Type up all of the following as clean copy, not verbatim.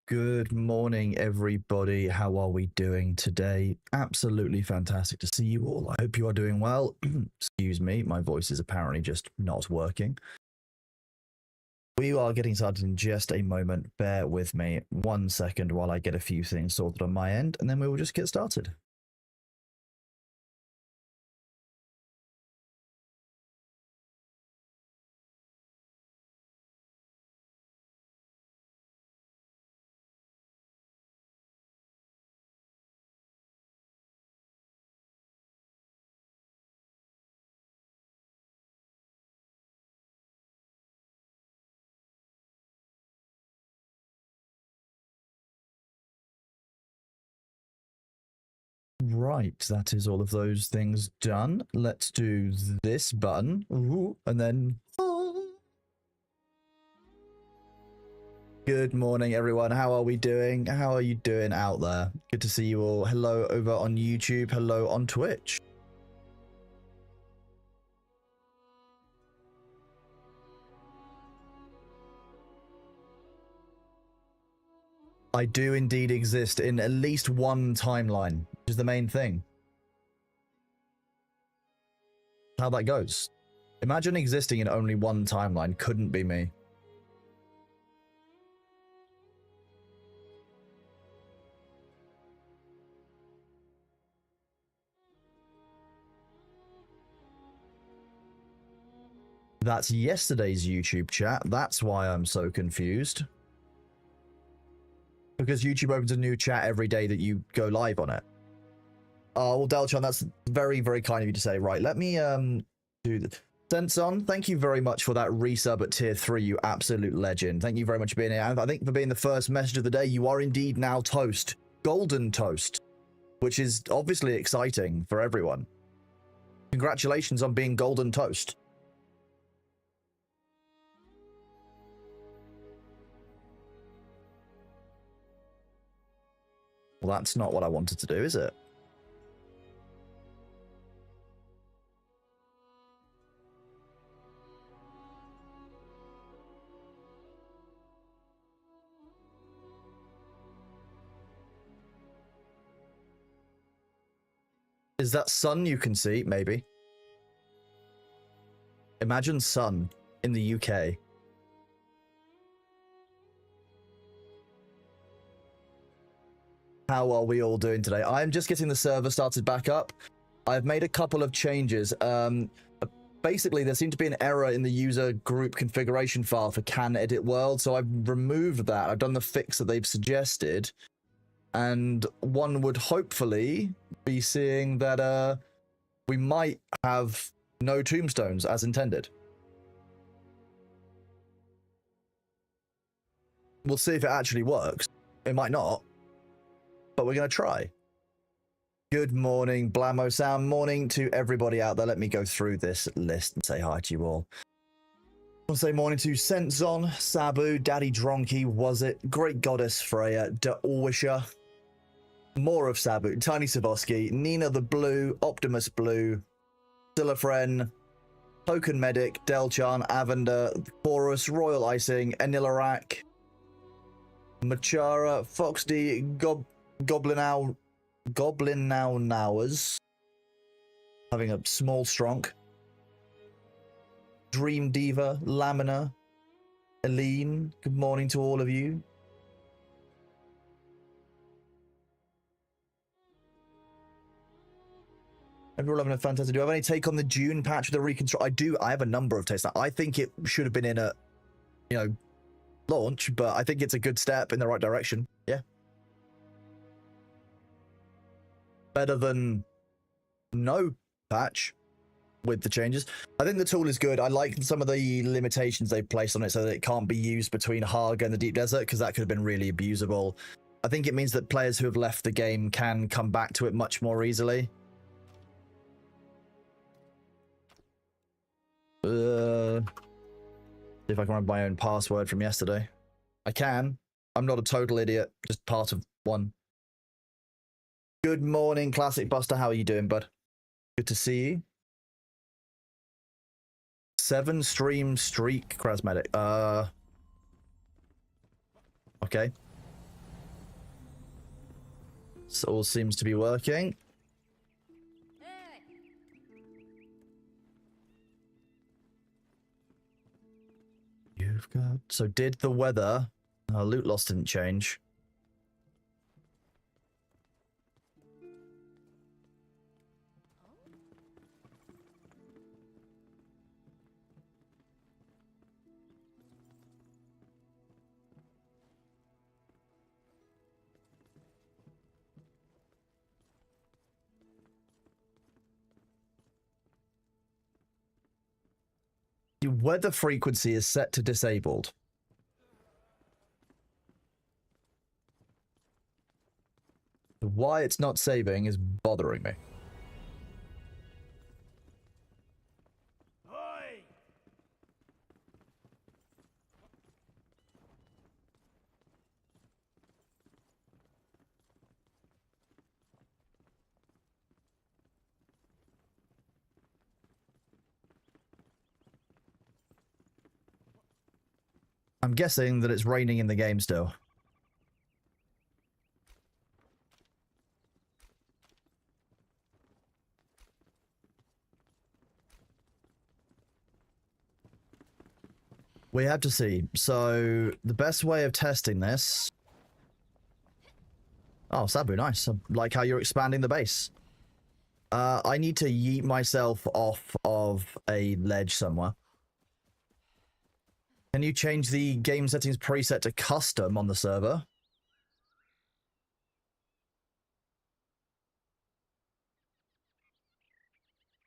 Good morning, everybody. How are we doing today? Absolutely fantastic to see you all. I hope you are doing well. Excuse me, my voice is apparently just not working. We are getting started in just a moment. Bear with me 1 second while I get a few things sorted on my end, and then we will just get started. Right, that is all of those things done. Let's do this button. Ooh, and then... Good morning, everyone. How are we doing? How are you doing out there? Good to see you all. Hello over on YouTube. Hello on Twitch. I do indeed exist in at least one timeline, which is the main thing. How that goes. Imagine existing in only one timeline. Couldn't be me. That's yesterday's YouTube chat. That's why I'm so confused. Because YouTube opens a new chat every day that you go live on it. Oh, well, Delchan, that's very, very kind of you to say. Right, let me do the Senson, thank you very much for that resub at tier 3, you absolute legend. Thank you very much for being here. And I think for being the first message of the day, you are indeed now toast. Golden toast. Which is obviously exciting for everyone. Congratulations on being golden toast. Well, that's not what I wanted to do, is it? Is that sun you can see? Maybe. Imagine sun in the UK. How are we all doing today? I'm just getting the server started back up. I've made a couple of changes. Basically, there seemed to be an error in the user group configuration file for Can Edit World, so I've removed that. I've done the fix that they've suggested, and one would hopefully be seeing that we might have no tombstones as intended. We'll see if it actually works. It might not, but we're going to try. Good morning, Blammo Sound. Morning to everybody out there. Let me go through this list and say hi to you all. I want to say morning to Senson, Sabu, Daddy Dronky, Was It, Great Goddess Freya, Deorwisha, more of Sabu, Tiny Savosky, Nina the Blue, Optimus Blue, Silafren, Token Medic, Delchan, Avander, Chorus, Royal Icing, Enilarak, Machara, Fox D, Goblin Now Nowers, having a small stronk, Dream Diva, Lamina, Eileen, good morning to all of you. Everyone having a fantastic. Do I have any take on the June patch with the reconstruct? I do. I have a number of takes. I think it should have been in a, launch, but I think it's a good step in the right direction. Yeah. Better than no patch with the changes. I think the tool is good. I like some of the limitations they've placed on it so that it can't be used between Haga and the Deep Desert, because that could have been really abusable. I think it means that players who have left the game can come back to it much more easily. See if I can remember my own password from yesterday. I can. I'm not a total idiot, just part of one. Good morning, Classic Buster. How are you doing, bud? Good to see you. 7 stream streak, Krasmedic. Okay. This all seems to be working. You've got... So did the weather... loot loss didn't change. The weather frequency is set to disabled. Why it's not saving is bothering me. I'm guessing that it's raining in the game still. We have to see. So, the best way of testing this... Oh, Sabu, nice. I like how you're expanding the base. I need to yeet myself off of a ledge somewhere. Can you change the game settings preset to custom on the server?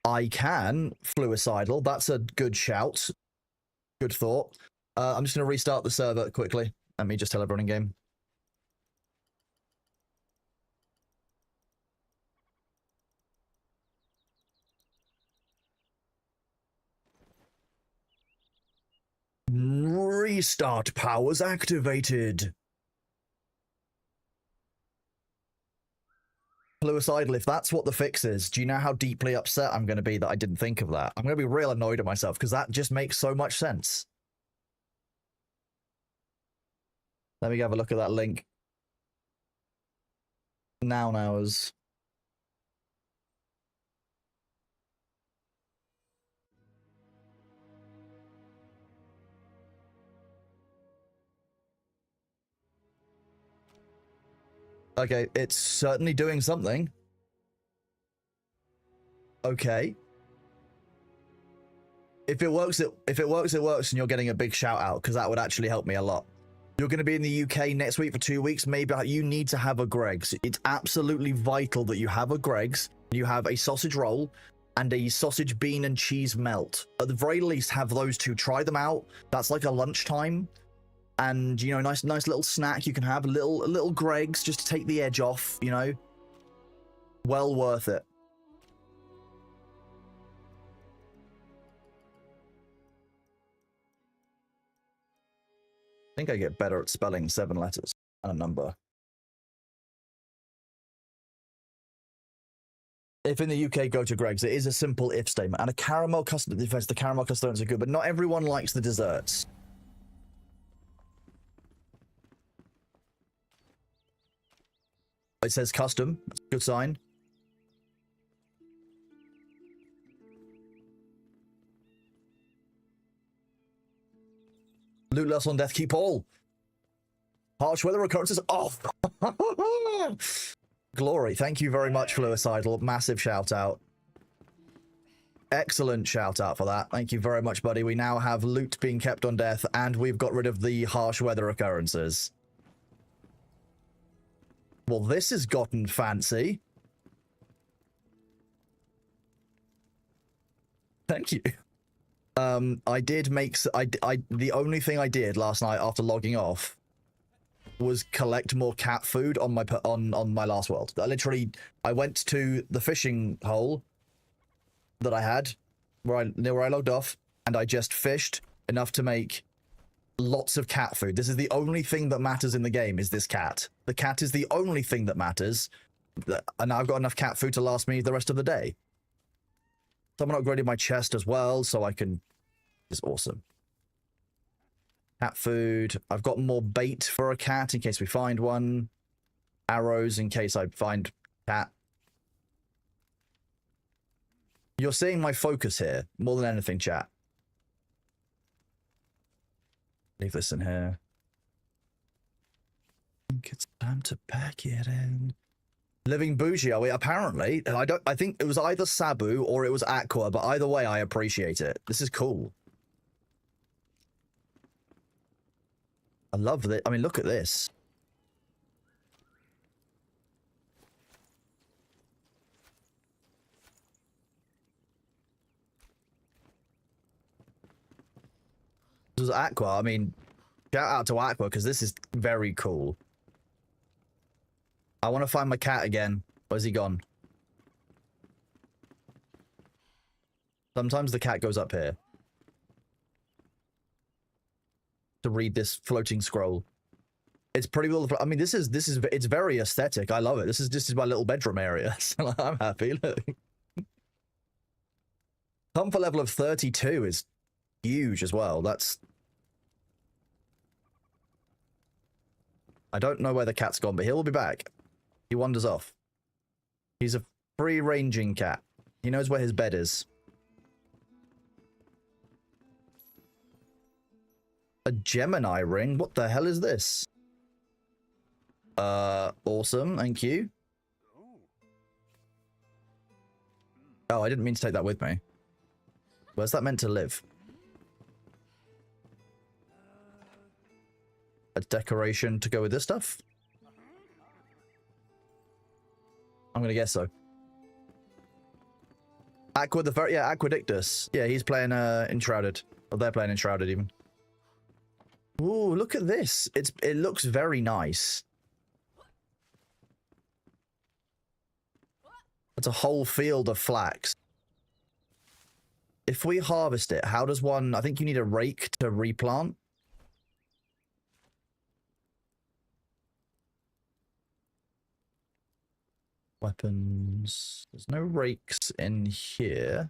I can. Fluicidal. That's a good shout. Good thought. I'm just going to restart the server quickly. Let me just tell everyone in game. Restart powers activated. Fluicidal, if that's what the fix is, do you know how deeply upset I'm going to be that I didn't think of that? I'm going to be real annoyed at myself because that just makes so much sense. Let me have a look at that link. Noun hours. Okay, it's certainly doing something. Okay. If it works, it works, and you're getting a big shout out, because that would actually help me a lot. You're going to be in the UK next week for 2 weeks. Maybe you need to have a Greg's. It's absolutely vital that you have a Greg's, you have a sausage roll, and a sausage, bean, and cheese melt. At the very least, have those two. Try them out. That's like a lunchtime. And, you know, nice little snack you can have. A little Greg's just to take the edge off, you know. Well worth it. I think I get better at spelling 7 letters and a number. If in the UK, go to Greg's. It is a simple if statement. And a caramel custard defense. The caramel custodians are good, but not everyone likes the desserts. It says custom. That's a good sign. Loot loss on death, keep all. Harsh weather occurrences off. Glory. Thank you very much, Fluicidal. Massive shout out. Excellent shout out for that. Thank you very much, buddy. We now have loot being kept on death, and we've got rid of the harsh weather occurrences. Well, this has gotten fancy. Thank you. I did make... the only thing I did last night after logging off was collect more cat food on my last world. I went to the fishing hole that I had, where I logged off, and I just fished enough to make lots of cat food. This is the only thing that matters in the game, is this cat. The cat is the only thing that matters. And I've got enough cat food to last me the rest of the day. Someone upgraded my chest as well, so I can... It's awesome. Cat food. I've got more bait for a cat in case we find one. arrows in case I find cat. You're seeing my focus here more than anything, chat. Leave this in here. I think it's time to pack it in. Living bougie, are we? Apparently, I think it was either Sabu or it was Aqua, but either way, I appreciate it. This is cool. I love it. I mean, look at this. This is Aqua. I mean, shout out to Aqua because this is very cool. I want to find my cat again. Where's he gone? Sometimes the cat goes up here to read this floating scroll. It's pretty well. I mean, it's very aesthetic. I love it. This is my little bedroom area. So I'm happy. Look. Comfort level of 32 is huge as well. That's. I don't know where the cat's gone, but he'll be back. He wanders off. He's a free-ranging cat. He knows where his bed is. A Gemini ring? What the hell is this? Awesome. Thank you. Oh, I didn't mean to take that with me. Where's that meant to live? A decoration to go with this stuff? I'm gonna guess so. Aquadictus. Yeah, he's playing Enshrouded. Or they're playing Enshrouded even. Ooh, look at this. It looks very nice. It's a whole field of flax. If we harvest it, how does one... I think you need a rake to replant. Weapons. There's no rakes in here.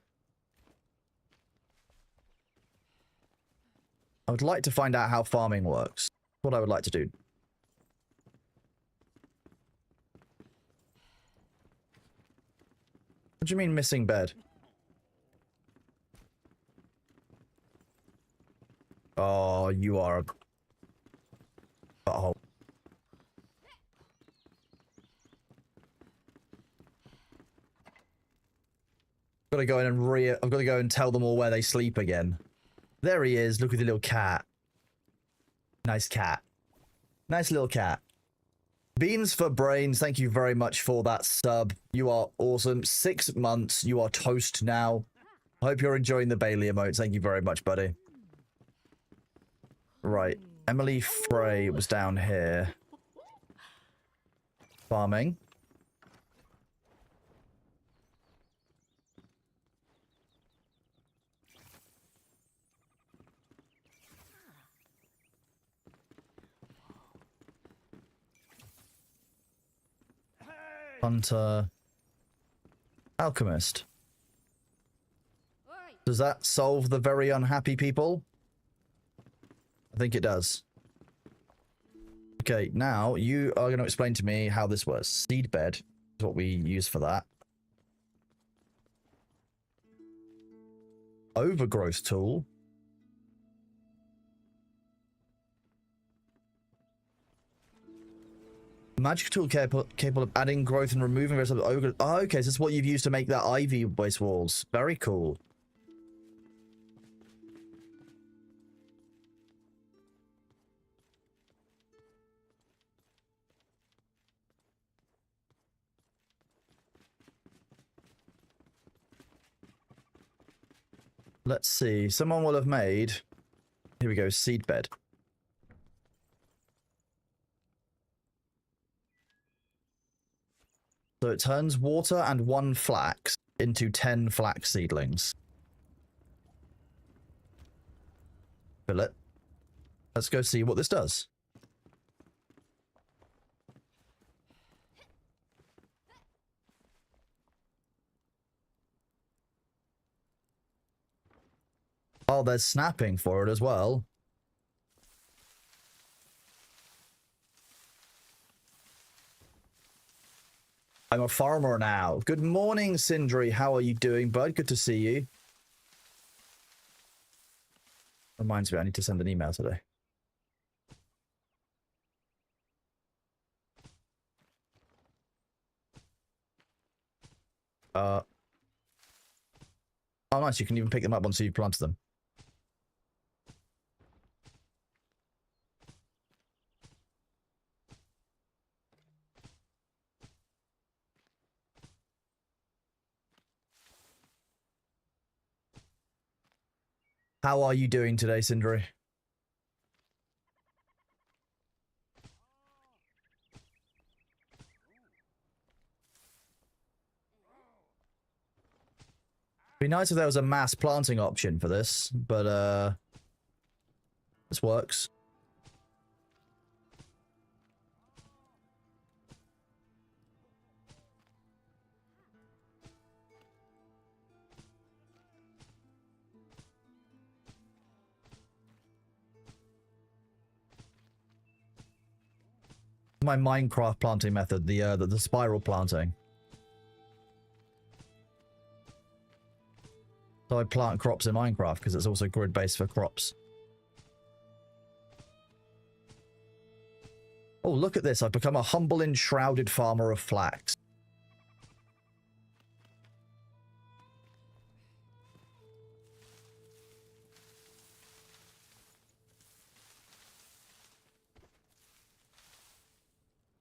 I would like to find out how farming works. What I would like to do. What do you mean missing bed? Oh, you are a butthole. I've got to go in and I've got to go and tell them all where they sleep again. There he is. Look at the little cat. Nice cat. Nice little cat. Beans for brains. Thank you very much for that sub. You are awesome. 6 months. You are toast now. I hope you're enjoying the Bailey emotes. Thank you very much, buddy. Right. Emily Frey was down here. Farming. Hunter. Alchemist. Does that solve the very unhappy people? I think it does. Okay, now you are going to explain to me how this works. Seed bed is what we use for that. Overgrowth tool. Magic tool capable of adding growth and removing the rest of the overgrowth. Oh, okay, so that's what you've used to make that ivy-based walls. Very cool. Let's see. Someone will have made... Here we go, seed bed. So it turns water and 1 flax into 10 flax seedlings. Fill it. Let's go see what this does. Oh, there's snapping for it as well. I'm a farmer now. Good morning, Sindri. How are you doing, bud? Good to see you. Reminds me, I need to send an email today. Oh, nice. You can even pick them up once you've planted them. How are you doing today, Sindri? Be nice if there was a mass planting option for this, but this works. My Minecraft planting method, the spiral planting. So I plant crops in Minecraft because it's also grid-based for crops. Oh, look at this. I've become a humble enshrouded farmer of flax.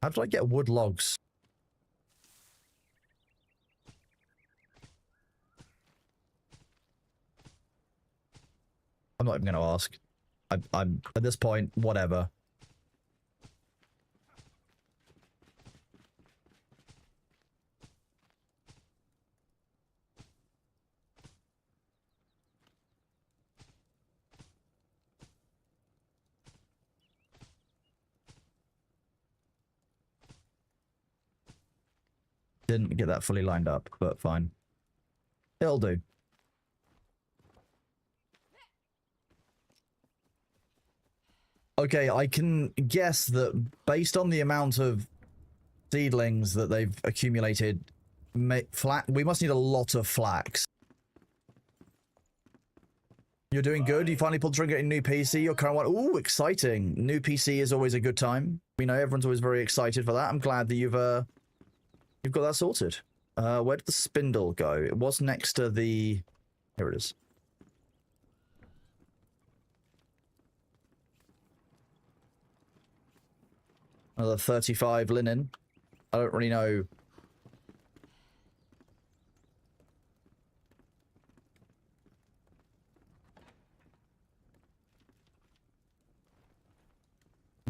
How did I get wood logs? I'm not even going to ask. I'm at this point, whatever. Didn't get that fully lined up, but fine. It'll do. Okay, I can guess that based on the amount of seedlings that they've accumulated, we must need a lot of flax. You're doing good. You finally pulled the trigger in new PC. Your current one. Ooh, exciting. New PC is always a good time. We know everyone's always very excited for that. I'm glad that you've got that sorted. Where did the spindle go? It was next to the... Here it is. Another 35 linen. I don't really know.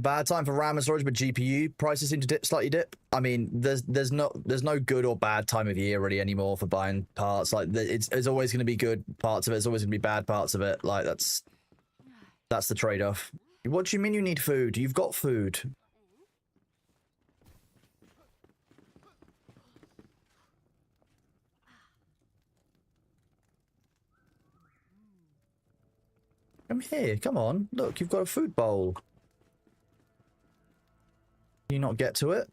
Bad time for RAM and storage, but GPU prices seem to slightly dip. I mean, there's no good or bad time of year really anymore for buying parts. Like it's always going to be good parts of it. It's always going to be bad parts of it. Like that's the trade-off. What do you mean you need food? You've got food. Come here. Come on. Look, you've got a food bowl. Can you not get to it?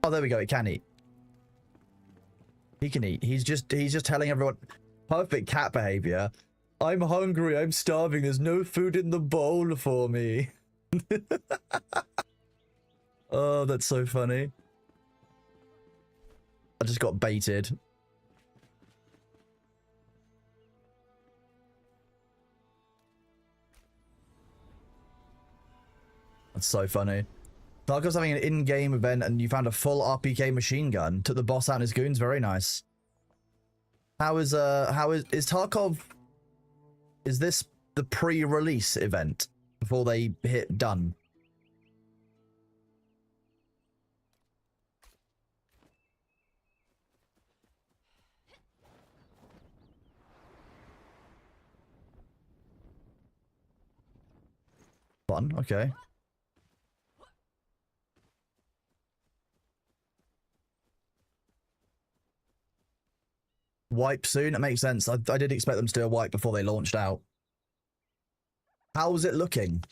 Oh, there we go. It can eat. He can eat. He's just telling everyone. Perfect cat behavior. I'm hungry. I'm starving. There's no food in the bowl for me. Oh, that's so funny. I just got baited. That's so funny. Tarkov's having an in-game event and you found a full RPK machine gun. Took the boss out and his goons. Very nice. Is Tarkov... Is this the pre-release event before they hit done? Fun, okay. Wipe soon? It makes sense. I did expect them to do a wipe before they launched out. How's it looking?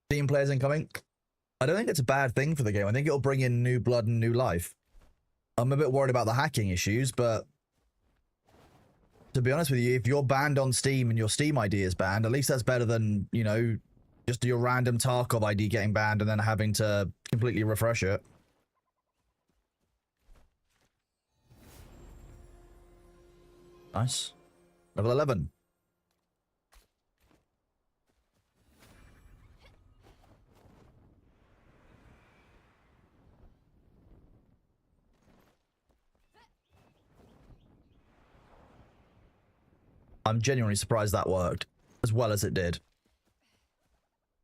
Team players incoming? I don't think it's a bad thing for the game. I think it'll bring in new blood and new life. I'm a bit worried about the hacking issues, but to be honest with you, if you're banned on Steam and your Steam ID is banned, at least that's better than, you know, just your random Tarkov ID getting banned and then having to completely refresh it. Nice. Level 11. I'm genuinely surprised that worked as well as it did.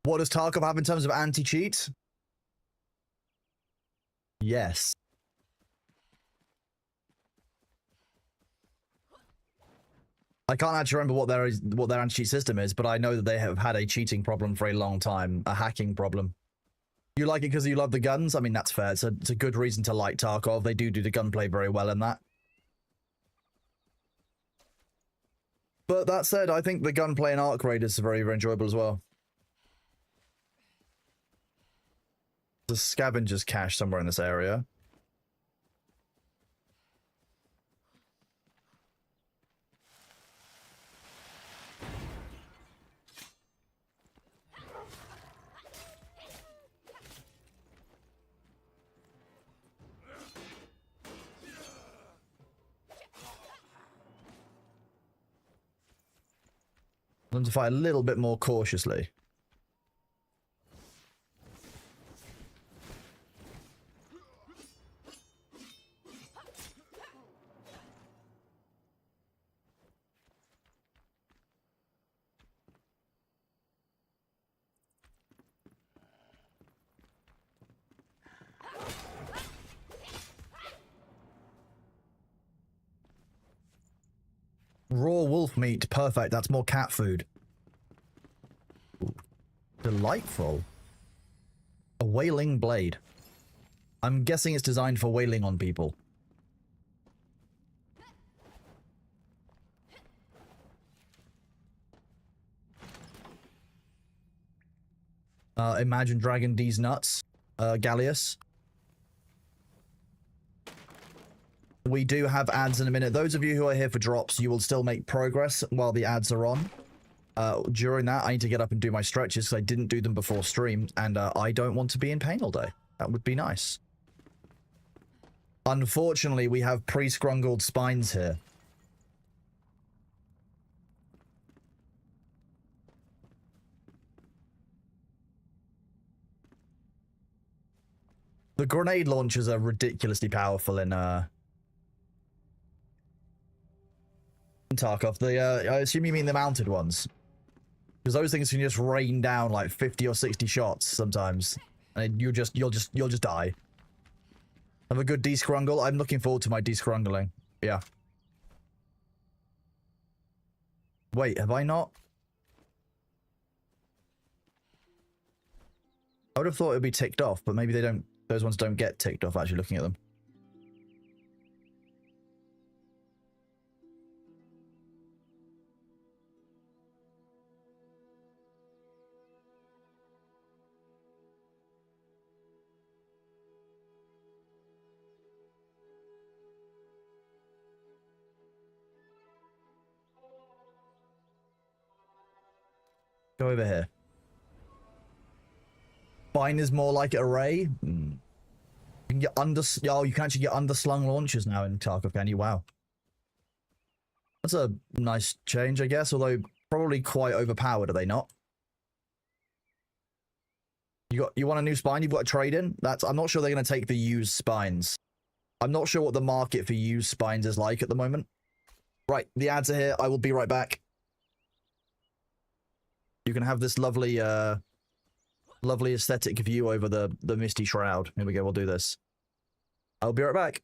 What does Tarkov have in terms of anti-cheat? Yes. I can't actually remember what their anti-cheat system is, but I know that they have had a cheating problem for a long time, a hacking problem. You like it because you love the guns? I mean, that's fair. It's a good reason to like Tarkov. They do the gunplay very well in that. But that said, I think the gunplay in Arc Raiders are very, very enjoyable as well. There's a scavenger's cache somewhere in this area. I want to fight a little bit more cautiously. Raw wolf meat. Perfect. That's more cat food. Ooh. Delightful. A wailing blade. I'm guessing it's designed for wailing on people. Imagine Dragon D's nuts. Gallius. We do have ads in a minute. Those of you who are here for drops, you will still make progress while the ads are on. During that, I need to get up and do my stretches because I didn't do them before stream, and I don't want to be in pain all day. That would be nice. Unfortunately, we have pre-scrungled spines here. The grenade launchers are ridiculously powerful in Tarkov. I assume you mean the mounted ones, because those things can just rain down like 50 or 60 shots sometimes, and you'll just die. Have a good descrungle. I'm looking forward to my descrungling. Yeah. Wait, have I not? I would have thought it would be ticked off, but maybe they don't. Those ones don't get ticked off actually looking at them. Go over here. Spine is more like array. You can get you can actually get underslung launchers now in Tarkov, can you? Wow. That's a nice change, I guess, although probably quite overpowered, are they not? You want a new spine? You've got a trade in? I'm not sure they're going to take the used spines. I'm not sure what the market for used spines is like at the moment. Right, the ads are here. I will be right back. You can have this lovely lovely aesthetic view over the misty shroud. Here we go, we'll do this. I'll be right back.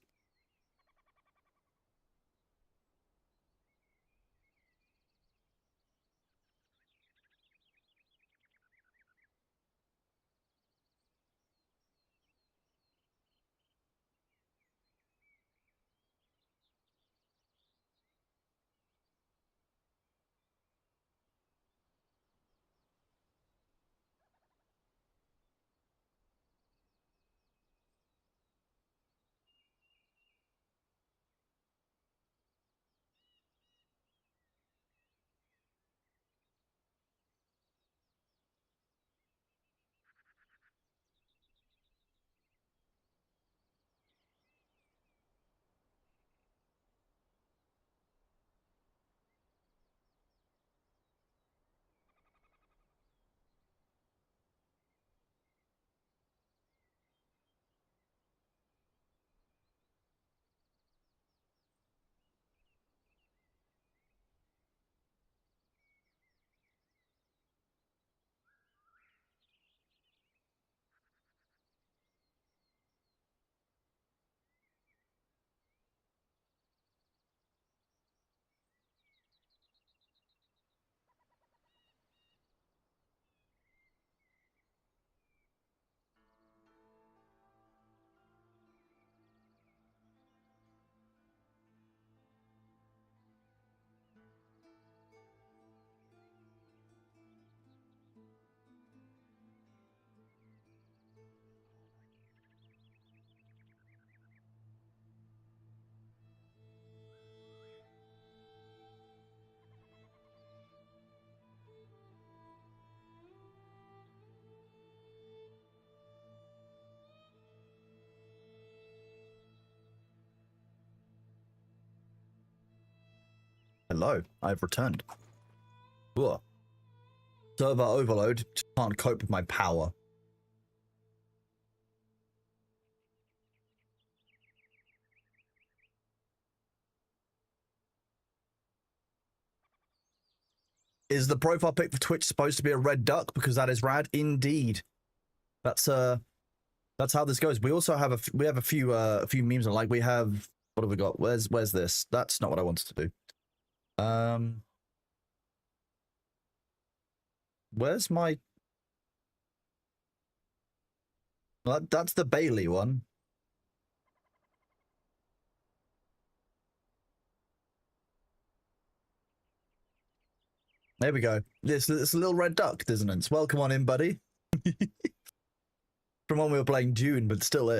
Hello, I've returned. Ugh. Server overload. Can't cope with my power. Is the profile pic for Twitch supposed to be a red duck? Because that is rad. Indeed. That's how this goes. We also have a few memes. Like we have, what have we got? Where's this? That's not what I wanted to do. Where's my? That's the Bailey one. There we go. This little red duck dissonance. Welcome on in, buddy. From when we were playing Dune, but still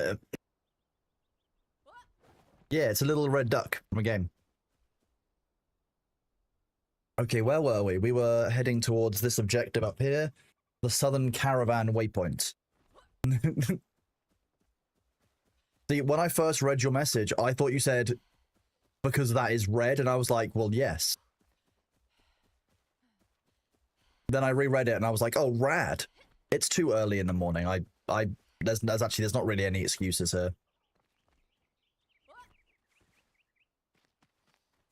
yeah, it's a little red duck from a game. Okay, where were we? We were heading towards this objective up here, the Southern Caravan Waypoint. See, when I first read your message, I thought you said, because that is red, and I was like, well, yes. Then I reread it, and I was like, oh, rad. It's too early in the morning. There's not really any excuses here.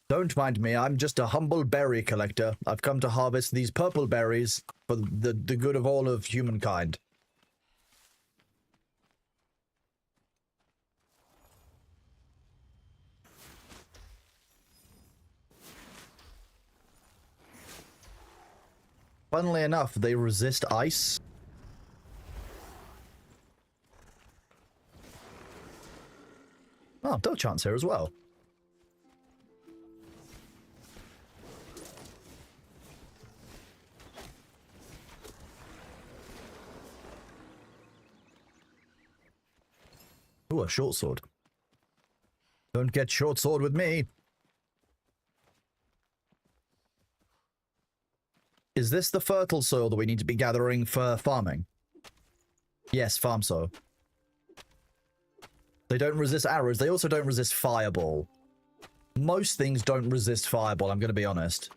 Don't mind me, I'm just a humble berry collector. I've come to harvest these purple berries for the good of all of humankind. Funnily enough, they resist ice. Oh, dog chance here as well. Ooh, a short sword. Don't get short sword with me. Is this the fertile soil that we need to be gathering for farming? Yes, farm soil. They don't resist arrows. They also don't resist fireball. Most things don't resist fireball, I'm going to be honest.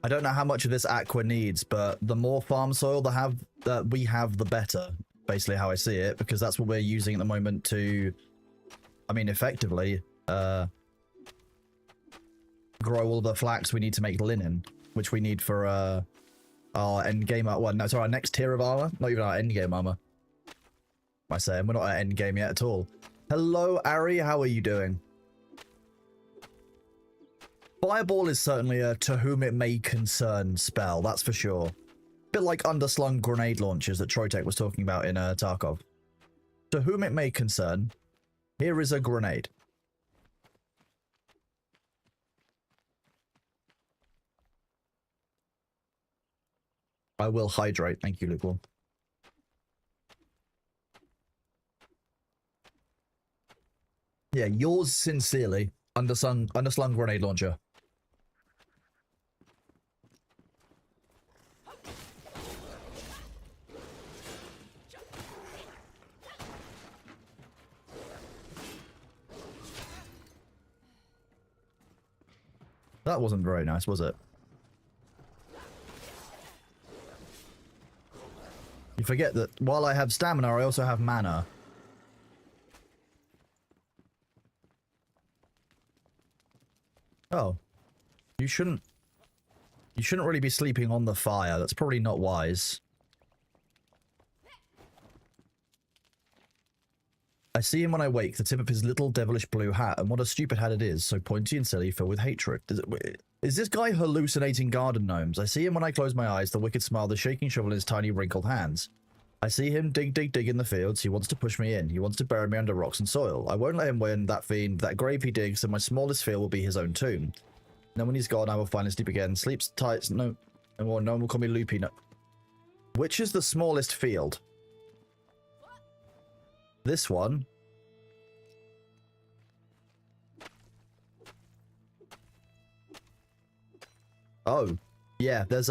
I don't know how much of this Aqua needs, but the more farm soil that we have, the better. Basically how I see it, because that's what we're using at the moment to, I mean, effectively, grow all the flax we need to make linen, which we need for our end game. Well, no, sorry, our next tier of armor, not even our end game armor. Am I saying we're not at end game yet at all? Hello, Ari, how are you doing? Fireball is certainly a to whom it may concern spell, that's for sure. Bit like underslung grenade launchers that Troytek was talking about in Tarkov. To whom it may concern, here is a grenade. I will hydrate, thank you, Lukewarm. Yeah, yours sincerely, underslung grenade launcher. That wasn't very nice, was it? You forget that while I have stamina, I also have mana. Oh. You shouldn't really be sleeping on the fire. That's probably not wise. I see him when I wake, the tip of his little devilish blue hat, and what a stupid hat it is, so pointy and silly, filled with hatred. Is this guy hallucinating garden gnomes? I see him when I close my eyes, the wicked smile, the shaking shovel in his tiny wrinkled hands. I see him dig, dig, dig in the fields. He wants to push me in. He wants to bury me under rocks and soil. I won't let him win, that fiend. That grave he digs, and my smallest field will be his own tomb. Then when he's gone, I will finally sleep again. Sleeps tight. No one will call me Loopy. No. Which is the smallest field? This one. Oh, yeah, there's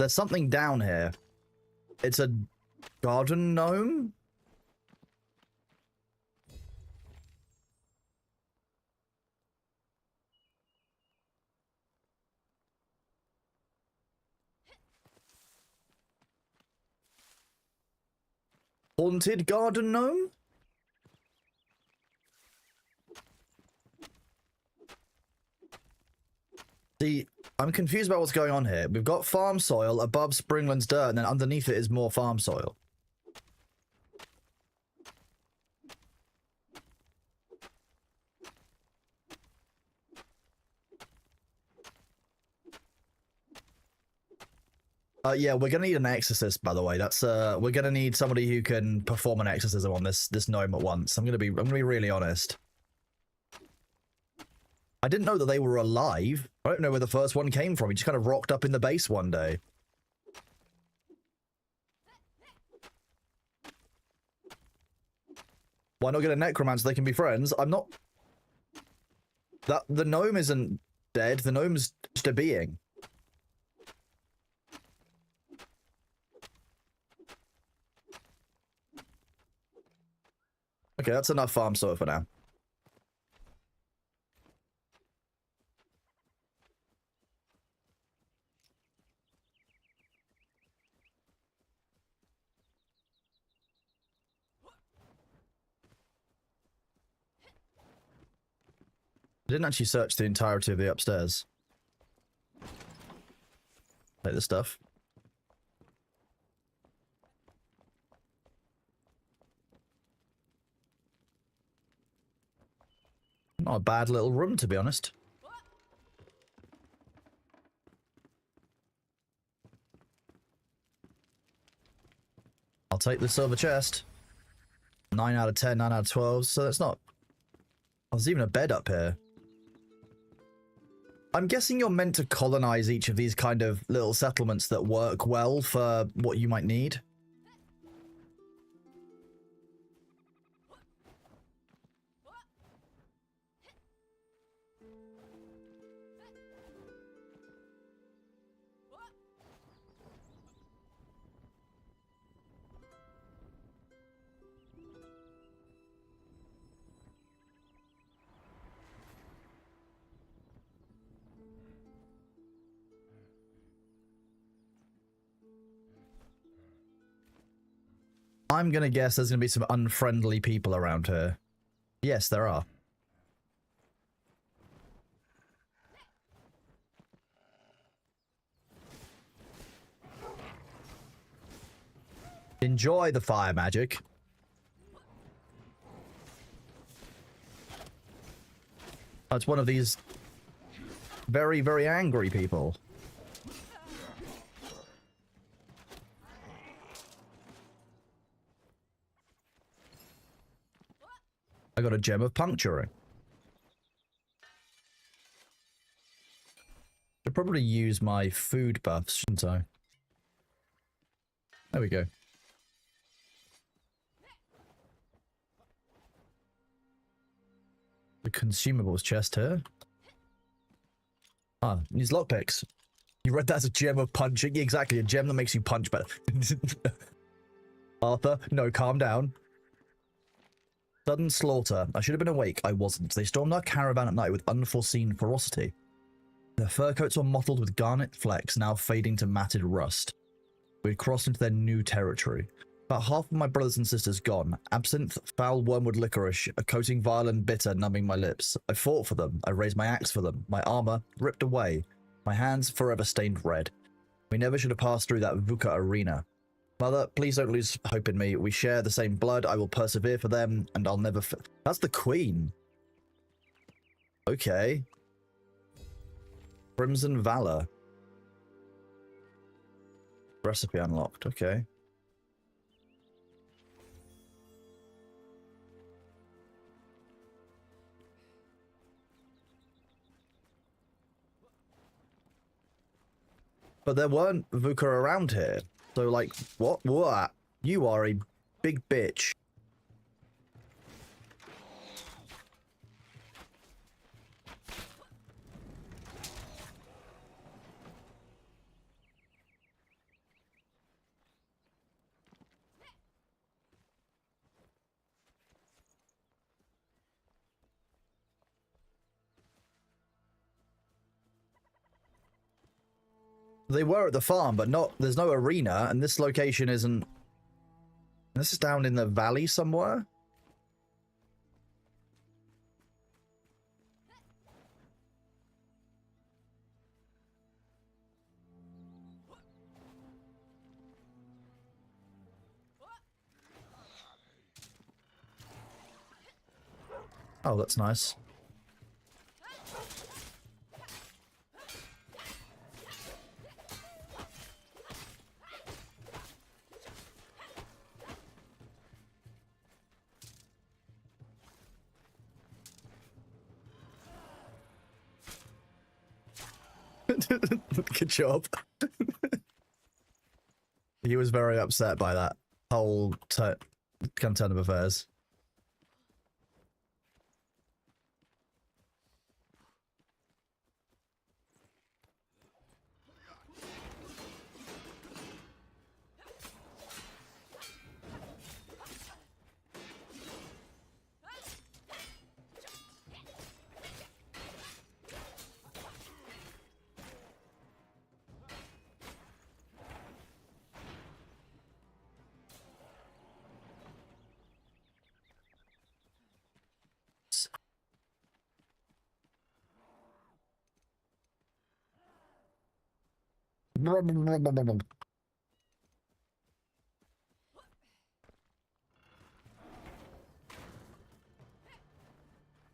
something down here. It's a garden gnome? Haunted garden gnome? See, I'm confused about what's going on here. We've got farm soil above Springland's dirt, and then underneath it is more farm soil. Yeah, we're gonna need an exorcist, by the way. That's we're gonna need somebody who can perform an exorcism on this gnome at once. I'm gonna be really honest. I didn't know that they were alive. I don't know where the first one came from. He just kind of rocked up in the base one day. Why not get a necromancer so they can be friends? I'm not... The gnome isn't dead. The gnome's just a being. Okay, that's enough farm soil for now. I didn't actually search the entirety of the upstairs. Take this stuff. Not a bad little room, to be honest. I'll take the silver chest. 9 out of 10, 9 out of 12, so that's not... Oh, there's even a bed up here. I'm guessing you're meant to colonize each of these kind of little settlements that work well for what you might need. I'm gonna guess there's gonna be some unfriendly people around here. Yes, there are. Enjoy the fire magic. That's one of these very, very angry people. I got a gem of puncturing. Should probably use my food buffs, shouldn't I? There we go. The consumables chest here. Ah, these lockpicks. You read that as a gem of punching? Yeah, exactly, a gem that makes you punch better. Arthur, no, calm down. Sudden slaughter. I should have been awake. I wasn't. They stormed our caravan at night with unforeseen ferocity. Their fur coats were mottled with garnet flecks, now fading to matted rust. We had crossed into their new territory. About half of my brothers and sisters gone. Absinthe, foul wormwood licorice, a coating vile and bitter numbing my lips. I fought for them. I raised my axe for them. My armor ripped away. My hands forever stained red. We never should have passed through that VUCA arena. Mother, please don't lose hope in me. We share the same blood. I will persevere for them, and I'll never... That's the queen. Okay. Crimson Valor. Recipe unlocked. Okay. But there weren't VUCA around here. So, like, what? What? You are a big bitch. They were at the farm, but not. There's no arena, and this location isn't. This is down in the valley somewhere. Oh, that's nice. Good job. He was very upset by that whole turn of affairs.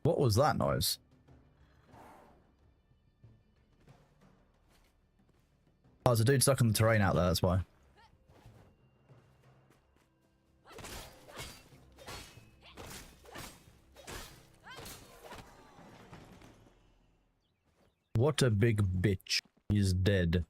What was that noise? Oh, there's a dude stuck in the terrain out there, that's why. What a big bitch. He's dead.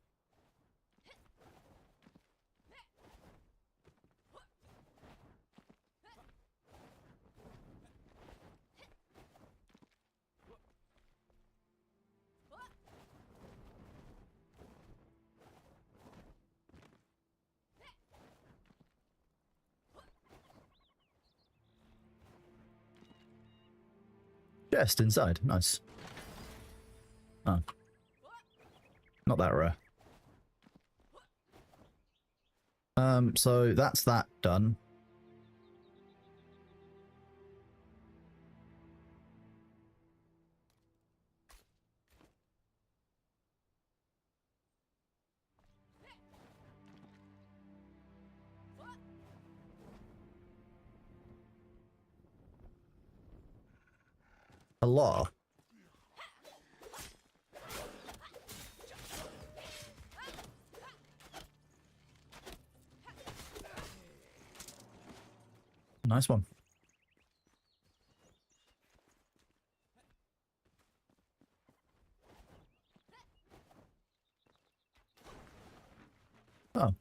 Chest inside. Nice. Oh. Not that rare. So that's that done. A lot. Nice one. Oh.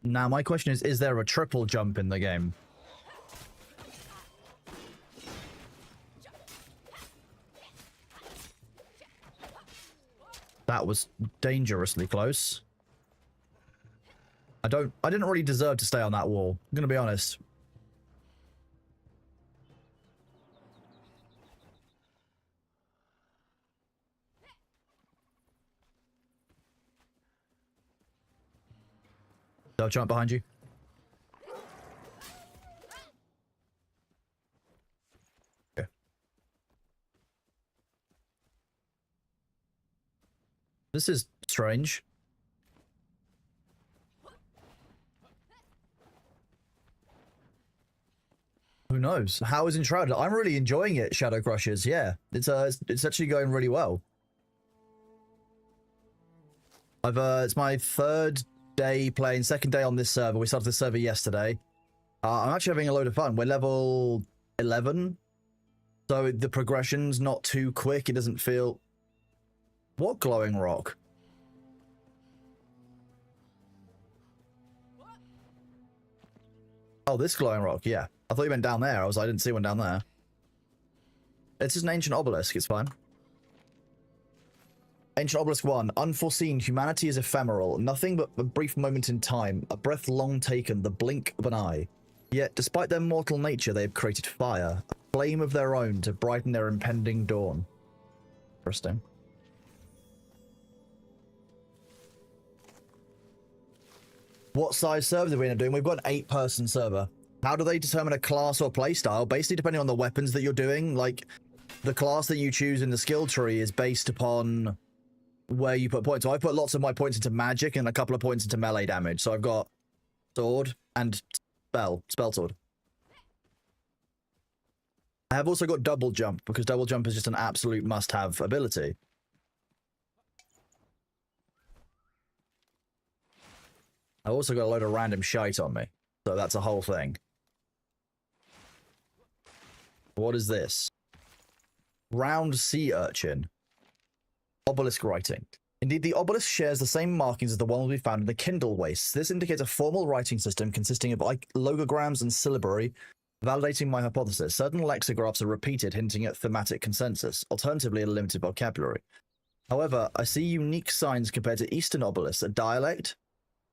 Now, my question is there a triple jump in the game? That was dangerously close. I didn't really deserve to stay on that wall. I'm gonna be honest. They'll jump behind you. Okay. This is strange. Who knows? How is Enshrouded? I'm really enjoying it, Shadow Crushers. Yeah, it's actually going really well. It's my third day playing, second day on this server. We started this server yesterday. I'm actually having a load of fun. We're level 11, so the progression's not too quick. It doesn't feel... What glowing rock? Oh, this glowing rock, yeah. I thought you went down there. I didn't see one down there. It's just an ancient obelisk. It's fine. Ancient Obelisk 1. Unforeseen. Humanity is ephemeral. Nothing but a brief moment in time. A breath long taken. The blink of an eye. Yet, despite their mortal nature, they have created fire. A flame of their own to brighten their impending dawn. Interesting. What size server did we end up doing? We've got an 8-person server. How do they determine a class or playstyle? Basically, depending on the weapons that you're doing. Like, the class that you choose in the skill tree is based upon where you put points. So I put lots of my points into magic and a couple of points into melee damage. So I've got sword and spell sword. I have also got double jump because double jump is just an absolute must-have ability. I also got a load of random shite on me, so that's a whole thing. What is this? Round sea urchin. Obelisk writing. Indeed, the obelisk shares the same markings as the one we found in the Kindle wastes. This indicates a formal writing system consisting of logograms and syllabary, validating my hypothesis. Certain lexigraphs are repeated, hinting at thematic consensus, alternatively a limited vocabulary. However, I see unique signs compared to Eastern obelisks, a dialect.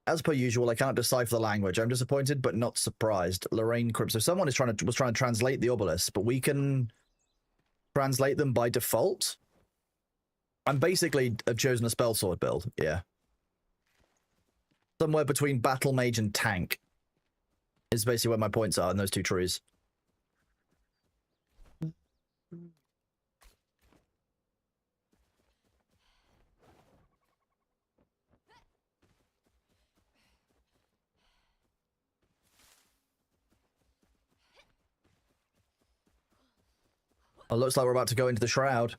As per usual, I cannot decipher the language. I'm disappointed, but not surprised. Lorraine Crip. So someone was trying to translate the obelisks, but we can translate them by default. I'm basically have chosen a spell sword build, yeah. Somewhere between battle mage and tank is basically where my points are in those two trees. It looks like we're about to go into the shroud.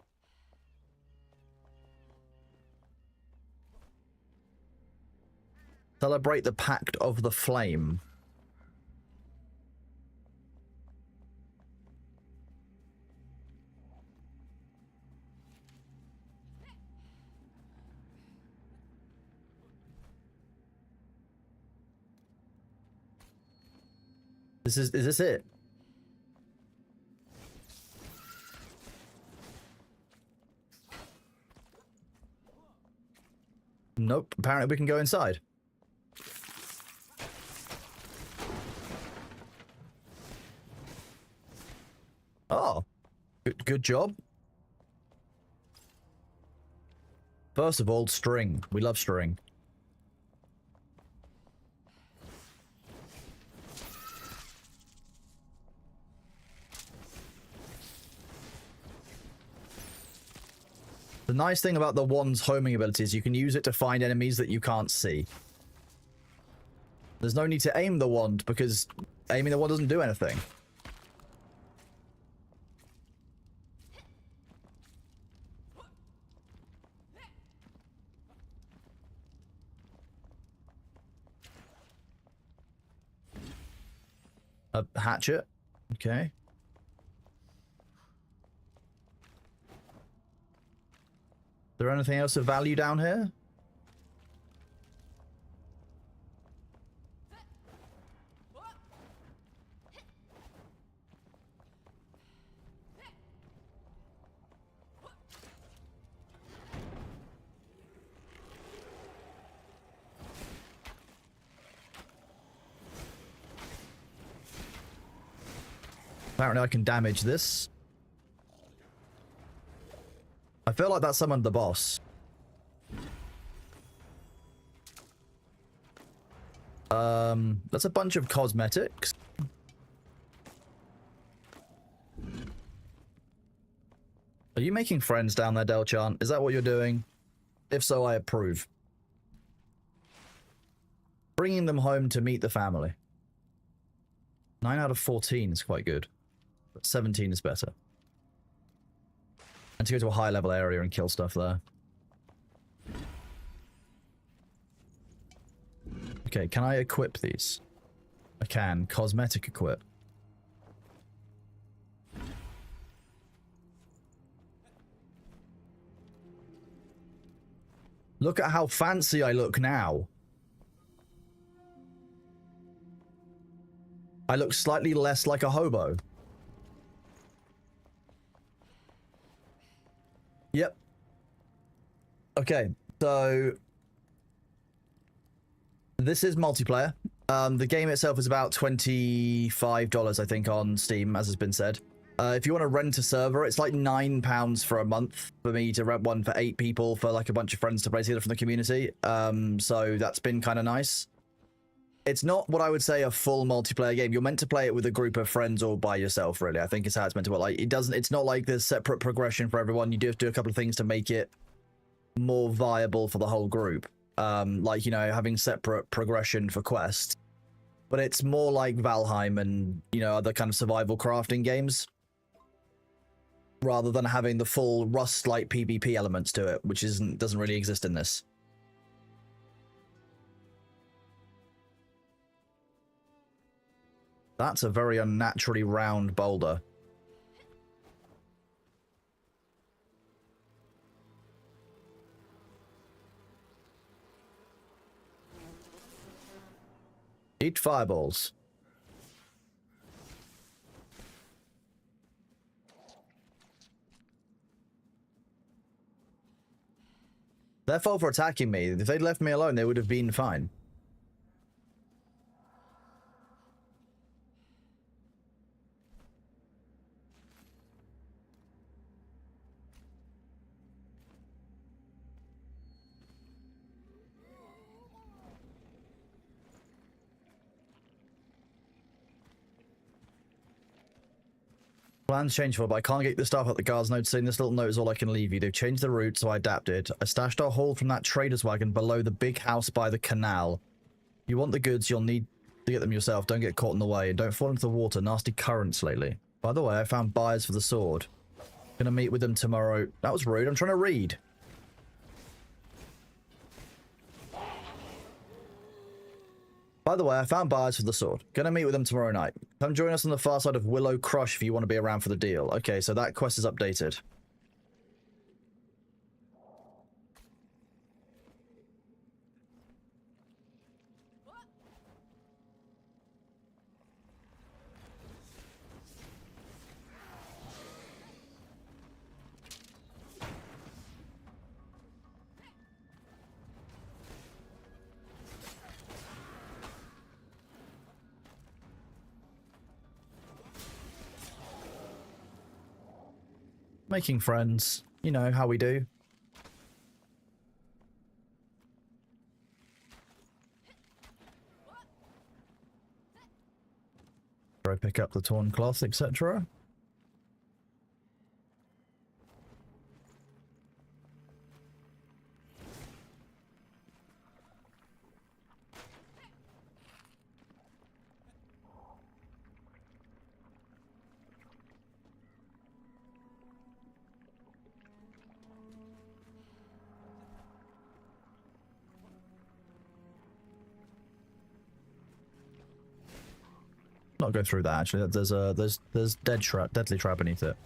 Celebrate the Pact of the Flame. Is this it? Nope, apparently we can go inside. Oh, good job. First of all, string. We love string. The nice thing about the wand's homing ability is you can use it to find enemies that you can't see. There's no need to aim the wand because aiming the wand doesn't do anything. A hatchet. Okay. Is there anything else of value down here? Apparently I can damage this. I feel like that summoned the boss. That's a bunch of cosmetics. Are you making friends down there, Delchan? Is that what you're doing? If so, I approve. Bringing them home to meet the family. 9 out of 14 is quite good. But 17 is better. And to go to a high level area and kill stuff there. Okay, can I equip these? I can. Cosmetic equip. Look at how fancy I look now. I look slightly less like a hobo. Yep. Okay, so this is multiplayer. The game itself is about $25, I think, on Steam, as has been said. If you want to rent a server, it's like £9 for a month for me to rent one for 8 people for like a bunch of friends to play together from the community. So that's been kind of nice. It's not what I would say a full multiplayer game. You're meant to play it with a group of friends or by yourself, really. I think is how it's meant to work. Like, it's not like there's separate progression for everyone. You do have to do a couple of things to make it more viable for the whole group. Like, you know, having separate progression for quests. But it's more like Valheim and, you know, other kind of survival crafting games, rather than having the full Rust-like PvP elements to it, which doesn't really exist in this. That's a very unnaturally round boulder. Eat fireballs. Their fault for attacking me. If they'd left me alone, they would have been fine. Plans changed for, but I can't get the stuff at the guards noticing. This little note is all I can leave you. They've changed the route, so I adapted. I stashed our haul from that trader's wagon below the big house by the canal. You want the goods, you'll need to get them yourself. Don't get caught in the way, and don't fall into the water. Nasty currents lately. By the way, I found buyers for the sword. Gonna meet with them tomorrow. That was rude. I'm trying to read. By the way, I found buyers for the sword. Gonna meet with them tomorrow night. Come join us on the far side of Willow Crush if you want to be around for the deal. Okay, so that quest is updated. Making friends. You know how we do. I pick up the torn cloth, etc. Not go through that actually. There's deadly trap beneath it.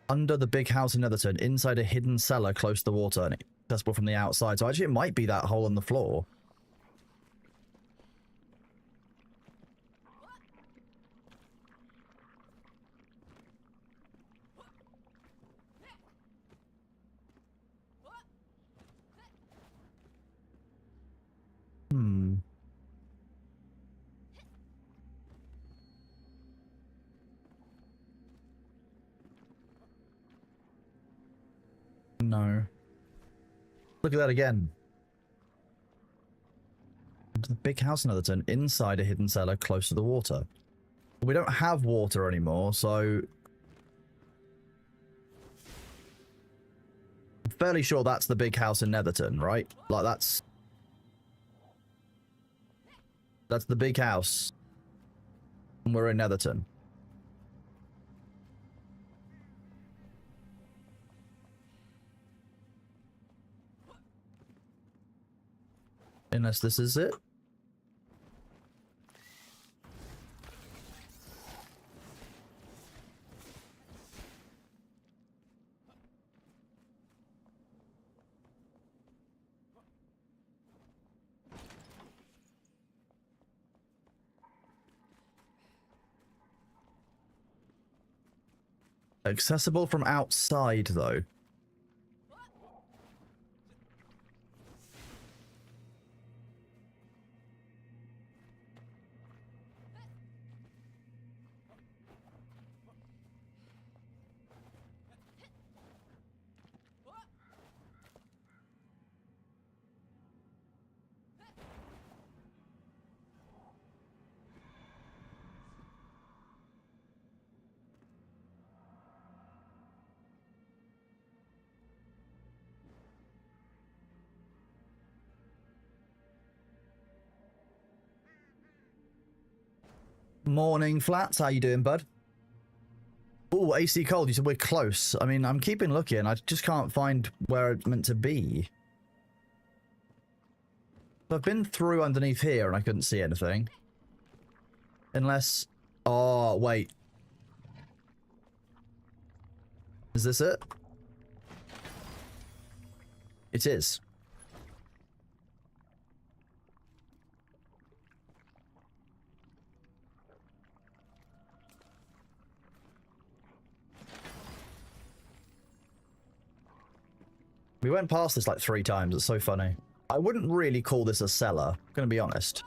Under the big house in Netherton, inside a hidden cellar close to the water, and accessible from the outside. So actually, it might be that hole in the floor. No. Look at that again. Into the big house in Netherton, inside a hidden cellar close to the water. We don't have water anymore, so I'm fairly sure that's the big house in Netherton, right? Like that's the big house. And we're in Netherton. Unless this is it. Accessible from outside, though. Morning, Flats. How you doing, bud? Oh, AC cold. You said we're close. I mean, I'm keeping looking. I just can't find where it's meant to be. I've been through underneath here and I couldn't see anything. Unless... Oh, wait. Is this it? It is. We went past this like 3 times. It's so funny. I wouldn't really call this a cellar. I'm gonna be honest.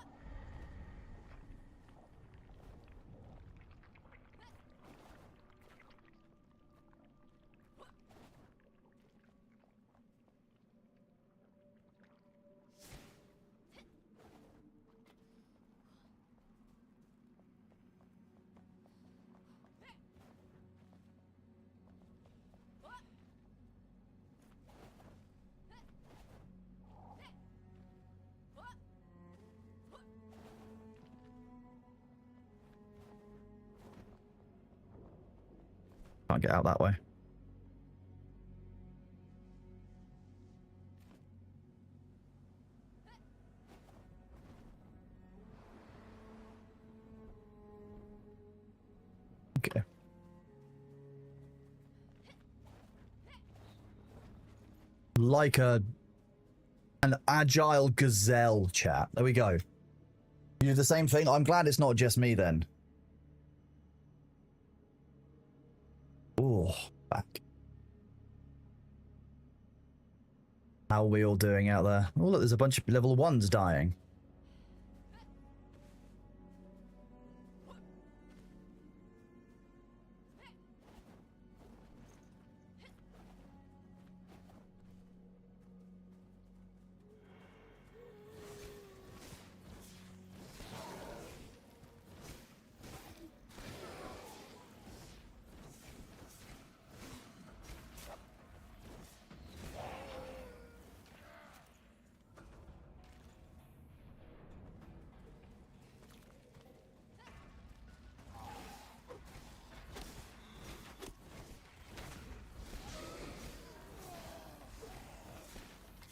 Can't get out that way. Okay. Like an agile gazelle, chat. There we go. You do the same thing? I'm glad it's not just me then. Oh, back. How are we all doing out there? Oh, look, there's a bunch of level 1s dying.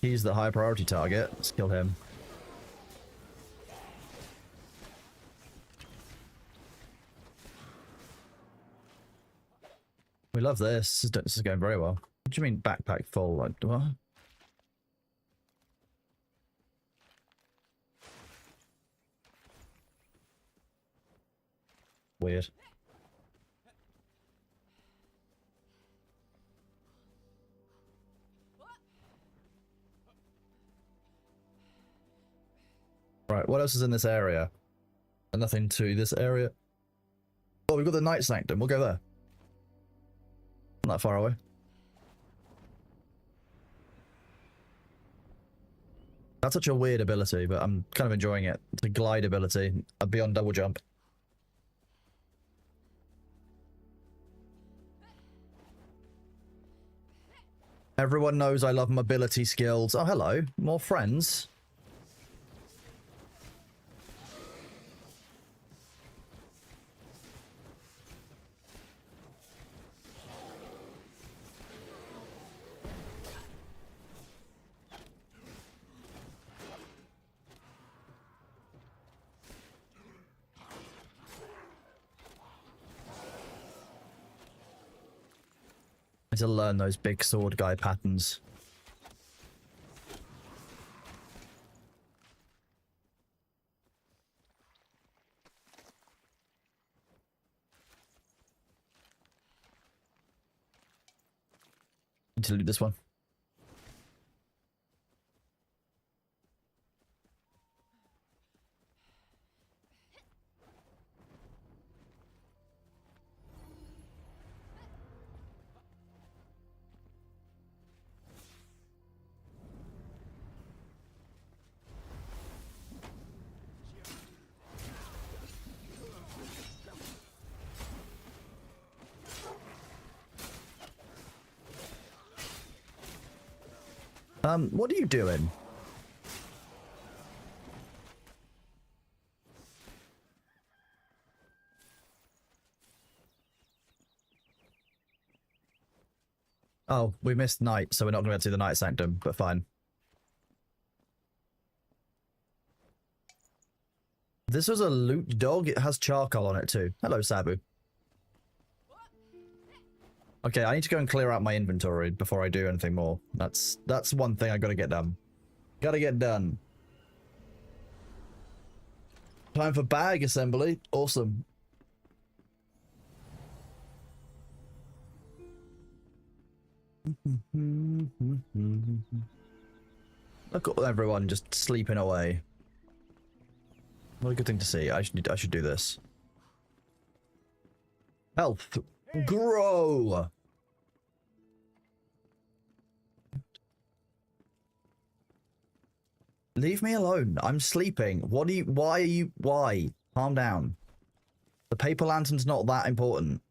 He's the high priority target. Let's kill him. We love this. This is going very well. What do you mean backpack full? Like, what? Weird. Right, what else is in this area? Nothing to this area. Oh, we've got the Night Sanctum. We'll go there. Not that far away. That's such a weird ability, but I'm kind of enjoying it. It's a glide ability, a beyond double jump. Everyone knows I love mobility skills. Oh, hello. More friends. To learn those big sword guy patterns. Need to loot this one. What are you doing? Oh, we missed night, so we're not going to see the night sanctum, but fine. This was a loot dog. It has charcoal on it too. Hello, Sabu. Okay, I need to go and clear out my inventory before I do anything more. That's one thing I gotta get done. Gotta get done. Time for bag assembly. Awesome. Look at everyone just sleeping away. What a good thing to see. I should do this. Health. Grow. Leave me alone. I'm sleeping. Why? Calm down. The paper lantern's not that important.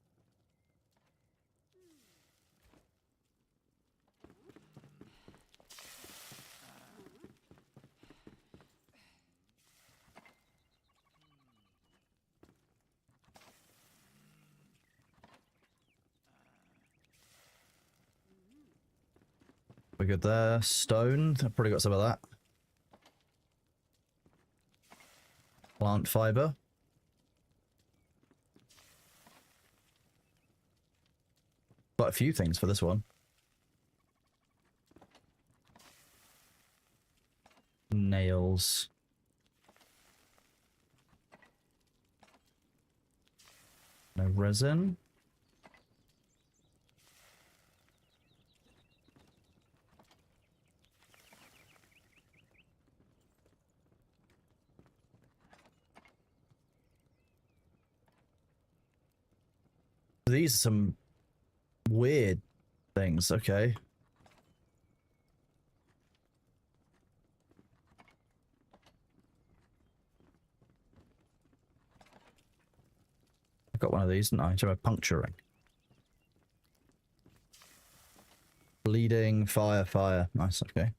We're good there. Stone. I've probably got some of that. Plant fiber. Quite a few things for this one. Nails. No resin. These are some weird things, okay. I got one of these, didn't I? So puncturing. Bleeding, fire. Nice, okay.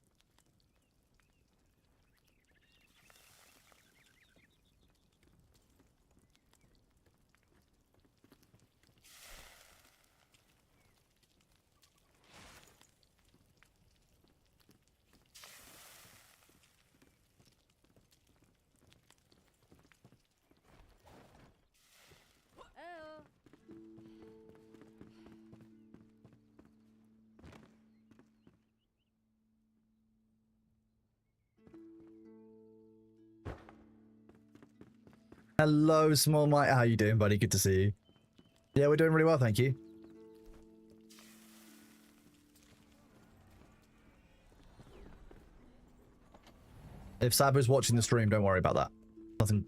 Hello, Small Mite. How you doing, buddy? Good to see you. Yeah, we're doing really well, thank you. If Sabu's watching the stream, don't worry about that.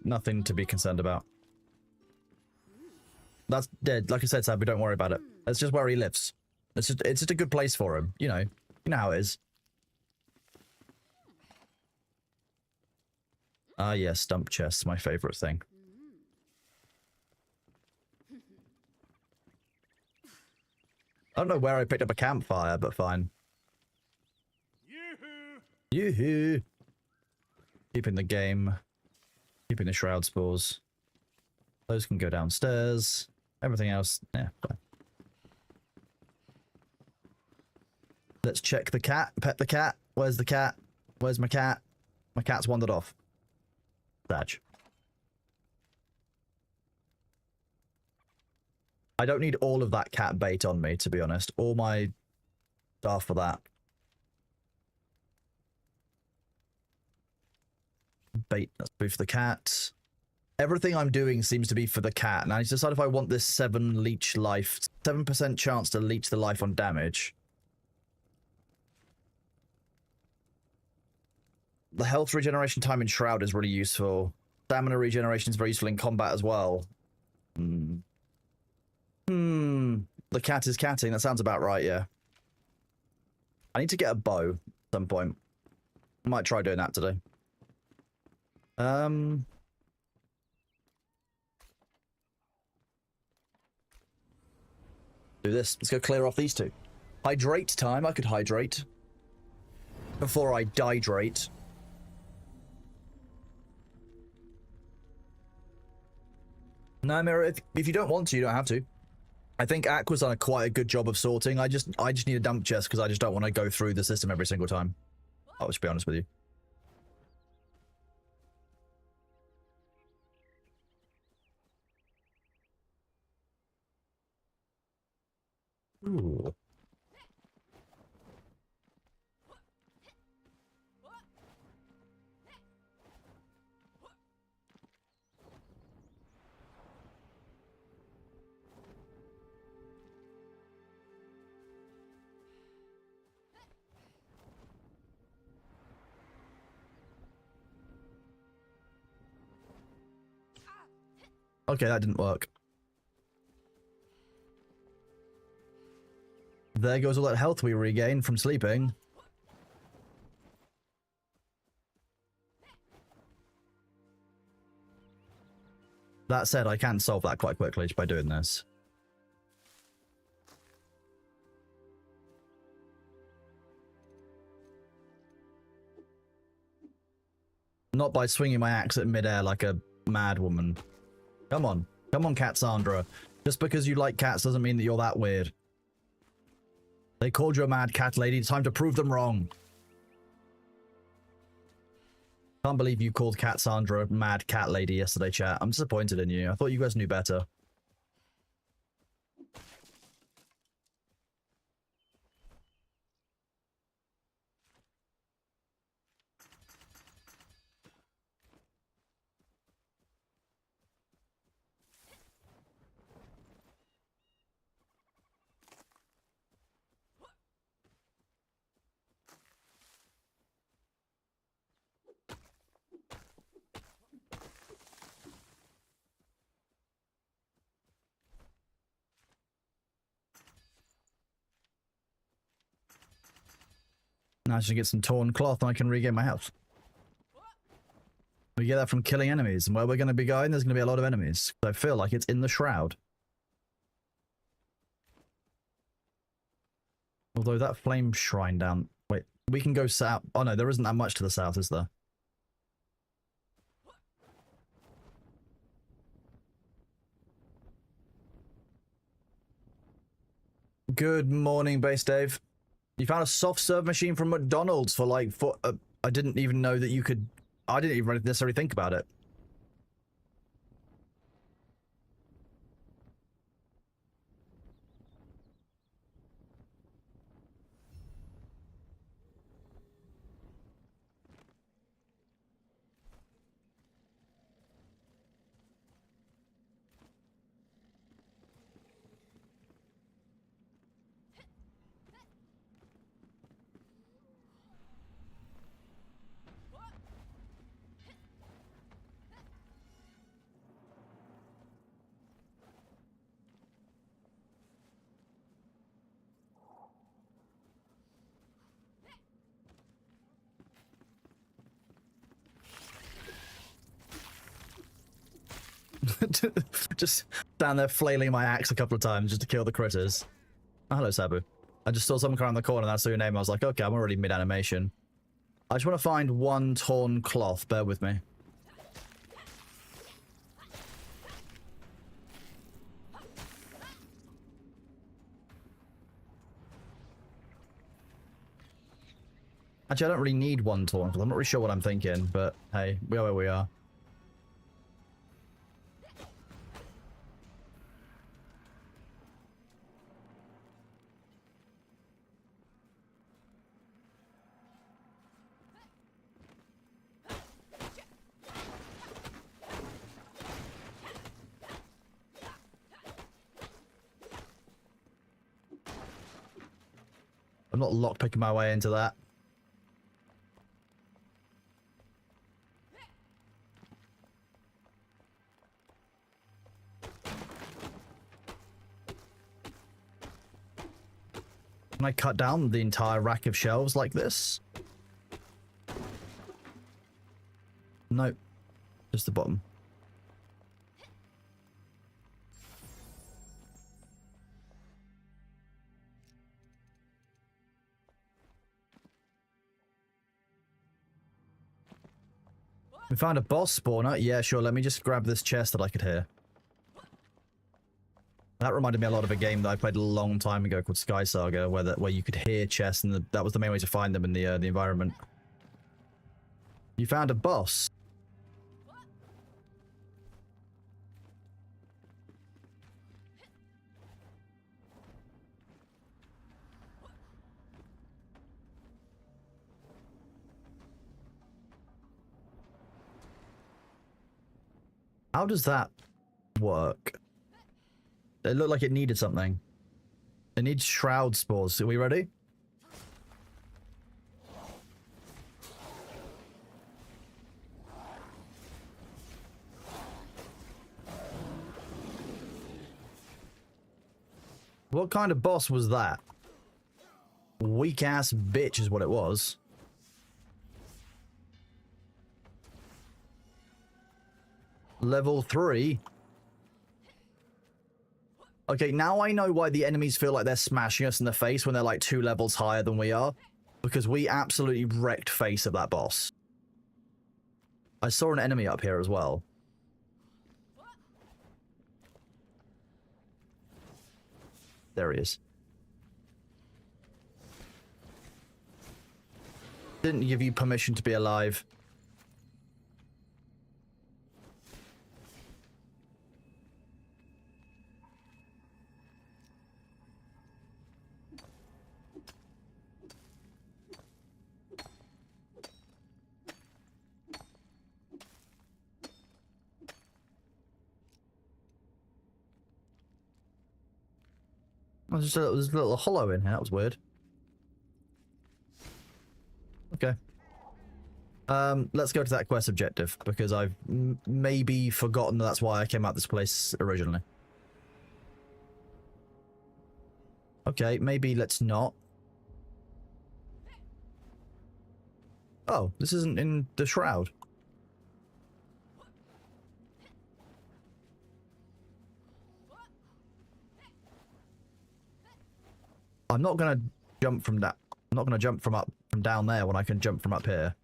Nothing to be concerned about. That's dead. Like I said, Sabu, don't worry about it. That's just where he lives. It's just a good place for him. You know how it is. Ah, yes, stump chests, my favorite thing. I don't know where I picked up a campfire, but fine. Yoo-hoo! Keeping the game. Keeping the shroud spores. Those can go downstairs. Everything else, yeah, fine. Let's check the cat. Pet the cat. Where's the cat? Where's my cat? My cat's wandered off. Badge. I don't need all of that cat bait on me, to be honest. All my stuff for that. Bait, let's be for the cat. Everything I'm doing seems to be for the cat. Now I need to decide if I want this 7% chance to leech the life on damage. The health regeneration time in Shroud is really useful. Stamina regeneration is very useful in combat as well. The cat is catting. That sounds about right, yeah. I need to get a bow at some point. I might try doing that today. Do this. Let's go clear off these two. Hydrate time. I could hydrate. Before I dihydrate. No, Mira, if you don't want to, you don't have to. I think Aqua's done quite a good job of sorting. I just need a dump chest because I just don't want to go through the system every single time. I'll just be honest with you. Ooh. Okay, that didn't work. There goes all that health we regained from sleeping. That said, I can solve that quite quickly just by doing this. Not by swinging my axe at midair like a mad woman. Come on. Come on, Cassandra. Just because you like cats doesn't mean that you're that weird. They called you a mad cat lady. It's time to prove them wrong. Can't believe you called Cassandra a mad cat lady yesterday, chat. I'm disappointed in you. I thought you guys knew better. Now I should get some torn cloth and I can regain my health. We get that from killing enemies, and where we're going to be going, there's going to be a lot of enemies. I feel like it's in the Shroud. Although that flame shrine down... Wait, we can go south. Oh no, there isn't that much to the south, is there? Good morning, Base Dave. You found a soft serve machine from McDonald's for like... I didn't even know that you could... I didn't even necessarily think about it. Just stand there flailing my axe a couple of times just to kill the critters. Oh, hello, Sabu. I just saw someone around the corner and I saw your name. I was like, okay, I'm already mid-animation. I just want to find one torn cloth. Bear with me. Actually, I don't really need one torn cloth. I'm not really sure what I'm thinking, but hey, we are where we are. I'm not lockpicking my way into that. Can I cut down the entire rack of shelves like this? Nope. Just the bottom. We found a boss spawner. Yeah, sure. Let me just grab this chest that I could hear. That reminded me a lot of a game that I played a long time ago called Sky Saga, where you could hear chests, and that was the main way to find them in the environment. You found a boss. How does that work? It looked like it needed something. It needs shroud spores. Are we ready? What kind of boss was that? Weak ass bitch is what it was. Level 3. Okay, now I know why the enemies feel like they're smashing us in the face when they're like 2 levels higher than we are. Because we absolutely wrecked face of that boss. I saw an enemy up here as well. There he is. Didn't give you permission to be alive. Oh, there's a little hollow in here. That was weird. Okay. Let's go to that quest objective, because I've maybe forgotten that's why I came out this place originally. Okay, maybe let's not. Oh, this isn't in the shroud. I'm not gonna jump from that. I'm not gonna jump from down there when I can jump from up here.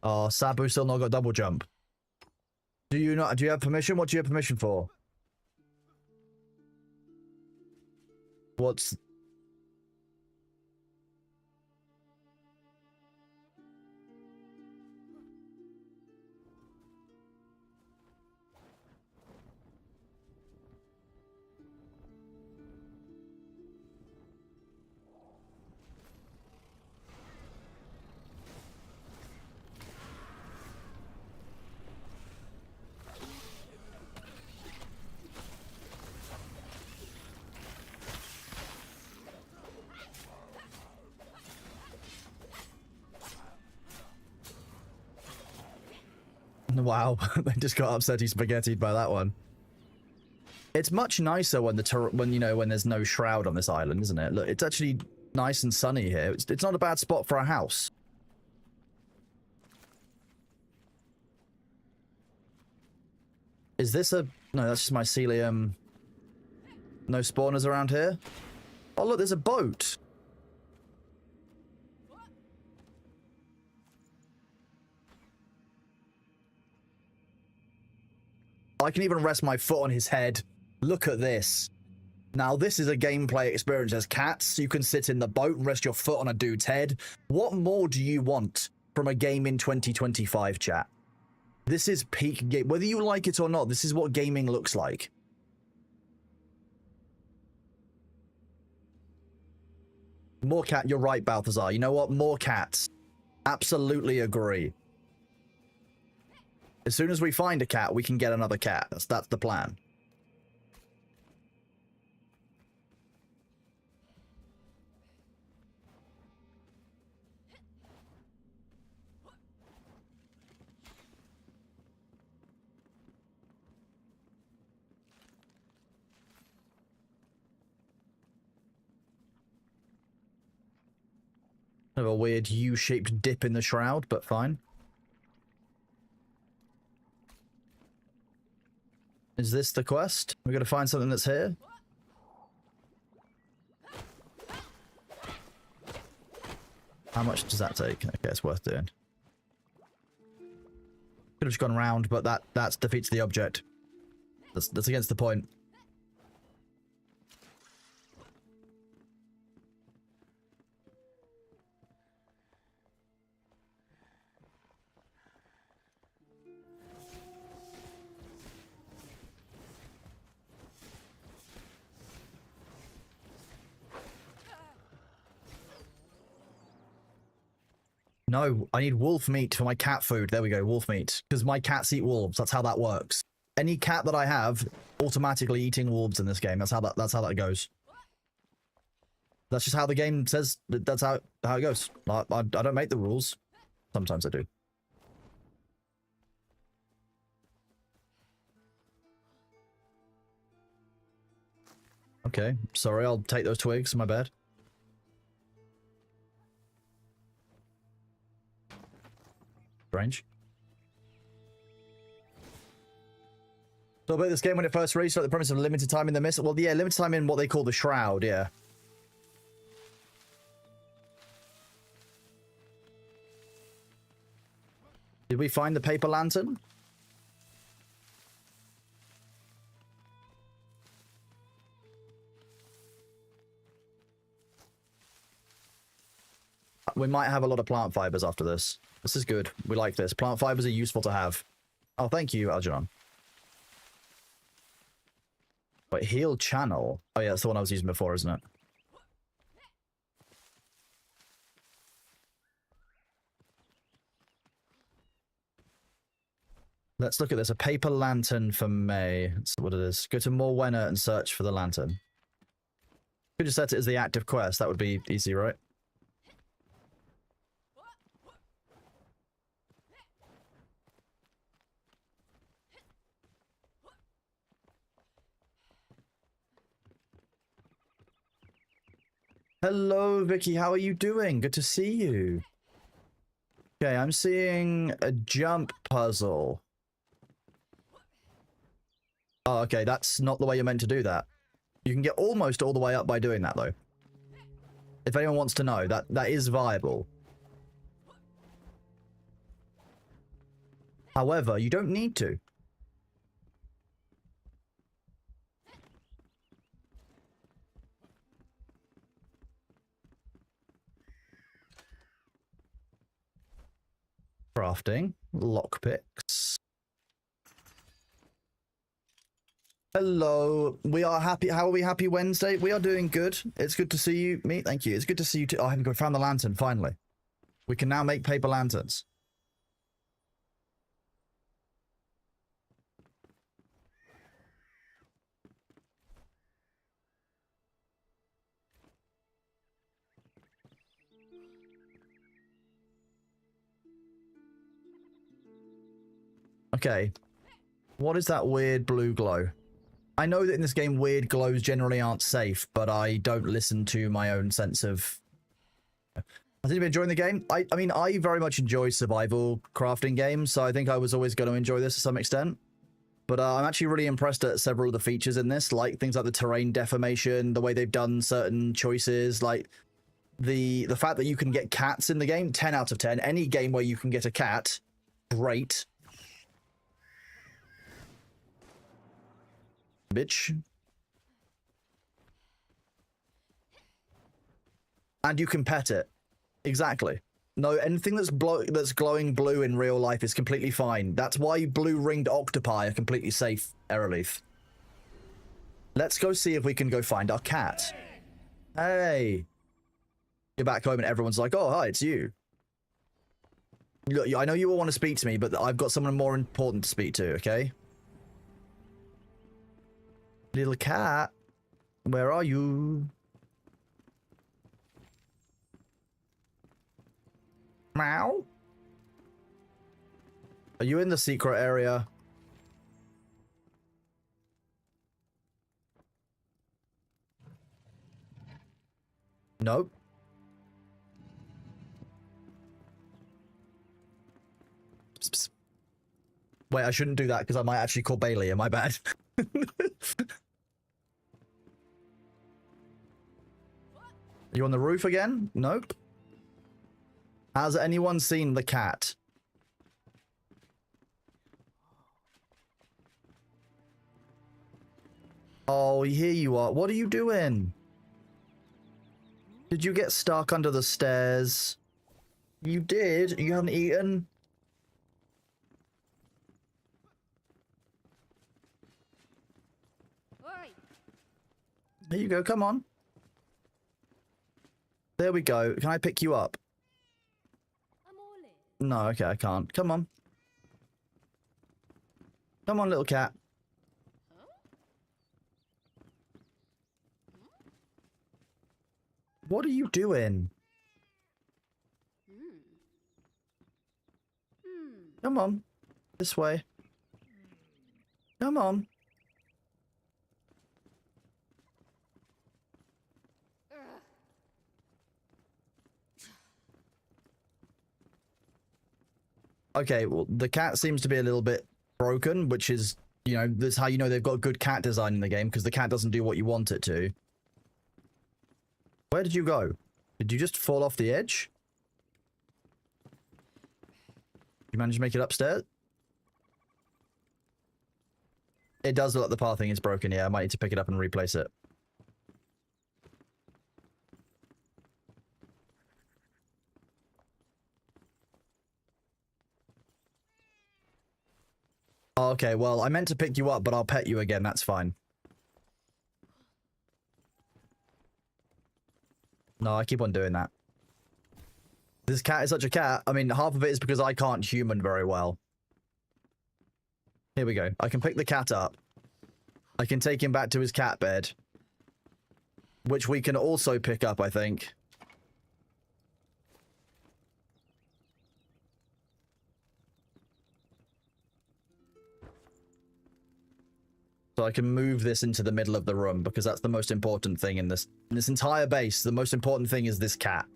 Oh, Sabu still not got double jump. Do you not? Do you have permission? What do you have permission for? What's... Wow, they just got upsetty spaghettied by that one. It's much nicer when when there's no shroud on this island, isn't it? Look, it's actually nice and sunny here. It's not a bad spot for a house. Is this a... No, that's just mycelium. No spawners around here? Oh, look, there's a boat. I can even rest my foot on his head. Look at this. Now, this is a gameplay experience as cats. You can sit in the boat and rest your foot on a dude's head. What more do you want from a game in 2025, chat? This is peak game. Whether you like it or not, this is what gaming looks like. More cat. You're right, Balthazar. You know what? More cats. Absolutely agree. As soon as we find a cat, we can get another cat. That's the plan. Kind of a weird U-shaped dip in the shroud, but fine. Is this the quest? We gotta find something that's here? How much does that take? Okay, it's worth doing. Could have just gone round, but that defeats the object. That's against the point. No, I need wolf meat for my cat food. There we go, wolf meat. Because my cats eat wolves. That's how that works. Any cat that I have, automatically eating wolves in this game. That's how that goes. That's just how the game says. That's how it goes. I don't make the rules. Sometimes I do. Okay, sorry. I'll take those twigs. My bad. Strange. So about this game when it first released, like the premise of limited time in the mist. Well, yeah, limited time in what they call the shroud. Yeah. Did we find the paper lantern? We might have a lot of plant fibers after this. This is good. We like this. Plant fibers are useful to have. Oh, thank you, Algernon. Wait, heal channel. Oh yeah, that's the one I was using before, isn't it? Let's look at this. A paper lantern for May. That's what it is. Go to Morwenna and search for the lantern. Could just set it as the active quest. That would be easy, right? Hello, Vicky. How are you doing? Good to see you. Okay, I'm seeing a jump puzzle. Oh, okay. That's not the way you're meant to do that. You can get almost all the way up by doing that, though. If anyone wants to know, that is viable. However, you don't need to. Crafting. Lockpicks. Hello. We are happy. How are we? Happy Wednesday? We are doing good. It's good to see you. Me? Thank you. It's good to see you too. Oh, I haven't found the lantern, finally. We can now make paper lanterns. Okay. What is that weird blue glow? I know that in this game weird glows generally aren't safe, but I don't listen to my own sense of... Has anybody enjoying the game? I mean, I very much enjoy survival crafting games, so I think I was always going to enjoy this to some extent. But I'm actually really impressed at several of the features in this, like things like the terrain deformation, the way they've done certain choices, like the fact that you can get cats in the game, 10 out of 10. Any game where you can get a cat, great. Bitch. And you can pet it. Exactly. No, anything that's glowing blue in real life is completely fine. That's why blue-ringed octopi are completely safe, Aerolith. Let's go see if we can go find our cat. Hey. You're back home and everyone's like, oh, hi, it's you. Look, I know you all want to speak to me, but I've got someone more important to speak to, okay? Little cat, where are you? Meow? Are you in the secret area? Nope. psst. Wait, I shouldn't do that because I might actually call Bailey. Am I bad? Are you on the roof again? Nope. Has anyone seen the cat? Oh, here you are. What are you doing? Did you get stuck under the stairs? You did? You haven't eaten? There you go, come on. There we go. Can I pick you up? No, okay, I can't. Come on. Come on, little cat. What are you doing? Come on. This way. Come on. Okay, well, the cat seems to be a little bit broken, which is, you know, that's how you know they've got good cat design in the game, because the cat doesn't do what you want it to. Where did you go? Did you just fall off the edge? You managed to make it upstairs? It does look like the pathing is broken, yeah. I might need to pick it up and replace it. Okay, well, I meant to pick you up, but I'll pet you again. That's fine. No, I keep on doing that. This cat is such a cat. I mean, half of it is because I can't human very well. Here we go. I can pick the cat up. I can take him back to his cat bed. Which we can also pick up, I think. So I can move this into the middle of the room, because that's the most important thing in this entire base. The most important thing is this cat.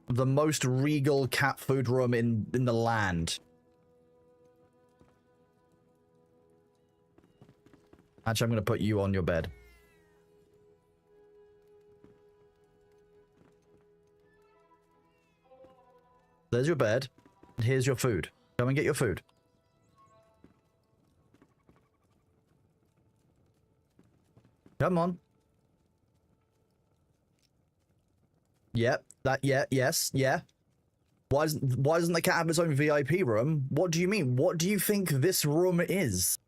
The most regal cat food room in the land. Actually, I'm going to put you on your bed. There's your bed. And here's your food. Come and get your food. Come on. Yep. Yes. Yeah. Why doesn't the cat have its own VIP room? What do you mean? What do you think this room is?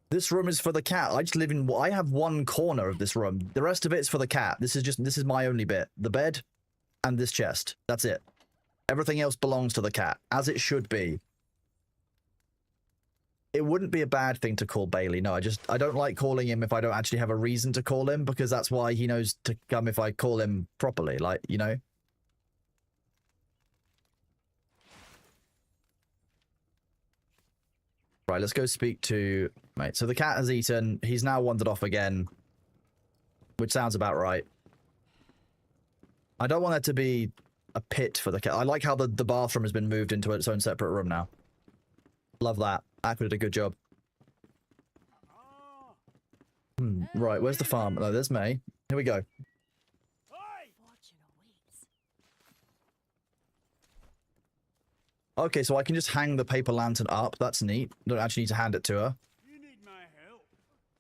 This room is for the cat. I have one corner of this room. The rest of it is for the cat. This is my only bit. The bed and this chest. That's it. Everything else belongs to the cat, as it should be. It wouldn't be a bad thing to call Bailey. No, I don't like calling him if I don't actually have a reason to call him, because that's why he knows to come if I call him properly, like, you know? Right, let's go speak to... Mate, so the cat has eaten. He's now wandered off again, which sounds about right. I don't want there to be a pit for the cat. I like how the bathroom has been moved into its own separate room now. Love that. Aqua did a good job. Right, where's the farm? No, there's May. Here we go. Okay, so I can just hang the paper lantern up. That's neat. Don't actually need to hand it to her. You need my help.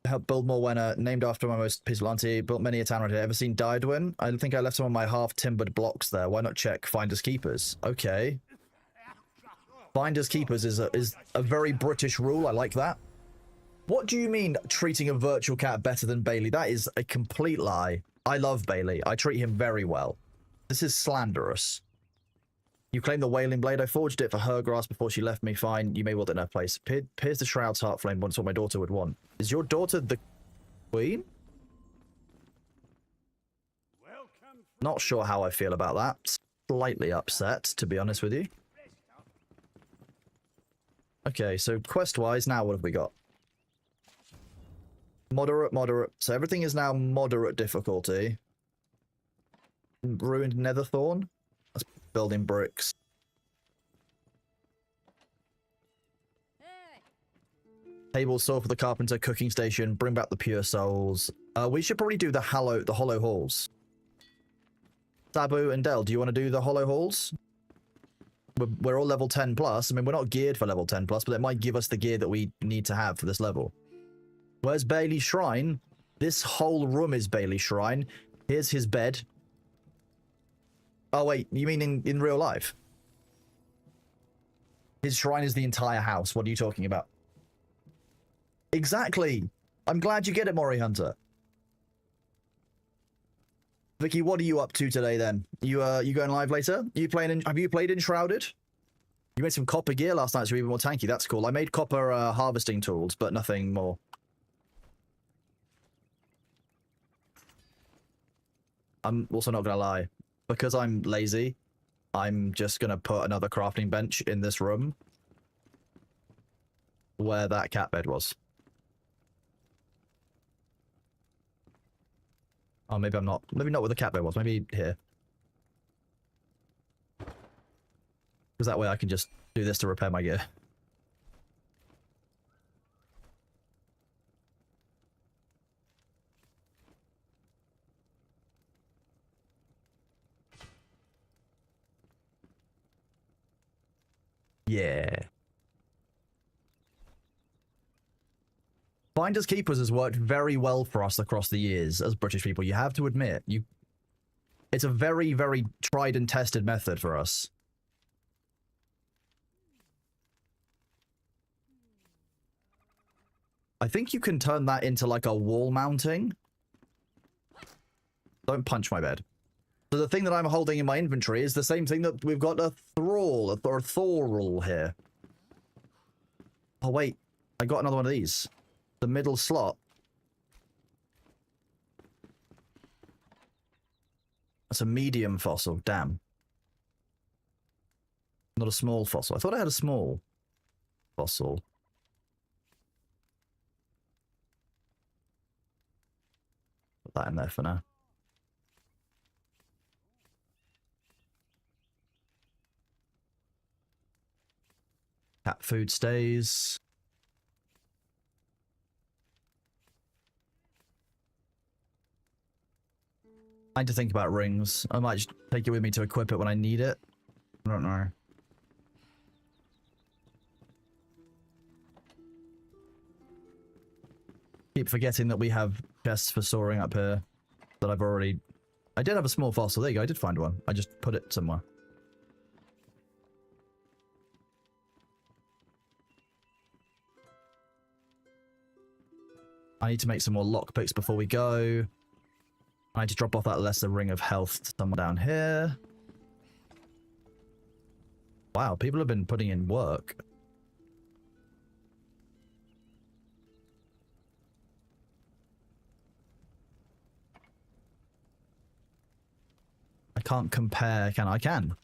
Help build more Wenner, named after my most peaceful auntie. Built many a town around here. Ever seen Dydwin? I think I left some of my half-timbered blocks there. Why not check Finders Keepers? Okay. Finders Keepers is a very British rule. I like that. What do you mean treating a virtual cat better than Bailey? That is a complete lie. I love Bailey. I treat him very well. This is slanderous. You claim the Wailing Blade. I forged it for her grass before she left me. Fine. You may wield it in her place. Pierce the Shroud's heart flame. That's what my daughter would want. Is your daughter the queen? Not sure how I feel about that. Slightly upset, to be honest with you. Okay, so quest-wise, now what have we got? Moderate, moderate. So everything is now moderate difficulty. Ruined Netherthorn. building bricks. Table saw for the carpenter, cooking station, bring back the pure souls. We should probably do the hollow halls. Sabu and Del, do you want to do the hollow halls? We're all level 10 plus. I mean, we're not geared for level 10 plus, but it might give us the gear that we need to have for this level. Where's Bailey's shrine? This whole room is Bailey's shrine. Here's his bed. Oh, wait, you mean in real life? His shrine is the entire house. What are you talking about? Exactly. I'm glad you get it, Mori Hunter. Vicky, what are you up to today then? You going live later? Have you played Enshrouded? You made some copper gear last night, so you're even more tanky. That's cool. I made copper harvesting tools, but nothing more. I'm also not gonna lie. Because I'm lazy, I'm just gonna put another crafting bench in this room where that cat bed was. Oh, maybe I'm not. Maybe not where the cat bed was. Maybe here. Because that way I can just do this to repair my gear. Yeah. Finders Keepers has worked very well for us across the years as British people. You have to admit, it's a very, very tried and tested method for us. I think you can turn that into like a wall mounting. Don't punch my bed. So the thing that I'm holding in my inventory is the same thing that we've got a thrall, or a thorl here. Oh wait, I got another one of these. The middle slot. That's a medium fossil, damn. Not a small fossil. I thought I had a small fossil. Put that in there for now. Cat food stays. I need to think about rings. I might just take it with me to equip it when I need it. I don't know. Keep forgetting that we have chests for soaring up here that I've already... I did have a small fossil. There you go. I did find one. I just put it somewhere. I need to make some more lockpicks before we go. I need to drop off that lesser ring of health to someone down here. Wow, people have been putting in work. I can't compare, can I? I can.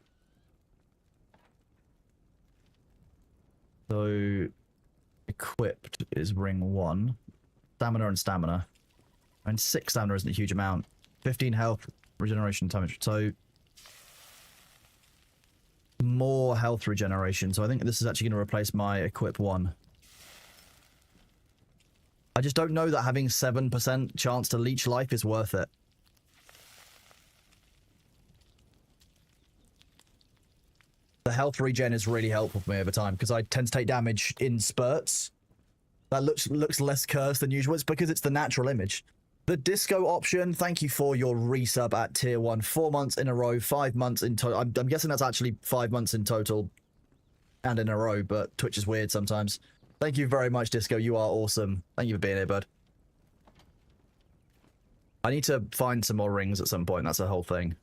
So, equipped is ring 1. Stamina and stamina. And 6 stamina isn't a huge amount. 15 health, regeneration, damage. So, more health regeneration. So I think this is actually going to replace my equip 1. I just don't know that having 7% chance to leech life is worth it. The health regen is really helpful for me over time because I tend to take damage in spurts. That looks less cursed than usual. It's because it's the natural image. The disco option, thank you for your resub at tier 1. 4 months in a row, 5 months in total. I'm guessing that's actually 5 months in total and in a row, but Twitch is weird sometimes. Thank you very much, Disco. You are awesome. Thank you for being here, bud. I need to find some more rings at some point. That's the whole thing.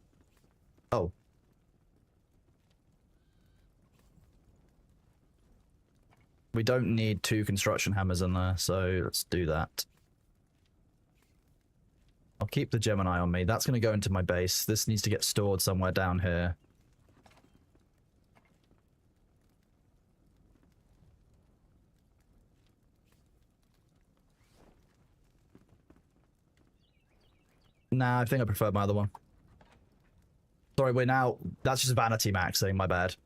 Oh. We don't need 2 construction hammers in there, so let's do that. I'll keep the Gemini on me. That's going to go into my base. This needs to get stored somewhere down here. Nah, I think I prefer my other one. Sorry, we're now... That's just vanity maxing, my bad.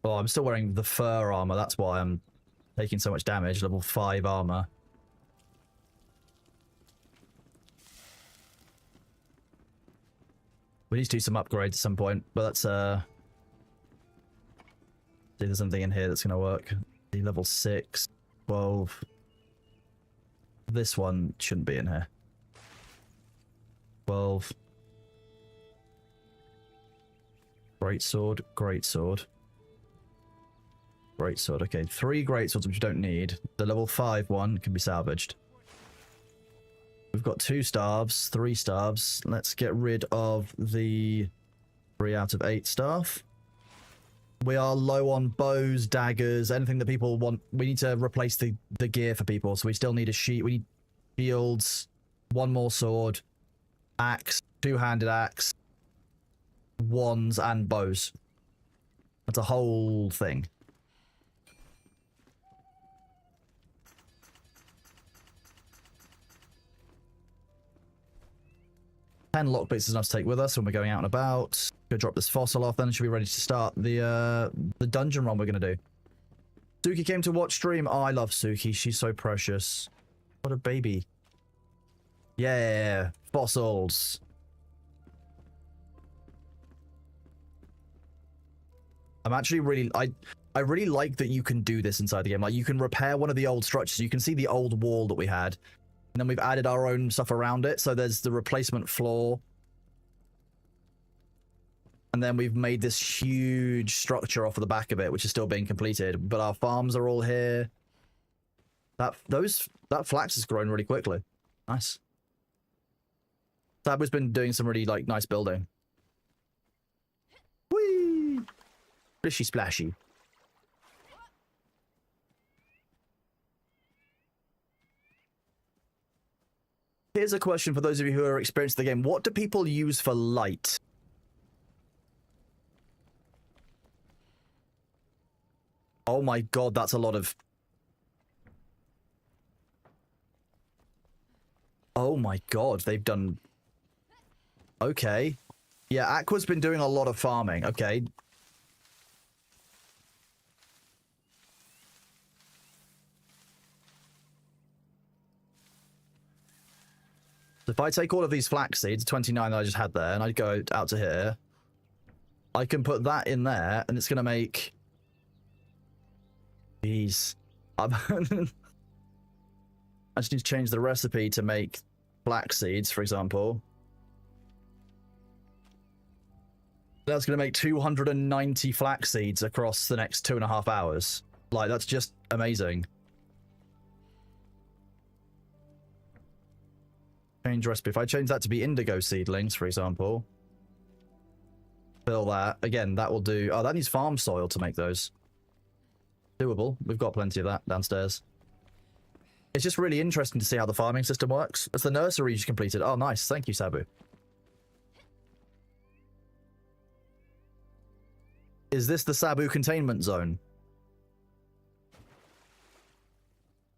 Oh, I'm still wearing the fur armor. That's why I'm taking so much damage. Level 5 armor. We need to do some upgrades at some point, but let's, see if there's something in here that's going to work. The level 6, 12. This one shouldn't be in here. 12. Greatsword, greatsword. Greatsword, okay. 3 greatswords which we don't need. The level 5 one can be salvaged. We've got 2 staves, 3 staves. Let's get rid of the 3 out of 8 staff. We are low on bows, daggers, anything that people want. We need to replace the gear for people. So we still need a sheet. We need shields, 1 more sword, axe, 2-handed axe, wands, and bows. That's a whole thing. Ten lockpicks is enough to take with us when we're going out and about. Go drop this fossil off, then should be ready to start the dungeon run we're gonna do. Suki came to watch stream. Oh, I love Suki. She's so precious. What a baby. Yeah, fossils. I'm actually really... I really like that you can do this inside the game. Like, you can repair one of the old structures. You can see the old wall that we had. And then we've added our own stuff around it. So there's the replacement floor. And then we've made this huge structure off of the back of it, which is still being completed. But our farms are all here. That flax has grown really quickly. Nice. Sabu's been doing some really, like, nice building. Whee! Splishy splashy. Here's a question for those of you who are experienced in the game. What do people use for light? Oh my god, that's a lot of... Oh my god, they've done... Okay. Yeah, Aqua's been doing a lot of farming. Okay. So if I take all of these flax seeds, 29 that I just had there, and I go out to here, I can put that in there, and it's going to make... Jeez. I just need to change the recipe to make flax seeds, for example. That's going to make 290 flax seeds across the next 2.5 hours. Like, that's just amazing. Change recipe. If I change that to be indigo seedlings, for example. Fill that. Again, that will do... Oh, that needs farm soil to make those. Doable. We've got plenty of that downstairs. It's just really interesting to see how the farming system works. That's the nursery you completed. Oh, nice. Thank you, Sabu. Is this the Sabu containment zone?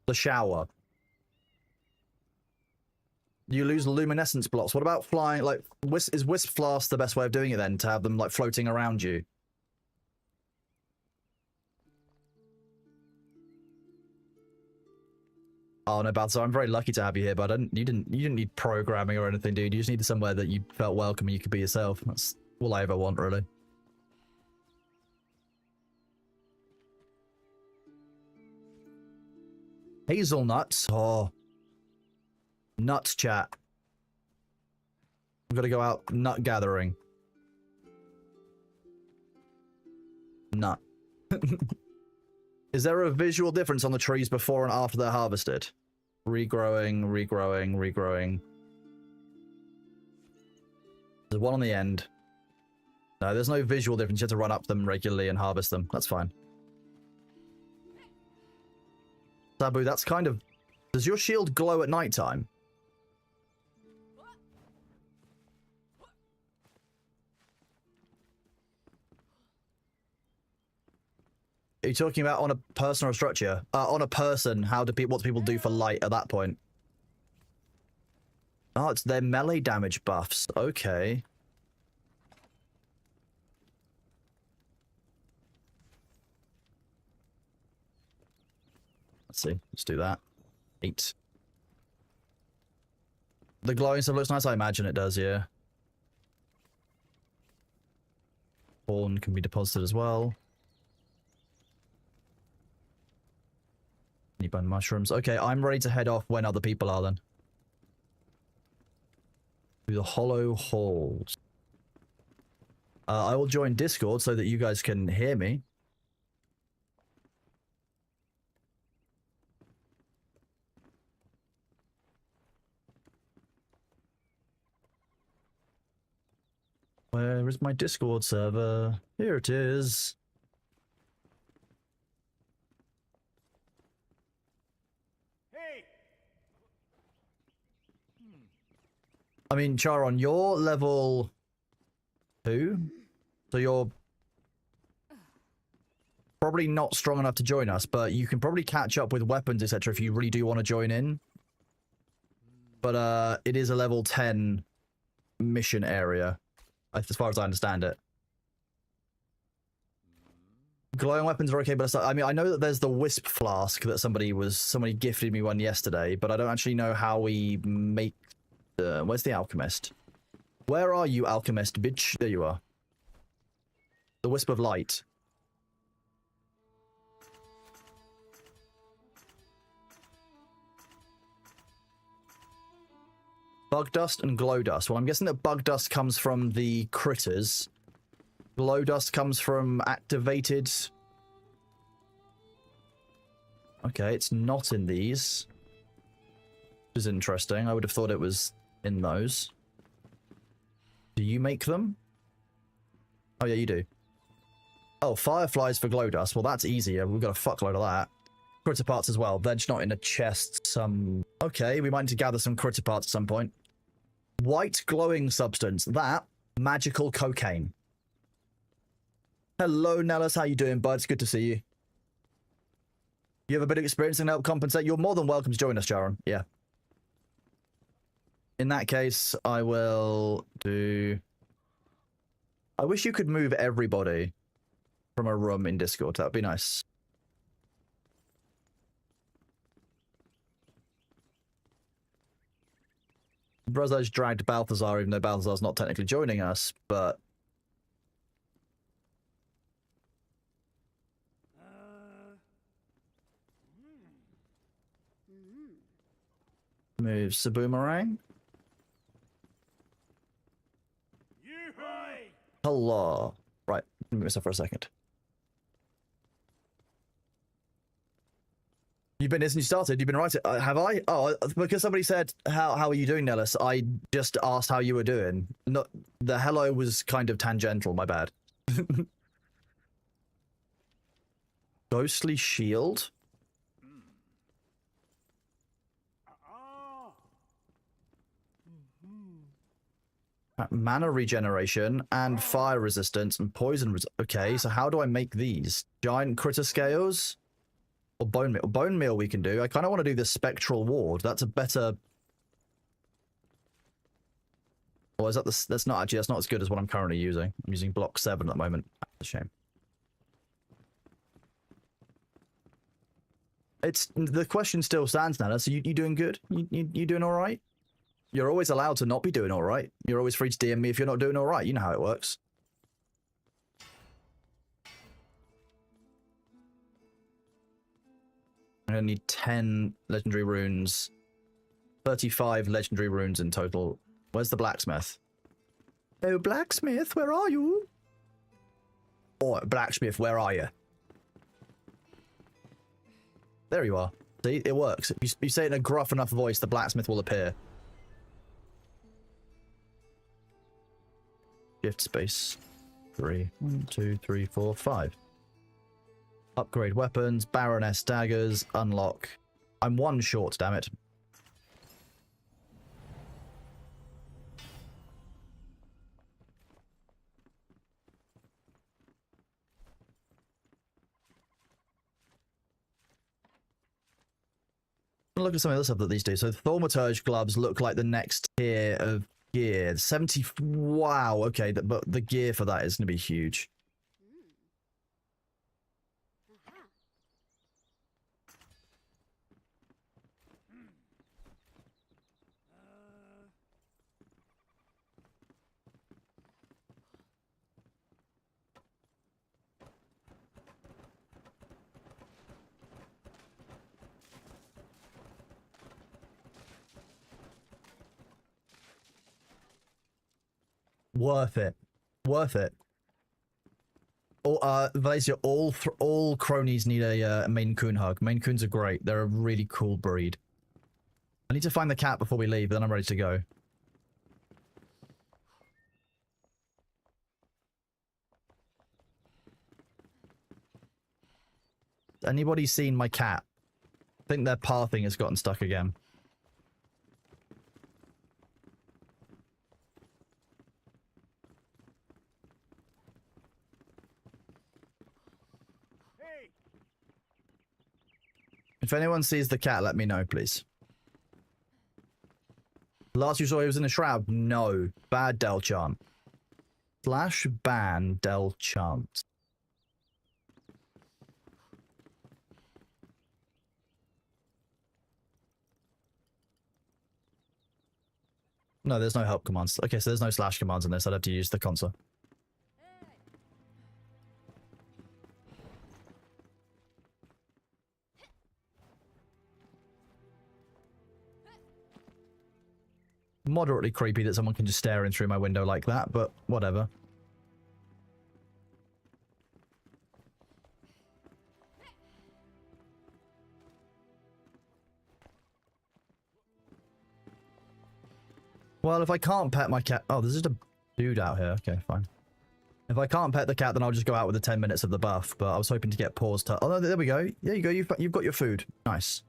The shower. You lose luminescence blocks. What about flying? Like, is Wisp Flask the best way of doing it then? To have them, like, floating around you? Oh no, Balthazar, I'm very lucky to have you here, but you didn't need programming or anything, dude. You just needed somewhere that you felt welcome and you could be yourself. That's all I ever want, really. Hazelnuts. Oh. Nuts, chat. We've got to go out nut gathering. Nut. Is there a visual difference on the trees before and after they're harvested? Regrowing, regrowing, regrowing. There's one on the end. No, there's no visual difference. You have to run up them regularly and harvest them. That's fine. Sabu, that's kind of... Does your shield glow at nighttime? Are you talking about on a person or a structure? On a person, what do people do for light at that point? Oh, it's their melee damage buffs. Okay. Let's see. Let's do that. 8. The glowing stuff looks nice. I imagine it does, yeah. Horn can be deposited as well. You burn mushrooms. Okay, I'm ready to head off when other people are then. Through the hollow halls. I will join Discord so that you guys can hear me. Where is my Discord server? Here it is. Hey. I mean, Charon, you're level 2, so you're probably not strong enough to join us, but you can probably catch up with weapons, etc. if you really do want to join in. But it is a level 10 mission area, as far as I understand it. Glowing weapons are okay, but I mean, I know that there's the Wisp Flask that somebody gifted me one yesterday, but I don't actually know how we make. Where's the alchemist? Where are you, alchemist, bitch? There you are. The Wisp of Light. Bug dust and glow dust. Well, I'm guessing that bug dust comes from the critters. Glow dust comes from activated. Okay, it's not in these. Which is interesting. I would have thought it was in those. Do you make them? Oh, yeah, you do. Oh, fireflies for glow dust. Well, that's easier. We've got a fuckload of that. Critter parts as well. They're just not in a chest. Okay, we might need to gather some critter parts at some point. White glowing substance. That, magical cocaine. Hello, Nellis. How you doing, bud? It's good to see you. You have a bit of experience and help compensate. You're more than welcome to join us, Jaron. Yeah. In that case, I will do... I wish you could move everybody from a room in Discord. That would be nice. Brothers dragged Balthazar, even though Balthazar's not technically joining us, but... Moves the boomerang. Hello. Right, let me move myself for a second. You've been here since you started. You've been right. Have I? Oh, because somebody said, how are you doing, Nellis? I just asked how you were doing. Not, the hello was kind of tangential, my bad. Ghostly shield? Mana regeneration and fire resistance and poison okay, so how do I make these? Giant critter scales? Or bone meal? Bone meal we can do. I kind of want to do the spectral ward. That's a better... Or is that the... That's not actually... That's not as good as what I'm currently using. I'm using block 7 at the moment. That's a shame. It's... The question still stands, Nana. So you doing good? You doing alright? You're always allowed to not be doing alright. You're always free to DM me if you're not doing alright. You know how it works. I'm gonna need 10 legendary runes. 35 legendary runes in total. Where's the blacksmith? Oh, blacksmith, where are you? Oh, blacksmith, where are you? There you are. See, it works. If you say it in a gruff enough voice, the blacksmith will appear. Shift space. 3. 1, 2, 3, 4, 5. Upgrade weapons, Baroness daggers, unlock. I'm 1 short, damn it. Look at some of the stuff that these do. So Thaumaturge gloves look like the next tier of gear. 70. Wow. Okay, but the gear for that is going to be huge. Worth it. Worth it. Valasia, all cronies need a Maine Coon hug. Maine Coons are great. They're a really cool breed. I need to find the cat before we leave, then I'm ready to go. Anybody seen my cat? I think their pathing has gotten stuck again. If anyone sees the cat, let me know, please. Last you saw he was in a shroud? No. Bad Del Chant. / ban Del Chant. No, there's no help commands. Okay, so there's no / commands in this. I'd have to use the console. Moderately creepy that someone can just stare in through my window like that, but whatever. Well, if I can't pet my cat... Oh, there's just a dude out here. Okay, fine. If I can't pet the cat, then I'll just go out with the 10 minutes of the buff, but I was hoping to get paused. Oh, no, there we go. There you go. You've got your food. Nice.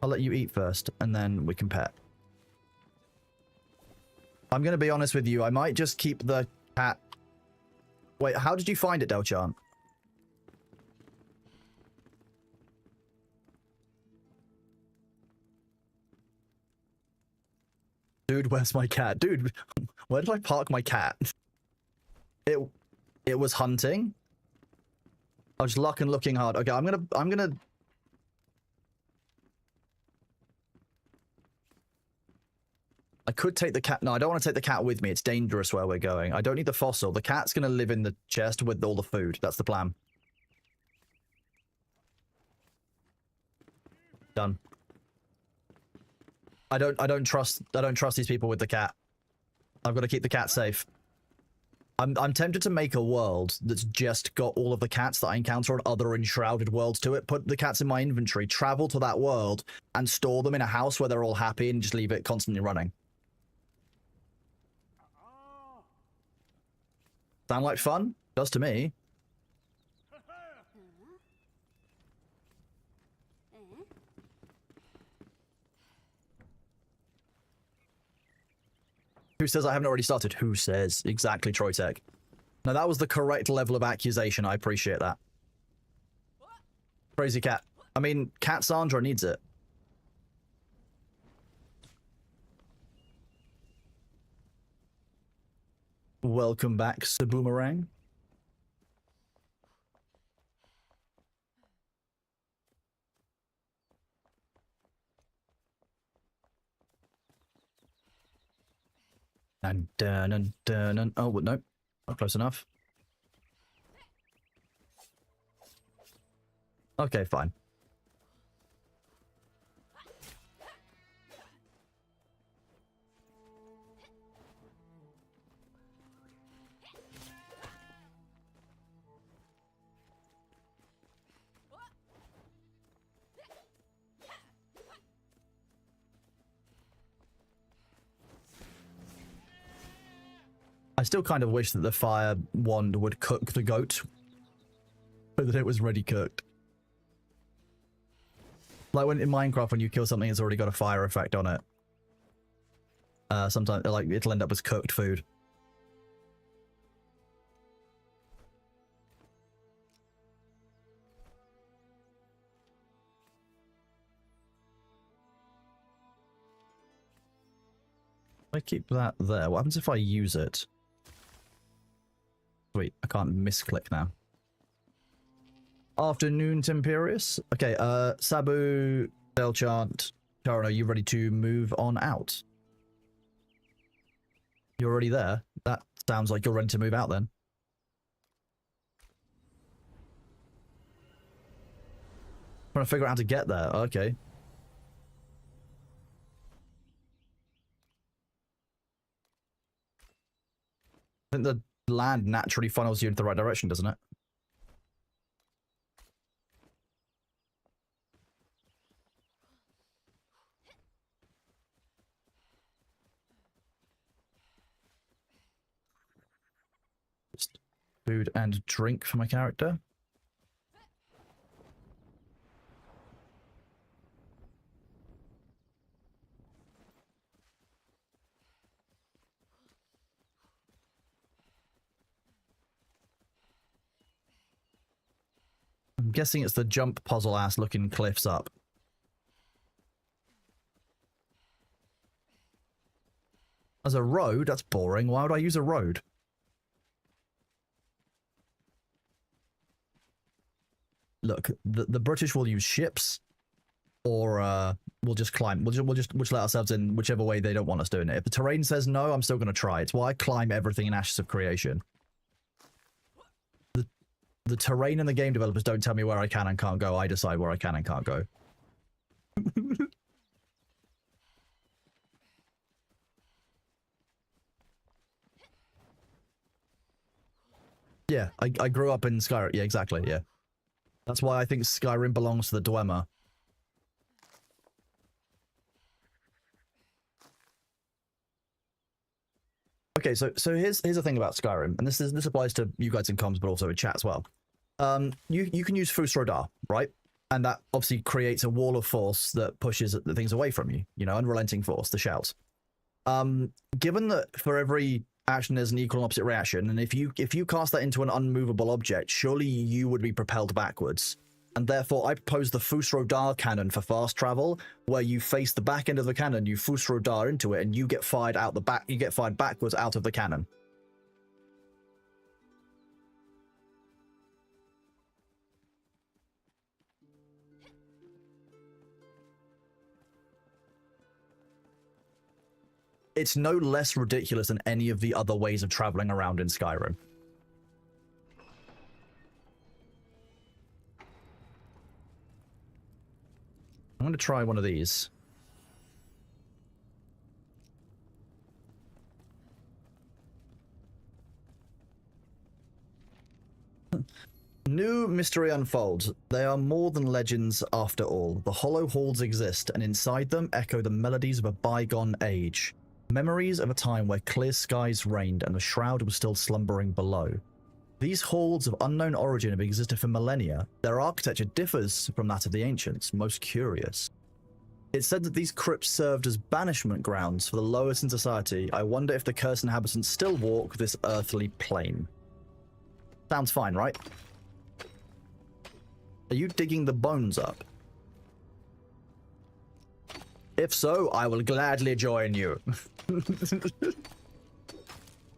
I'll let you eat first, and then we can pet. I'm going to be honest with you. I might just keep the cat... Wait, how did you find it, Del Chant? Dude, where's my cat? Dude, where did I park my cat? It was hunting. I was looking hard. Okay, I'm gonna... I could take the cat. No, I don't want to take the cat with me. It's dangerous where we're going. I don't need the fossil. The cat's going to live in the chest with all the food. That's the plan. Done. I don't trust these people with the cat. I've got to keep the cat safe. I'm tempted to make a world that's just got all of the cats that I encounter on other enshrouded worlds to it, put the cats in my inventory, travel to that world, and store them in a house where they're all happy and just leave it constantly running. Sound like fun? Does to me. Who says I haven't already started? Who says? Exactly, Troytech. Now, that was the correct level of accusation. I appreciate that. Crazy cat. I mean, Cat Sandra needs it. Welcome back, Saboomerang. And oh, no, not close enough. Okay, fine. I still kind of wish that the fire wand would cook the goat, but that it was ready cooked. Like when in Minecraft, when you kill something that's already got a fire effect on it, sometimes like it'll end up as cooked food. I keep that there. What happens if I use it? Wait, I can't misclick now. Afternoon, Temperius. Okay, Sabu, Delchant, Charon, are you ready to move on out? You're already there? That sounds like you're ready to move out then. Trying to figure out how to get there. Okay. I think the land naturally funnels you into the right direction, doesn't it? Just food and drink for my character. I'm guessing it's the jump puzzle ass looking cliffs up. As a road? That's boring. Why would I use a road? Look, the British will use ships, or we'll just climb. We'll just let ourselves in whichever way they don't want us doing it. If the terrain says no, I'm still going to try. It's why I climb everything in Ashes of Creation. The terrain and the game developers don't tell me where I can and can't go. I decide where I can and can't go. Yeah, I grew up in Skyrim. Yeah, exactly, yeah. That's why I think Skyrim belongs to the Dwemer. Okay, so here's the thing about Skyrim, and this applies to you guys in comms, but also in chat as well. You can use Fus Rodar, right? And that obviously creates a wall of force that pushes the things away from you. You know, unrelenting force, the shouts. Given that for every action there's an equal and opposite reaction, and if you cast that into an unmovable object, surely you would be propelled backwards. And therefore, I propose the Fus Rodar cannon for fast travel, where you face the back end of the cannon, you Fus Rodar into it, and you get fired out the back. You get fired backwards out of the cannon. It's no less ridiculous than any of the other ways of traveling around in Skyrim. I'm going to try one of these. New mystery unfolds. They are more than legends after all. The hollow halls exist, and inside them echo the melodies of a bygone age. Memories of a time where clear skies reigned and the shroud was still slumbering below. These halls of unknown origin have existed for millennia. Their architecture differs from that of the ancients, most curious. It's said that these crypts served as banishment grounds for the lowest in society. I wonder if the cursed inhabitants still walk this earthly plane. Sounds fine, right? Are you digging the bones up? If so, I will gladly join you.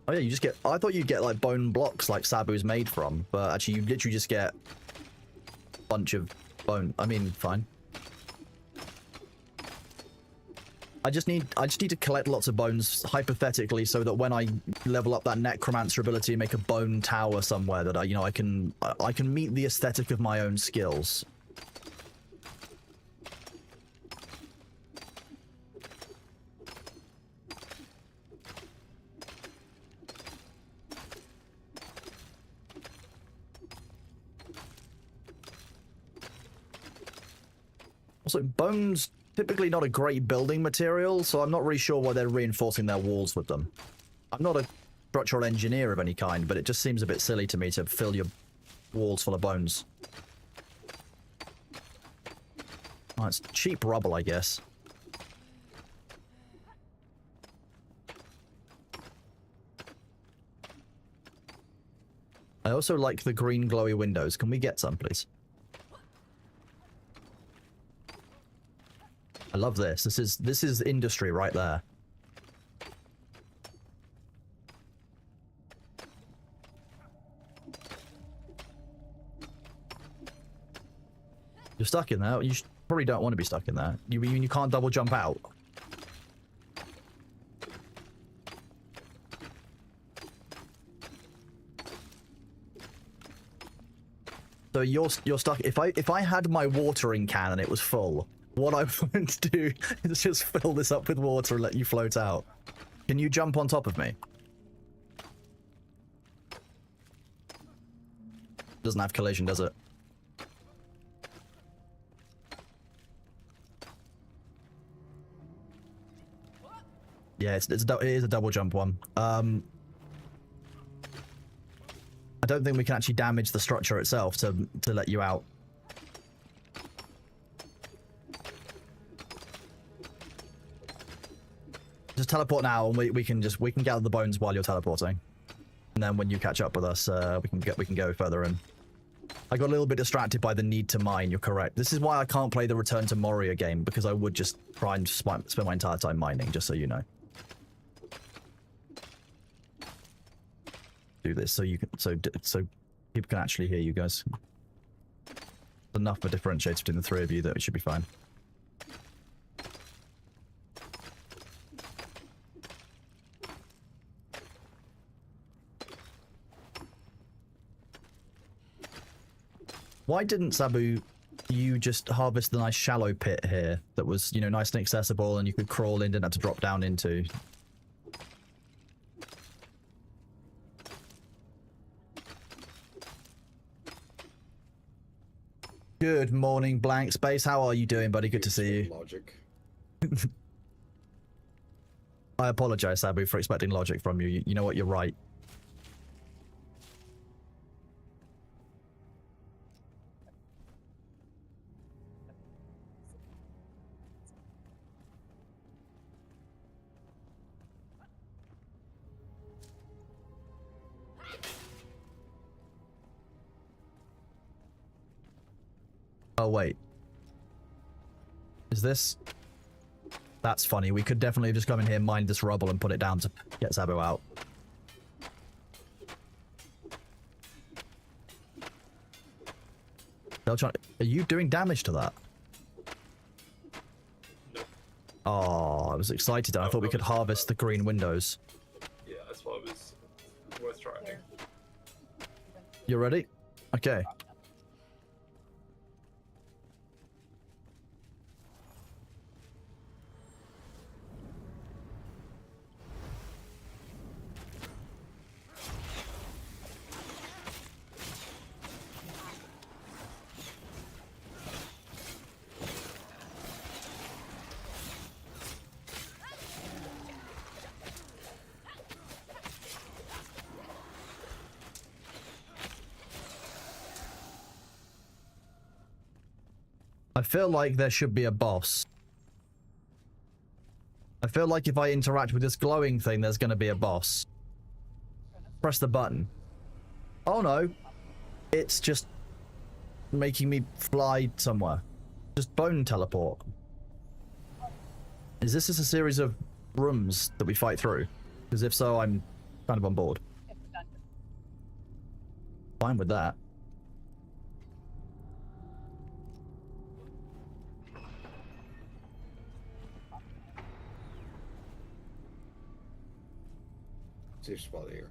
Oh yeah, you just get... I thought you'd get like bone blocks like Sabu's made from, but actually you literally just get a bunch of bone. I mean, fine. I just need to collect lots of bones, hypothetically, so that when I level up that necromancer ability and make a bone tower somewhere, that I can meet the aesthetic of my own skills. Also, bones typically not a great building material, so I'm not really sure why they're reinforcing their walls with them. I'm not a structural engineer of any kind, but it just seems a bit silly to me to fill your walls full of bones. Oh, it's cheap rubble, I guess. I also like the green glowy windows. Can we get some, please? I love this. This is industry right there. stuck in there. You probably don't want to be stuck in there. You mean you can't double jump out? So you're stuck. If I had my watering can and it was full, what I'm going to do is just fill this up with water and let you float out. Can you jump on top of me? Doesn't have collision, does it? Yeah, it is a double jump one. I don't think we can actually damage the structure itself to let you out. Just teleport now, and we can gather the bones while you're teleporting, and then when you catch up with us, we can go further in. I got a little bit distracted by the need to mine. You're correct. This is why I can't play the Return to Moria game, because I would just try and spend my entire time mining. Just so you know. Do this so you can so people can actually hear you guys. Enough of a differentiator between the three of you that it should be fine. Why didn't Sabu you just harvest the nice shallow pit here that was, you know, nice and accessible and you could crawl in, didn't have to drop down into? Good morning, Blank Space. How are you doing, buddy? Good to see you. Logic. I apologize, Sabu, for expecting logic from you. You know what? You're right. Oh, wait. Is this... That's funny. We could definitely just come in here, mine this rubble, and put it down to get Sabu out. Are you doing damage to that? No. Oh, I was excited. I thought we could harvest the green windows. Yeah, that's why it was worth trying. You ready? Okay. I feel like there should be a boss. I feel like if I interact with this glowing thing, there's going to be a boss. Press the button. Oh no. It's just making me fly somewhere. Just bone teleport. Is this just a series of rooms that we fight through? Because if so, I'm kind of on board. Fine with that. Safe spot here.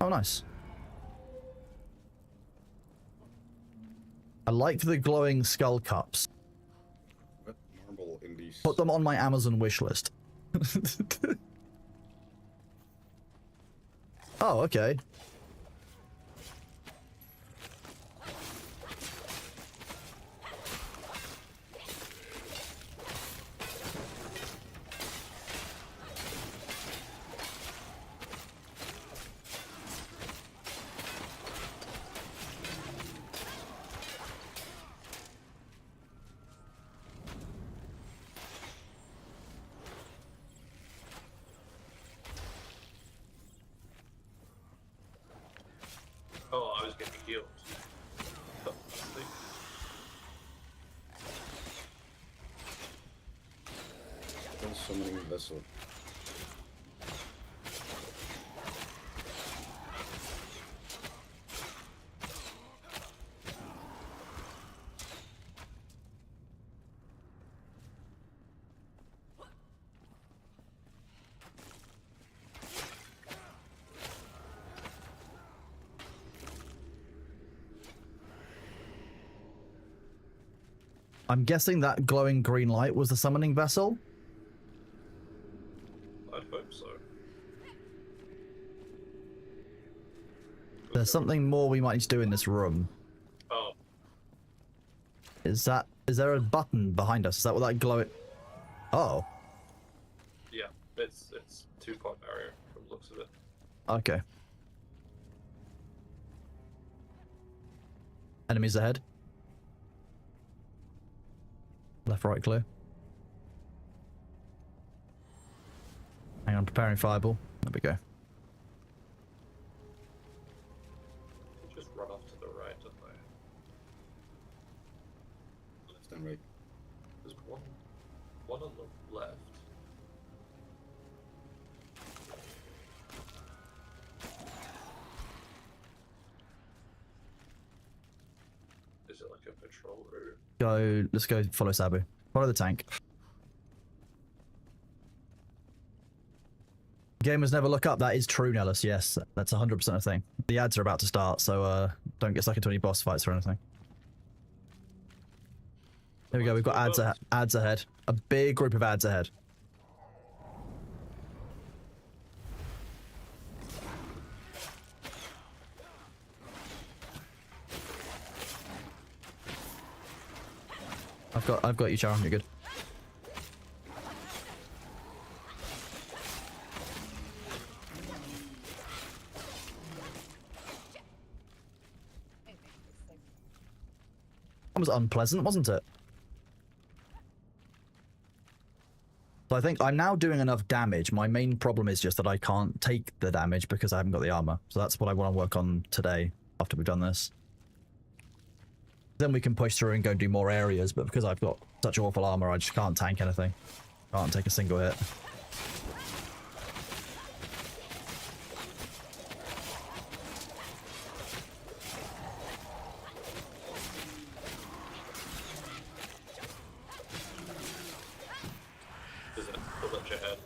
Oh, nice. I like the glowing skull cups. What marble in these? Put them on my Amazon wish list. Oh, okay. Oh, I was getting healed. Oh, summoning vessel. I'm guessing that glowing green light was the summoning vessel. I'd hope so. There's something more we might need to do in this room. Oh, Is there a button behind us? Is that what that glow? Oh, yeah. It's 2-part barrier from the looks of it. okay. Enemies ahead. Left, right, clear. Hang on, preparing fireball. There we go. They just run off to the right, don't they? Left and right. There's one on the left. Is it like a patrol route? Let's go follow Sabu. Follow the tank. Gamers never look up. That is true, Nellis. Yes, that's 100% a thing. The ads are about to start, so don't get stuck into any boss fights or anything. There we go. We've got ads ahead. A big group of ads ahead. I've got you, Charon. You're good. That was unpleasant, wasn't it? So I think I'm now doing enough damage. My main problem is just that I can't take the damage because I haven't got the armor. So that's what I want to work on today after we've done this. Then we can push through and go and do more areas, but because I've got such awful armor, I just can't tank anything. Can't take a single hit. Is it a bunch ahead?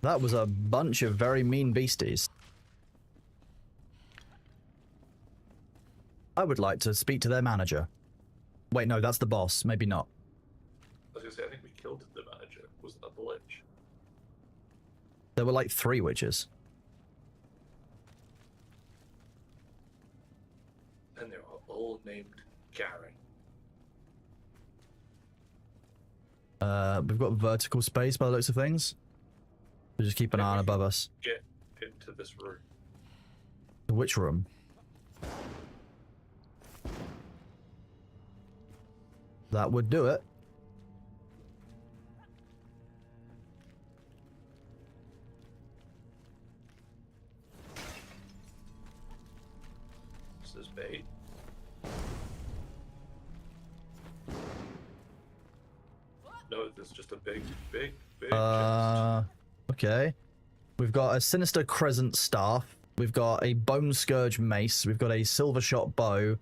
That was a bunch of very mean beasties. I would like to speak to their manager. Wait, no, that's the boss. Maybe not. I was gonna say, I think we killed the manager. Wasn't that the lich? There were like 3 witches. And they were all named Gary. We've got vertical space by the looks of things. So just keep an eye on above us. Get into this room. Which room? That would do it. This is bait. No, there's just a big chest. Okay. We've got a Sinister Crescent Staff. We've got a Bone Scourge Mace. We've got a Silver Shot Bow.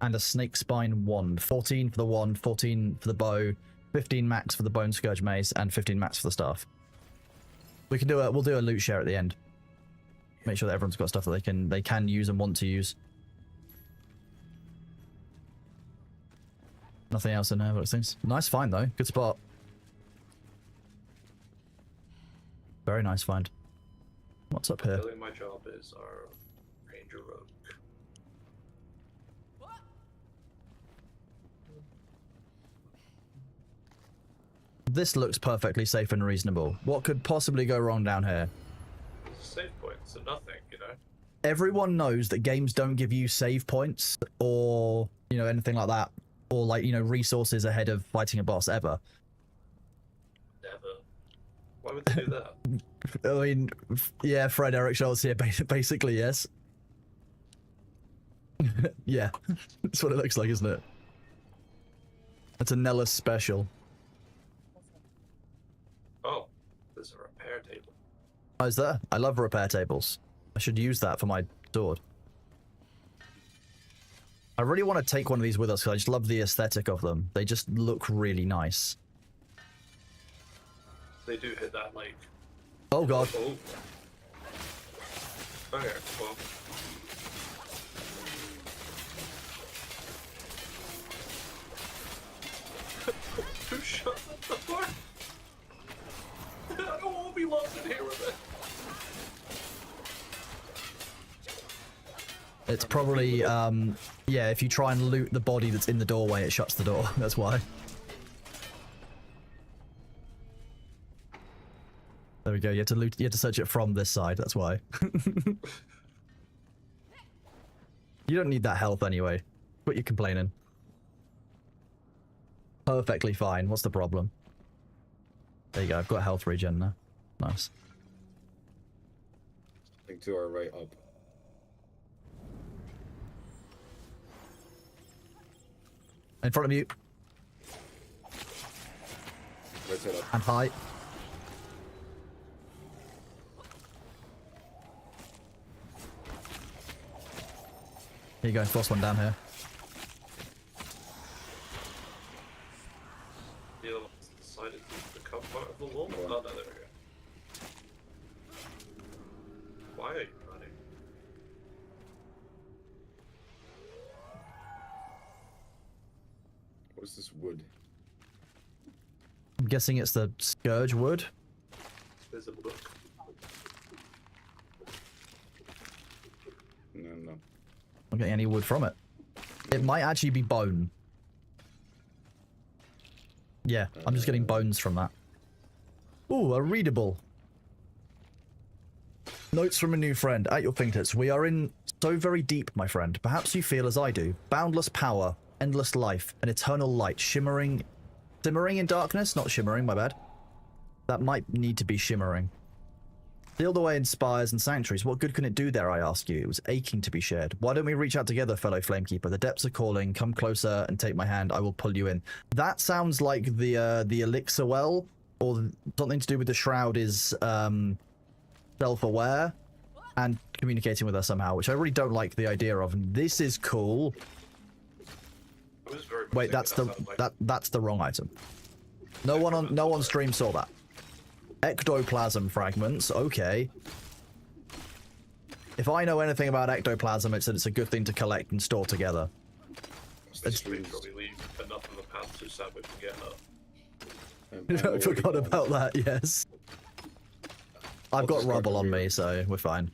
And a Snake Spine Wand. 14 for the wand, 14 for the bow, 15 max for the Bone Scourge Mace, and 15 max for the staff. We'll do a loot share at the end. Make sure that everyone's got stuff that they can use and want to use. Nothing else in there, but it seems nice find though. Good spot. Very nice find. What's up here? Really, my job is our Ranger Rogue. This looks perfectly safe and reasonable. What could possibly go wrong down here? It's a save point, so nothing, you know? Everyone knows that games don't give you save points or, you know, anything like that. Or, like, you know, resources ahead of fighting a boss ever. Never. Why would they do that? I mean, yeah, Fred Eric Schultz here, basically, yes. Yeah, that's what it looks like, isn't it? That's a Nellis special. Oh, Oh, is there? I love repair tables. I should use that for my sword. I really want to take one of these with us because I just love the aesthetic of them. They just look really nice. They do hit that, like... Oh god. Oh. Okay, well... Who shut the door? I don't want to be lost in here with it. It's probably, yeah, if you try and loot the body that's in the doorway, it shuts the door. That's why. There we go. You have to loot. You have to search it from this side. That's why. You don't need that health anyway. What you complaining? Perfectly fine. What's the problem? There you go. I've got health regen now. Nice. I think to our right up. In front of you. Right side up. And high. Here you go. First one down here. The other one's decided to become part of the wall. Oh no, there we go. Why are you running? What is this wood? I'm guessing it's the scourge wood. There's a book. No, no. I'm getting any wood from it. It might actually be bone. Yeah, I'm just getting bones from that. Ooh, a readable. Notes from a new friend. At your fingertips. We are in so very deep, my friend. Perhaps you feel as I do. Boundless power, endless life, an eternal light, simmering in darkness? Not shimmering, my bad. That might need to be shimmering. Sealed away in spires and sanctuaries. What good can it do there, I ask you? It was aching to be shared. Why don't we reach out together, fellow Flamekeeper? The depths are calling. Come closer and take my hand. I will pull you in. That sounds like the elixir well, or something to do with the shroud is self-aware and communicating with us somehow, which I really don't like the idea of. And this is cool. I was very much Wait, thinking that's the wrong item. No one on stream saw that. Ectoplasm fragments, okay. If I know anything about ectoplasm, it's that it's a good thing to collect and store together. we probably leave enough of the path to Sabbath to get up. I forgot about that, yes. I've got rubble on me, so we're fine.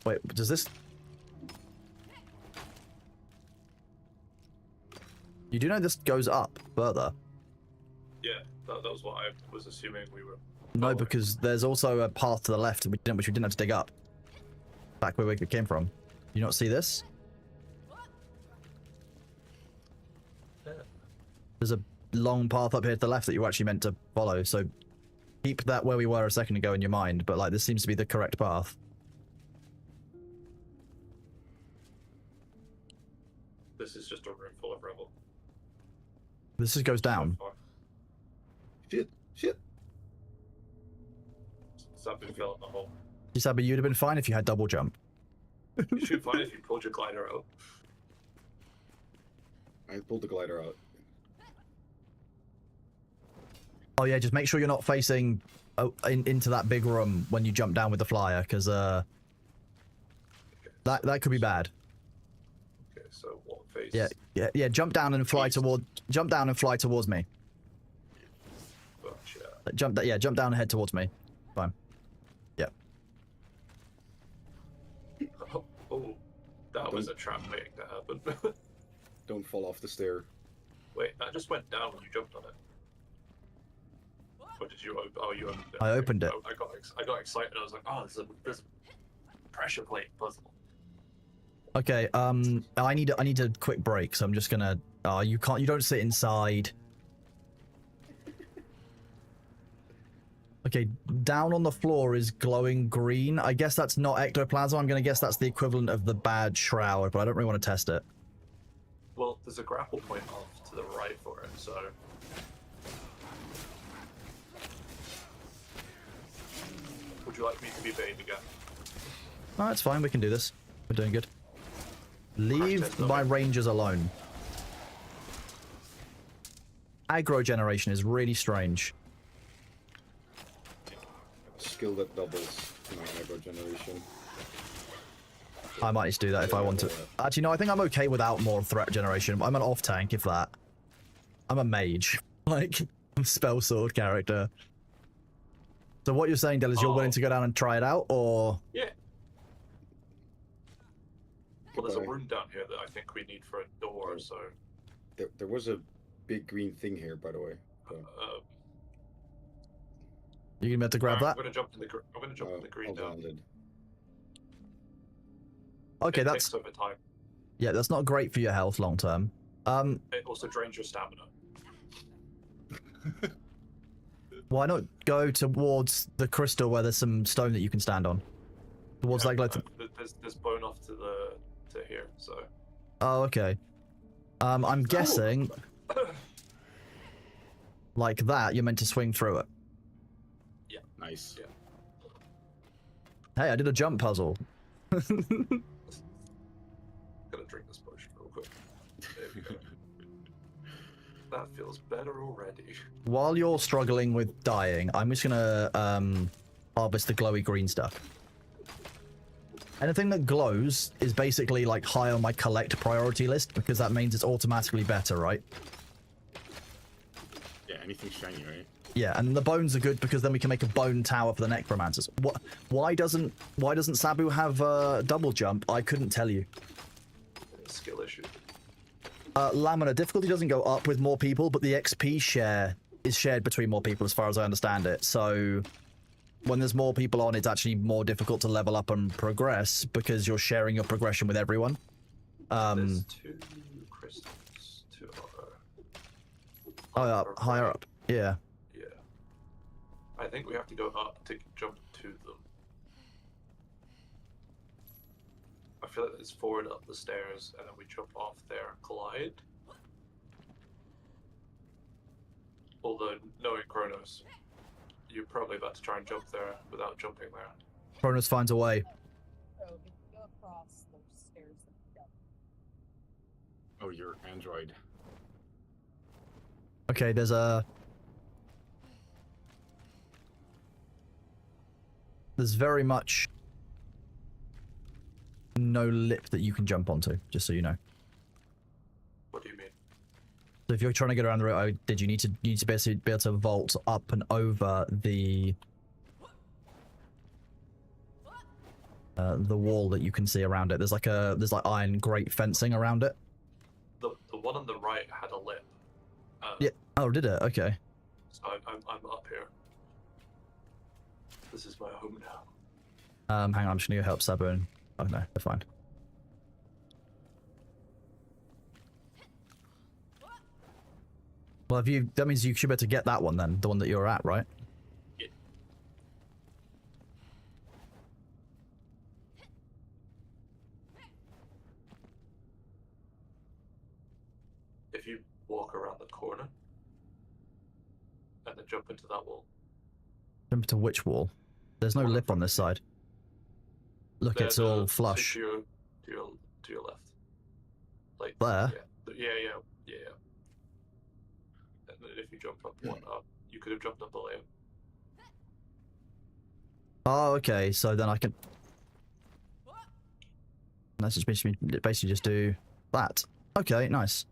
Wait, does this... You do know this goes up further? Yeah, that was what I was assuming we were... No, because there's also a path to the left which we didn't have to dig up. Back where we came from. You not see this? Yeah. There's a long path up here to the left that you actually meant to follow, so keep that where we were a second ago in your mind, but like this seems to be the correct path. This is just a room full of rubble. This just goes down. Shit, shit. Sabbath fell in the hole. But you'd have been fine if you had double jump. You should find if you pulled your glider out. I pulled the glider out. Oh yeah, just make sure you're not facing into that big room when you jump down with the flyer, because that could be bad. Okay, so what face? Yeah. Jump down and fly towards me. Gotcha. Jump down and head towards me. Fine. Yep. Oh, that was a trap waiting to happen. Don't fall off the stair. Wait, that just went down when you jumped on it. Or did you? Oh, you opened it. I opened it. I got excited. I was like, oh, there's a pressure plate puzzle. Okay. I need a quick break, so I'm just gonna. You don't sit inside. Okay, down on the floor is glowing green. I guess that's not ectoplasm. I'm gonna guess that's the equivalent of the bad shroud, but I don't really want to test it. Well, there's a grapple point off to the right for it, so. would you like me to be vague again? No, it's fine. We can do this. We're doing good. Leave test, my okay. rangers alone. Aggro generation is really strange. Skill that doubles my aggro generation. I might need to do that if I want to. Actually, no, I think I'm okay without more threat generation. I'm an off tank, if that. I'm a mage. Like, I'm a spell sword character. So what you're saying, Del, is you're willing to go down and try it out, or? Yeah. Well, there's a Goodbye. room down here that I think we need for a door, so... There was a big green thing here, by the way. So, You can be able to grab I'm that? gonna jump in the I'm gonna jump in the green I'll now. land it. Okay, It that's... takes over time. Yeah, that's not great for your health long term. It also drains your stamina. Why not go towards the crystal where there's some stone that you can stand on? Towards Yeah, like... there's bone off to here, so... Oh, okay. I'm guessing... like that, you're meant to swing through it. Yeah. Nice. Yeah. Hey, I did a jump puzzle. Gonna drink this potion real quick. There we go. That feels better already. While you're struggling with dying, I'm just gonna harvest the glowy green stuff. Anything that glows is basically like high on my collect priority list because that means it's automatically better, right? Yeah, anything shiny, right? Yeah, and the bones are good because then we can make a bone tower for the necromancers. What? Why doesn't Sabu have double jump? I couldn't tell you. Skill issue. Laminar difficulty doesn't go up with more people, but the XP share is shared between more people as far as I understand it. So when there's more people on, it's actually more difficult to level up and progress because you're sharing your progression with everyone. There's 2 crystals. 2 Higher up, higher up. Yeah. Yeah. I think we have to go up to jump to them. I feel like it's forward up the stairs, and then we jump off there and collide. Although, knowing Kronos, you're probably about to try and jump there without jumping there. Cronus finds a way. So if you go across those stairs that we got. Oh, you're android. Okay, there's very much no lip that you can jump onto, just so you know. What do you mean? So if you're trying to get around the road, you need to basically be able to vault up and over the wall that you can see around it. There's like iron grate fencing around it. The one on the right had a lip. Yeah. Oh, did it? Okay. So I'm up here. This is my home now. Hang on, I'm just gonna go help Sabu and... Oh no, they're fine. Well, that means you should be able to get that one then, the one that you're at, right? Yeah. If you walk around the corner and then jump into that wall. Jump to which wall? There's no Corner lip on from this side. Look, There, it's the- all flush. To your left. Like There? Yeah. And then if you jump up one up, you could have jumped up a layer. Oh, okay, so then I can... Let's just basically just do that. Okay, nice.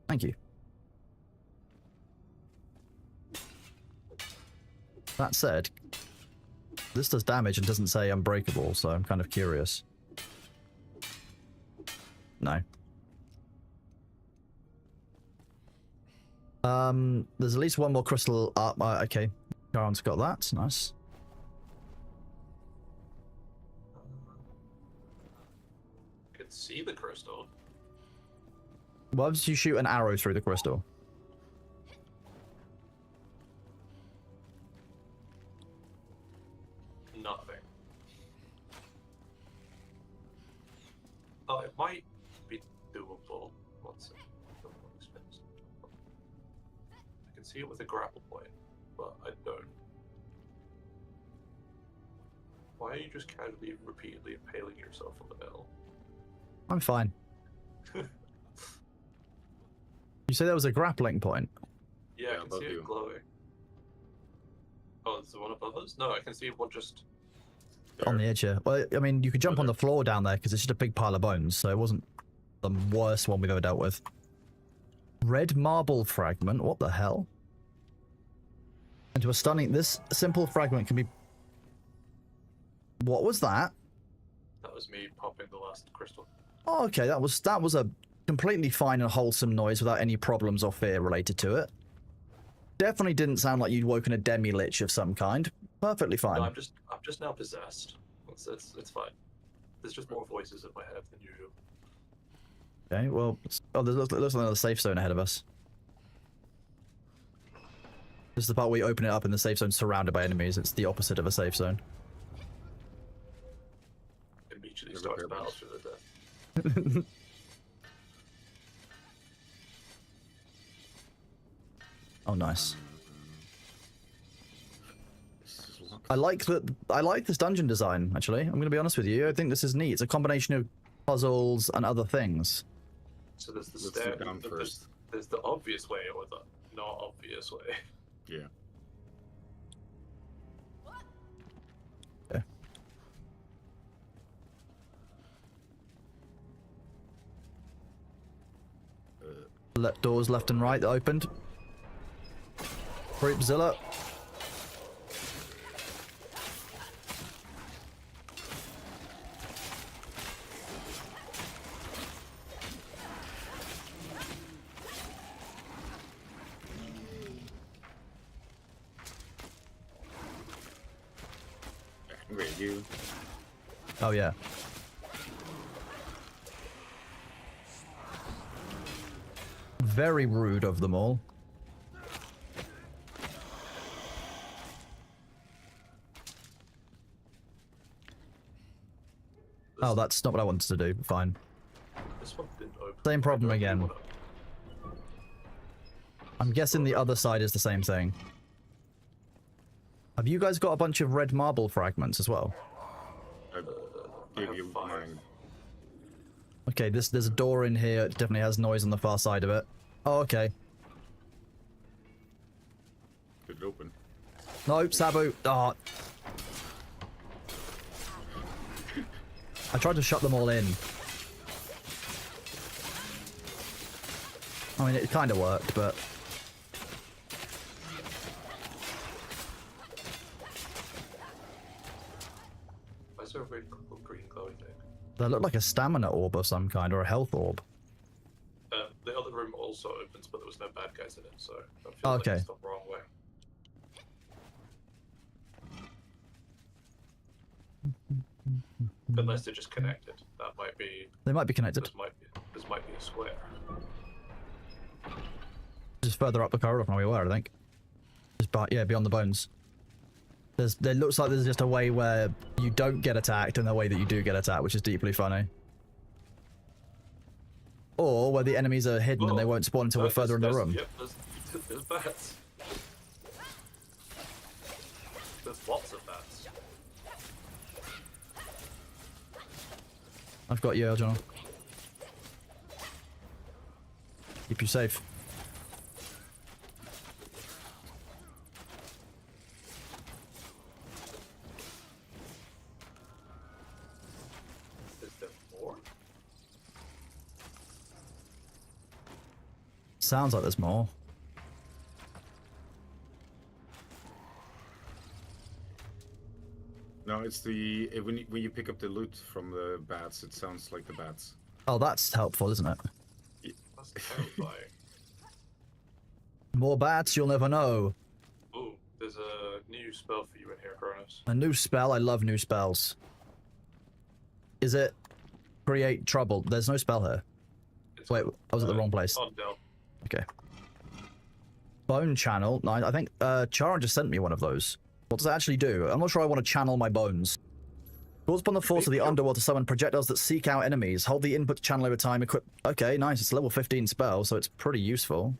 Thank you. That said, this does damage and doesn't say unbreakable, so I'm kind of curious. No. There's at least one more crystal up. Okay, Garon's got that. Nice. You can see the crystal. Why would you shoot an arrow through the crystal? Nothing. Oh, it might be doable. Once it spins. I can see it with a grapple point, but I don't. Why are you just casually, repeatedly impaling yourself on the metal? I'm fine. You say there was a grappling point? Yeah, Yeah, I can above see you. it glowing. Oh, is the one above us? No, I can see one just... On the edge here. Well, I mean, you could jump on there. the floor down there because it's just a big pile of bones, so it wasn't the worst one we've ever dealt with. Red marble fragment? What the hell? Into a stunning... This simple fragment can be... What was that? That was me popping the last crystal. Oh, okay, that was a completely fine and wholesome noise without any problems or fear related to it. Definitely didn't sound like you'd woken a demi-lich of some kind. Perfectly fine. No, I'm just now possessed. It's fine. There's just more voices in my head than usual. Okay, well... Oh, there looks like another safe zone ahead of us. This is the part where you open it up and the safe zone's surrounded by enemies. It's the opposite of a safe zone. Immediately Never starts heard battle of to the death. Oh, nice. This is locked. I like this dungeon design, actually. I'm going to be honest with you. I think this is neat. It's a combination of puzzles and other things. So there's the Let's stair. sit down first. There's the obvious way or the not obvious way. Yeah. Okay. Doors left and right that opened. Creepzilla. Wait, you. Oh, yeah. Very rude of them all. Oh, that's not what I wanted to do. Fine. This one didn't open. Same problem I don't again. wanna- I'm guessing the other side is the same thing. Have you guys got a bunch of red marble fragments as well? I I gave have you 5. mine. Okay, there's a door in here. It definitely has noise on the far side of it. Oh, okay. Did it open? No, Sabu. Oh. I tried to shut them all in. I mean, it kind of worked, but... Why is there a very green glowing thing? They look like a stamina orb of some kind, or a health orb. The other room also opens, but there was no bad guys in it, so I feel Oh, like okay. it's the wrong way. Unless they're just connected. That might be. They might be connected. This might be a square. Just further up the corridor from where we were, I think. Yeah, beyond the bones. There looks like there's just a way where you don't get attacked and a way that you do get attacked, which is deeply funny. Or where the enemies are hidden and they won't spawn until we're further in the room. Yep, there's bats. There's lots of bats. I've got you, Eljon. Keep you safe. Is there more? Sounds like there's more. No, it's the when you pick up the loot from the bats, it sounds like the bats. Oh, that's helpful, isn't it? That's terrifying. More bats, you'll never know. Ooh, there's a new spell for you in here, Kronos. A new spell? I love new spells. Is it create trouble? There's no spell here. It's Wait, I was at the wrong place. On Dell. Okay. Bone channel. No, I think Charon just sent me one of those. What does it actually do? I'm not sure I want to channel my bones. Calls upon the force of the underworld to summon projectiles that seek out enemies. Hold the input to channel over time. Equip. Okay, nice. It's a level 15 spell, so it's pretty useful.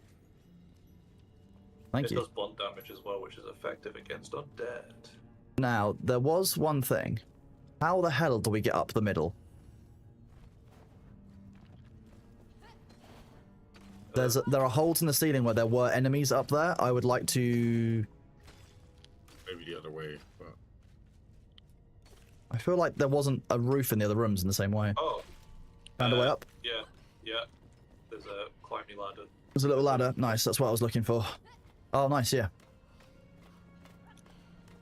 Thank It you. does blunt damage as well, which is effective against undead. Now, there was one thing. How the hell do we get up the middle? There are holes in the ceiling where there were enemies up there. I would like to... Maybe the other way, but I feel like there wasn't a roof in the other rooms in the same way. Oh. Found a way up? Yeah. There's a climbing ladder. There's a little ladder. Nice, that's what I was looking for. Oh, nice, yeah.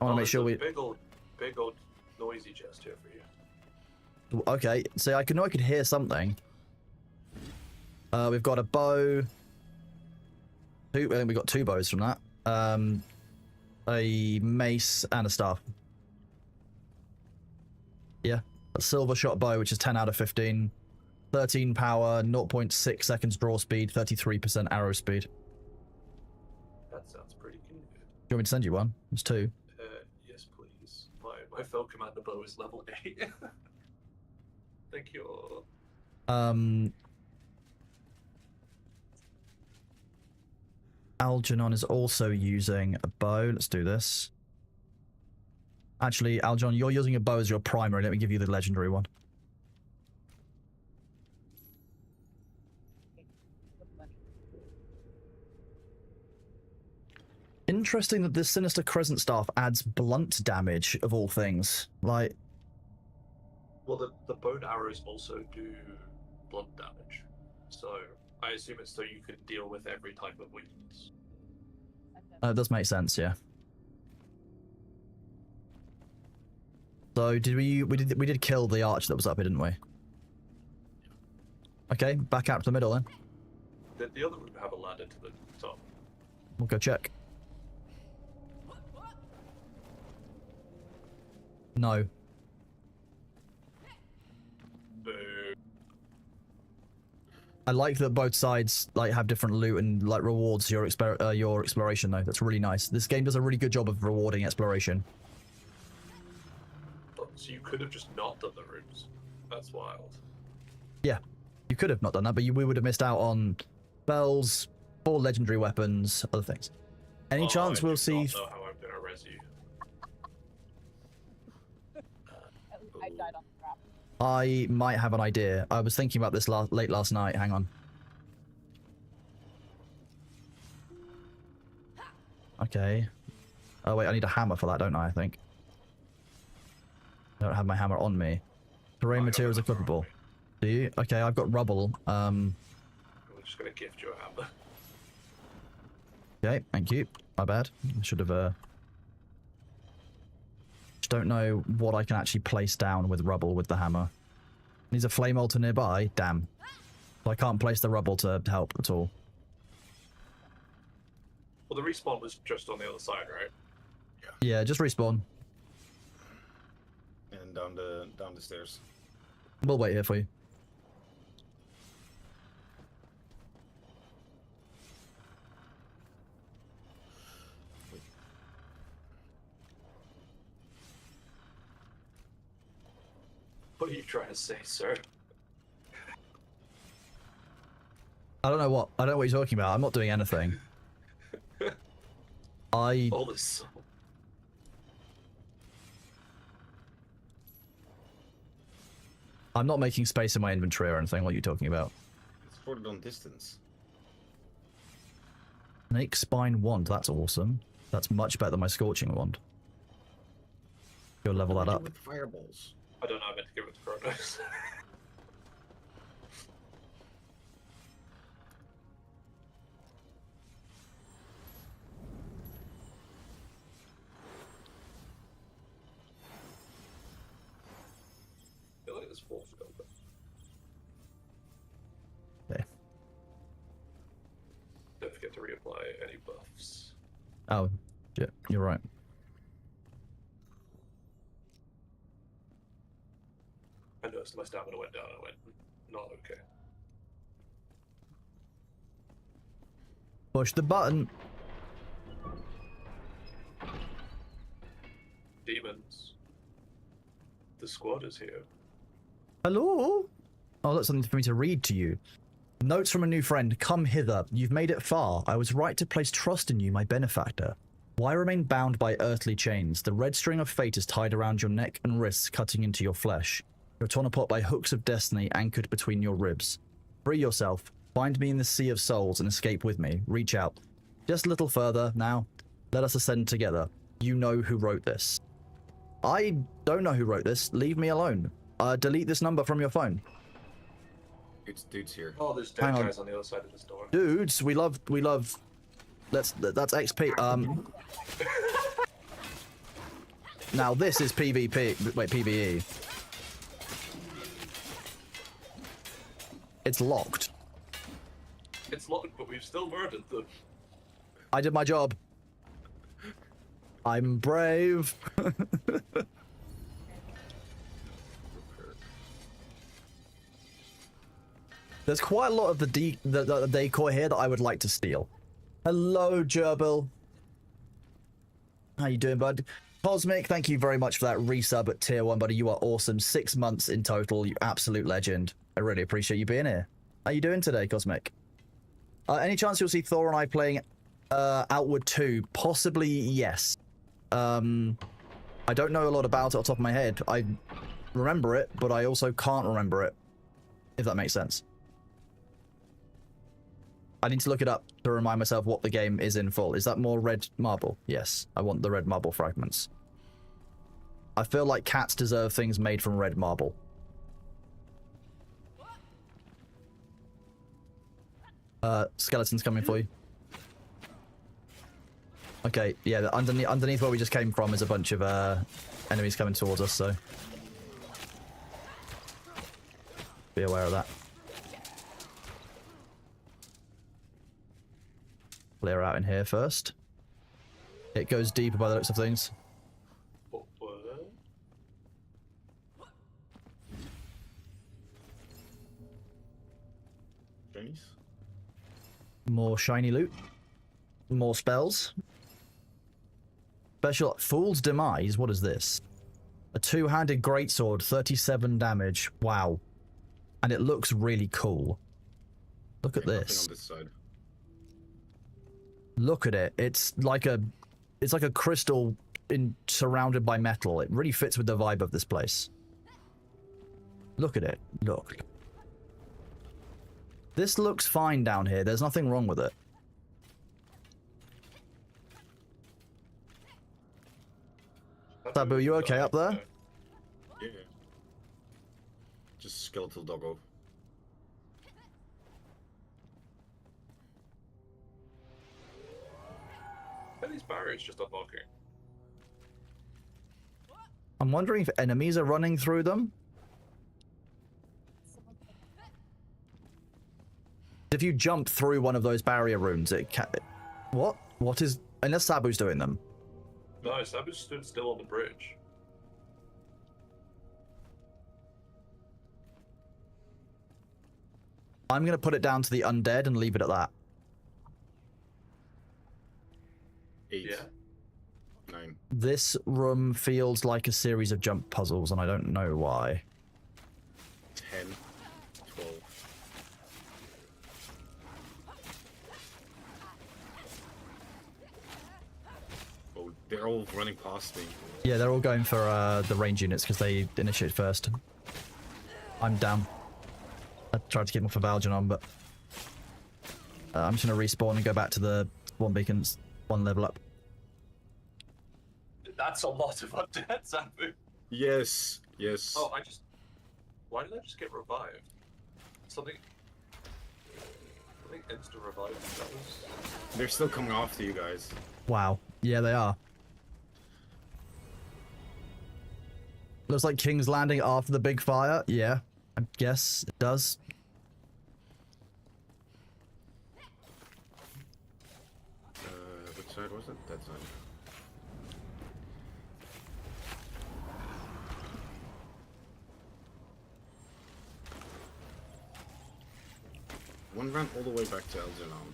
I want to make sure we... Big old noisy chest here for you. Okay, see, I know I could hear something. We've got a bow. I think we got 2 bows from that. A mace and a staff. Yeah, a silver shot bow, which is 10 out of 15. 13 power, 0.6 seconds draw speed, 33% arrow speed. That sounds pretty good. Do you want me to send you one? It's 2. Yes, please. My fell commander bow is level 8. Thank you. Algernon is also using a bow. Let's do this. Actually, Algernon, you're using a bow as your primary. Let me give you the legendary one. Interesting that this Sinister Crescent Staff adds blunt damage, of all things. Like... Well, the bone arrows also do blunt damage. So, I assume it's so you can deal with every type of weakness. It does make sense, yeah. So did we did kill the arch that was up here, didn't we? Okay, back out to the middle then. The other room have a ladder to the top. We'll go check. No. Boo. I like that both sides like have different loot and like rewards your exploration though. That's really nice. This game does a really good job of rewarding exploration. So you could have just not done the rooms. That's wild. Yeah, you could have not done that, but we would have missed out on spells, 4 legendary weapons, other things. Any chance we'll see? I don't know how I'm gonna res you. I died on the trap. I might have an idea. I was thinking about this late last night. Hang on. Okay. Oh wait, I need a hammer for that, don't I think. I don't have my hammer on me. Terrain materials are clippable. Do you? Okay, I've got rubble. I'm just gonna gift you a hammer. Okay, thank you. My bad. I should have, Just don't know what I can actually place down with rubble with the hammer. Needs a flame altar nearby? Damn. So I can't place the rubble to help at all. Well, the respawn was just on the other side, right? Yeah, just respawn. and down the stairs. We'll wait here for you. What are you trying to say, sir? I don't know what you're talking about. I'm not doing anything. All this. I'm not making space in my inventory or anything. What are you talking about? It's further on distance. Snake Spine Wand. That's awesome. That's much better than my Scorching Wand. Go level that up. With fireballs. I don't know, I meant to give it to Kronos. I feel like there's 4 still, but Okay. don't forget to reapply any buffs. Oh, yeah, you're right. I noticed my stamina went down, I went, not okay. Push the button. Demons. The squad is here. Hello? Oh, that's something for me to read to you. Notes from a new friend. Come hither. You've made it far. I was right to place trust in you, my benefactor. Why remain bound by earthly chains? The red string of fate is tied around your neck and wrists, cutting into your flesh. You're torn apart by hooks of destiny anchored between your ribs. Free yourself. Find me in the sea of souls and escape with me. Reach out. Just a little further now. Let us ascend together. You know who wrote this. I don't know who wrote this. Leave me alone. Delete this number from your phone. It's dudes here. Oh, there's Hang dead on. guys on the other side of this door. Dudes, we love. That's XP. Now this is PvP. Wait, PvE. It's locked. It's locked, but we've still murdered them. I did my job. I'm brave. There's quite a lot of the decor here that I would like to steal. Hello, Gerbil. How you doing, bud? Cosmic, thank you very much for that resub at tier 1, buddy. You are awesome. 6 months in total. You absolute legend. I really appreciate you being here. How you doing today, Cosmic? Any chance you'll see Thor and I playing Outward 2? Possibly, yes. I don't know a lot about it off the top of my head. I remember it, but I also can't remember it, if that makes sense. I need to look it up to remind myself what the game is in full. Is that more red marble? Yes, I want the red marble fragments. I feel like cats deserve things made from red marble. Skeletons coming for you. Okay, yeah, underneath where we just came from is a bunch of enemies coming towards us, so be aware of that. Clear out in here first. It goes deeper by the looks of things. What? Shinies? More shiny loot. More spells. Special Fool's Demise. What is this? A two-handed greatsword, 37 damage. Wow. And it looks really cool. Look at Okay, nothing this. on this side. Look at it. It's like a crystal surrounded by metal. It really fits with the vibe of this place. Look at it. Look. This looks fine down here. There's nothing wrong with it. Sabu, you okay up there? Yeah. Just skeletal doggo. Are these barriers just unlocking? I'm wondering if enemies are running through them. If you jump through one of those barrier rooms, it can... What? What is... Unless Sabu's doing them. No, Sabu stood still on the bridge. I'm going to put it down to the undead and leave it at that. 8. Yeah. 9. This room feels like a series of jump puzzles, and I don't know why. 10. 12. Oh, they're all running past me. Yeah, they're all going for the range units because they initiate first. I'm down. I tried to keep them for Valgenon, but I'm just going to respawn and go back to the spawn beacons. 1 level up. That's a lot of undead, Sabu. Yes. Yes. Oh, why did I just get revived? Something insta revived. That was... They're still coming after you guys. Wow. Yeah, they are. Looks like King's Landing after the big fire. Yeah, I guess it does. Which side was it? That side. One ran all the way back to Elzenon.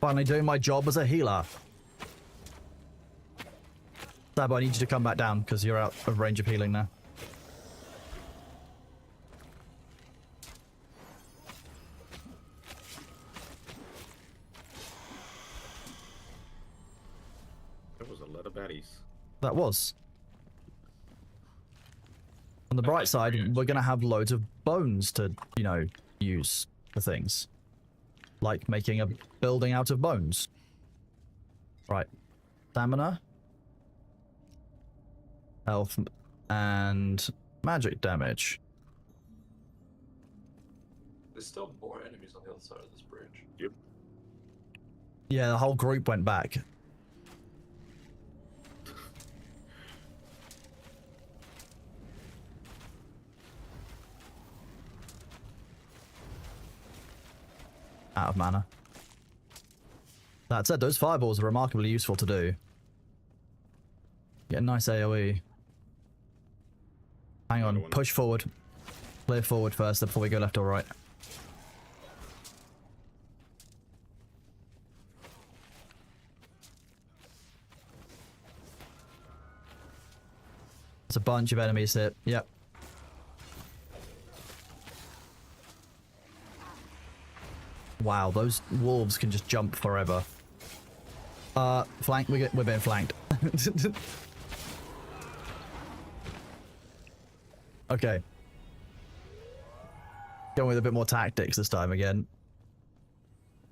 Finally doing my job as a healer. Sabo, I need you to come back down because you're out of range of healing now. That was a lot of baddies. That was. On the bright side, we're going to have loads of bones to, you know, use for things. Like making a building out of bones. Right. Stamina. Health and magic damage. There's still more enemies on the other side of this bridge. Yep. Yeah, the whole group went back. Out of mana. That said, those fireballs are remarkably useful to do. Get a nice AoE. Hang on, push forward. Clear forward first before we go left or right. There's a bunch of enemies here. Yep. Wow, those wolves can just jump forever. Flank, we're being flanked. Okay. Going with a bit more tactics this time again.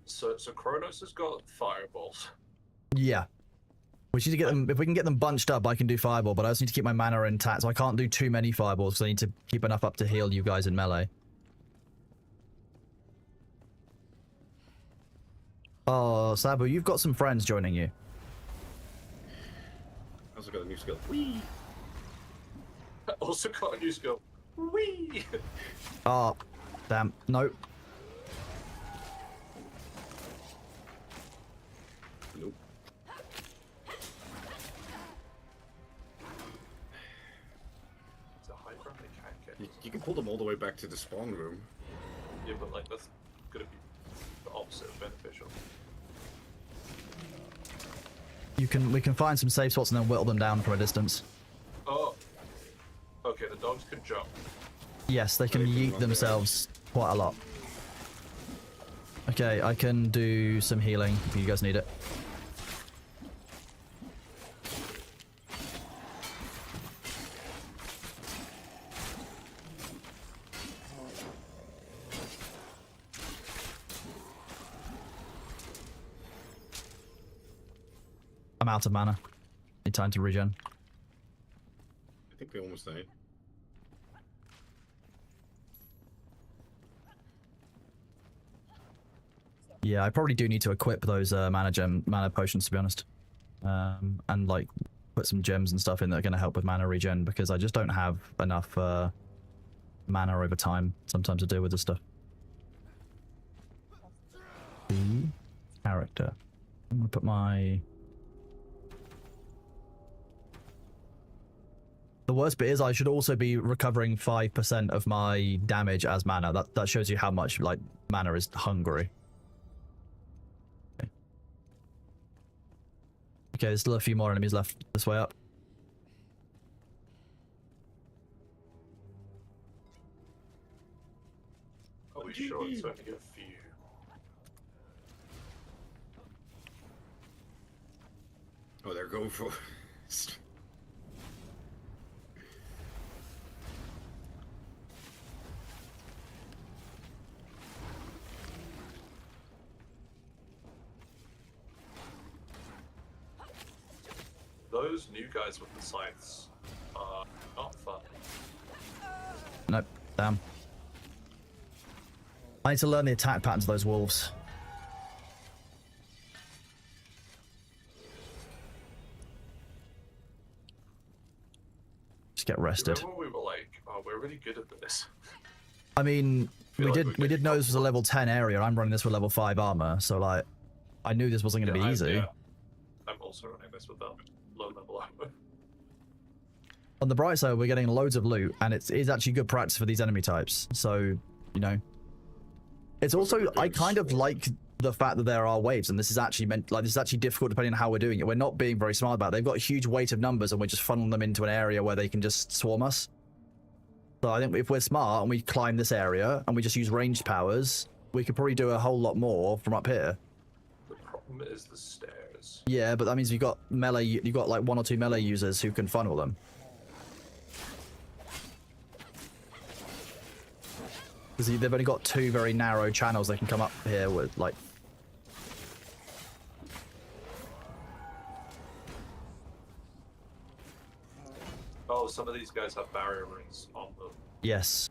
So Kronos has got fireballs. Yeah. We need to get them, if we can get them bunched up, I can do fireball, but I also need to keep my mana intact, so I can't do too many fireballs, because I need to keep enough up to heal you guys in melee. Oh, Sabu, you've got some friends joining you. I also got a new skill. Whee! Also got a new skill. Whee! Oh, damn. Nope. Nope. It's a high ground they can't get. You can pull them all the way back to the spawn room. Yeah, but like that's gonna be the opposite of beneficial. We can find some safe spots and then whittle them down from a distance. Oh. Okay, the dogs can jump. Yes, they can They can yeet run themselves quite a lot. Okay, I can do some healing if you guys need it. I'm out of mana. Need time to regen. I think they almost died. Yeah, I probably do need to equip those mana potions, to be honest, and like put some gems and stuff in that are going to help with mana regen, because I just don't have enough mana over time sometimes to deal with this stuff. The character. I'm gonna put my. The worst bit is I should also be recovering 5% of my damage as mana. That shows you how much like mana is hungry. Okay, there's still a few more enemies left this way up. Are we sure it's only a few? Oh, they're going for. Those new guys with the scythes are not fun. Nope, damn. I need to learn the attack patterns of those wolves. Just get rested. Remember when we were like, oh, we're really good at this. I mean, Feel like we we're did know this was a level 10 area. I'm running this with level 5 armor, so like, I knew this wasn't going to be easy. I'm also running this with low level armor. On the bright side, we're getting loads of loot, and it is actually good practice for these enemy types. So, you know, it's also I kind of like the fact that there are waves, and this is actually this is actually difficult depending on how we're doing it. We're not being very smart about it. They've got a huge weight of numbers, and we're just funneling them into an area where they can just swarm us. So I think if we're smart and we climb this area and we just use ranged powers, we could probably do a whole lot more from up here. The problem is the stairs. Yeah, but that means you've got melee. You've got like 1 or 2 melee users who can funnel them. Because they've only got 2 very narrow channels they can come up here with, like. Oh, some of these guys have barrier runes on them. Yes.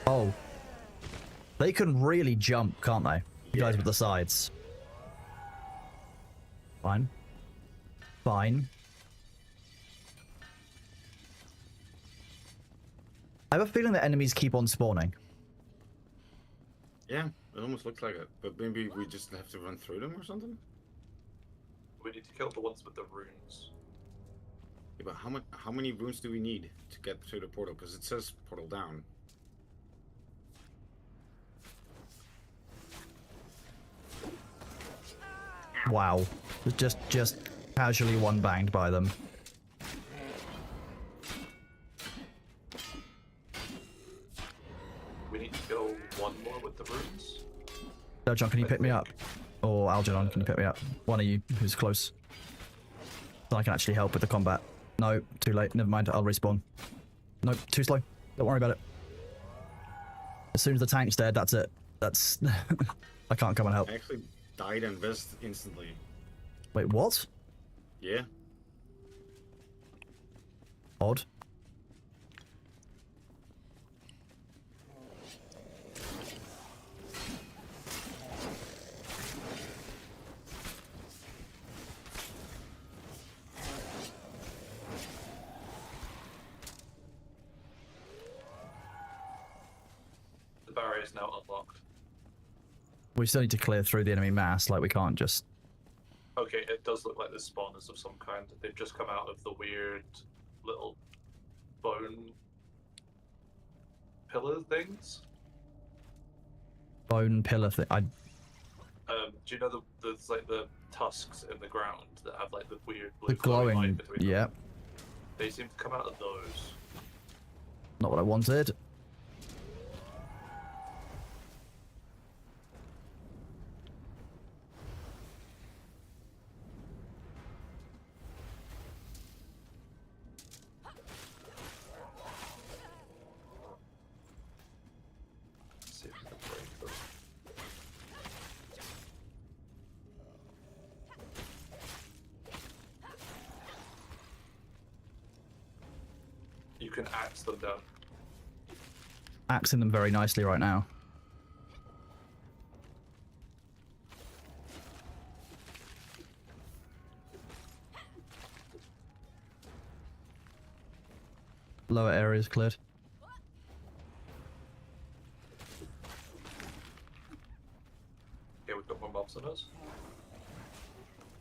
Oh. They can really jump, can't they? You guys with the sides. Fine. Fine. I have a feeling that enemies keep on spawning. Yeah, it almost looks like it. But maybe we just have to run through them or something? We need to kill the ones with the runes. Yeah, but how many runes do we need to get through the portal? Because it says portal down. Wow. Just casually one banged by them. We need to kill one more with the runes. John, can you pick me up? Or Algernon, can you pick me up? One of you who's close. So I can actually help with the combat. No, too late. Never mind. I'll respawn. Nope, too slow. Don't worry about it. As soon as the tank's dead, that's it. That's... I can't come and help. I actually died and vest instantly. Wait, what? Yeah. Odd. The barrier is now unlocked. We still need to clear through the enemy mass, like we can't just... Okay, it does look like there's spawners of some kind. They've just come out of the weird little bone pillar things. Bone pillar thing. Do you know there's like the tusks in the ground that have like the weird blue The glowing... light between Yeah. them? They seem to come out of those. Not what I wanted. Let's see if we can break them. You can axe them down. Axing them very nicely right now. Lower areas cleared. Okay, we've got more mobs on us.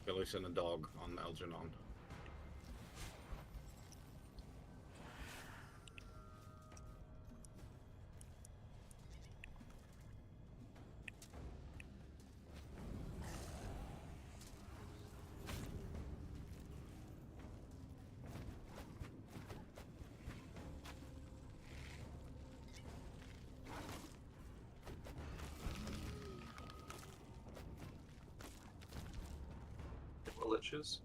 Billy's and a dog on Algernon. More liches.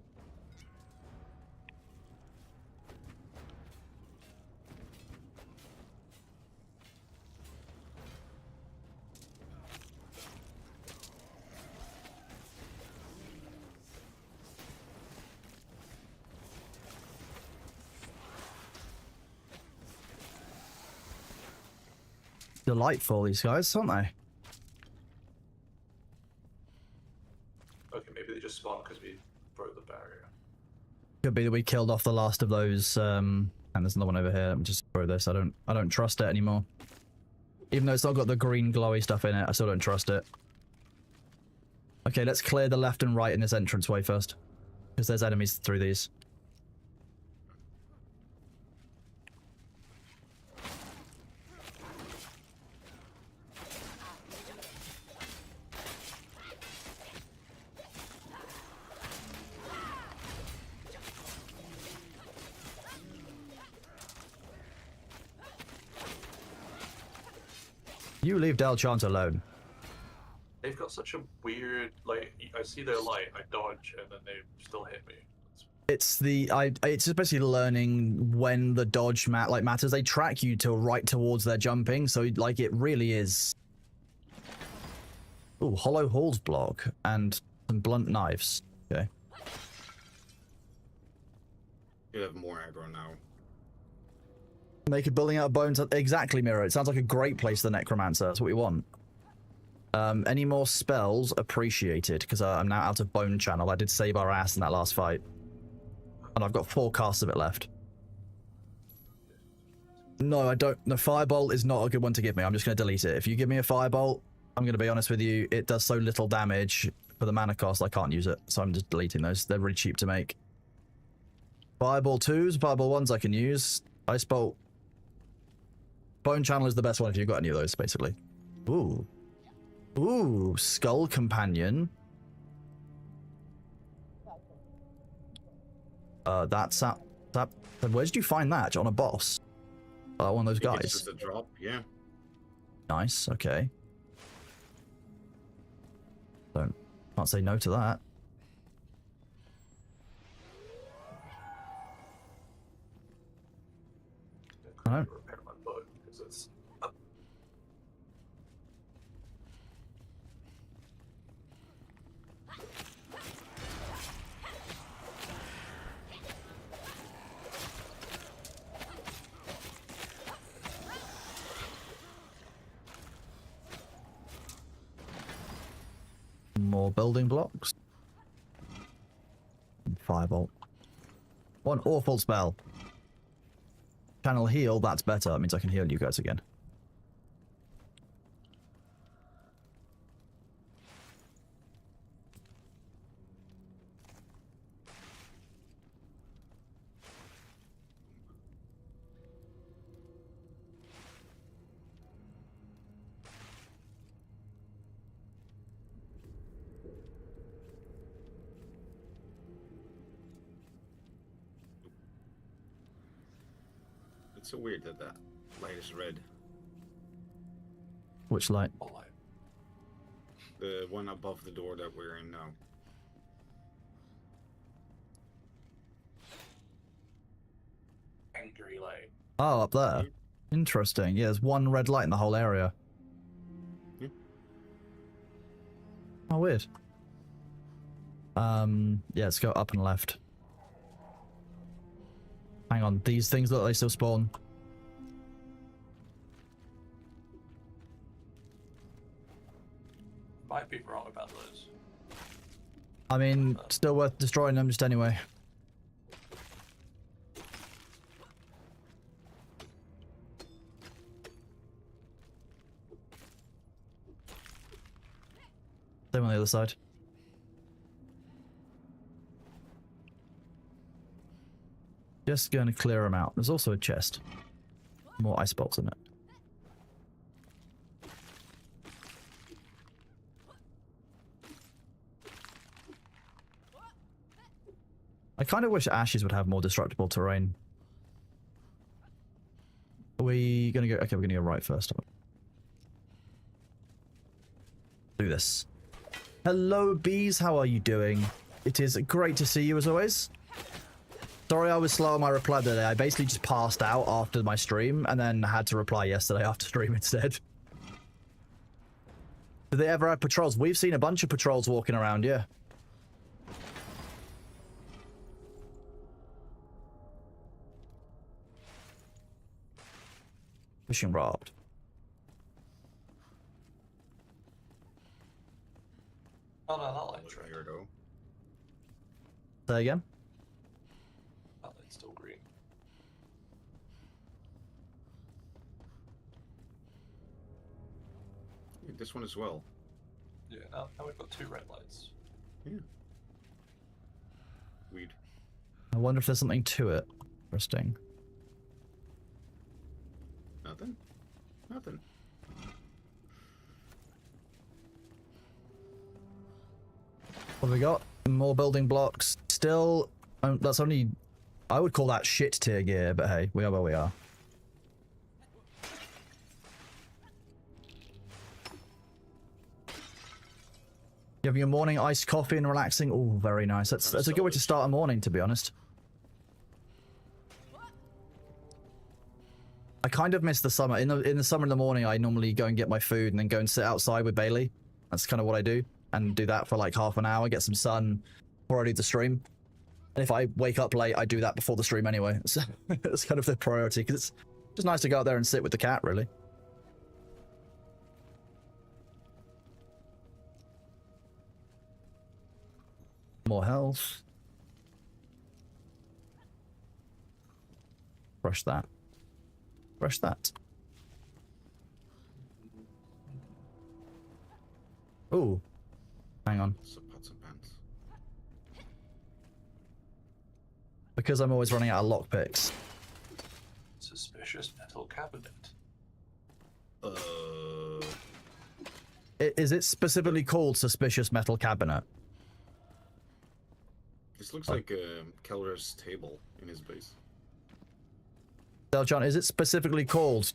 Delightful, these guys, aren't they? Okay, maybe they just spawned because we broke the barrier. Could be that we killed off the last of those And there's another one over here. Let me just throw this. I don't trust it anymore. Even though it's not got the green glowy stuff in it, I still don't trust it. Okay, let's clear the left and right in this entranceway first. Because there's enemies through these. You leave Del Chant alone. They've got such a weird, like, I see their light, I dodge, and then they still hit me. It's it's especially learning when the dodge matters. They track you to right towards their jumping, so like it really is. Ooh, hollow halls block and some blunt knives. Okay. You have more aggro now. Make a building out of bones. Exactly, Mirror. It sounds like a great place for the Necromancer. That's what we want. Any more spells? Appreciated, because I'm now out of bone channel. I did save our ass in that last fight. And I've got 4 casts of it left. No, I don't. The Firebolt is not a good one to give me. I'm just going to delete it. If you give me a Firebolt, I'm going to be honest with you, it does so little damage for the mana cost, I can't use it. So I'm just deleting those. They're really cheap to make. Fireball 2s, Fireball 1s I can use. Ice Bolt. Bone Channel is the best one if you've got any of those, basically. Ooh. Ooh, Skull Companion. That's that. Where did you find that? On a boss? One of those guys. It's just a drop, yeah. Nice. Okay. Can't say no to that. I Alright. couldn't repair my bow because it's up. More building blocks. Firebolt. One awful spell. Channel heal, that's better. That means I can heal you guys again. It's so weird that that light is red. Which light? All light. The one above the door that we're in now. Angry light. Oh, up there. Interesting. Yeah, there's one red light in the whole area. Yeah. Oh, weird. Yeah, let's go up and left. Hang on, these things look like they still spawn. Might be wrong about those. I mean, still worth destroying them just anyway. Same on the other side. Just going to clear them out. There's also a chest. More ice bolts in it. I kind of wish Ashes would have more destructible terrain. Are we going to go... Okay, we're going to go right first. Do this. Hello, bees. How are you doing? It is great to see you, as always. Sorry I was slow on my reply today. I basically just passed out after my stream and then had to reply yesterday after stream instead. Do they ever have patrols? We've seen a bunch of patrols walking around, yeah. Fishing rod. Oh no, that light's red. Weirdo. Say again? That light's still green. this one as well. Yeah, now we've got 2 red lights. Yeah. Weird. I wonder if there's something to it. Interesting. Nothing. Nothing. What have we got? More building blocks. Still, that's only... I would call that shit tier gear, but hey, we are where we are. You having your morning iced coffee and relaxing? Oh, very nice. That's a good way to start a morning, to be honest. I kind of miss the summer. In the summer in the morning, I normally go and get my food and then go and sit outside with Bailey. That's kind of what I do. And do that for like half an hour, get some sun before I do the stream. And if I wake up late, I do that before the stream anyway. So it's kind of the priority, because it's just nice to go out there and sit with the cat, really. More health. Brush that. Brush that. Ooh. Hang on. Some pots and pans. Because I'm always running out of lockpicks. Suspicious metal cabinet. Is it specifically called Suspicious Metal Cabinet? This looks like Keller's table in his base. Deljon, is it specifically called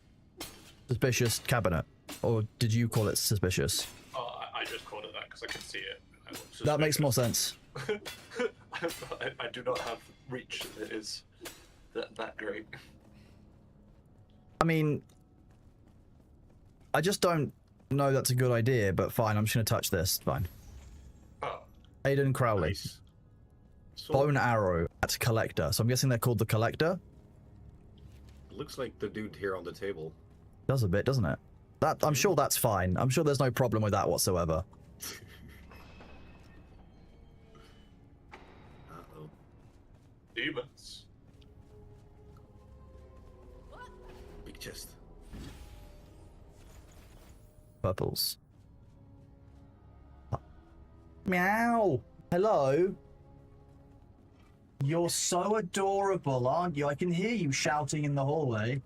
Suspicious Cabinet? Or did you call it Suspicious? Oh, I just called it that because I could see it. That makes more sense. I do not have reach that is that great. I mean, I just don't know that's a good idea, but fine, I'm just going to touch this. Fine. Oh, Aiden Crowley. Nice. So, Bone arrow at collector. So I'm guessing they're called the collector? it looks like the dude here on the table. Does a bit, doesn't it? That I'm sure that's fine. I'm sure there's no problem with that whatsoever. Uh-oh. demons. Big chest. Purples. Meow. Hello. You're so adorable, aren't you? I can hear you shouting in the hallway.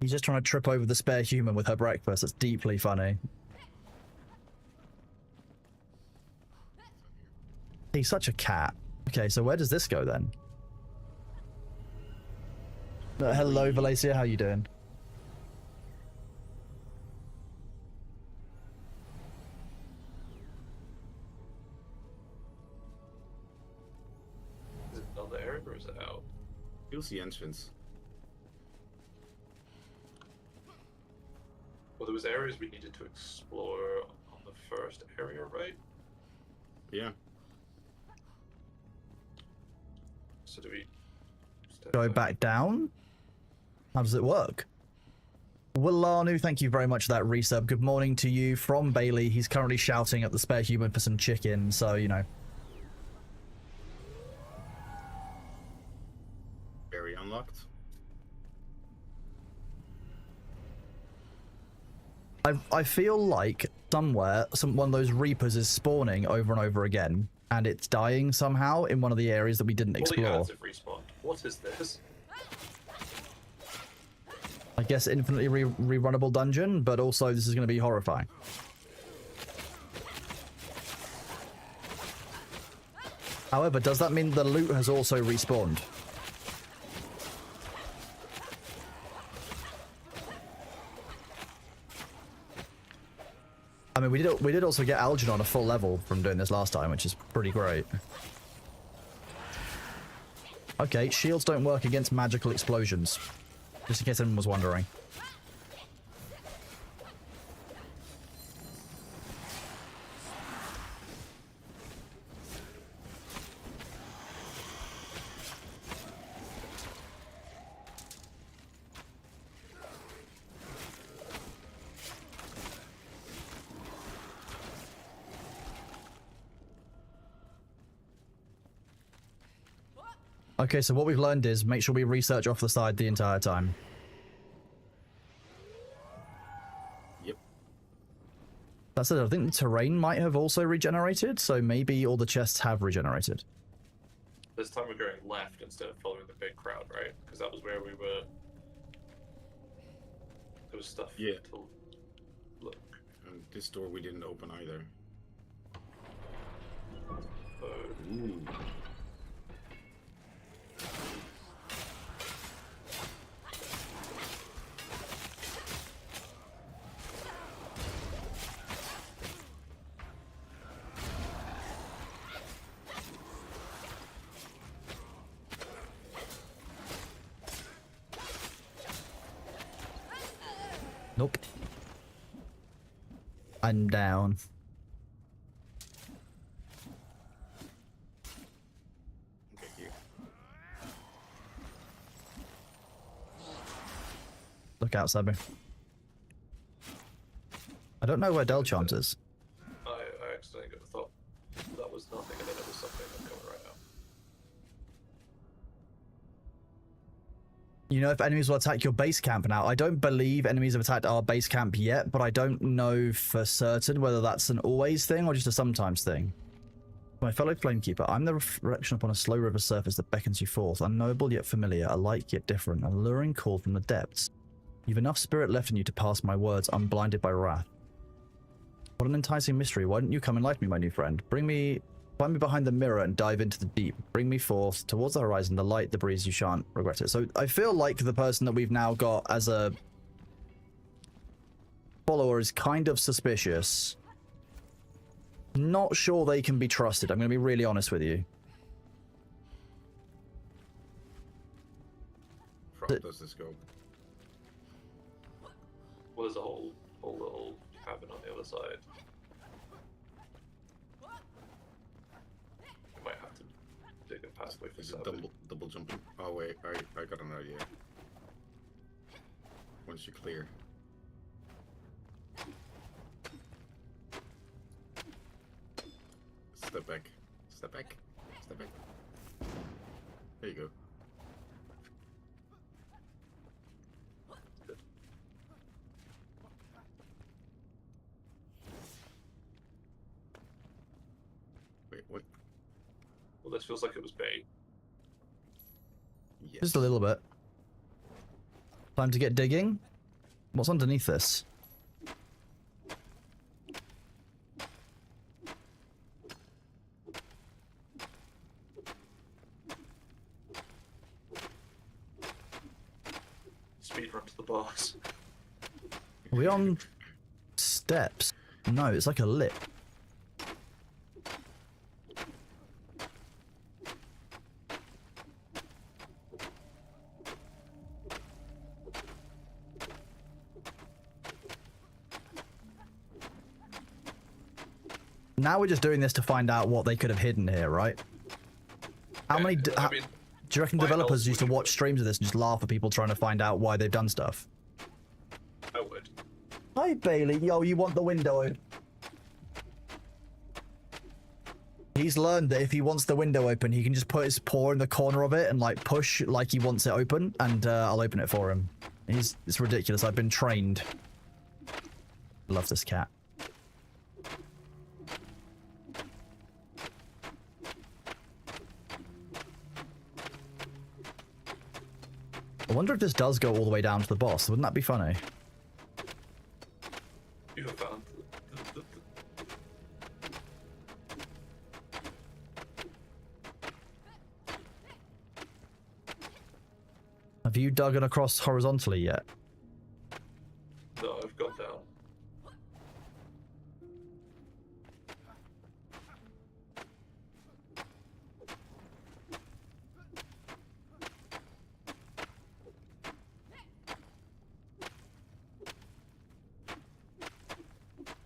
He's just trying to trip over the spare human with her breakfast. It's deeply funny. He's such a cat. Okay, so where does this go then? Hello, Valencia. How you doing? Is it another area or is it out? Feels the entrance. Well, there was areas we needed to explore on the first area, right? Yeah. So do we Go back down? How does it work? Willanu, thank you very much for that resub. Good morning to you from Bailey. He's currently shouting at the spare human for some chicken, so, you know. Very unlocked. I feel like somewhere, one of those Reapers is spawning over and over again, and it's dying somehow in one of the areas that we didn't all the explore. ads have respawned. What is this? I guess infinitely rerunnable dungeon, but also this is going to be horrifying. However, does that mean the loot has also respawned? I mean, we did also get Algernon a full level from doing this last time, which is pretty great. Okay, shields don't work against magical explosions. Just in case anyone was wondering. Okay, so what we've learned is make sure we research off the side the entire time. Yep. That said, I think the terrain might have also regenerated, so maybe all the chests have regenerated. This time we're going left instead of following the big crowd, right? Because that was where we were. There was stuff Yeah. to look. And this door we didn't open either. Ooh. Nope. I'm down. Okay, here. Look out, Sabu. I don't know where Delchant is. I accidentally thought that was nothing, and then it was something that's coming right now. You know if enemies will attack your base camp now. I don't believe enemies have attacked our base camp yet, but I don't know for certain whether that's an always thing or just a sometimes thing. My fellow Flamekeeper, I'm the reflection upon a slow river surface that beckons you forth, unknowable yet familiar, alike yet different, an alluring call from the depths. You've enough spirit left in you to pass my words, unblinded by wrath. What an enticing mystery. Why don't you come and light me, my new friend? Find me behind the mirror and dive into the deep. Bring me forth towards the horizon, the light, the breeze, you shan't regret it. So I feel like the person that we've now got as a follower is kind of suspicious. Not sure they can be trusted. I'm going to be really honest with you. How does this go? Well, there's a whole little cabin on the other side. You might have to dig a pathway for Is it Sabu. double jumping? Oh wait, I got an idea. Once you clear. Step back. Step back. Step back. There you go. Wait, what? Well, this feels like it was bait. Yes. Just a little bit. Time to get digging. What's underneath this? Speed run to the boss. Are we on steps? No, it's like a lip. Now we're just doing this to find out what they could have hidden here, right? How many... do I mean, you reckon why developers else used to would you- watch streams of this and just laugh at people trying to find out why they've done stuff? I would. Hi, Bailey. Yo, you want the window open? He's learned that if he wants the window open, he can just put his paw in the corner of it and, like, push like he wants it open, and I'll open it for him. It's ridiculous. I've been trained. Love this cat. I wonder if this does go all the way down to the boss. Wouldn't that be funny? You have found Have you dug it across horizontally yet? No, I've got down.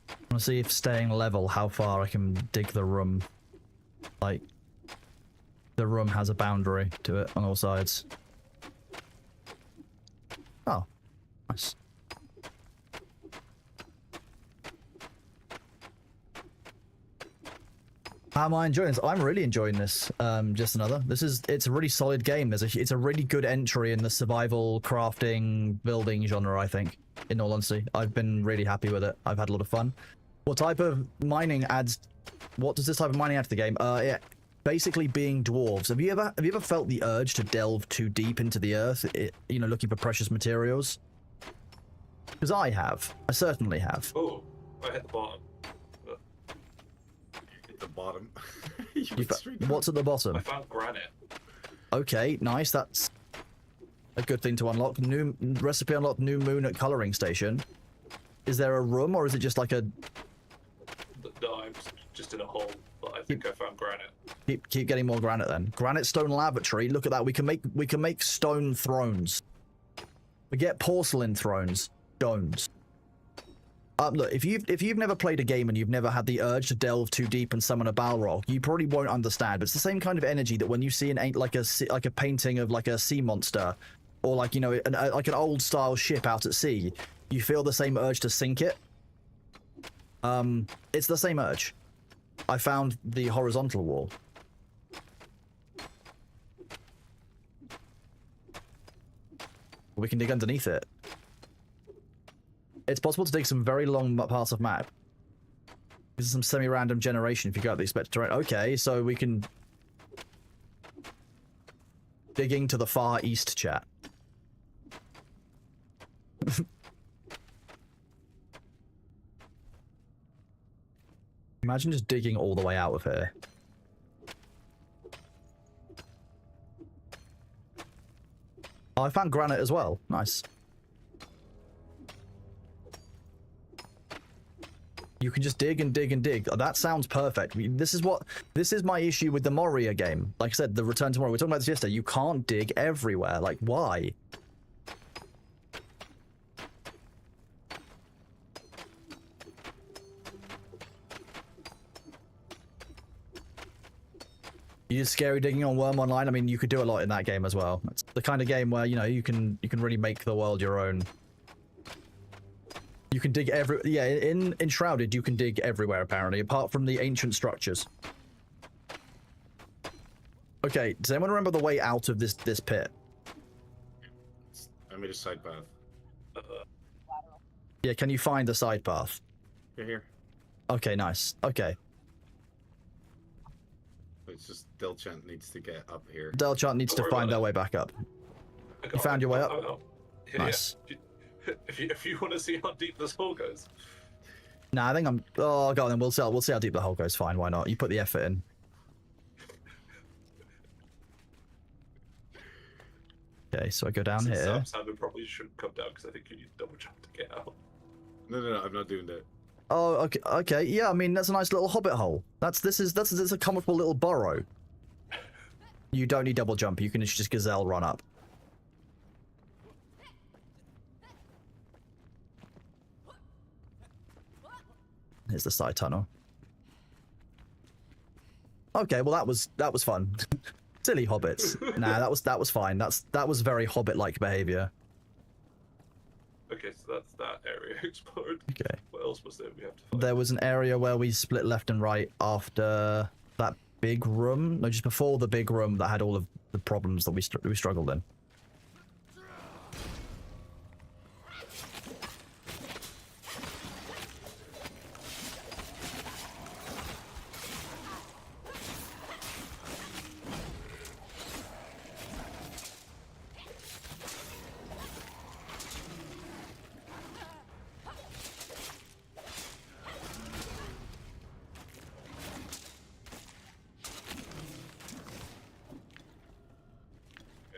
I want to see if staying level, how far I can dig the room. Like, the room has a boundary to it on all sides. Oh, nice. How am I enjoying this? I'm really enjoying this. Just another. It's a really solid game. It's a really good entry in the survival, crafting, building genre, I think. In all honesty, I've been really happy with it. I've had a lot of fun. What type of mining adds? What does this type of mining add to the game? Yeah, basically being dwarves. Have you ever felt the urge to delve too deep into the earth? You know, looking for precious materials. Because I have. I certainly have. Oh, I hit the bottom. Hit the bottom. You went straight down. What's at the bottom? I found granite. Okay, nice. That's a good thing to unlock. New recipe unlocked. New moon at coloring station. Is there a room or is it just like a? No, I'm just in a hole, but I think I found granite. Keep getting more granite then. Granite stone lavatory. Look at that. We can make stone thrones. We get porcelain thrones. Stones. Look, if you've never played a game and you've never had the urge to delve too deep and summon a Balrog, you probably won't understand. But it's the same kind of energy that when you see like a painting of like a sea monster, or like, you know, like an old style ship out at sea, you feel the same urge to sink it. It's the same urge. I found the horizontal wall. We can dig underneath it. It's possible to dig some very long parts of map. This is some semi-random generation if you go out the expected terrain. Okay, so we can... Digging to the far east, chat. Imagine just digging all the way out of here. Oh, I found granite as well. Nice. You can just dig and dig and dig. Oh, that sounds perfect. This is my issue with the Moria game. Like I said, the Return to Moria. We were talking about this yesterday. You can't dig everywhere. Like, why? You just scary digging on Worm Online. I mean, you could do a lot in that game as well. It's the kind of game where, you know, you can really make the world your own. You can dig in Enshrouded, you can dig everywhere apparently, apart from the ancient structures. Okay, does anyone remember the way out of this pit? I made a side path. Lateral. Yeah, can you find the side path? Here. Okay, nice. Okay. It's just Delchant needs to get up here. Delchant needs to find their way back up. You found your way up? Yeah, Nice. yeah. If you want to see how deep this hole goes. Nah, I think I'm... Oh, go on then. We'll see how deep the hole goes. Fine, why not? You put the effort in. Okay, so I go down here. Sam probably shouldn't come down because I think you need to double jump to get out. No, I'm not doing that. Oh, okay. Yeah, I mean, that's a nice little hobbit hole. That's a comfortable little burrow. You don't need double jump. You can just gazelle run up. Here's the side tunnel. Okay, well that was fun. Silly hobbits. Nah, that was fine. That was very hobbit-like behavior. Okay, so that's that area explored. Okay. What else was there we have to find? There was an area where we split left and right after that big room. No, just before the big room that had all of the problems that we struggled in.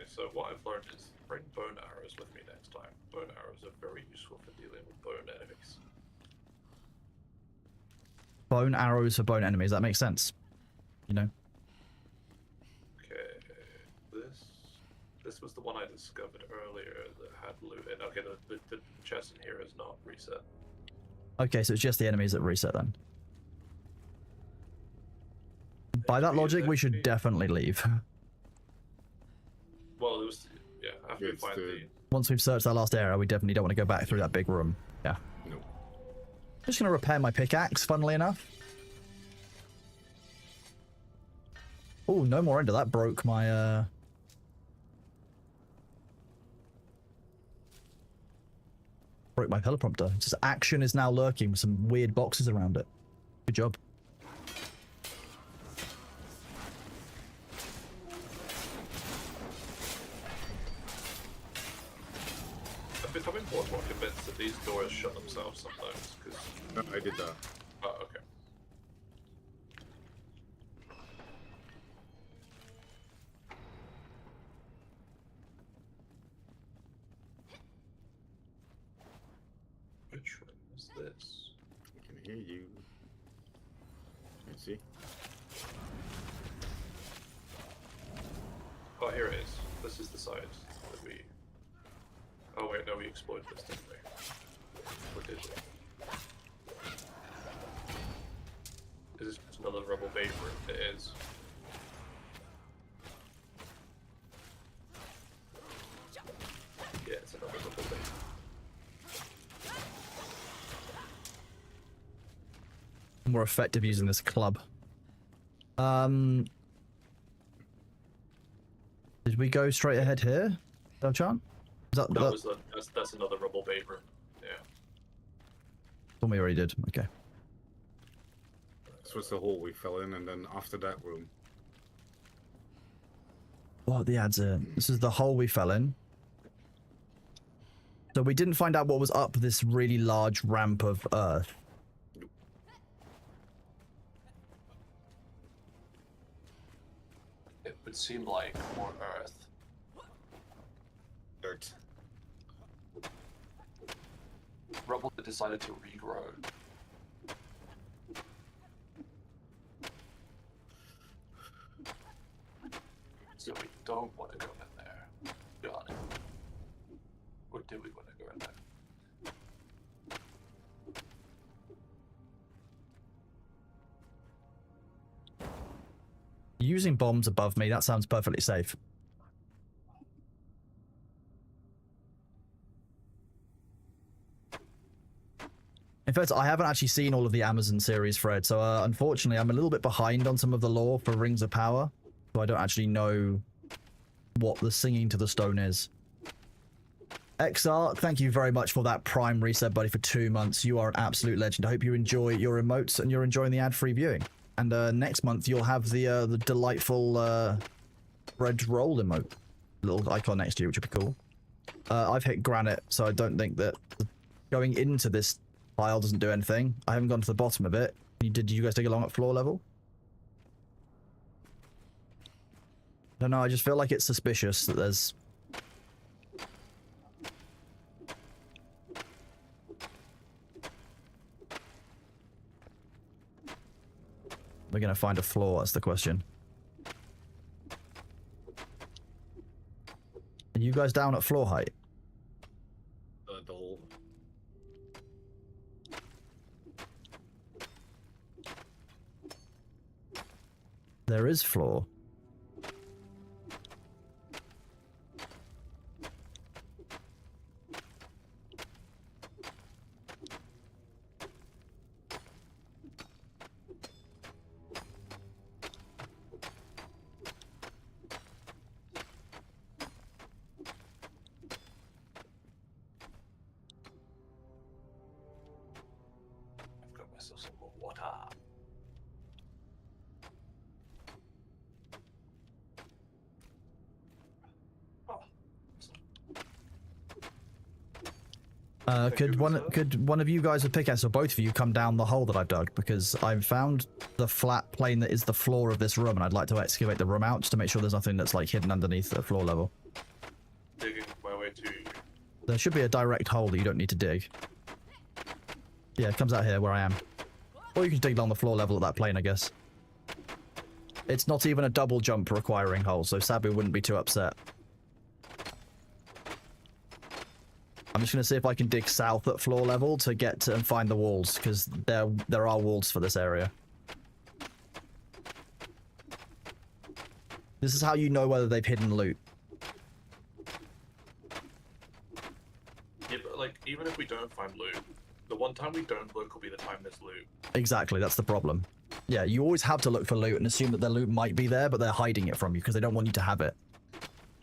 So what I've learned is bring bone arrows with me next time. Bone arrows are very useful for dealing with bone enemies. Bone arrows for bone enemies. That makes sense. You know. Okay, this was the one I discovered earlier that had loot in. Okay, the chest in here is not reset. Okay, so it's just the enemies that reset then. By that logic, we should definitely leave. Well, it was after we It's find the Once we've searched that last area, we definitely don't want to go back through that big room. Yeah. No. Just gonna repair my pickaxe, funnily enough. Oh, no more ender. That broke my Broke my teleprompter. It says action is now lurking with some weird boxes around it. Good job. I'm becoming more and more convinced that these doors shut themselves sometimes, because... No, I did that. Oh, okay. Which one is this? I can hear you. Let's see. Oh, here it is. This is the side that we... Oh wait, no, we explored this, didn't we? Or did we? Is this just another rubble bay room? It is. Yeah, it's another rubble bay. More effective using this club. Did we go straight ahead here? Chan? Is that That's another rubble bay room. Yeah. one we already did? Okay. This was the hole we fell in, and then after that room. What the ads are? This is the hole we fell in. So we didn't find out what was up this really large ramp of earth. It would seem like more earth. Dirt. Rubble that decided to regrow. So we don't want to go in there. Got it. Or do we want to go in there? Using bombs above me, that sounds perfectly safe. In fact, I haven't actually seen all of the Amazon series, Fred, so unfortunately I'm a little bit behind on some of the lore for Rings of Power, so I don't actually know what the singing to the stone is. XR, thank you very much for that Prime reset, buddy, for 2 months. You are an absolute legend. I hope you enjoy your emotes and you're enjoying the ad-free viewing. And next month you'll have the delightful red roll emote, little icon next to you, which would be cool. I've hit granite, so I don't think that going into this pile doesn't do anything. I haven't gone to the bottom of it. Did you guys dig along at floor level? I don't know, I just feel like it's suspicious that there's... We're gonna find a floor, that's the question. Are you guys down at floor height? The hole. There is floor. I've got myself some more water. Could one of you guys with pickaxe, or both of you, come down the hole that I've dug? Because I've found the flat plane that is the floor of this room, and I'd like to excavate the room out just to make sure there's nothing that's like hidden underneath the floor level. Digging my way to... There should be a direct hole that you don't need to dig. Yeah, it comes out here where I am. Or you can dig along the floor level of that plane, I guess. It's not even a double jump requiring hole, so Sabu wouldn't be too upset. I'm just going to see if I can dig south at floor level to get to and find the walls, because there are walls for this area. This is how you know whether they've hidden loot. Yeah, but like, even if we don't find loot, the one time we don't look will be the time there's loot. Exactly, that's the problem. Yeah, you always have to look for loot and assume that the loot might be there, but they're hiding it from you because they don't want you to have it.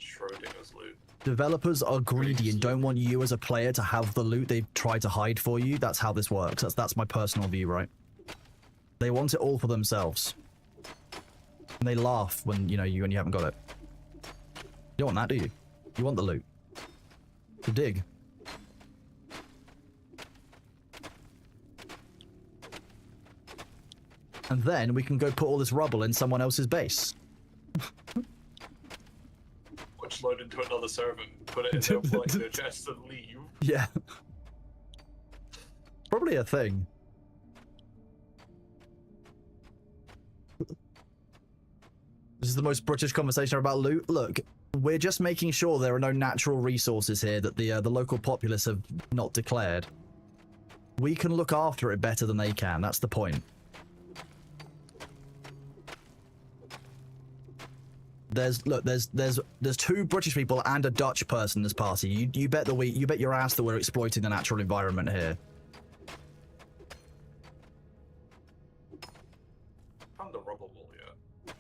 Enshrouded. hiding as loot. Developers are greedy and don't want you as a player to have the loot they've tried to hide for you. That's how this works. That's my personal view, right? They want it all for themselves. And they laugh when, you know, when you haven't got it. You don't want that, do you? You want the loot. To dig. And then we can go put all this rubble in someone else's base. Which load into another server, put it in their like their chest and leave. Yeah. Probably a thing. This is the most British conversation about loot. Look, we're just making sure there are no natural resources here that the local populace have not declared. We can look after it better than they can. That's the point. There's two British people and a Dutch person in this party. You bet your ass that we're exploiting the natural environment here. Found the rubble wall yet?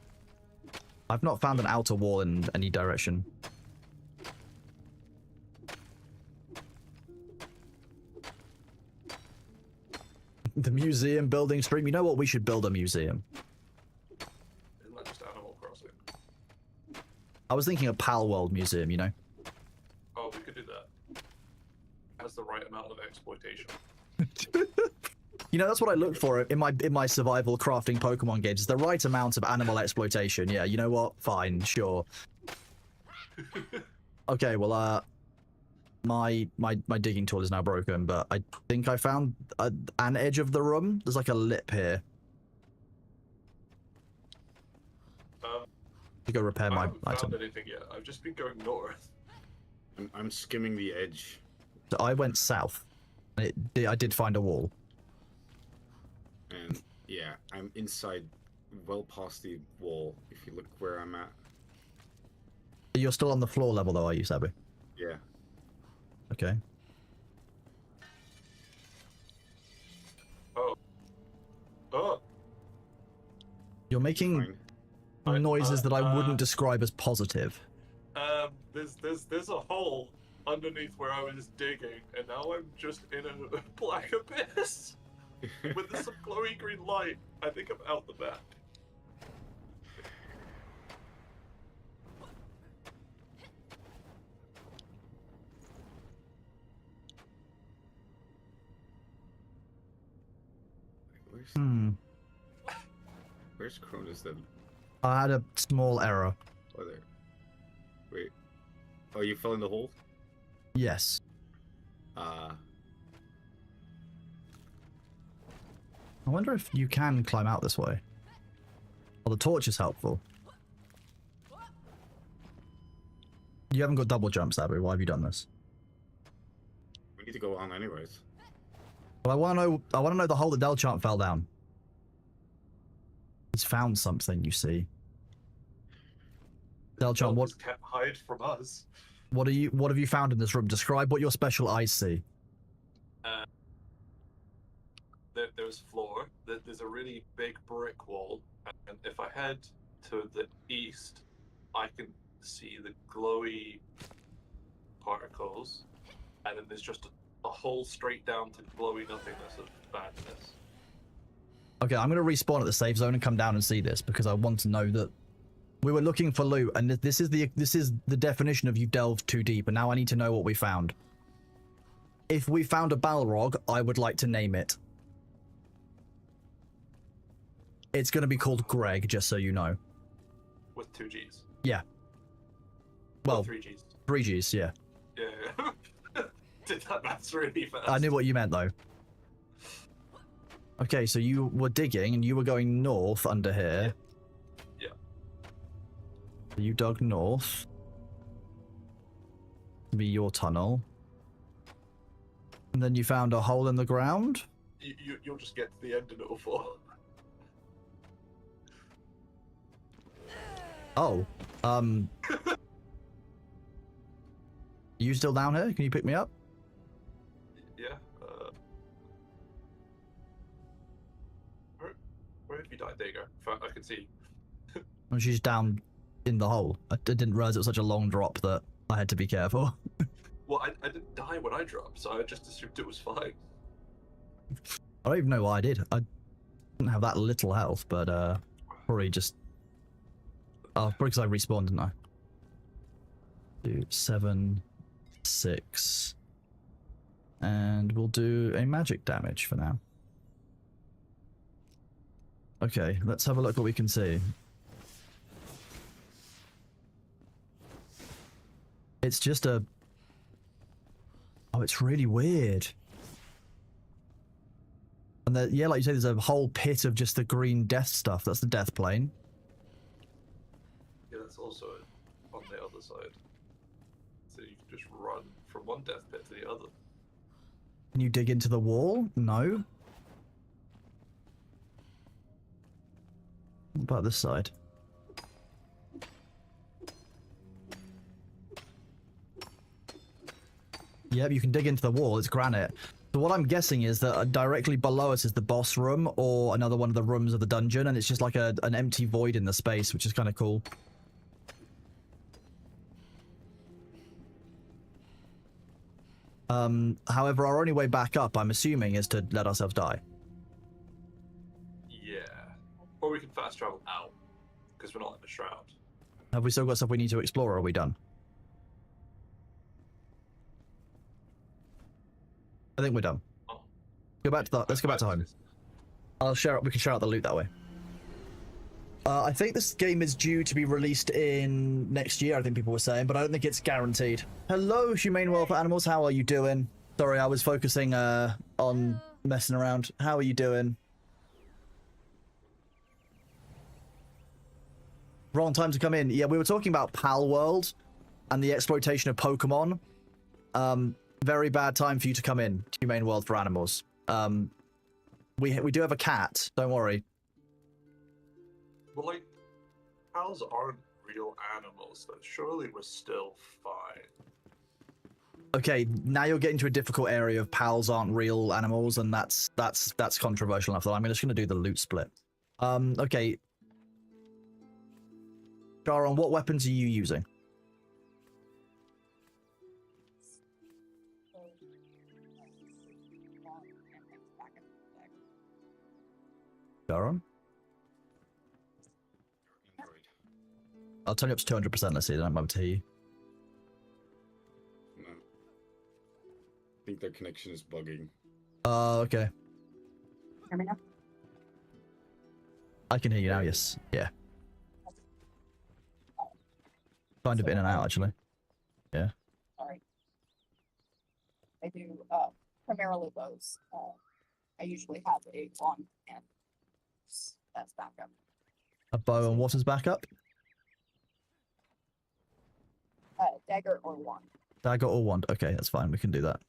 I've not found an outer wall in any direction. The museum building stream. You know what? We should build a museum. Isn't that just Animal Crossing? I was thinking a Pal World museum, you know? Oh, we could do that. Has the right amount of exploitation. You know, that's what I look for in my survival crafting Pokemon games. Is the right amount of animal exploitation. Yeah, you know what? Fine, sure. Okay, well, my digging tool is now broken, but I think I found an edge of the room. There's like a lip here. To go repair my I haven't item. found anything yet. I've just been going north. I'm skimming the edge. So I went south. I did find a wall. And yeah, I'm inside, well past the wall. If you look where I'm at. You're still on the floor level, though, are you, Sabu? Yeah. Okay. Oh, You're making Fine. noises that I wouldn't describe as positive. there's a hole underneath where I was digging, and now I'm just in a black abyss with some glowy green light. I think I'm out the back. Where's Cronus then? I had a small error. Oh, there. Wait. Oh, you fell in the hole? Yes. Uh, I wonder if you can climb out this way. Well, the torch is helpful. You haven't got double jump, Sabu. Why have you done this? we need to go on anyways. Well, I want to know the hole that Delchant fell down. He's found something, you see. Delchant, what Just can't hide from us. what have you found in this room? Describe what your special eyes see. There's floor. There's a really big brick wall, and if I head to the east, I can see the glowy particles, and then there's just a hole straight down to glowy nothingness of badness. Okay, I'm going to respawn at the safe zone and come down and see this because I want to know that we were looking for loot, and this is the definition of you delved too deep, and now I need to know what we found. If we found a Balrog, I would like to name it. It's going to be called Greg, just so you know. With 2 G's. Yeah. Well, Or 3 G's. 3 Gs, yeah. Yeah. Did that maths really fast. I knew what you meant, though. Okay, so you were digging, and you were going north under here. Yeah. You dug north. To be your tunnel. And then you found a hole in the ground. You'll just get to the end and it'll fall. Oh. You still down here? Can you pick me up? Yeah. Where have you died? There you go. I can see. Or she's down in the hole. I didn't realize it was such a long drop that I had to be careful. Well, I didn't die when I dropped, so I just assumed it was fine. I don't even know why I did. I didn't have that little health, but probably just... Oh, probably because I respawned, didn't I? 2, 7, 6... And we'll do a magic damage for now. Okay, let's have a look what we can see. It's just a... Oh, it's really weird. And yeah, like you say, there's a whole pit of just the green death stuff. That's the death plane. Yeah, that's also on the other side. So you can just run from one death pit to the other. Can you dig into the wall? No. What about this side? Yep, you can dig into the wall. It's granite. So what I'm guessing is that directly below us is the boss room or another one of the rooms of the dungeon, and it's just like an empty void in the space, which is kind of cool. However, our only way back up, I'm assuming, is to let ourselves die. Yeah. Or we can fast travel out, because we're not in the shroud. Have we still got stuff we need to explore, or are we done? I think we're done. Oh. Go back to the, let's go back to home. I'll share it. We can share out the loot that way. I think this game is due to be released in next year, I think people were saying, but I don't think it's guaranteed. Hello, Humane Welfare Animals. How are you doing? Sorry, I was focusing on messing around. How are you doing? Wrong time to come in. Yeah, we were talking about Pal World and the exploitation of Pokemon. Very bad time for you to come in, Humane World for Animals. We do have a cat. Don't worry. Well, like, pals aren't real animals, though. Surely we're still fine. Okay, now you're getting to a difficult area of pals aren't real animals, and that's controversial enough that I'm just going to do the loot split. Okay. Sharon, what weapons are you using? Sharon? I'll turn you up to 200%, let's see, then I'm able to hear you. No. I think their connection is bugging. Okay. Hear me now? I can hear you now, yes. Yeah. Kind of in and out, actually. Yeah. Sorry. I do primarily bows. I usually have a wand and that's backup. A bow and what is backup? Dagger or wand. Dagger or wand. Okay, that's fine. We can do that.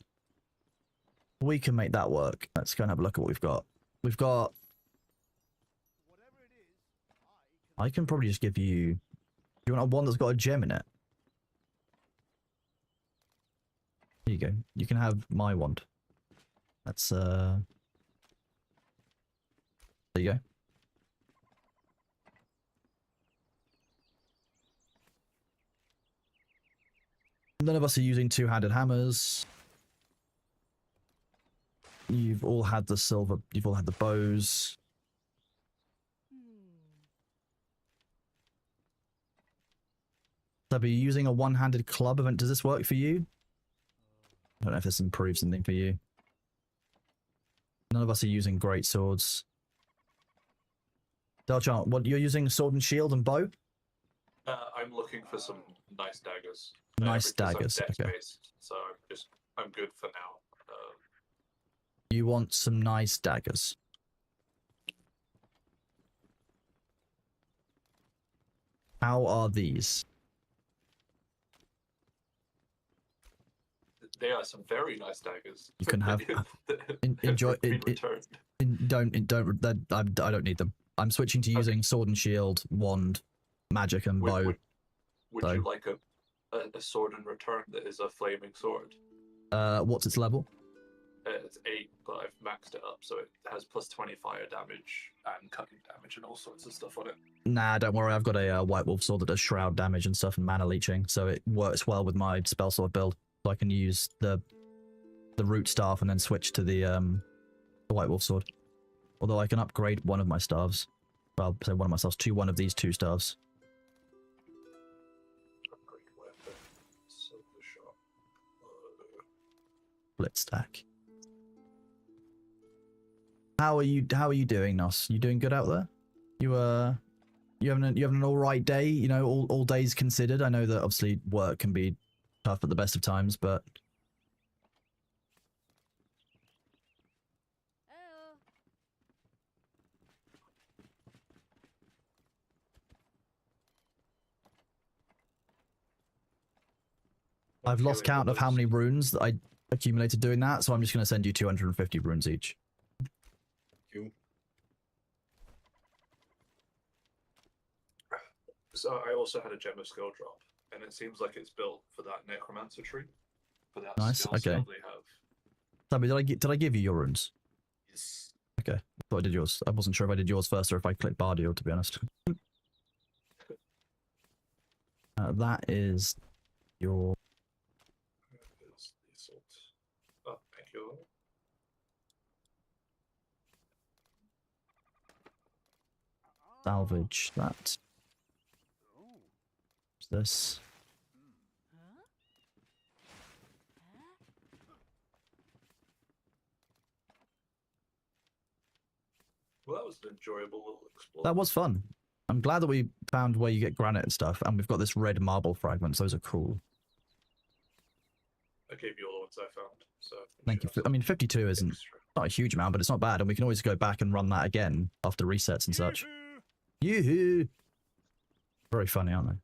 We can make that work. Let's go and have a look at what we've got. We've got... I can probably just give you... Do you want a wand that's got a gem in it? There you go. You can have my wand. That's, There you go. None of us are using two-handed hammers. You've all had the silver... You've all had the bows. So are you using a one-handed club event? Does this work for you? I don't know if this improves something for you. None of us are using great swords. Delchan, what, you're using sword and shield and bow? I'm looking for some nice daggers. Nice because I'm daggers, okay. dex-based, so I'm good for now. You want some nice daggers. How are these? They are some very nice daggers. You can have... enjoy... I don't need them. I'm switching to using sword and shield, wand, magic, and bow. Would you like a sword in return that is a flaming sword? What's its level? It's 8, but I've maxed it up, so it has plus 20 fire damage and cutting damage and all sorts of stuff on it. Nah, don't worry. I've got a White Wolf sword that does shroud damage and stuff and mana leeching, so it works well with my spell sword build. So I can use the root staff and then switch to the White Wolf sword. Although I can upgrade one of my staves. Well, say one of my staves to one of these 2 staves. Upgrade weapon, silver shot. Split stack. How are you doing, Nos? You doing good out there? You having an all right day? You know, all days considered. I know that obviously work can be tough at the best of times, but I've lost count of how many runes that I accumulated doing that, so I'm just going to send you 250 runes each. You. So I also had a gem of skill drop, and it seems like it's built for that necromancer tree. For that Nice, skill okay. skill they have. Sabby, did I give you your runes? Yes. Okay, I thought I did yours. I wasn't sure if I did yours first or if I clicked Bardio, to be honest. That is your It's the assault. Oh, thank you. salvage. That. What's this? Well, that was an enjoyable little explore. That was fun. I'm glad that we found where you get granite and stuff, and we've got this red marble fragments. Those are cool. I gave you all the ones I found, so Thank you. I mean, 52 isn't extra. not a huge amount, but it's not bad, and we can always go back and run that again after resets and such. Yoo-hoo! Very funny, aren't they?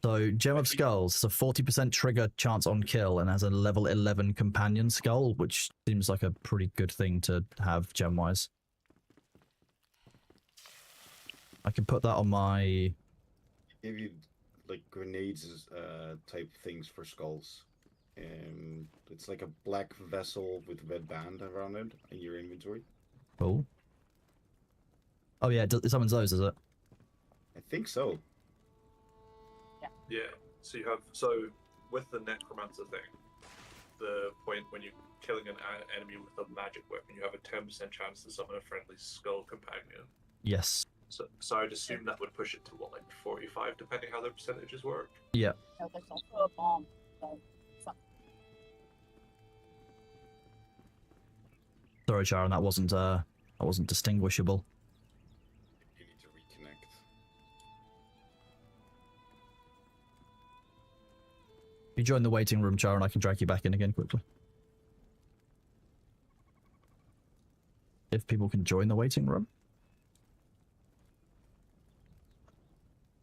So, Gem of Skulls is a 40% trigger chance on kill and has a level 11 companion skull, which seems like a pretty good thing to have gem-wise. I can put that on my... Give you like grenades type things for skulls. It's like a black vessel with red band around it in your inventory. Cool. Oh yeah, it summons those, is it? I think so. Yeah, so you have, with the necromancer thing, the point when you're killing an enemy with a magic weapon, you have a 10% chance to summon a friendly skull companion. Yes. So I'd assume that would push it to what, like 45, depending how the percentages work. Yeah. No, there's also a bomb. So, Sorry, Sharon, that wasn't distinguishable. You need to reconnect. If you join the waiting room, Sharon, I can drag you back in again quickly. If people can join the waiting room.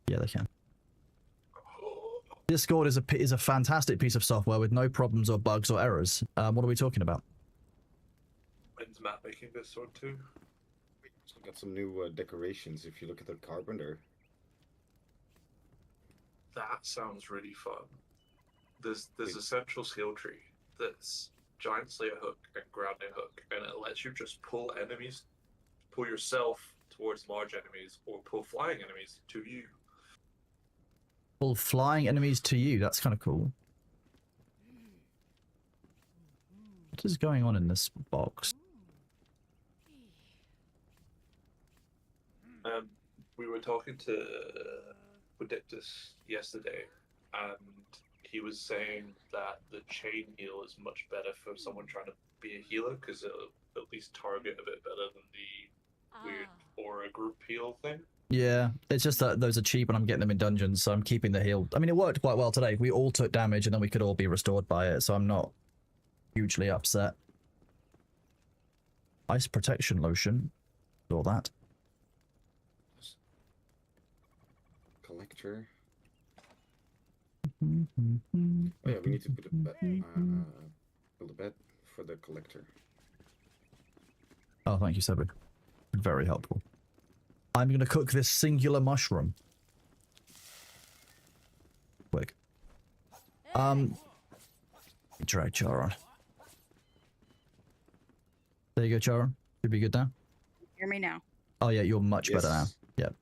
Yeah, they can. Discord is a fantastic piece of software with no problems or bugs or errors. What are we talking about? When's Matt making this sword too? So got some new decorations. If you look at the carpenter, That sounds really fun. There's a central skill tree that's giant slayer hook and grounding hook, and it lets you just pull yourself towards large enemies or pull flying enemies to you. Pull flying enemies to you. That's kind of cool. What is going on in this box? We were talking to Predictus yesterday, and he was saying that the chain heal is much better for someone trying to be a healer, because it'll at least target a bit better than the weird aura group heal thing. Yeah, it's just that those are cheap and I'm getting them in dungeons, so I'm keeping the heal. I mean, it worked quite well today. We all took damage and then we could all be restored by it, so I'm not hugely upset. Ice protection lotion. All that. collector. Oh yeah, we need to put a bed, build a bed for the collector. Oh, thank you, Severin. Very helpful. I'm going to cook this singular mushroom. Quick. Drag jar on. There you go, Chara. Should be good now. Hear me now. Oh yeah, you're much better now. Yes.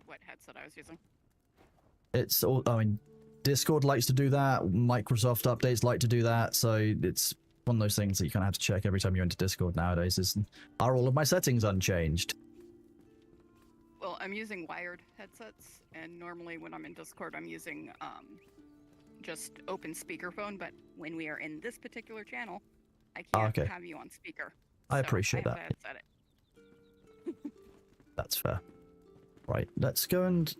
What headset I was using? It's all. I mean, Discord likes to do that. Microsoft updates like to do that. So it's one of those things that you kind of have to check every time you're into Discord nowadays. Is are all of my settings unchanged? Well, I'm using wired headsets, and normally when I'm in Discord, I'm using just open speakerphone. But when we are in this particular channel, I can't okay. have you on speaker. I So appreciate I have that. to headset it. That's fair. Right, let's go and.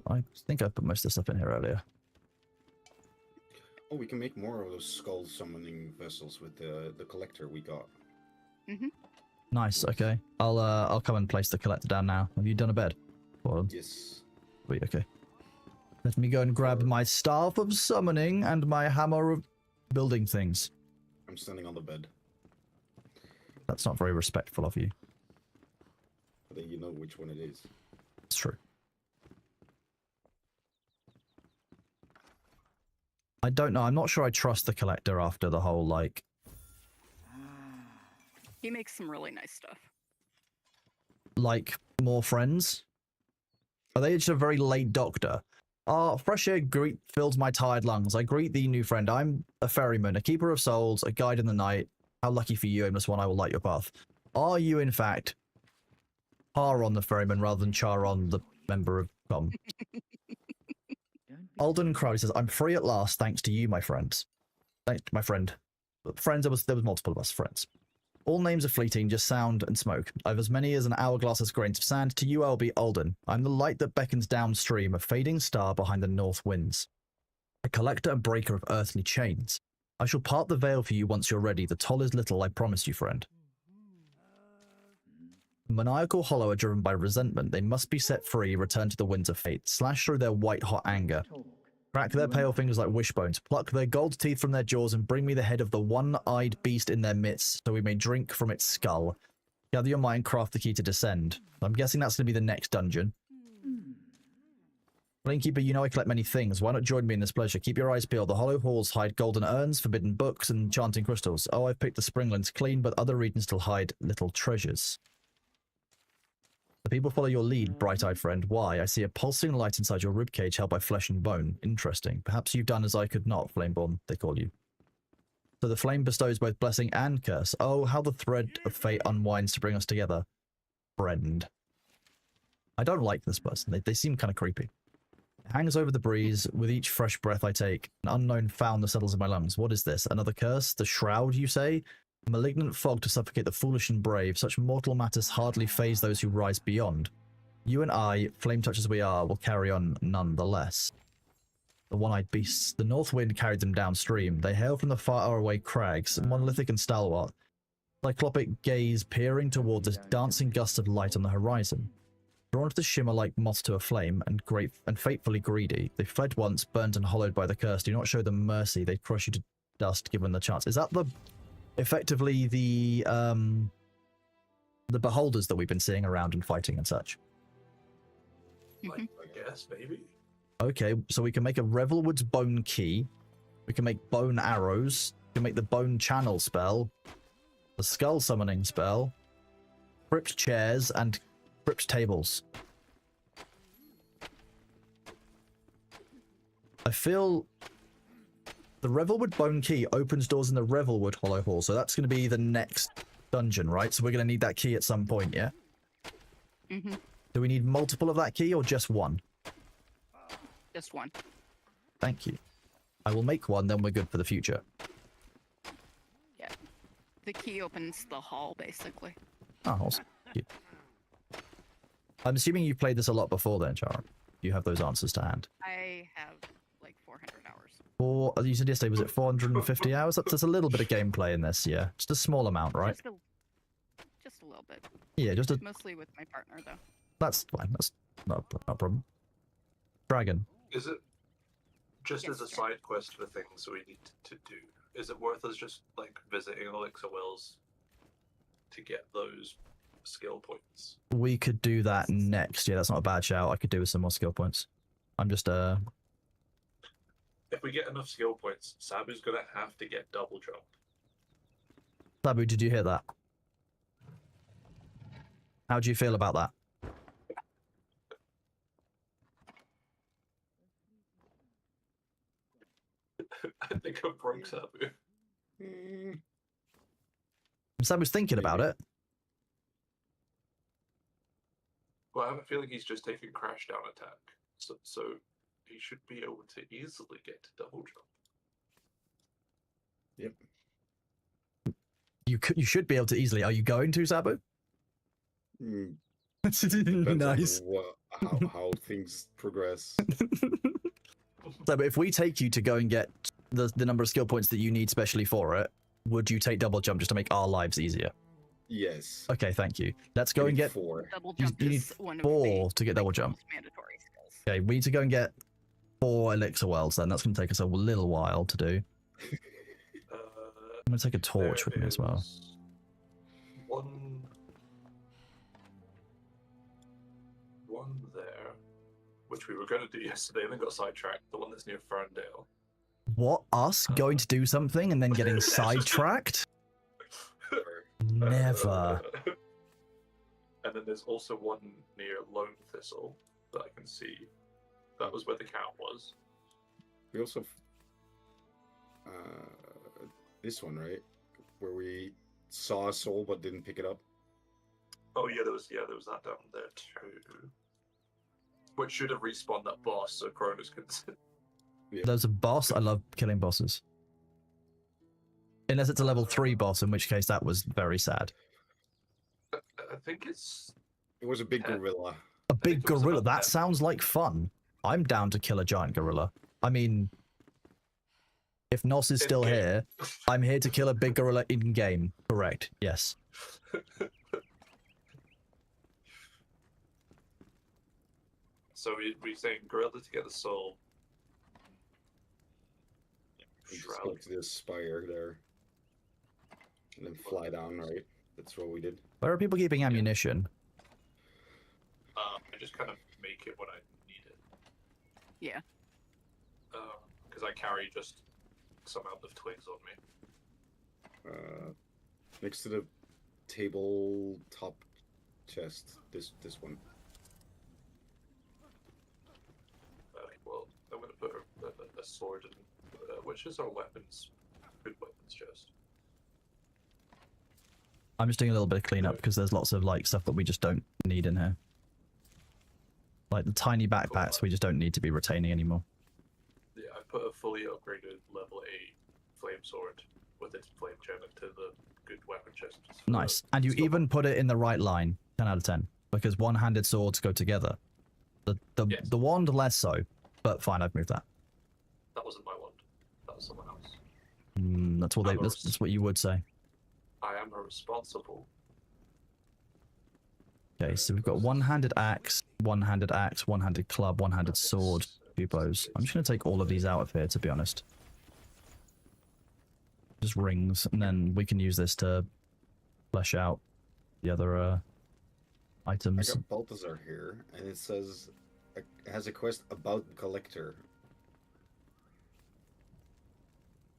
I think I put most of this stuff in here earlier. Oh, we can make more of those skull summoning vessels with the collector we got. Nice. Okay, I'll come and place the collector down now. Have you done a bed? Well, Yes. wait. Okay. Let me go and grab my staff of summoning and my hammer of building things. I'm standing on the bed. That's not very respectful of you. But then you know which one it is. It's true. I don't know. I'm not sure I trust the collector after the whole, like... He makes some really nice stuff. Like, more friends? Are they just a very late doctor? Ah, fresh air fills my tired lungs. I greet thee, new friend. I'm a ferryman, a keeper of souls, a guide in the night. How lucky for you, aimless one, I will light your path. Are you, in fact, Charon the ferryman rather than Charon the member of Com? Alden Crowley says, I'm free at last, thanks to you, my friends. Thanks to my friend. Friends, there was multiple of us, friends. All names are fleeting, just sound and smoke. I've as many as an hourglass as grains of sand. To you I will be Alden. I'm the light that beckons downstream, a fading star behind the north winds. A collector and breaker of earthly chains. I shall part the veil for you once you're ready. The toll is little, I promise you, friend. Maniacal hollow are driven by resentment. They must be set free, return to the winds of fate. Slash through their white-hot anger. Crack their pale fingers like wishbones. Pluck their gold teeth from their jaws and bring me the head of the one-eyed beast in their midst, so we may drink from its skull. Gather your mind, craft the key to descend. I'm guessing that's going to be the next dungeon. Planekeeper, you know I collect many things. Why not join me in this pleasure? Keep your eyes peeled. The hollow halls hide golden urns, forbidden books, and enchanting crystals. Oh, I've picked the springlands clean, but other regions still hide little treasures. The people follow your lead, bright-eyed friend. Why? I see a pulsing light inside your ribcage held by flesh and bone. Interesting. Perhaps you've done as I could not, Flameborn, they call you. So the flame bestows both blessing and curse. Oh, how the thread of fate unwinds to bring us together. Friend. I don't like this person. They seem kind of creepy. It hangs over the breeze. With each fresh breath I take, an unknown found settles in my lungs. What is this? Another curse? The shroud, you say? A malignant fog to suffocate the foolish and brave. Such mortal matters hardly faze those who rise beyond. You and I, flame-touched as we are, will carry on nonetheless. The one-eyed beasts. The north wind carried them downstream. They hail from the far-away crags, monolithic and stalwart. Cyclopic gaze peering toward this dancing gust of light on the horizon. Drawn to the shimmer like moths to a flame, and great and fatefully greedy, they fled once, burnt and hollowed by the curse. Do not show them mercy. They crush you to dust given the chance. Is that the... effectively the beholders that we've been seeing around and fighting and such? I guess, maybe. Okay, so we can make a Revelwood's Bone Key. We can make Bone Arrows. We can make the Bone Channel spell. The Skull Summoning spell. Crypt Chairs and Crypt Tables. I feel... the Revelwood Bone Key opens doors in the Revelwood Hollow Hall, so that's going to be the next dungeon, right? So we're going to need that key at some point, yeah? Do we need multiple of that key or just one? Just one. Thank you. I will make one, then we're good for the future. Yeah. The key opens the hall, basically. Oh, awesome. Thank you. I'm assuming you've played this a lot before then, Charon. You have those answers to hand. I have like 400 hours. Or, you said yesterday, was it 450 hours? That's a little bit of gameplay in this, yeah. Just a small amount, right? Just a little bit. Yeah, just a... Mostly with my partner, though. That's fine. That's not a problem. Dragon. Is it just Yes, as a sir. side quest for things we need to do? Is it worth us just like visiting Elixir Wells to get those skill points? We could do that next. Yeah, that's not a bad shout. I could do with some more skill points. I'm just if we get enough skill points, Sabu's gonna have to get double jump. Sabu, did you hear that? How do you feel about that? I think I broke Sabu. Mm, Sabu's thinking about it. Well, I have a feeling he's just taking crash down attack, so he should be able to easily get to double jump. yep. You should be able to easily. Are you going to, Sabu? Mm, depends Nice. on how things progress. Sabu, if we take you to go and get the number of skill points that you need specially for it, would you take double jump just to make our lives easier? Yes. Okay, thank you. Let's go I and need get 4. Double You- jump you need is one of 4 the to get double jump. most mandatory skills. Okay, we need to go and get 4 elixir wells then. That's going to take us a little while to do. I'm going to take a torch with me as well. is One there, which we were going to do yesterday and then got sidetracked. The one that's near Ferndale. What? Us going to do something and then getting sidetracked? Never. And then there's also one near Lone Thistle that I can see. That was where the cat was. We also this one, right, where we saw a soul but didn't pick it up. Oh yeah, there was that down there too. Which should have respawned that boss, so Cronus could. There's a boss. I love killing bosses. Unless it's a level 3 boss, in which case that was very sad. I think it's It was a big Yeah. gorilla. A big think it was gorilla. about That 10. sounds like fun. I'm down to kill a giant gorilla. I mean, if Nos is still In-game. here, I'm here to kill a big gorilla in game. Correct. Yes. So we're saying gorilla to get the soul. We just Shroud. go to this spire there. And then fly down, right? That's what we did. Where are people keeping ammunition? I just kind of make it when I need it. Yeah. Because I carry just some amount of twigs on me. Next to the table top chest. This one. Okay, well, I'm gonna put a sword in. Which is our weapons? Good weapons chest. I'm just doing a little bit of cleanup because there's lots of like stuff that we just don't need in here. Like the tiny backpacks we just don't need to be retaining anymore. Yeah, I put a fully upgraded level 8 flame sword with its flame gem into the good weapon chest. just for Nice. the And you stock. even put it in the right line. 10 out of 10. Because one-handed swords go together. Yes. The wand less so. But fine, I've moved that. That wasn't my wand. That was someone else. That's what you would say. I am a responsible. Okay, so we've got one-handed axe, one-handed club, one-handed sword, 2 bows. I'm just going to take all of these out of here, to be honest. Just rings, and then we can use this to flesh out the other I items. got Balthazar here, and it says it has a quest about the collector.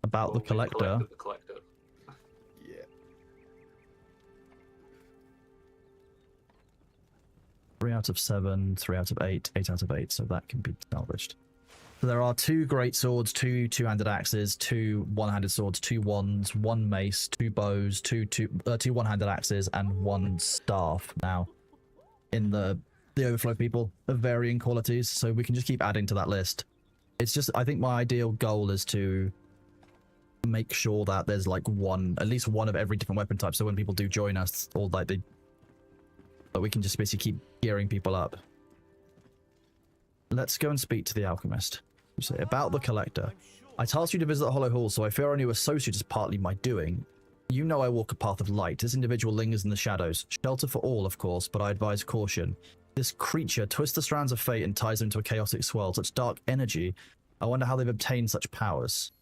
About the Well, we've collector. collected the collector. Yeah. 3 out of 7, 3 out of 8, 8 out of 8, so that can be salvaged. So there are 2 great swords, 2 two-handed axes, 2 one-handed swords, 2 wands, 1 mace, 2 bows, 2 one-handed axes, and 1 staff now in the overflow people of varying qualities, so we can just keep adding to that list. It's just, I think my ideal goal is to make sure that there's like at least one of every different weapon type, so when people do join us, or like but we can just basically keep gearing people up. Let's go and speak to the alchemist. You say, about the collector. I tasked you to visit the Hollow Hall, so I fear our new associate is partly my doing. You know I walk a path of light. This individual lingers in the shadows. Shelter for all, of course, but I advise caution. This creature twists the strands of fate and ties them into a chaotic swirl. Such dark energy. I wonder how they've obtained such powers.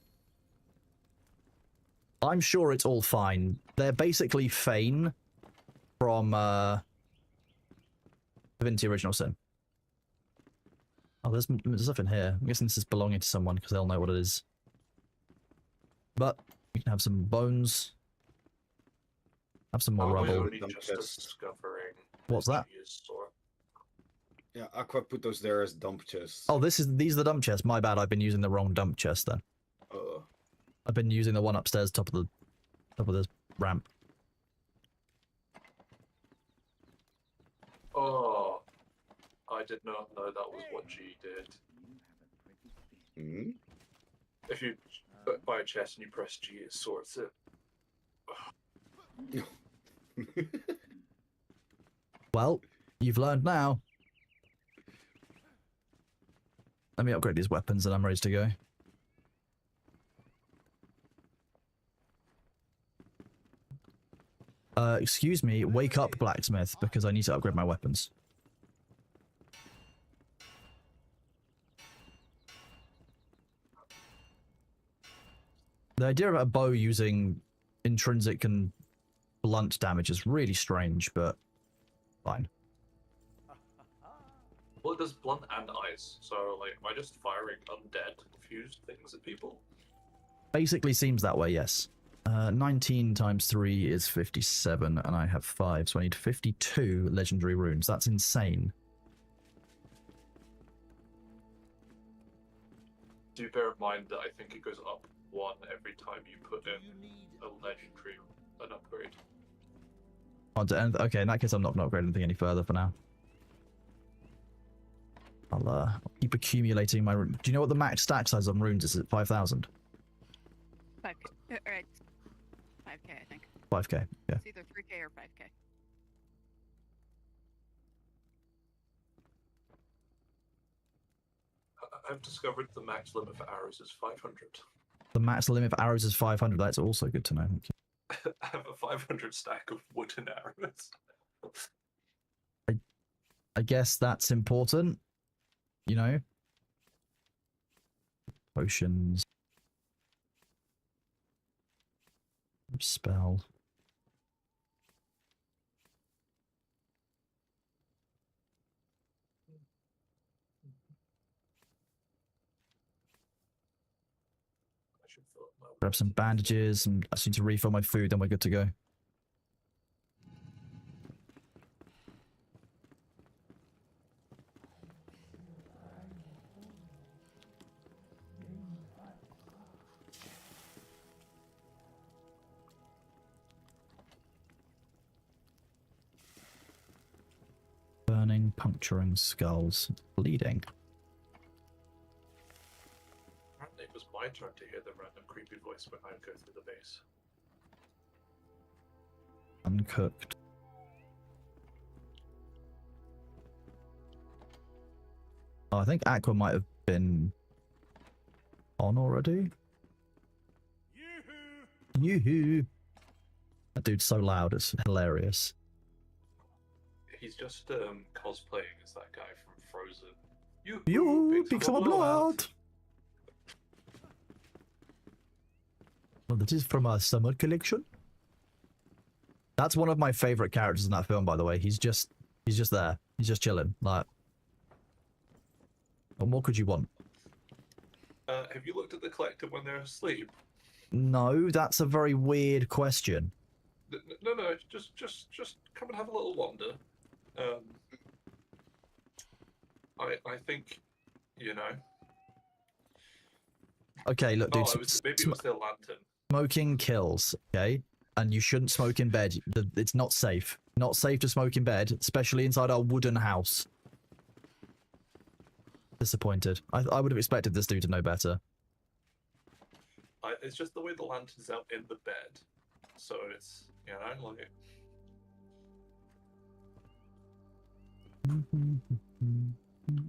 I'm sure it's all fine. They're basically Fane from Divinity Original Sin. Oh, there's stuff in here. I'm guessing this is belonging to someone because they'll know what it is. But we can have some bones. Have some more We're rubble. only Dump just chest. discovering What's that? she is sore. Yeah, Aqua put those there as dump chests. Oh, these are the dump chests. My bad. I've been using the wrong dump chest then. I've been using the one upstairs, top of this ramp. Oh, I did not know that was what G did. Hmm? If you buy a chest and you press G, it sorts it. Well, you've learned now. Let me upgrade these weapons and I'm ready to go. Excuse me, wake up, blacksmith, because I need to upgrade my weapons. The idea of a bow using intrinsic and blunt damage is really strange, but fine. Well, it does blunt and ice, so like, am I just firing undead fused things at people? Basically seems that way, yes. 19 times 3 is 57, and I have 5, so I need 52 legendary runes. That's insane. Do bear in mind that I think it goes up 1 every time you put in a legendary, an upgrade. Okay, in that case, I'm not going to upgrade anything any further for now. I'll keep accumulating my runes. Do you know what the max stack size on runes is? At 5,000? 5K. Alright. 5K, I think. 5k, yeah. It's either 3K or 5K. I've discovered the max limit for arrows is 500. The max limit for arrows is 500. That's also good to know. Thank you. I have a 500 stack of wooden arrows. I guess that's important. You know? Potions. Spell. I should fill up my Grab some bandages and I just need to refill my food, then we're good to go. Burning, puncturing skulls, bleeding. Apparently it was my turn to hear the random creepy voice when I go through the base. Uncooked. Oh, I think Aqua might have been on already. Yoo-hoo! That dude's so loud, it's hilarious. He's just cosplaying as that guy from Frozen. You pick some blood! Well, that is from our summer collection. That's one of my favorite characters in that film, by the way. He's just there. He's just chilling. Like, what more could you want? Have you looked at the collector when they're asleep? No, that's a very weird question. No, just come and have a little wander. I think, you know. Okay, look, dude. Maybe it was their lantern. Smoking kills, okay? And you shouldn't smoke in bed. It's not safe. Not safe to smoke in bed, especially inside our wooden house. Disappointed. I would have expected this dude to know better. It's just the way the lantern's out in the bed. So it's, you know, like...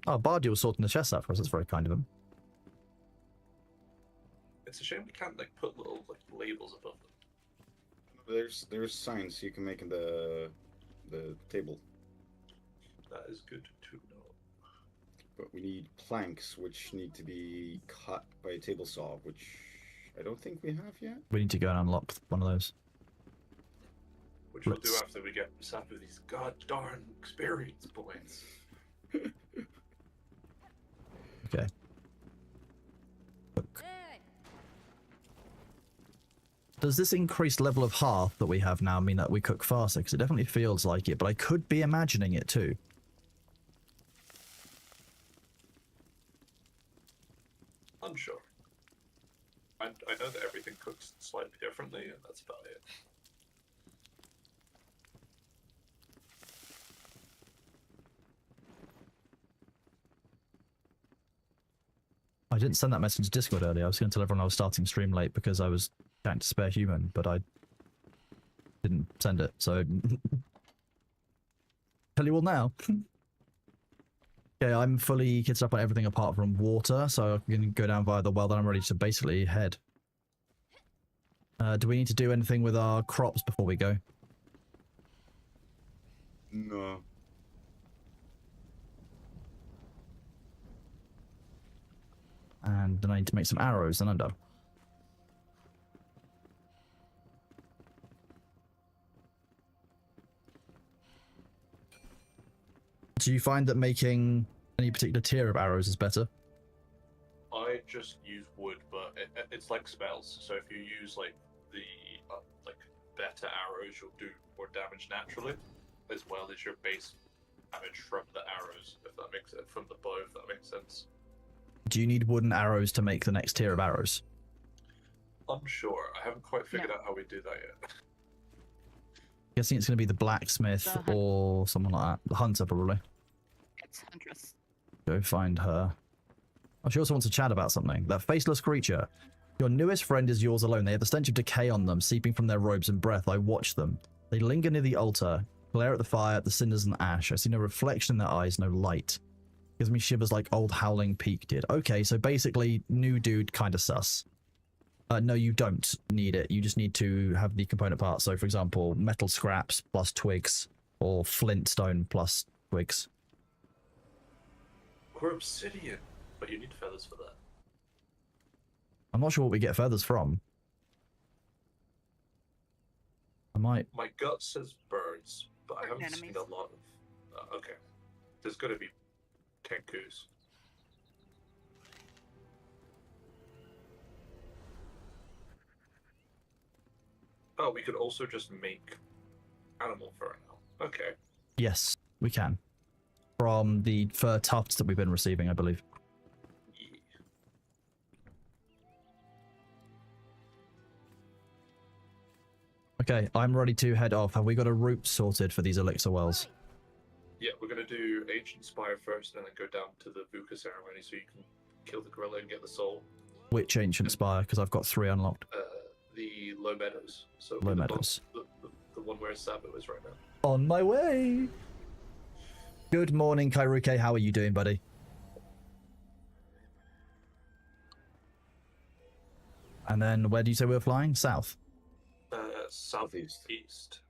Oh, Bardi was sorting the chest out for us. That's very kind of him. It's a shame we can't, like, put little, like, labels above them. There's signs you can make in the table. That is good to know. But we need planks, which need to be cut by a table saw, which I don't think we have yet. We need to go and unlock one of those. Which we'll do after we get some of these god darn experience points. Okay. Cook. Does this increased level of hearth that we have now mean that we cook faster? Because it definitely feels like it, but I could be imagining it too. Unsure. I know that everything cooks slightly differently, and that's about it. I didn't send that message to Discord earlier. I was going to tell everyone I was starting stream late because I was trying to spare human, but I didn't send it, so tell you all now. Okay, I'm fully kitted up on everything apart from water, so I can go down via the well, then I'm ready to basically head. Do we need to do anything with our crops before we go? No. And then I need to make some arrows, then I'm done. Do you find that making any particular tier of arrows is better? I just use wood, but it's like spells. So if you use like the like better arrows, you'll do more damage naturally, as well as your base damage from the arrows, if that makes it from the bow, if that makes sense. Do you need wooden arrows to make the next tier of arrows? Unsure. I haven't quite figured out how we do that yet. Guessing it's going to be the blacksmith or someone like that. The hunter, probably. It's Huntress. Go find her. Oh, she also wants to chat about something. That faceless creature. Your newest friend is yours alone. They have the stench of decay on them, seeping from their robes and breath. I watch them. They linger near the altar, glare at the fire, at the cinders and ash. I see no reflection in their eyes, no light. Gives me shivers like old Howling Peak did. Okay, so basically, new dude kind of sus. No, you don't need it. You just need to have the component parts. So, for example, metal scraps plus twigs, or flint stone plus twigs. Or obsidian, but you need feathers for that. I'm not sure what we get feathers from. I might... My gut says birds, but I haven't seen Enemies. a lot of... okay. There's got to be tenkus. Oh, we could also just make animal fur now. Okay. Yes, we can. From the fur tufts that we've been receiving, I believe. Yeah. Okay, I'm ready to head off. Have we got a route sorted for these elixir wells? Yeah, we're gonna do Ancient Spire first, and then go down to the VUCA ceremony so you can kill the gorilla and get the soul. Which ancient spire? Because I've got 3 unlocked. The Low Meadows. So Low the Meadows. the one where Sabo is right now. On my way! Good morning, Kairuke. How are you doing, buddy? And then, where do you say we were flying? South? Southeast. East.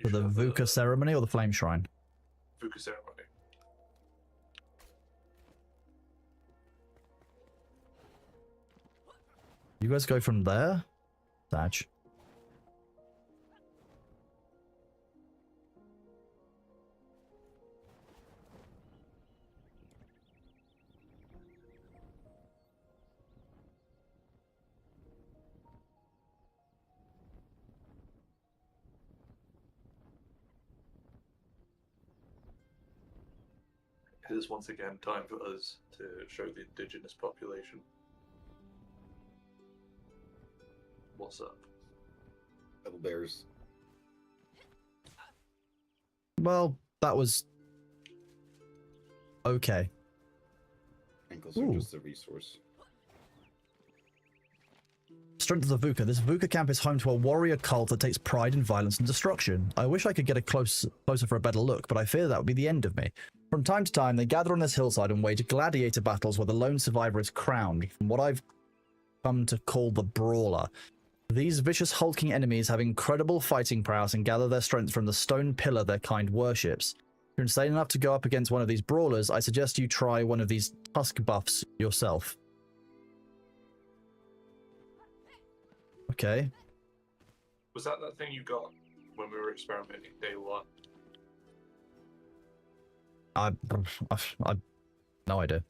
For the VUCA ceremony or the Flame Shrine? VUCA ceremony. You guys go from there? Sag. It is once again time for us to show the indigenous population what's up. Little bears. Well, that was... okay. Ankles Ooh. are just a resource. Strength of the VUCA. This VUCA camp is home to a warrior cult that takes pride in violence and destruction. I wish I could get a closer for a better look, but I fear that would be the end of me. From time to time, they gather on this hillside and wage gladiator battles where the lone survivor is crowned, from what I've come to call the Brawler. These vicious hulking enemies have incredible fighting prowess and gather their strength from the stone pillar their kind worships. If you're insane enough to go up against one of these brawlers, I suggest you try one of these tusk buffs yourself. Okay. Was that thing you got when we were experimenting day one? I no idea.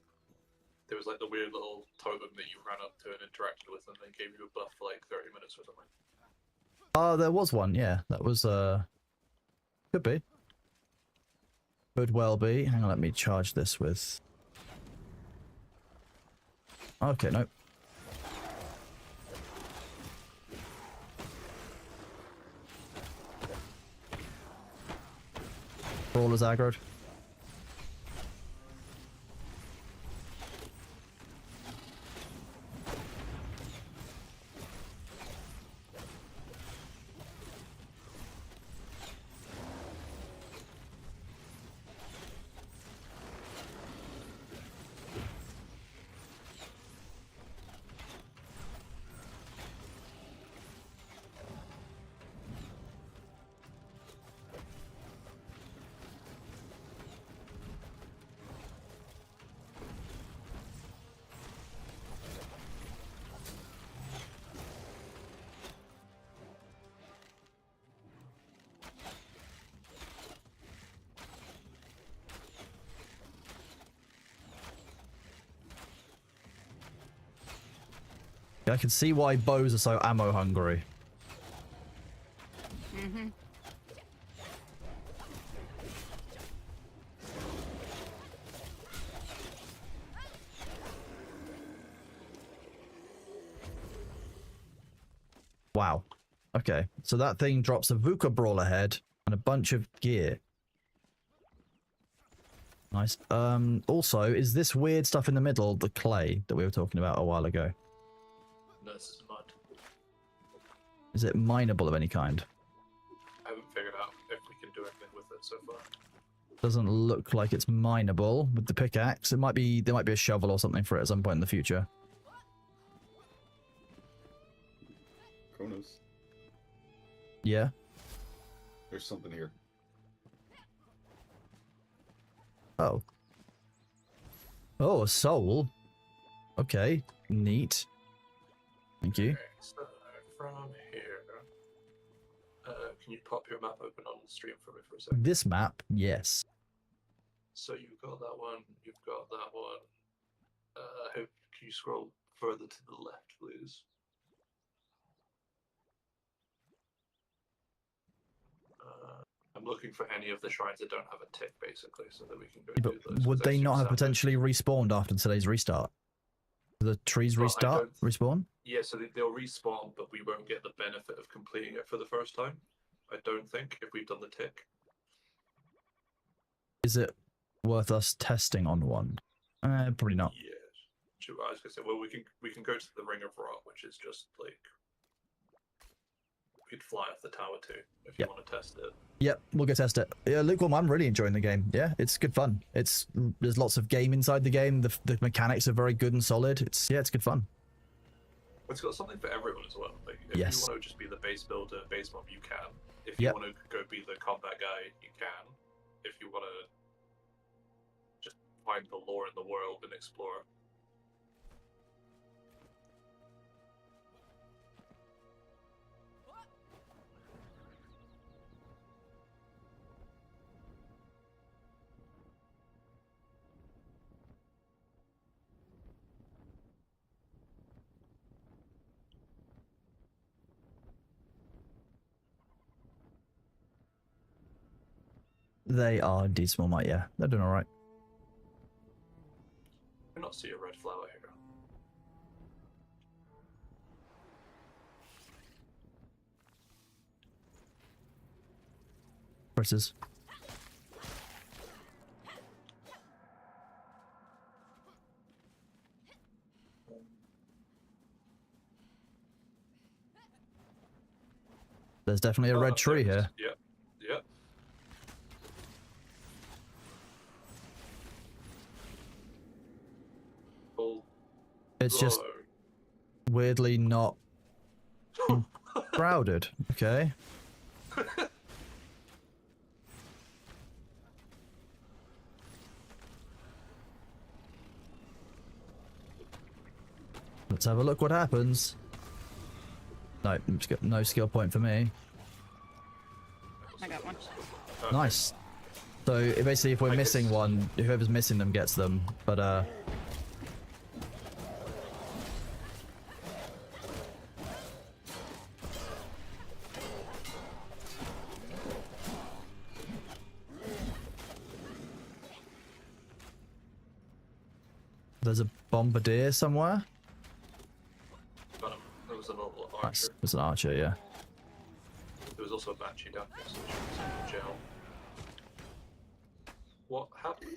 there was like the weird little totem that you ran up to and interacted with, and they gave you a buff for like 30 minutes or something. Oh, there was one. Yeah, that was could be. Could well be. Hang on, let me charge this with. Okay, nope. Brawler's aggroed. I can see why bows are so ammo hungry. Mm-hmm. Wow. Okay, so that thing drops a VUCA brawler head and a bunch of gear. Nice. Also, is this weird stuff in the middle the clay that we were talking about a while ago? No, this is mud. Is it mineable of any kind? I haven't figured out if we can do anything with it so far. Doesn't look like it's mineable with the pickaxe. It might be, there might be a shovel or something for it at some point in the future. Kronos, Yeah. there's something here. Oh. Oh, a soul. Okay, neat. Thank you. Okay, so from here, can you pop your map open on the stream for me for a second? This map, yes. So you've got that one, you've got that one. Can you scroll further to the left, please? I'm looking for any of the shrines that don't have a tick, basically, so that we can go But do those. would 'cause they seem not have standard. potentially respawned after today's restart? The trees Well, I restart? Respawn? Yeah, so they'll respawn, but we won't get the benefit of completing it for the first time. I don't think, if we've done the tick. Is it worth us testing on one? Probably not. Yes. I was gonna say, well, we can go to the Ring of Rot, which is just like we could fly off the tower too if you Yep. want to test it. Yep, we'll go test it. Yeah, lukewarm. I'm really enjoying the game. Yeah, it's good fun. There's lots of game inside the game. The mechanics are very good and solid. It's good fun. It's got something for everyone as well. Like if Yes. you want to just be the base builder, base mob, you can. If Yep. you want to go be the combat guy, you can. If you want to just find the lore in the world and explore. They are indeed small might. Yeah, they're doing all right. I not see a red flower here. Critters. There's definitely a Oh, red there tree it is. here. Yep. Yep. Full It's just blow. weirdly not crowded. Okay. Let's have a look what happens. No, no skill point for me. I got one. Okay. Nice. So basically, if we're I missing guess- one, whoever's missing them gets them. But There's a bombardier somewhere. Got him. There was a little Nice. archer. There's an archer, yeah. There was also a banshee down here, so she was in jail. What happened?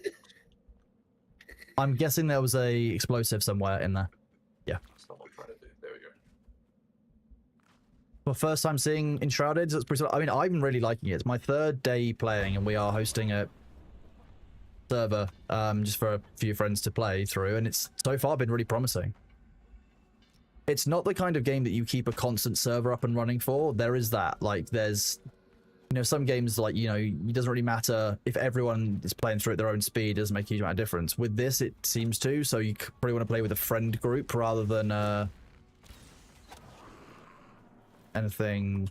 I'm guessing there was a explosive somewhere in there. That's not what I'm trying to do. There we go. Well, first time seeing Enshrouded. It's pretty. I mean, I'm really liking it. It's my 3rd day playing, and we are hosting a server just for a few friends to play through, and it's so far been really promising. It's not the kind of game that you keep a constant server up and running for. There is that. Like, there's, you know, some games, like, you know, it doesn't really matter if everyone is playing through at their own speed. It doesn't make a huge amount of difference. With this, it seems to. So you probably want to play with a friend group rather than anything.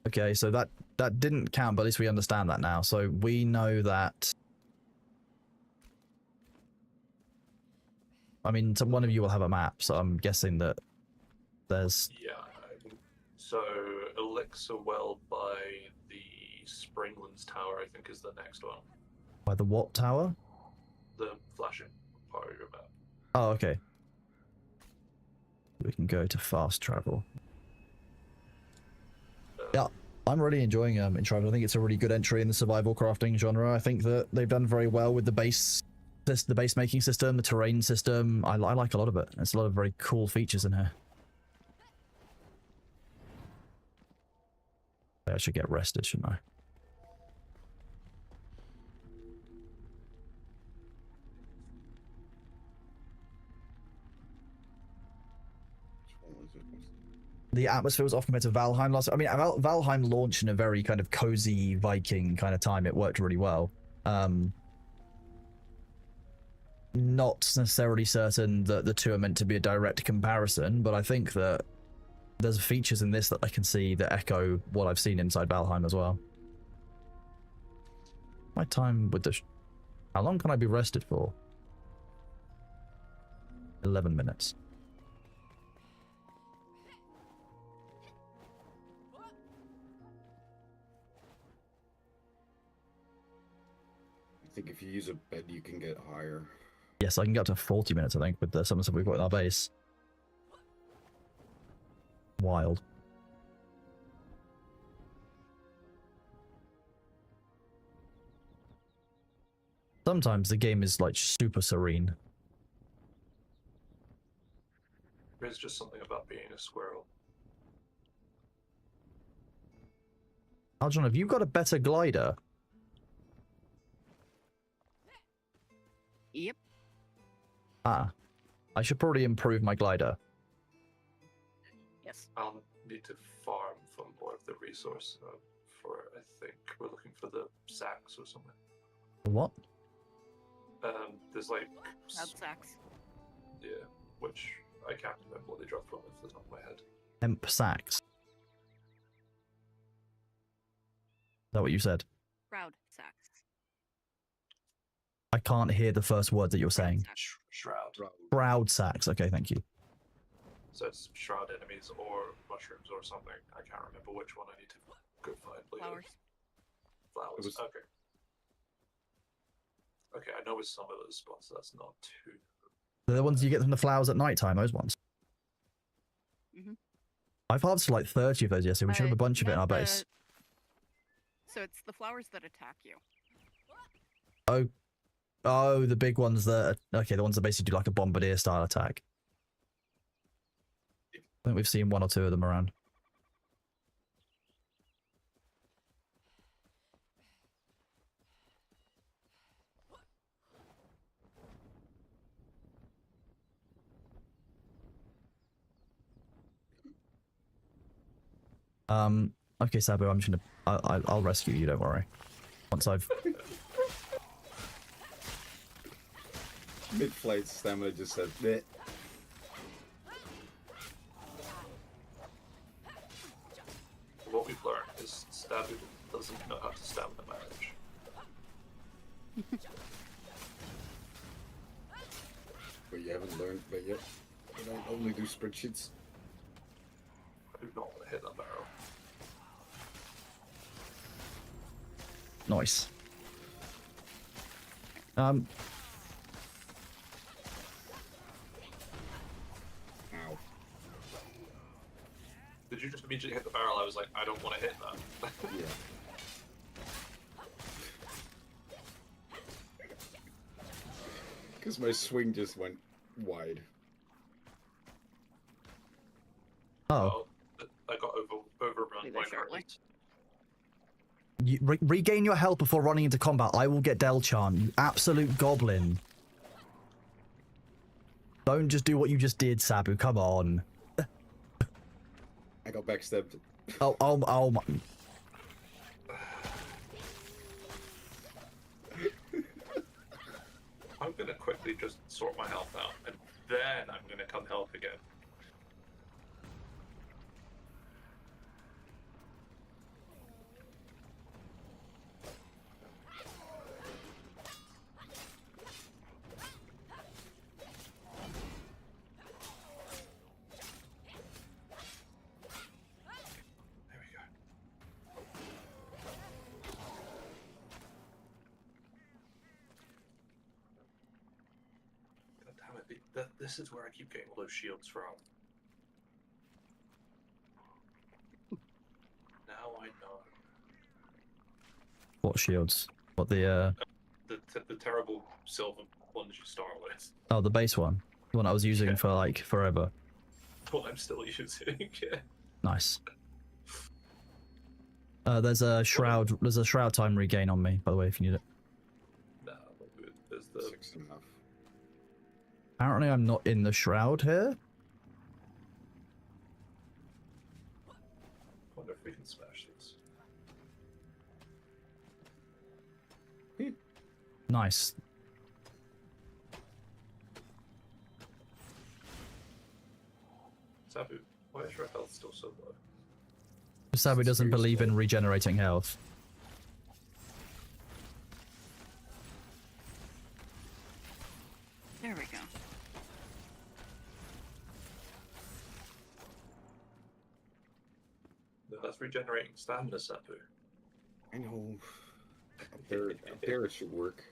Okay, so that didn't count, but at least we understand that now. So we know that. I mean, one of you will have a map, so I'm guessing that there's. Yeah. So Elixir Well by the Springlands Tower, I think, is the next one. By the what tower? The flashing part of your map. Oh, okay. We can go to fast travel. Yeah, I'm really enjoying Enshrouded. I think it's a really good entry in the survival crafting genre. I think that they've done very well with the base making system, the terrain system. I like a lot of it. There's a lot of very cool features in here. I should get rested, shouldn't I? The atmosphere was off compared to Valheim last. I mean, Valheim launched in a very kind of cozy Viking kind of time. It worked really well. Not necessarily certain that the two are meant to be a direct comparison, but I think that there's features in this that I can see that echo what I've seen inside Valheim as well. My time with the... How long can I be rested for? 11 minutes. I think if you use a bed, you can get higher. Yes, I can get up to 40 minutes, I think, with some of the stuff we've got in our base. Wild. Sometimes the game is, like, super serene. There's just something about being a squirrel. Aljon, have you got a better glider? Yep. Ah. I should probably improve my glider. Yes. I'll need to farm for more of the resource for, I think, we're looking for the sacks or something. What? There's like... Cloud sacks. Yeah, which I can't remember what they drop from off the top of my head. Hemp sacks. Is that what you said? Crowd sacks. I can't hear the first word that you're saying. Shroud. Shroud sacks. Okay, thank you. So it's shroud enemies or mushrooms or something. I can't remember which one I need to go find later. Flowers. Flowers. It was- Okay. Okay, I know it's some of those spots. So that's not too. They're the ones you get from the flowers at night time, those ones. Mhm. I've harvested like 30 of those yesterday. We should have a bunch of it in our Not base. So it's the flowers that attack you. Oh, the big ones that... Okay, the ones that basically do like a bombardier style attack. I think we've seen one or two of them around. Okay, Sabu, I'm just gonna... I'll rescue you, don't worry. Once I've... Mid-flight stamina just said, bleh. What we've learned is Stabu doesn't know how to stamina manage. But you haven't learned that yet. I don't only do spreadsheets. I do not want to hit that barrel. Nice. Um, Ow. Did you just immediately hit the barrel? I was like, I don't want to hit that. Yeah. Because my swing just went wide. oh, I got overrun Leave by it shortly. dragons. you regain your health before running into combat. I will get Delchan, you absolute goblin. Don't just do what you just did, Sabu. Come on. I got backstabbed. Oh my. I'm gonna quickly just sort my health out, and then I'm gonna come help again. There we go. God damn it! This is where I keep getting all those shields from. Now I know. What shields? What the The terrible silver ones you start with. oh, the base one. The one I was using Yeah. for like forever. What I'm still using. Yeah. Nice. There's a shroud time regain on me, by the way, if you need it. Nah, not good. There's the 6.5. Apparently I'm not in the shroud here. wonder if we can smash these. Nice. Sabu, why is your health still so low? Sabu doesn't Seriously? believe in regenerating health. There we go. No, that's regenerating stamina, Sabu. I know. Up there it should work.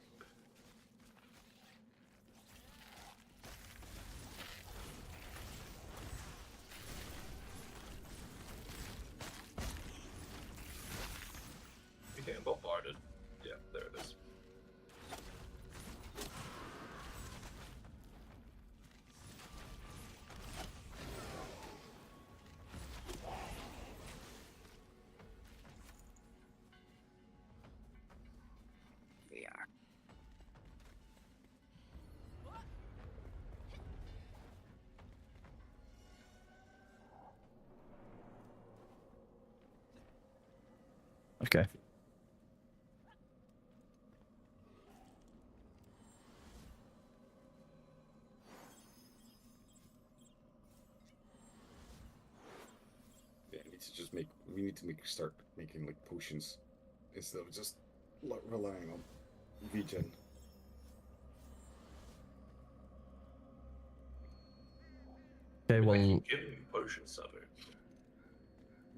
You're getting bombarded. Yeah, there it is. We are. Okay. Yeah, I need to just make. We need to start making like potions instead of just relying on regen. Okay, I well, can give you potions, Sabu.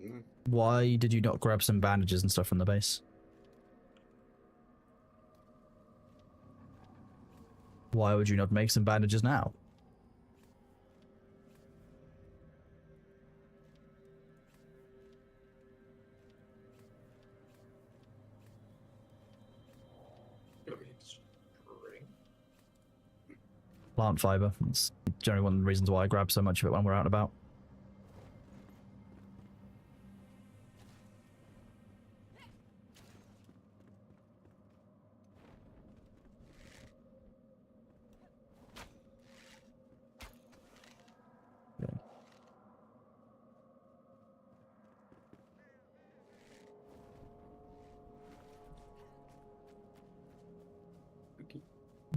Mm. why did you not grab some bandages and stuff from the base? Why would you not make some bandages now? You need string. Plant fiber. It's generally one of the reasons why I grab so much of it when we're out and about.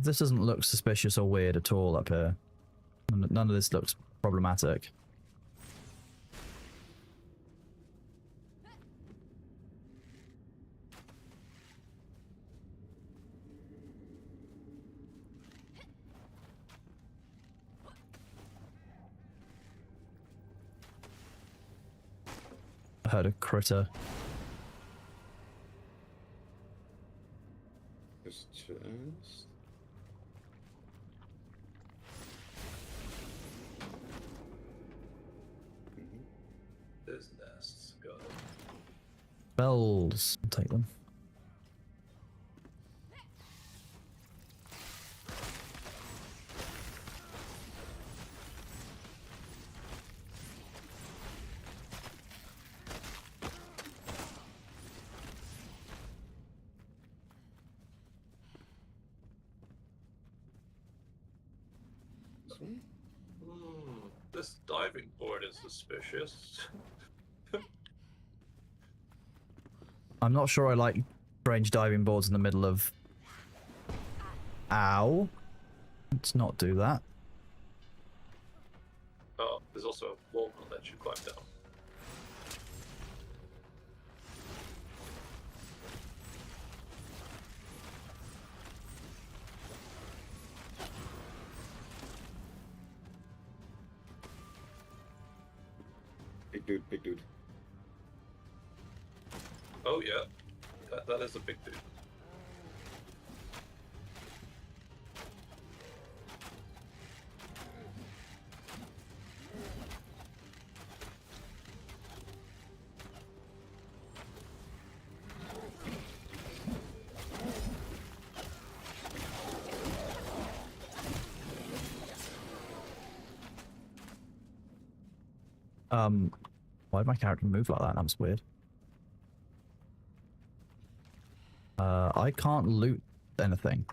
This doesn't look suspicious or weird at all up here. None of this looks problematic. I heard a critter. There's chest. Bells. I'll take them. This one? This diving board is suspicious. I'm not sure I like strange diving boards in the middle of... Ow. Let's not do that. Oh, there's also a wall that lets you climb down. Big dude, big dude. Oh yeah, that is a big dude. Why did my character move like that? That was weird. I can't loot anything.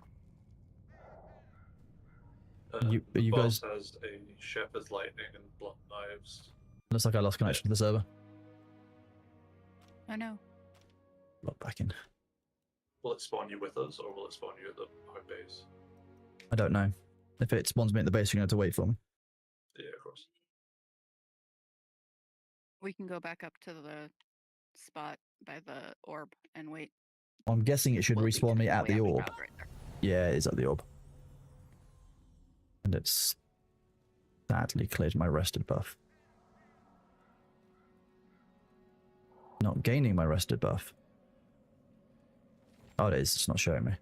The you boss guys- has a shepherd's lightning and blunt knives. Looks like I lost connection to the server. Oh no. Log back in. Will it spawn you with us, or will it spawn you at the home base? I don't know. If it spawns me at the base, you're going to have to wait for me. Yeah, of course. We can go back up to the spot by the orb and wait. I'm guessing it should Well, we respawn can- me oh, at yeah, the we orb. found right there. Yeah, it is at the orb. And it's sadly cleared my rested buff. Not gaining my rested buff. Oh, it is. It's not showing me.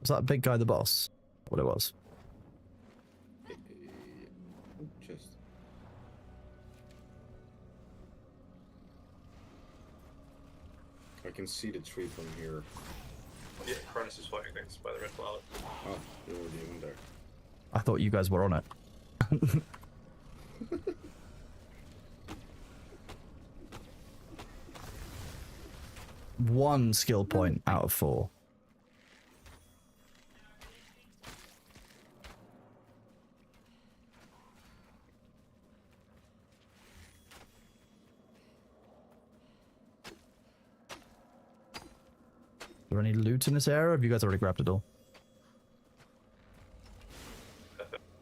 Was that big guy the boss? What it was? Just. I can see the tree from here. Yeah, Cronus is fighting things by the red flower. Oh, you're already in there. I thought you guys were on it. One skill point out of 4. Is there any loot in this area? Have you guys already grabbed it all?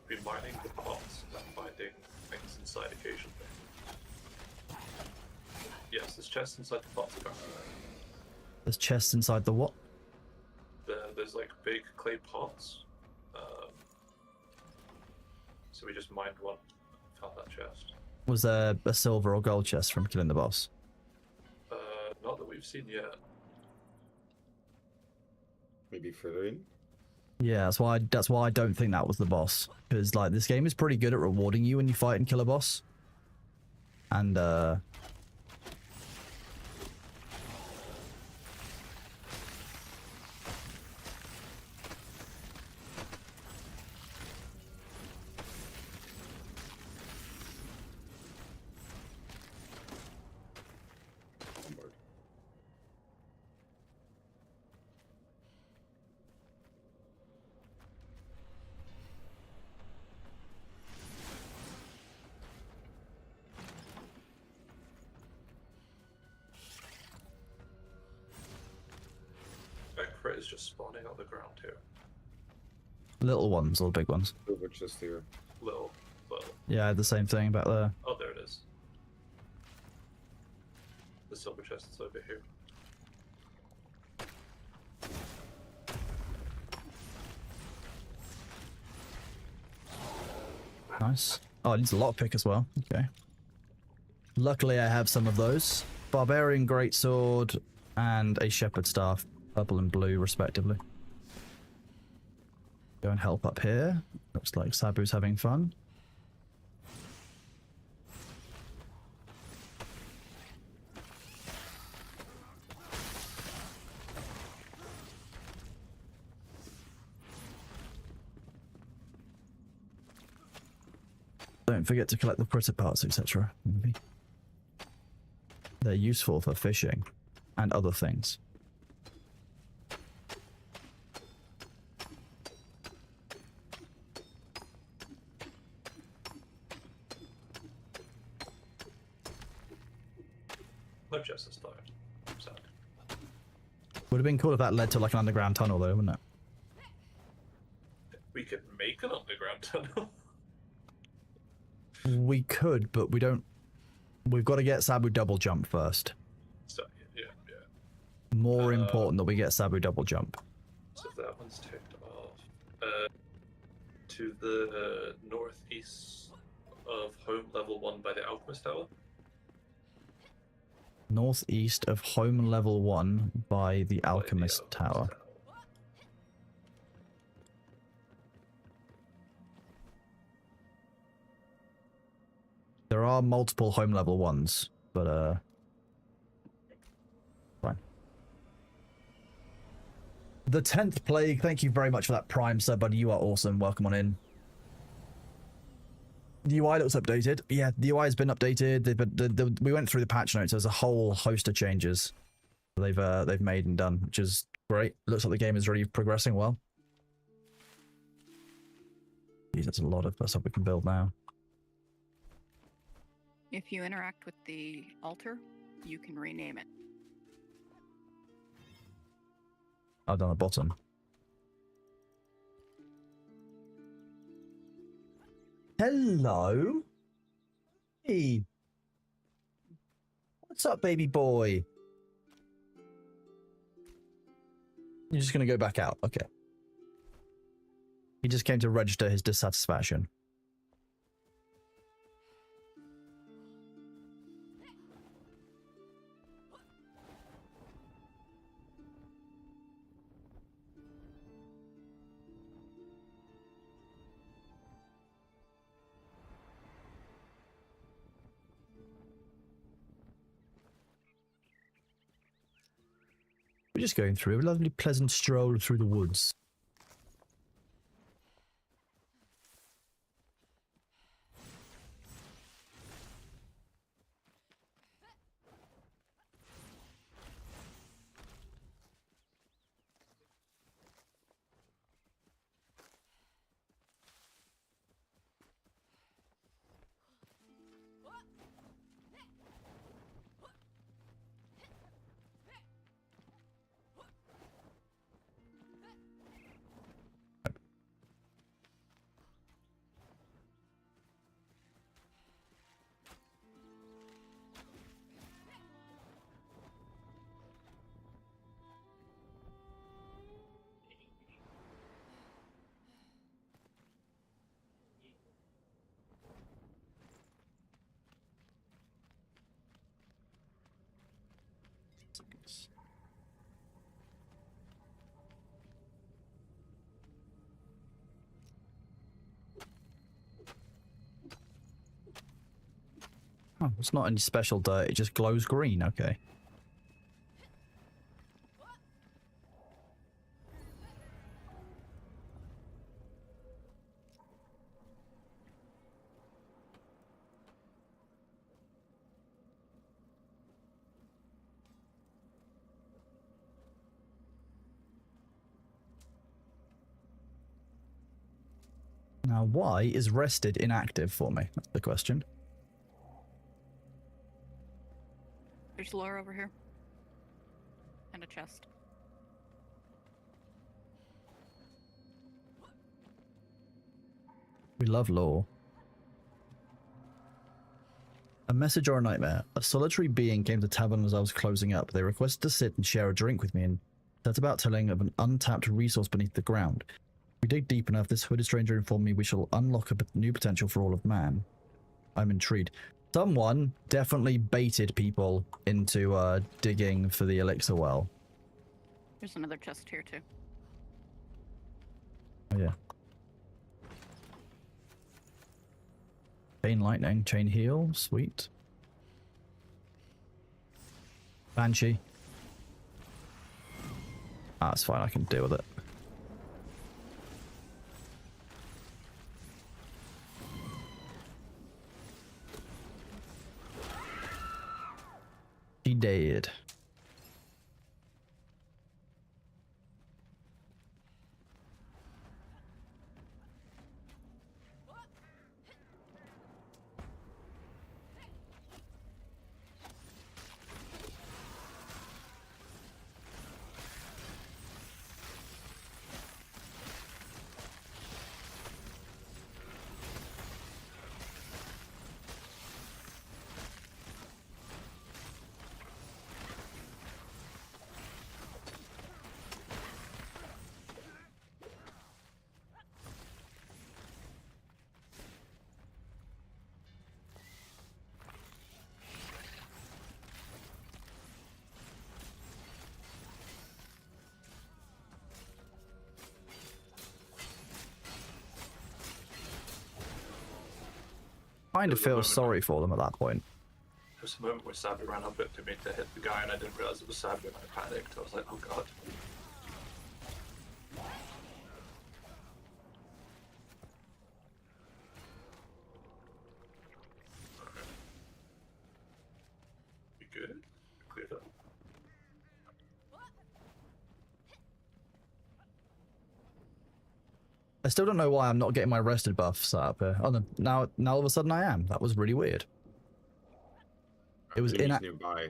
Been mining the pots and finding things inside occasionally. Yes, there's chests inside the pots apparently. There's chests inside the what? There's like big clay pots. So we just mined one, found that chest. Was there a silver or gold chest from killing the boss? Not that we've seen yet. Maybe further in? Yeah, that's why I don't think that was the boss. Because like this game is pretty good at rewarding you when you fight and kill a boss. And On board. That crit is just spawning on the ground here. little ones or big ones. Silver chest here. Little. Yeah, I had the same thing back there. Oh, there it is. The silver chest is over here. Nice. Oh, it needs a lockpick as well. Okay. Luckily, I have some of those. Barbarian Greatsword and a Shepherd Staff, purple and blue, respectively. Go and help up here. Looks like Sabu's having fun. Don't forget to collect the critter parts, etc. Maybe. They're useful for fishing and other things. My chest is tired. I'm sad. Would have been cool if that led to like an underground tunnel though, wouldn't it? We could make an underground tunnel. We could, but we don't. We've got to get Sabu double jump first. So, yeah. More important that we get Sabu double jump. So that one's ticked off. To the northeast of home level 1 by the Alchemist Tower. Northeast of home level 1 by the Alchemist Tower. There are multiple home level 1s, but fine. The 10th Plague, thank you very much for that Prime sub, buddy. You are awesome. Welcome on in. The UI looks updated. Yeah, the UI has been updated. We went through the patch notes. There's a whole host of changes they've made and done, which is great. Looks like the game is really progressing well. Jeez, that's a lot of stuff we can build now. If you interact with the altar, you can rename it. Oh, down the bottom. Hello? Hey. What's up, baby boy? You're just gonna go back out. Okay. He just came to register his dissatisfaction. We're just going through a lovely, pleasant stroll through the woods. Oh, it's not any special dirt, it just glows green, okay. Now, why is rested inactive for me? That's the question. There's lore over here. And a chest. We love lore. A message or a nightmare. A solitary being came to the tavern as I was closing up. They requested to sit and share a drink with me and set about telling of an untapped resource beneath the ground. We dig deep enough, this hooded stranger informed me we shall unlock a new potential for all of man. I'm intrigued. Someone definitely baited people into digging for the elixir well. There's another chest here too. Oh yeah. Chain lightning, chain heal, sweet. Banshee. Ah, that's fine, I can deal with it. She dead. Kind of There's a feel moment- sorry for them at that point. There was a moment where Sabby ran up to me to hit the guy, and I didn't realize it was Sabby, and I panicked. I was like, oh god. Alright. We good? Cleared up. I still don't know why I'm not getting my rested buff set up here. Oh, no, now all of a sudden I am. That was really weird. It was Enemies nearby.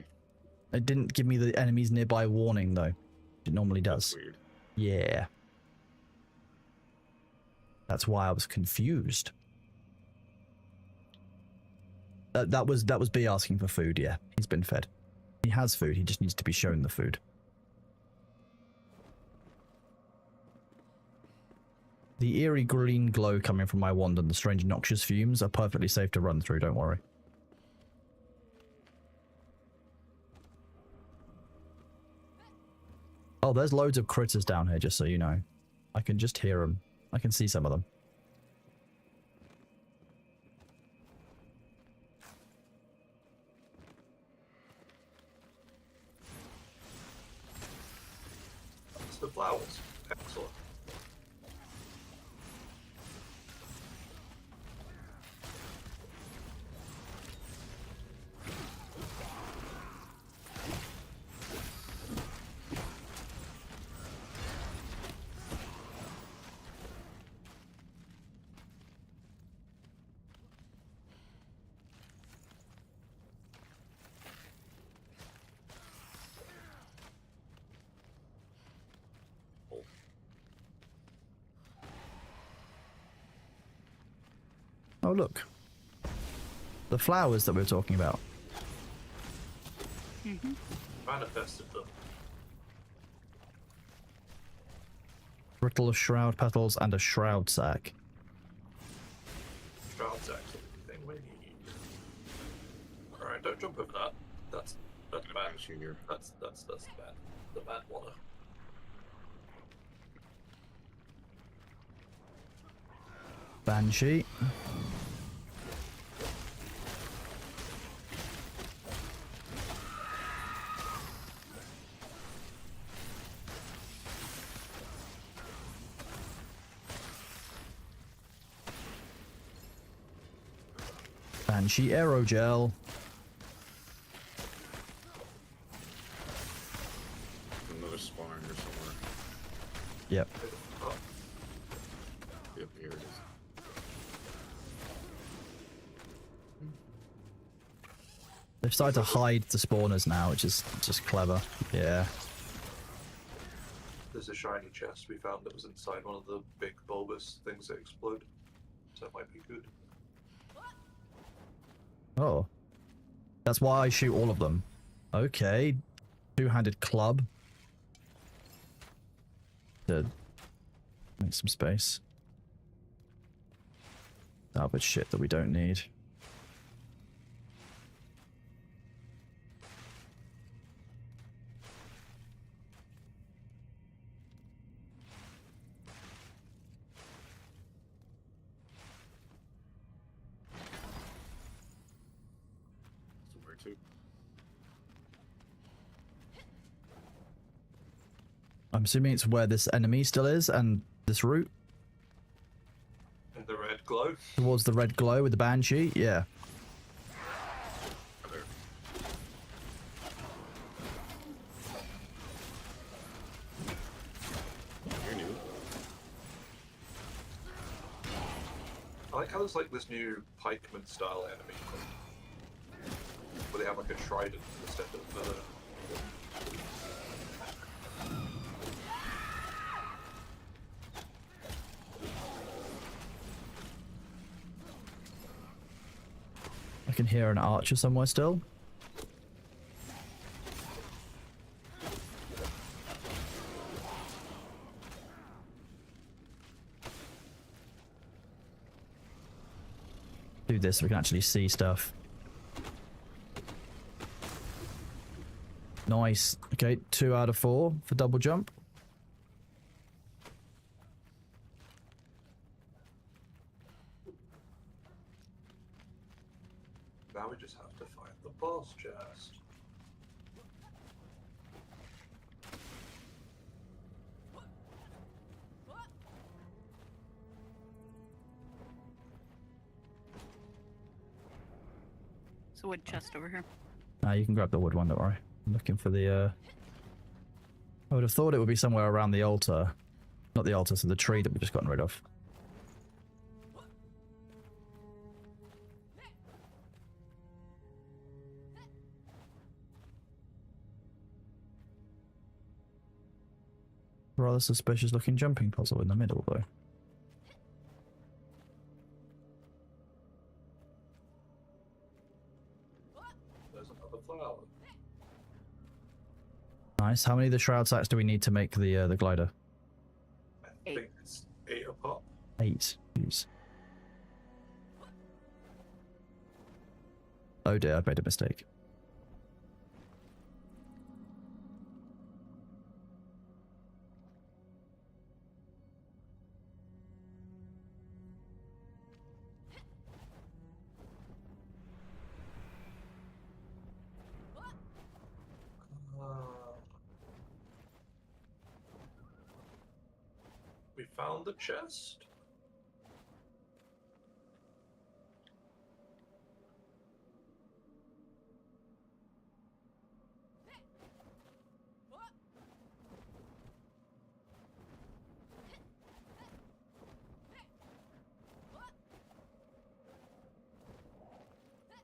It didn't give me the enemies nearby warning though. It normally That's does. weird. Yeah. That's why I was confused. That was B asking for food, yeah. He's been fed. He has food, he just needs to be shown the food. The eerie green glow coming from my wand and the strange noxious fumes are perfectly safe to run through, don't worry. Oh, there's loads of critters down here, just so you know. I can just hear them. I can see some of them. It's the flowers. Excellent. Oh, look. The flowers that we were talking about. Mm-hmm. Manifested them. Brittle of shroud petals and a shroud sack. Shroud's actually the thing we need. Alright, don't jump over that. That's bad. Banshee here. That's the bad. The bad water. Banshee. Banshee aerogel. Another spawn here somewhere. Yep. Oh, Yep, here it is. They've started to hide the spawners now, which is just clever. Yeah. there's a shiny chest we found that was inside one of the big bulbous things that explode. So that might be good. Oh. That's why I shoot all of them. Okay. Two-handed club. To Make some space. Salvage shit that we don't need. Somewhere too. I'm assuming it's where this enemy still is and this route And the red glow. towards the red glow with the banshee. Yeah. There. You're new. I like how there's like this new pikeman style enemy where they have like a trident instead of I can hear an archer somewhere still. Do this so we can actually see stuff. Nice. Okay, 2 out of 4 for double jump. now we just have to find the boss chest. It's a wood chest over here. You can grab the wood one, don't worry. I'm looking for the, I would have thought it would be somewhere around the altar. Not the altar, so the tree that we've just gotten rid of. Rather suspicious looking jumping puzzle in the middle, though. There's another flower. Nice. How many of the shroud sacks do we need to make the glider? I 8. think it's 8 a pop. 8. Jeez. Oh dear, I've made a mistake. We found the chest.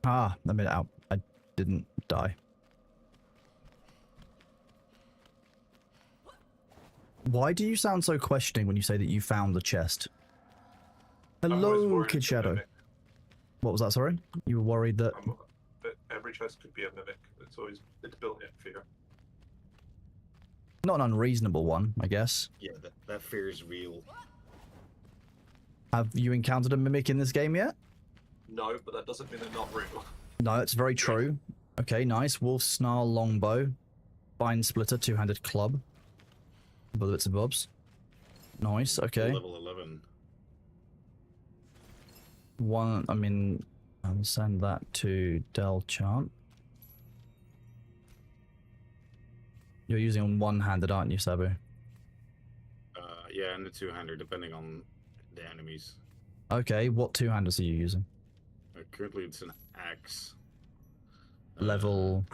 Ah, I made it out. I didn't die. Why do you sound so questioning when you say that you found the chest? I'm always Hello, worried Kid it's a Shadow. mimic. What was that, sorry? You were worried that... But every chest could be a mimic. It's built-in fear. Not an unreasonable one, I guess. Yeah, that fear is real. Have you encountered a mimic in this game yet? No, but that doesn't mean they're not real. No, it's very true. Okay, nice. Wolf Snarl Longbow. Vine Splitter, two-handed club. Other bits and bobs. Nice, okay. Level 11. One, I mean, I'll send that to Del Chant. You're using one-handed, aren't you, Sabu? Yeah, and the two-hander, depending on the enemies. Okay, what two-handers are you using? Currently, it's an axe. Level...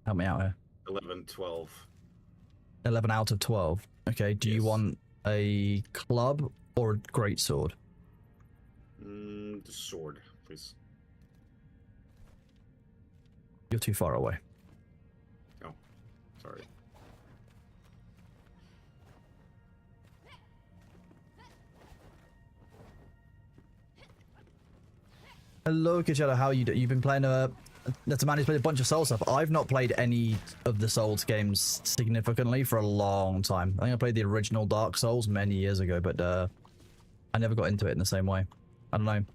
Help me out here. 11, 12. 11 out of 12. Okay, do you Yes. want a club or a greatsword? The sword, please. You're too far away. Oh, sorry. Hello, Kichella, how are you doing? You've been playing That's a man who's played a bunch of Souls stuff. I've not played any of the Souls games significantly for a long time. I think I played the original Dark Souls many years ago, but I never got into it in the same way. I don't know.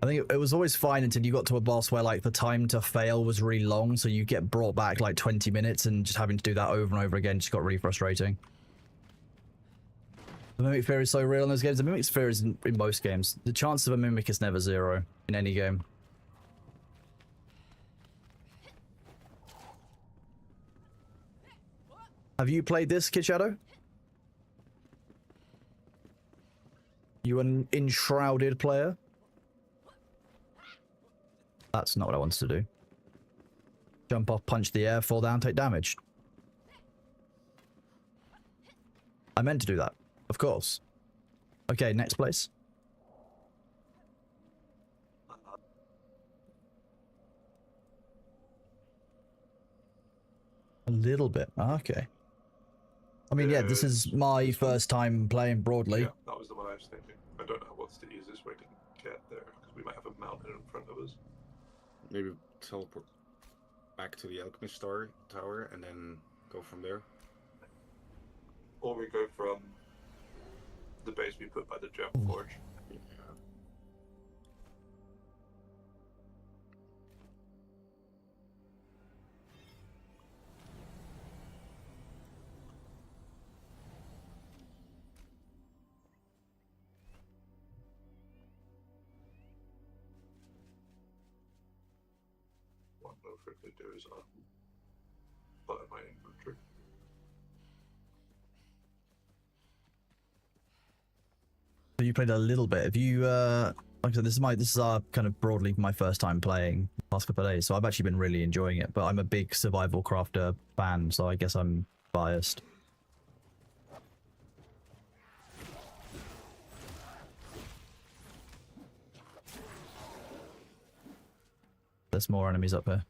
I think it was always fine until you got to a boss where like the time to fail was really long, so you get brought back like 20 minutes and just having to do that over and over again just got really frustrating. The mimic fear is so real in those games. The mimic fear is in most games. The chance of a mimic is never zero in any game. Have you played this, Kid Shadow? You an Enshrouded player? That's not what I wanted to do. Jump off, punch the air, fall down, take damage. I meant to do that. Of course. Okay, next place. A little bit. Okay. I mean, yeah, this is my first time playing broadly. Yeah, that was the one I was thinking. I don't know what's the easiest way to get there, because we might have a mountain in front of us. Maybe teleport back to the Alchemist Tower and then go from there. Or we go from the base we put by the gem forge. Yeah. What I'm going to do is butter my inventory. So you played a little bit. Have you like I said, this is our kind of broadly my first time playing the past couple of days, so I've actually been really enjoying it, but I'm a big survival crafter fan, so I guess I'm biased. There's more enemies up here.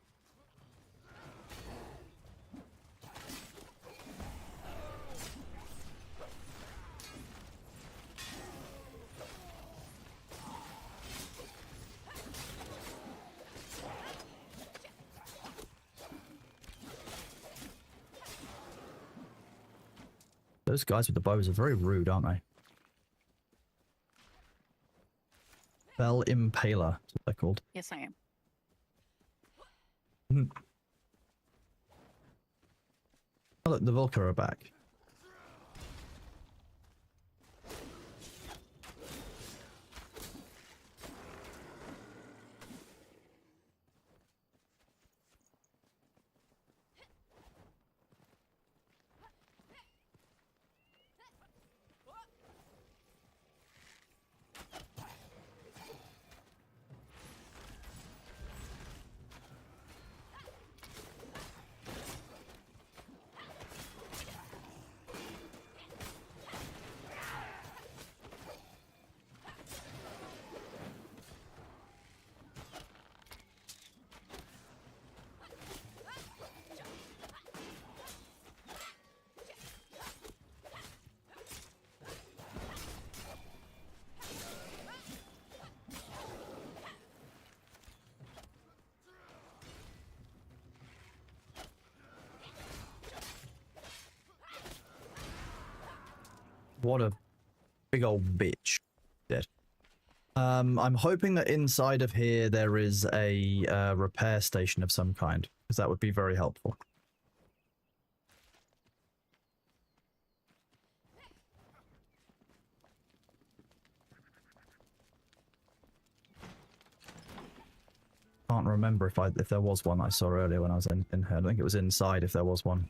Those guys with the bows are very rude, aren't they? Bell Impaler, that's what they're called. Yes, I am. Oh, look, the Volker are back. What a big old bitch. Dead. I'm hoping that inside of here there is a repair station of some kind, because that would be very helpful. Can't remember if there was one I saw earlier when I was in here. I think it was inside if there was one.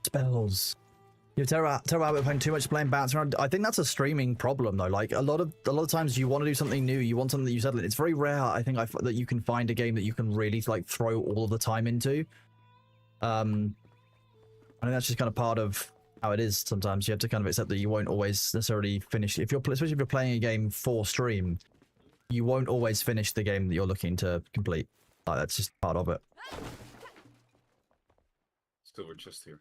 Spells. You Terra we're playing too much playing bounce around. I think that's a streaming problem though. Like a lot of times you want to do something new, you want something that you settle. It's very rare, I think, that you can find a game that you can really like throw all of the time into. I think that's just kind of part of how it is. Sometimes you have to kind of accept that you won't always necessarily finish. Especially if you're playing a game for stream, you won't always finish the game that you're looking to complete. Like, that's just part of it. Still, we're just here.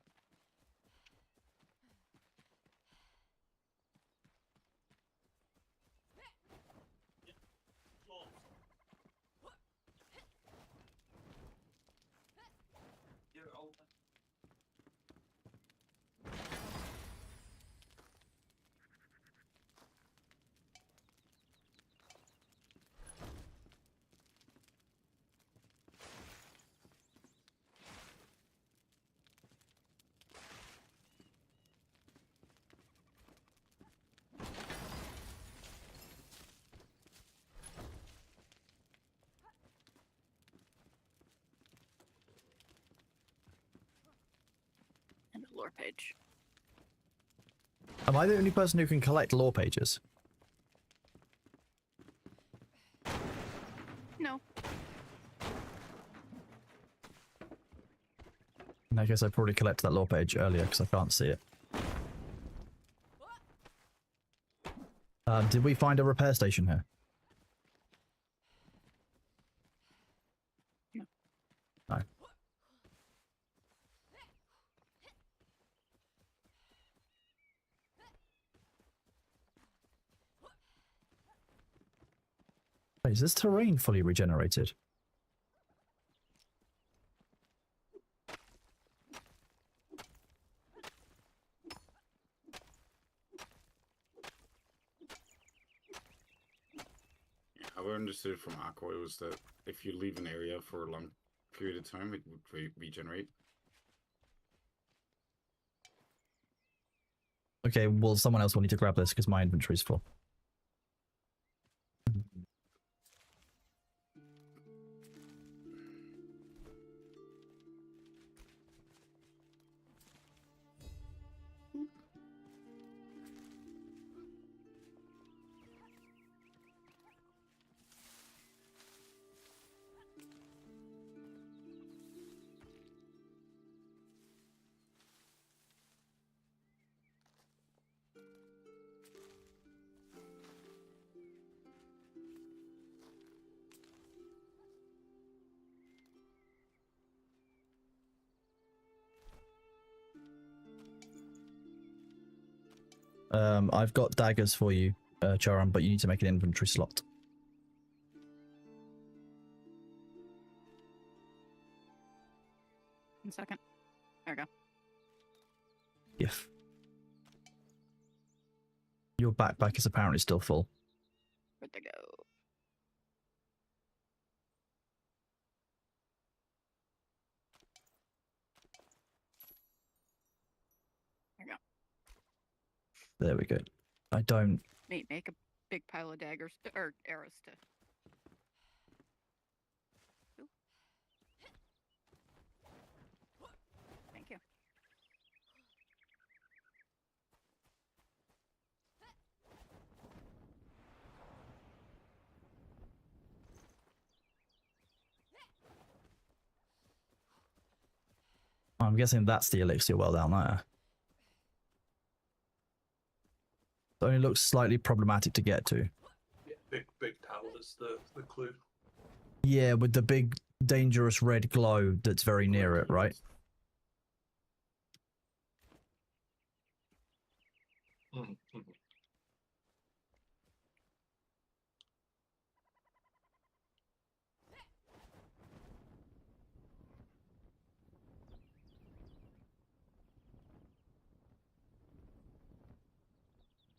And a lore page. Am I the only person who can collect lore pages? No. I guess I probably collected that lore page earlier because I can't see it. Did we find a repair station here? No. No. Wait, is this terrain fully regenerated? How I understood it from Aqua was that if you leave an area for a long period of time, it would regenerate. Okay, well, someone else will need to grab this because my inventory's full. I've got daggers for you, Charon, but you need to make an inventory slot. 1 second. There we go. If your backpack is apparently still full. Where'd they go? There we go. I don't. Make a big pile of daggers or arrows to. Ooh. Thank you. I'm guessing that's the elixir well down there. It only looks slightly problematic to get to. Yeah, big tower is the clue. Yeah, with the big dangerous red glow that's very near it, right? Mm-hmm.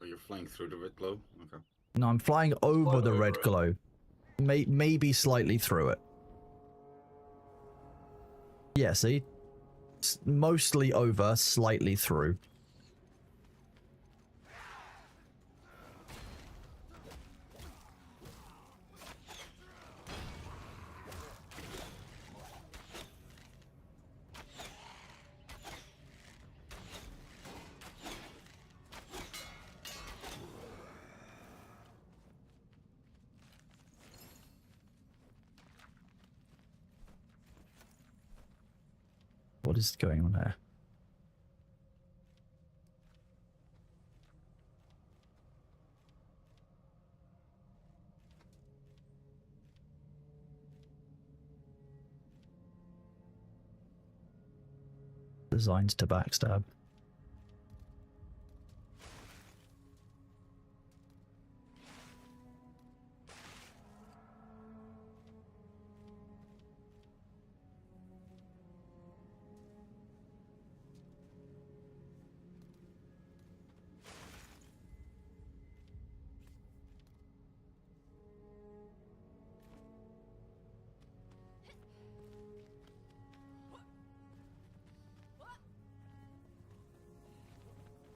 Or you're flying through the red glow? Okay. No, I'm flying over Flying the over red it. glow. Maybe slightly through it. Yeah, see? Mostly over, slightly through. What is going on there? Designed to backstab.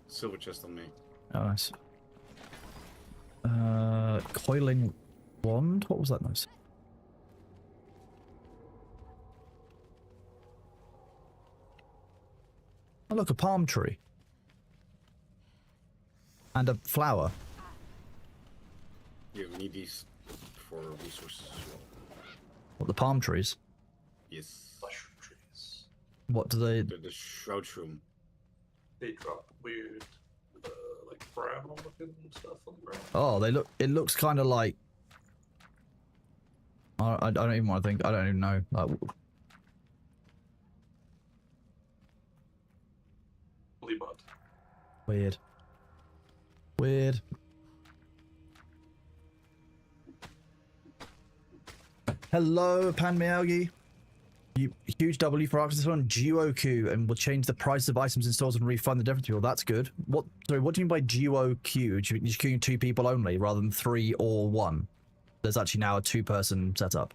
Silver chest on me. Oh, nice. Coiling wand? What was that noise? Oh, look, a palm tree. And a flower. Yeah, we need these for resources as well. What, the palm trees? Yes. Mushroom trees. What do they... The shroud shroom. They drop weird, like brown looking stuff on the ground. Oh, they look... It looks kind of like... I don't even want to think. I don't even know. Like, Holy mud. weird. Weird. Hello, Pan Miyagi. Huge W for access on GeoQ and will change the price of items in stores and refund the difference. Well, that's good. What? Sorry, what do you mean by GeoQ? You're queuing 2 people only rather than 3 or 1. There's actually now a 2-person setup.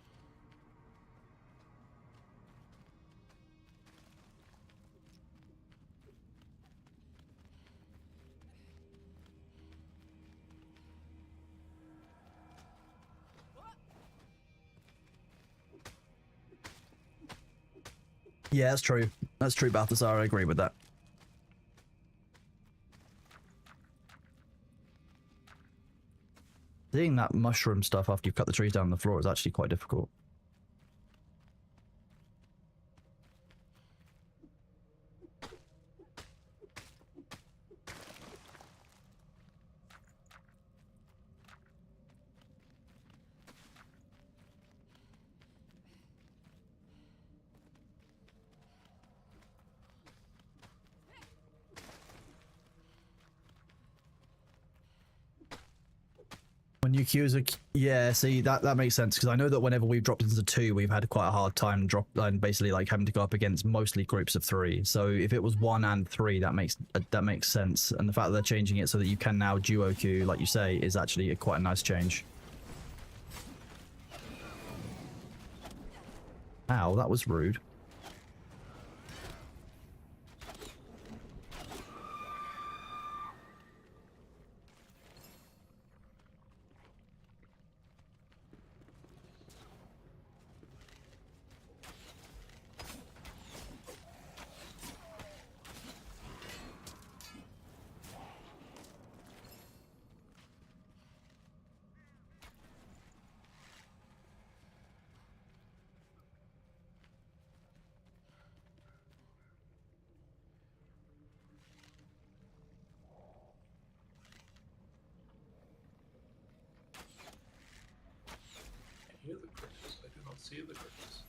Yeah, that's true. That's true, Balthazar. I agree with that. Seeing that mushroom stuff after you've cut the trees down on the floor is actually quite difficult. When you queue as a... Yeah, see, that makes sense, because I know that whenever we've dropped into 2, we've had quite a hard time and basically like having to go up against mostly groups of 3. So if it was 1 and 3, that makes sense. And the fact that they're changing it so that you can now duo queue, like you say, is actually quite a nice change. Ow, that was rude. I hear the critters. I do not see the critters.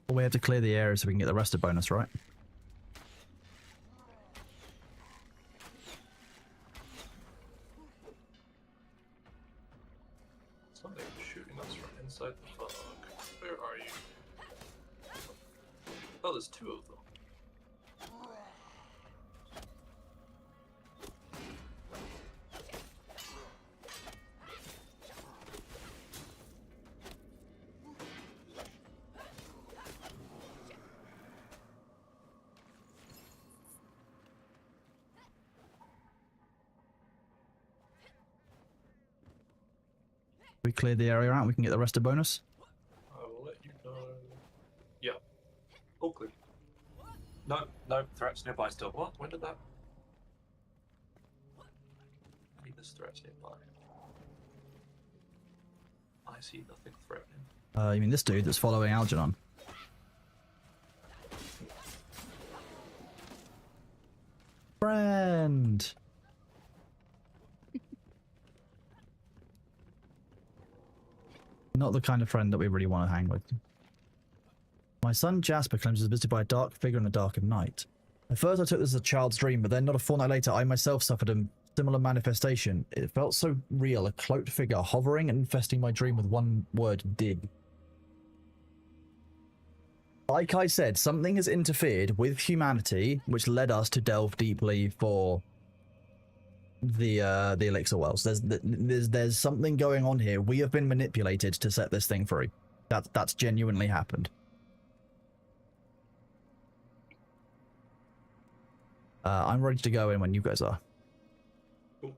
We have to clear the area so we can get the rest of bonus, right? Something is shooting us from inside the fog. Where are you? Oh, there's 2 of them. We cleared the area out, we can get the rest of bonus. I will let you know. Yeah. Oakley. No, no, threats nearby still. What? When did that? I need this threat nearby. I see nothing threatening. You mean this dude that's following Algernon? Friend! Not the kind of friend that we really want to hang with. My son Jasper claims he was visited by a dark figure in the dark of night. At first I took this as a child's dream, but then not a fortnight later I myself suffered a similar manifestation. It felt so real, a cloaked figure hovering and infesting my dream with one word, dig. Like I said, something has interfered with humanity, which led us to delve deeply for the elixir wells. There's something going on here. We have been manipulated to set this thing free. That's genuinely happened. I'm ready to go in when you guys are. Cool.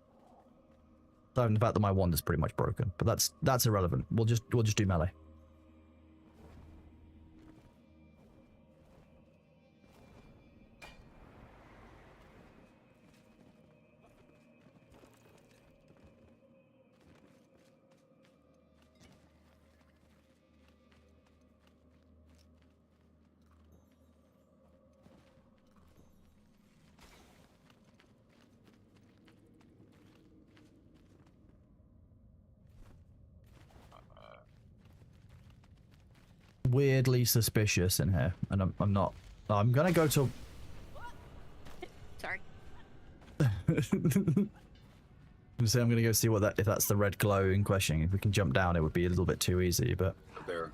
Other than the fact that my wand is pretty much broken, but that's irrelevant. We'll just do melee. Weirdly suspicious in here, and I'm not. I'm gonna go to. Sorry. I'm gonna go see what if that's the red glow in question. If we can jump down, it would be a little bit too easy, but. There.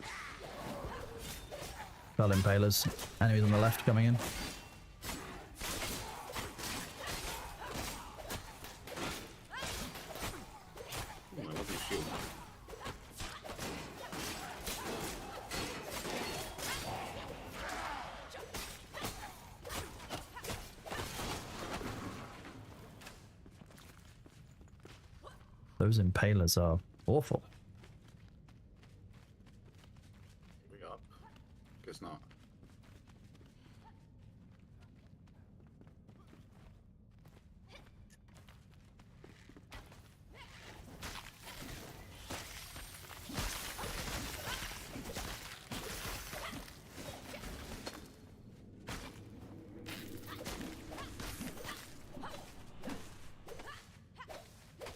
Fell impalers. Enemies on the left coming in. Oh, I love your shield. Those impalers are awful. We up. Guess not.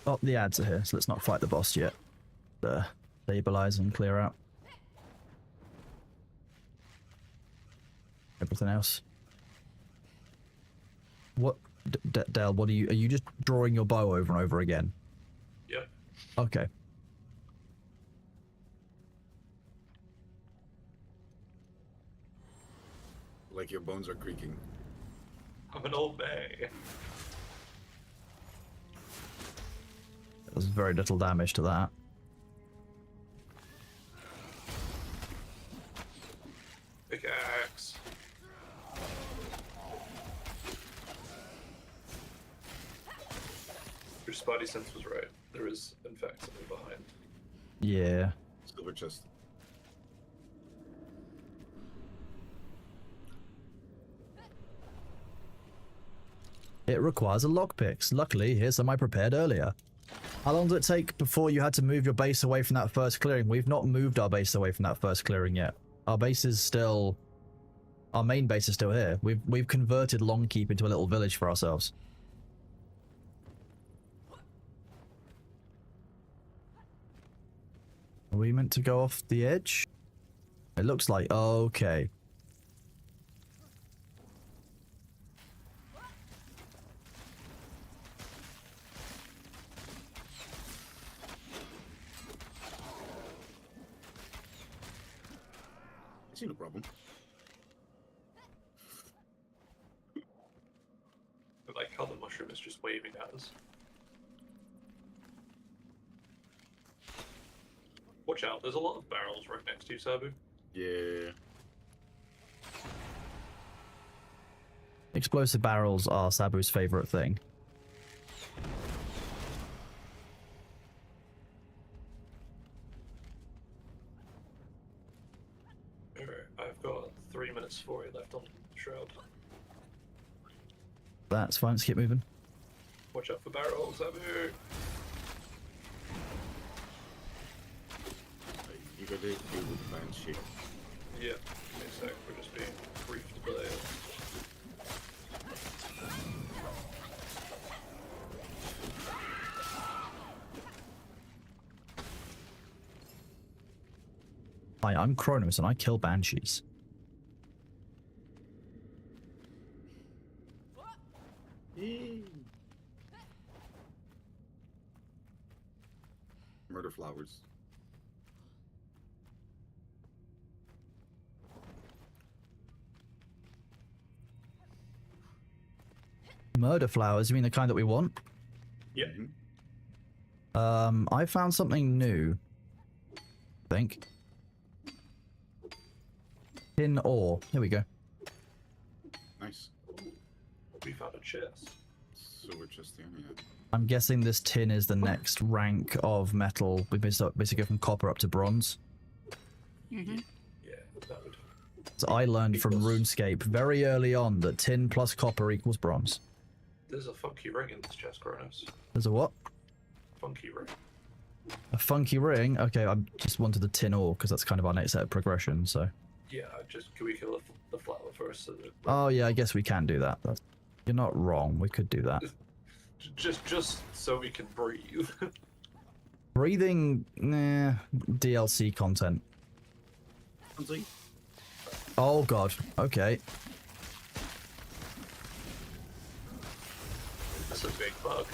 Oh, the ads are here, so let's not fight the boss yet. Stabilize and clear out. Everything else. What, Dale? What are you just drawing your bow over and over again? Yep. Okay. Like your bones are creaking. I'm an old man. There's very little damage to that. Pickaxe. Your spidey sense was right. There is, in fact, something behind. Yeah. Silver chest. It requires a lockpicks. Luckily, here's some I prepared earlier. How long did it take before you had to move your base away from that first clearing? We've not moved our base away from that first clearing yet. Our base is still... Our main base is still here. We've converted Longkeep into a little village for ourselves. Are we meant to go off the edge? It looks like... Okay. I see no problem. I like how the mushroom is just waving at us. Watch out, there's a lot of barrels right next to you, Sabu. Yeah. Explosive barrels are Sabu's favorite thing. Alright, I've got 3 minutes for it left on Shroud. That's fine, let's keep moving. Watch out for barrels, Sabu! You gotta deal with the man's shit. Yeah, exactly. We're just being briefed by it. Hi, I'm Kronos and I kill banshees. Murder flowers. Murder flowers, you mean the kind that we want? Yeah. Mhm. I found something new. I think. Tin ore. Here we go. Nice. We found a chest. Silver chest here, yeah. I'm guessing this tin is the next rank of metal. We basically go from copper up to bronze. Mm-hmm. Yeah, that would. So I learned from Equals- RuneScape very early on that tin plus copper equals bronze. There's a funky ring in this chest, Kronos. There's a what? Funky ring. A funky ring? Okay, I just wanted the tin ore because that's kind of our next set of progression, so. Yeah, just can we kill the flower first? So that, Oh yeah, I guess we can do that. You're not wrong, we could do that. just so we can breathe. Breathing, nah, DLC content. Oh god, okay. That's a big bug.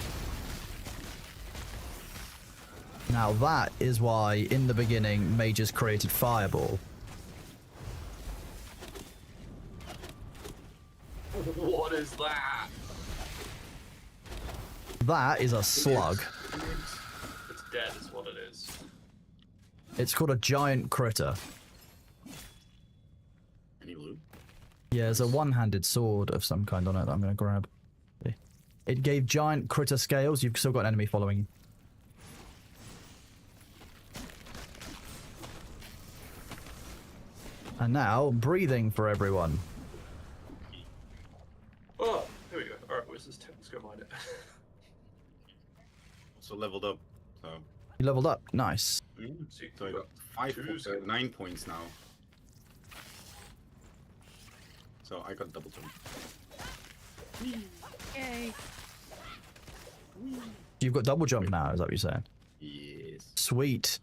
Now that is why, in the beginning, mages created Fireball. What is that? That is a slug. It's dead, is what it is. It's called a giant critter. Any loot? Yeah, there's a one-handed sword of some kind on it that I'm going to grab. It gave giant critter scales. You've still got an enemy following you. And now, breathing for everyone. Oh, here we go. Alright, where's this tent? Let's go mine it. Also leveled up. So, You leveled up. Nice. So you so I got got 5 two points, skills. 9 points now. So I got double jump. Yay. You've got double jump now, is that what you're saying? Yes. Sweet.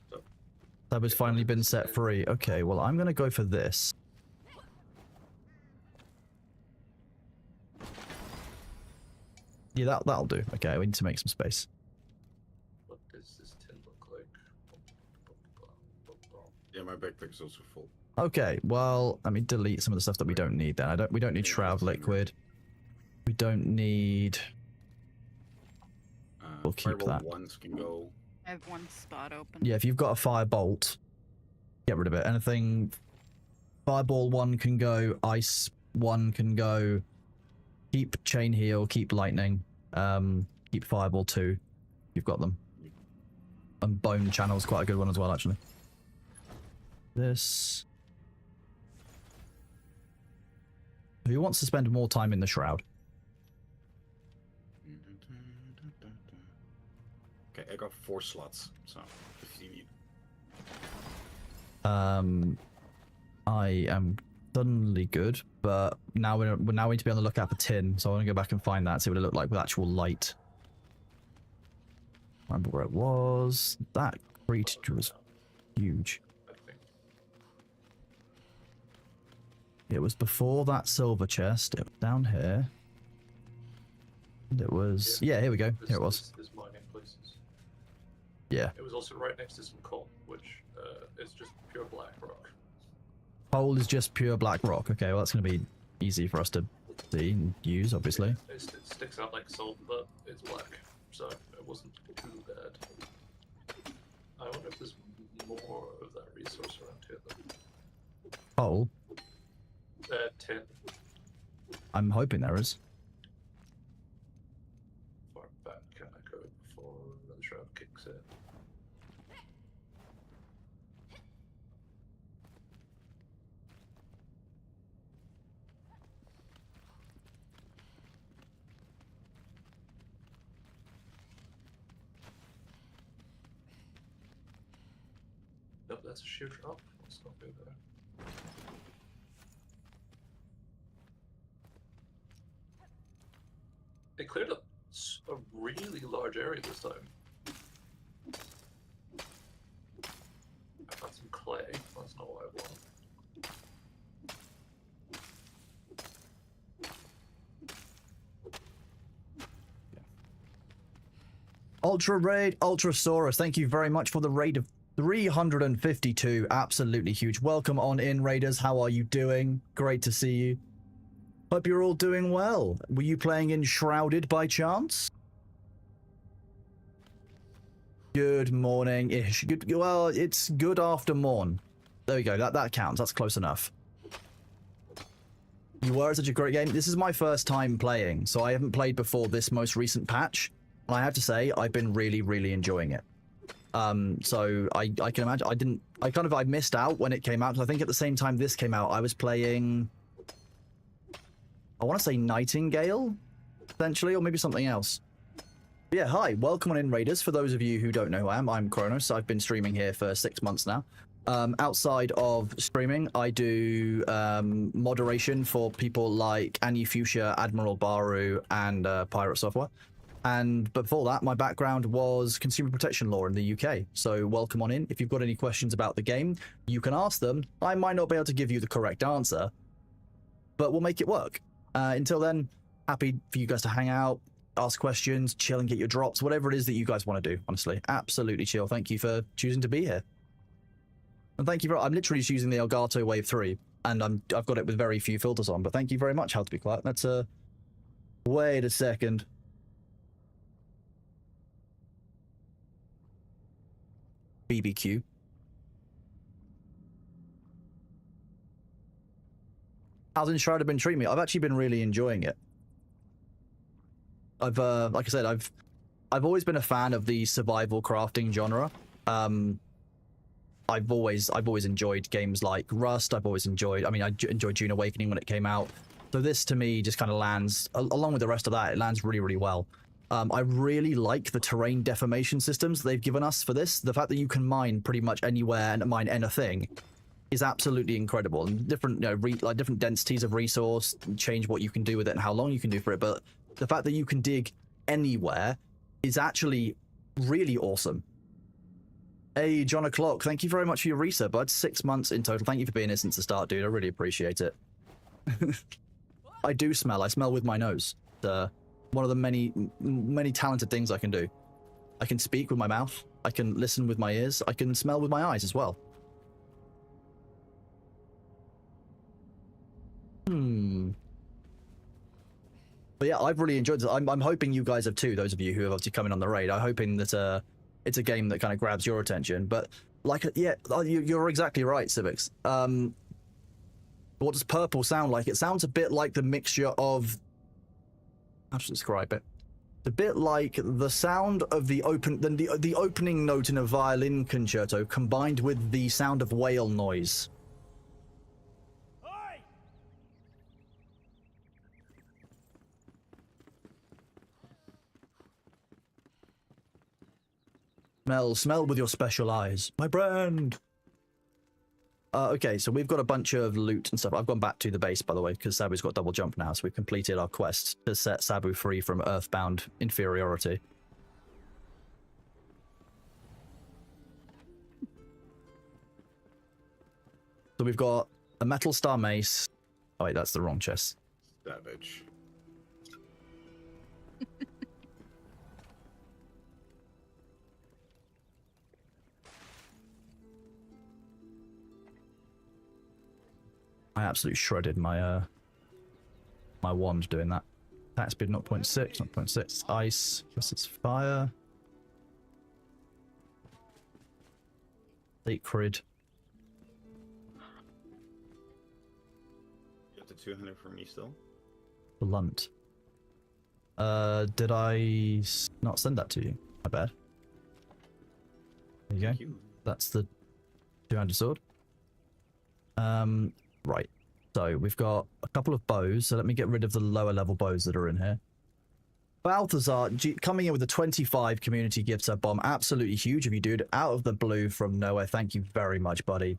That has finally been set free. Okay, well, I'm going to go for this. Yeah, that'll do. Okay, we need to make some space. What does this tin look like? Yeah, my backpack is also full. Okay, well, let me delete some of the stuff that we don't need then. We don't need Yeah, Shroud that's fine, Liquid. We don't need... We'll keep Fireball that. ones can go. I have one spot open. Yeah, if you've got a Firebolt, get rid of it. Anything... Fireball 1 can go, Ice 1 can go, keep Chain Heal, keep Lightning, keep Fireball 2. You've got them. And Bone Channel's quite a good one as well, actually. This... Who wants to spend more time in the Shroud? Okay, I got 4 slots, so if you need. I am suddenly good, but now we need to be on the lookout for tin, so I want to go back and find that, see what it looked like with actual light. Remember where it was. That creature was huge. I think. It was before that silver chest. It was down here. And it was... Yeah, here we go. Here it was. This mining places. Yeah. It was also right next to some coal, which is just pure black rock. Coal is just pure black rock. Okay, well that's going to be easy for us to see and use, obviously. It sticks out like salt, but it's black, so it wasn't too bad. I wonder if there's more of that resource around here. Coal? Tin. I'm hoping there is. Far back can I go before the shroud kicks in? Nope, that's a sheer drop. Let's not go there. They cleared up a really large area this time. I found some play. That's not what I want. Ultra Raid, Ultrasaurus, thank you very much for the raid of 352. Absolutely huge. Welcome on in, Raiders. How are you doing? Great to see you. Hope you're all doing well. Were you playing Enshrouded by chance? Good morning-ish. Good. Well, it's good after morn. There we go. That counts. That's close enough. You were such a great game. This is my first time playing, so I haven't played before this most recent patch. And I have to say, I've been really, really enjoying it. So I can imagine I missed out when it came out, because I think at the same time this came out, I was playing, I want to say Nightingale, potentially, or maybe something else. But yeah, hi, welcome on in, Raiders. For those of you who don't know who I am, I'm Kronos. I've been streaming here for 6 months now. Outside of streaming, I do moderation for people like Annie Fuchsia, Admiral Baru, and Pirate Software. And before that, my background was consumer protection law in the UK. So welcome on in. If you've got any questions about the game, you can ask them. I might not be able to give you the correct answer, but we'll make it work. Until then, happy for you guys to hang out, ask questions, chill and get your drops, whatever it is that you guys want to do, honestly. Absolutely chill. Thank you for choosing to be here. And thank you for, I'm literally just using the Elgato Wave 3, and I've got it with very few filters on, but thank you very much, How to Be Quiet. That's wait a second. BBQ. How's Enshrouded been treating me? I've actually been really enjoying it. I've, like I said, I've always been a fan of the survival crafting genre. I've always enjoyed games like Rust. I've always enjoyed, I enjoyed Dune Awakening when it came out. So this to me just kind of lands, along with the rest of that, it lands really, really well. I really like the terrain deformation systems they've given us for this. The fact that you can mine pretty much anywhere and mine anything is absolutely incredible. And different, like different densities of resource change what you can do with it and how long you can do for it. But the fact that you can dig anywhere is actually really awesome. Hey, John O'Clock, thank you very much for your resub, bud. 6 months in total. Thank you for being here since the start, dude. I really appreciate it. I do smell. I smell with my nose. One of the many talented things I can do. I can speak with my mouth. I can listen with my ears. I can smell with my eyes as well. But yeah, I've really enjoyed it. I'm hoping you guys have too, those of you who have obviously come in on the raid. I'm hoping that it's a game that kind of grabs your attention. But like, yeah, you're exactly right, Civics. What does purple sound like? It sounds a bit like the mixture of, how to describe it? It's a bit like the sound of the opening note in a violin concerto combined with the sound of whale noise. Oi! Smell with your special eyes. My brand! Okay, so we've got a bunch of loot and stuff. I've gone back to the base, by the way, because Sabu's got double jump now, so we've completed our quest to set Sabu free from earthbound inferiority. So we've got a metal star mace. Oh wait, that's the wrong chest. Savage. I absolutely shredded my my wand doing that. Attack speed 0.6, 0.6. Ice. Guess it's fire. Sacred. You have the 200 for me still? Blunt. Did I not send that to you? My bad. There you go. Thank you. That's the two-handed sword. Right. So we've got a couple of bows. So let me get rid of the lower level bows that are in here. Balthazar coming in with a 25 community gift sub bomb. Absolutely huge of you, dude. Out of the blue from nowhere. Thank you very much, buddy.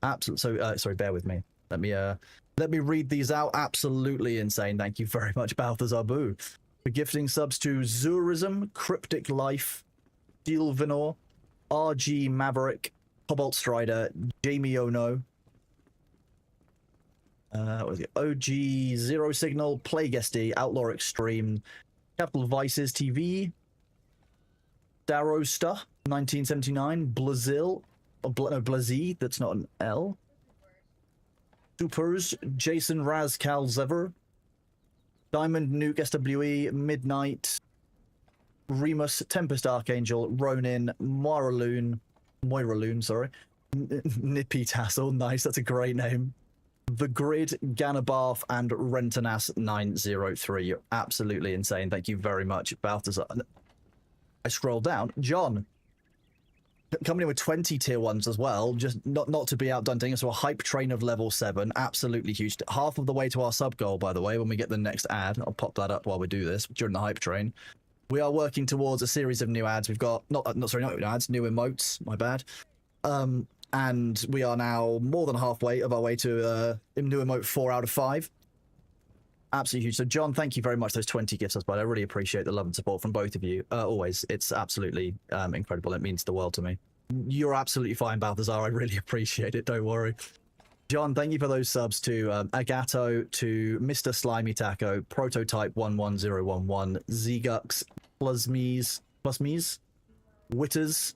Absolutely. So, sorry, bear with me. Let me read these out. Absolutely insane. Thank you very much, Balthazar Boo, for gifting subs to Zurism, Cryptic Life, Steel Venor, RG Maverick, Cobalt Strider, Jamie Ono. What was it? OG Zero Signal, Plague SD, Outlaw Extreme, Capital Vices TV, Darrowster, 1979, Blazil, no, Blazy, that's not an L. Supers, Jason Raz Calzever, Diamond Nuke SWE, Midnight, Remus, Tempest Archangel, Ronin, Moira Loon, sorry, Nippy Tassel, nice, that's a great name. The Grid, Ganabarth, and Rentanas 903. You're absolutely insane. Thank you very much, Balthazar. I scroll down. John, coming in with 20 tier 1s as well, just not to be outdone. So a hype train of level 7, absolutely huge. Half of the way to our sub goal, by the way, when we get the next ad. I'll pop that up while we do this during the hype train. We are working towards a series of new ads. We've got, not new ads, new emotes, my bad. And we are now more than halfway of our way to new emote 4 out of 5. Absolutely huge. So, John, thank you very much. Those 20 gifts, but I really appreciate the love and support from both of you. Always. It's absolutely incredible. It means the world to me. You're absolutely fine, Balthazar. I really appreciate it. Don't worry. John, thank you for those subs to Agato, to Mr. Slimy Taco, Prototype 11011, Zegux, Plusmies, Witters,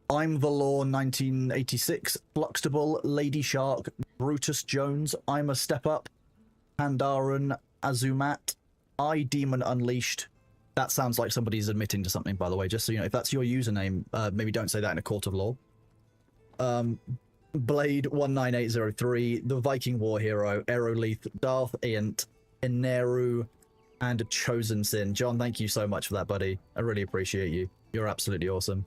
I'm the Law 1986, Fluxtable, Lady Shark, Brutus Jones, I'm a Step Up, Pandaran, Azumat, I Demon Unleashed. That sounds like somebody's admitting to something, by the way, just so you know. If that's your username, maybe don't say that in a court of law. Blade 19803, The Viking War Hero, Aerolith, Darth Iant, Ineru, and Chosen Sin. John, thank you so much for that, buddy. I really appreciate you. You're absolutely awesome.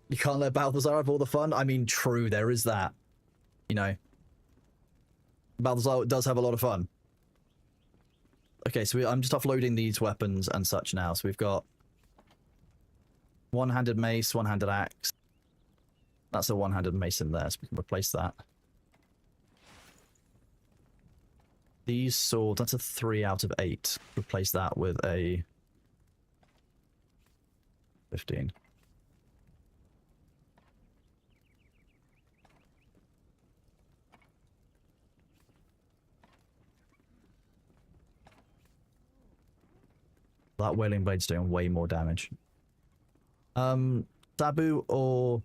You can't let Balthazar have all the fun? I mean, true, there is that. You know. Balthazar does have a lot of fun. Okay, so I'm just offloading these weapons and such now. So we've got one-handed mace, one-handed axe. That's a one-handed mace in there, so we can replace that. These swords, that's a 3 out of 8. Replace that with a 15. That Wailing Blade's doing way more damage. Sabu or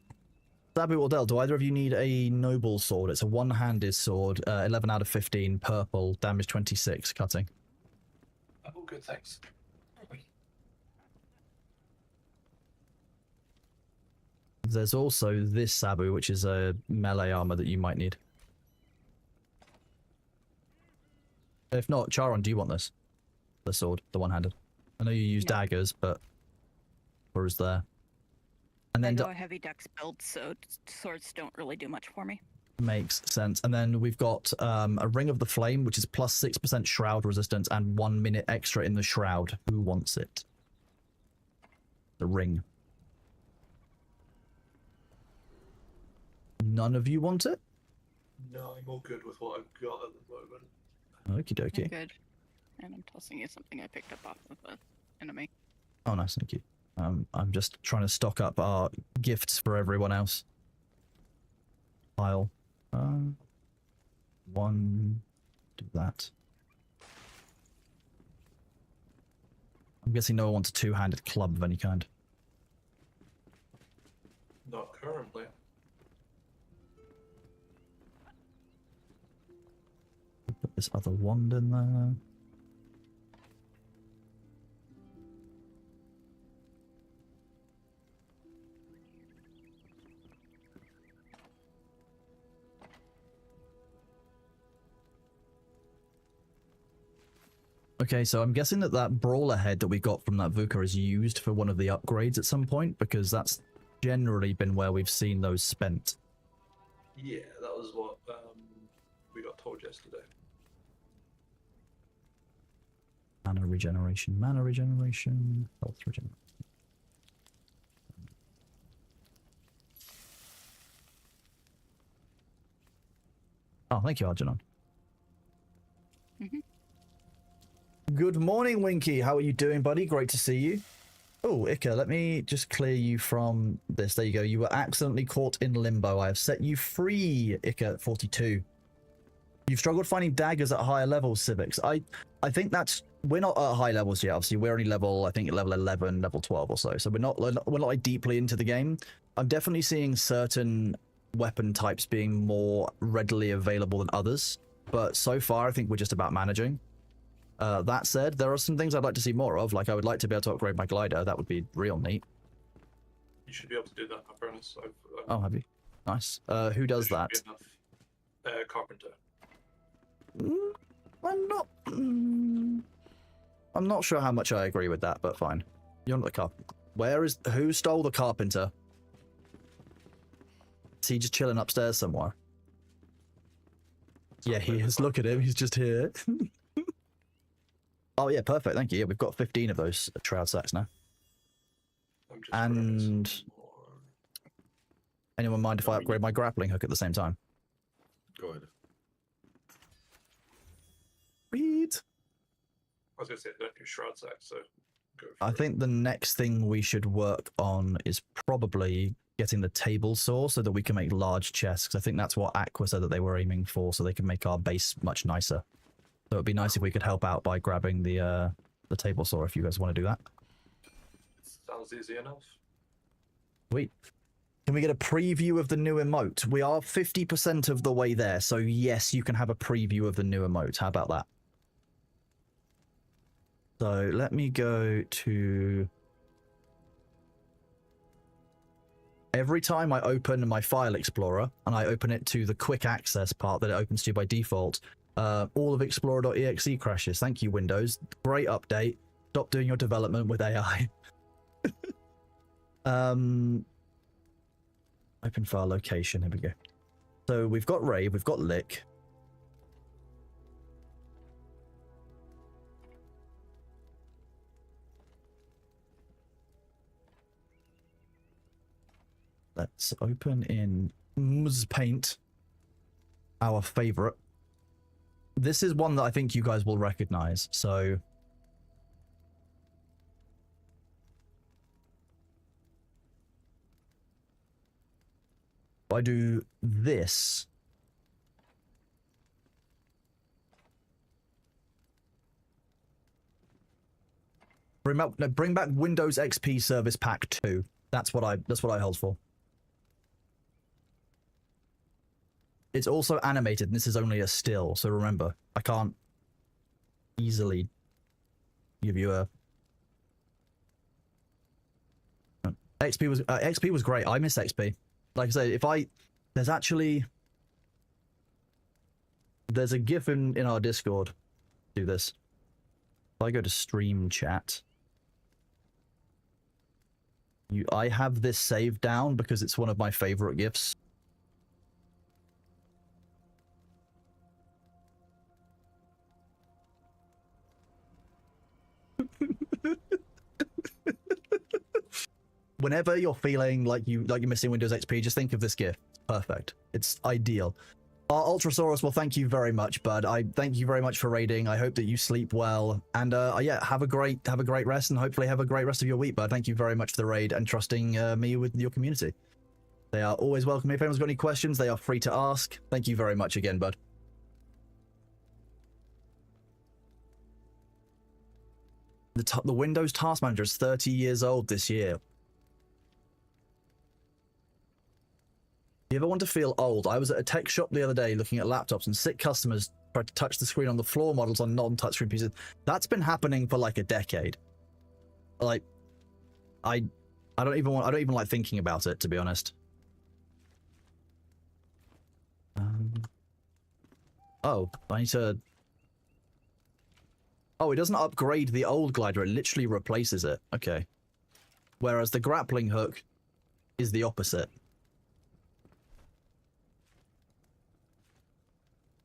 Del, do either of you need a noble sword? It's a one-handed sword, 11 out of 15, purple, damage 26, cutting. Oh, good, thanks. There's also this Sabu, which is a melee armor that you might need. If not, Charon, do you want this? The sword, the one-handed. I know you use daggers, but where's there? And then I go a heavy dex build, so swords don't really do much for me. Makes sense. And then we've got a Ring of the Flame, which is plus 6% shroud resistance and 1 minute extra in the shroud. Who wants it? The ring. None of you want it? No, I'm all good with what I've got at the moment. Okie dokie. Good. And I'm tossing you something I picked up off of the enemy. Oh, nice, thank you. I'm just trying to stock up our gifts for everyone else. Pile. One. Do that. I'm guessing no one wants a two-handed club of any kind. Not currently. Put this other wand in there. Okay, so I'm guessing that brawler head that we got from that VUCA is used for one of the upgrades at some point, because that's generally been where we've seen those spent. Yeah, that was what we got told yesterday. Mana regeneration, health regeneration. Oh, thank you, Arjunon. Mm-hmm. Good morning, Winky. How are you doing, buddy? Great to see you. Oh, Ika, let me just clear you from this. There you go. You were accidentally caught in limbo. I have set you free, Ika 42. You've struggled finding daggers at higher levels, Civics. I think that's... We're not at high levels yet, obviously. We're only level, I think, level 11, level 12 or so. So we're not like deeply into the game. I'm definitely seeing certain weapon types being more readily available than others. But so far, I think we're just about managing. That said, there are some things I'd like to see more of. Like, I would like to be able to upgrade my glider. That would be real neat. You should be able to do that, Furnace. Oh, have you? Nice. Who does that? Carpenter. I'm not sure how much I agree with that, but fine. You're not the carpenter. Who stole the carpenter? Is he just chilling upstairs somewhere? Yeah, he is. Look at him. He's just here. Oh, yeah, perfect. Thank you. Yeah, we've got 15 of those shroud sacks now. And anyone mind if I upgrade my grappling hook at the same time? Go ahead. Read. I was going to say, don't do shroud sack, so go for I it. think the next thing we should work on is probably getting the table saw so that we can make large chests. Because I think that's what Aqua said that they were aiming for, so they can make our base much nicer. So it'd be nice if we could help out by grabbing the table saw if you guys want to do that. Sounds easy enough. Sweet. Can we get a preview of the new emote? We are 50% of the way there, so yes, you can have a preview of the new emote. How about that? So let me go to... Every time I open my file explorer, and I open it to the quick access part that it opens to by default, all of explorer.exe crashes. Thank you, Windows. Great update. Stop doing your development with AI. Open file location. Here we go. So we've got Rave, we've got Lick. Let's open in Paint, our favorite. This is one that I think you guys will recognize, so... If I do this... Bring back Windows XP Service Pack 2. That's what I hold for. It's also animated, and this is only a still, so remember, I can't easily give you a... XP was great. I miss XP. Like I say, there's a GIF in our Discord. Do this. If I go to stream chat, I have this saved down because it's one of my favorite GIFs. Whenever you're feeling like you're missing Windows XP, just think of this GIF. It's perfect. It's ideal. Ultrasaurus, well, thank you very much, bud. I thank you very much for raiding. I hope that you sleep well, and yeah, have a great rest, and hopefully have a great rest of your week, bud. Thank you very much for the raid and trusting me with your community. They are always welcome. If anyone's got any questions, they are free to ask. Thank you very much again, bud. The Windows Task Manager is 30 years old this year. You ever want to feel old? I was at a tech shop the other day looking at laptops, and sick customers tried to touch the screen on the floor models on non-touchscreen pieces. That's been happening for like a decade. Like, I don't even like thinking about it, to be honest. Oh, I need to... Oh, it doesn't upgrade the old glider, it literally replaces it. Okay. Whereas the grappling hook is the opposite.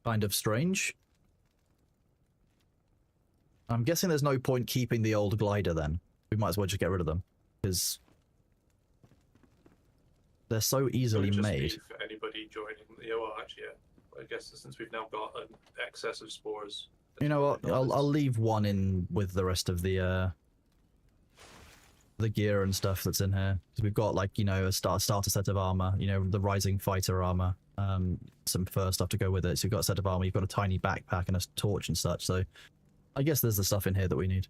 Kind of strange. I'm guessing there's no point keeping the old glider then. We might as well just get rid of them, because they're so easily It would just made. be for anybody joining. Yeah, well, actually, yeah. I guess since we've now got an excess of spores. You know what? I'll leave one in with the rest of the the gear and stuff that's in here. So we've got like, you know, a starter set of armor, you know, the rising fighter armor, some fur stuff to go with it. So you've got a set of armor, you've got a tiny backpack and a torch and such. So I guess there's the stuff in here that we need.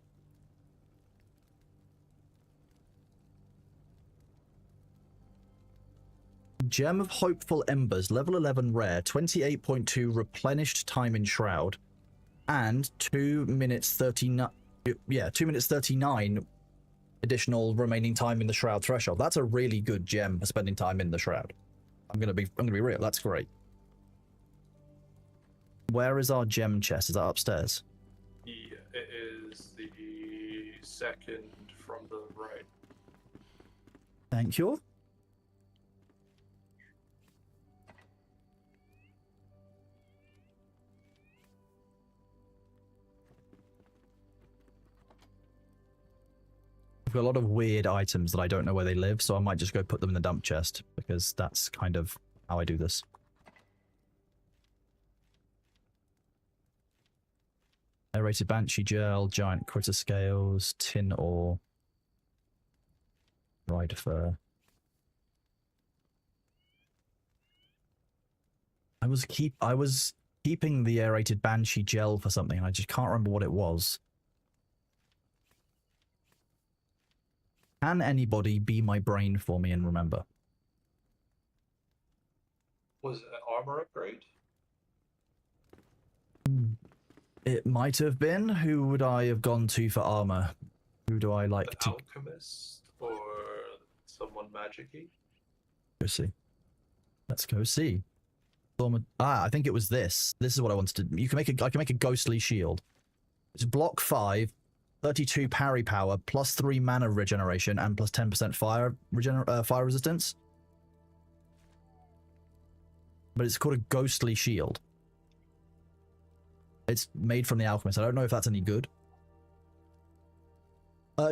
Gem of Hopeful Embers, level 11 rare, 28.2 replenished time in Shroud, and 2 minutes 39. Yeah, 2 minutes 39 additional remaining time in the Shroud threshold. That's a really good gem for spending time in the Shroud. I'm gonna be real. That's great. Where is our gem chest? Is that upstairs? Yeah, it is the second from the right. Thank you. I've got a lot of weird items that I don't know where they live, so I might just go put them in the dump chest, because that's kind of how I do this. Aerated Banshee Gel, Giant Critter Scales, Tin Ore, Rider Fur. I was keeping the Aerated Banshee Gel for something, and I just can't remember what it was. Can anybody be my brain for me and remember? Was it an armor upgrade? It might have been. Who would I have gone to for armor? Who do I like An to alchemist or someone magic-y? go see? Let's go see. I think it was this. This is what I wanted to. I can make a ghostly shield. It's block 5, 32 parry power, plus 3 mana regeneration, and plus 10% fire resistance. But it's called a ghostly shield. It's made from the alchemist. I don't know if that's any good.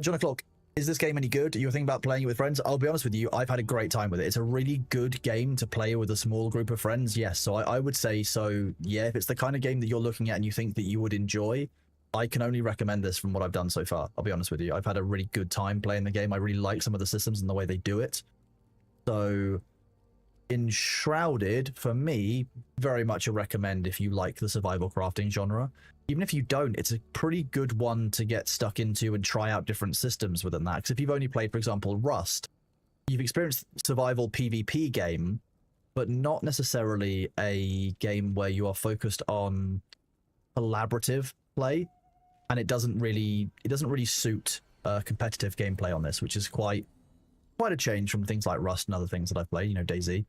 John O'Clock, is this game any good? You were thinking about playing it with friends? I'll be honest with you, I've had a great time with it. It's a really good game to play with a small group of friends. Yes, so I would say so. Yeah, if it's the kind of game that you're looking at and you think that you would enjoy, I can only recommend this from what I've done so far. I'll be honest with you. I've had a really good time playing the game. I really like some of the systems and the way they do it. So, Enshrouded, for me, very much a recommend if you like the survival crafting genre. Even if you don't, it's a pretty good one to get stuck into and try out different systems within that. Because if you've only played, for example, Rust, you've experienced survival PvP game, but not necessarily a game where you are focused on collaborative play. And it doesn't really suit competitive gameplay on this, which is quite a change from things like Rust and other things that I've played, you know, DayZ.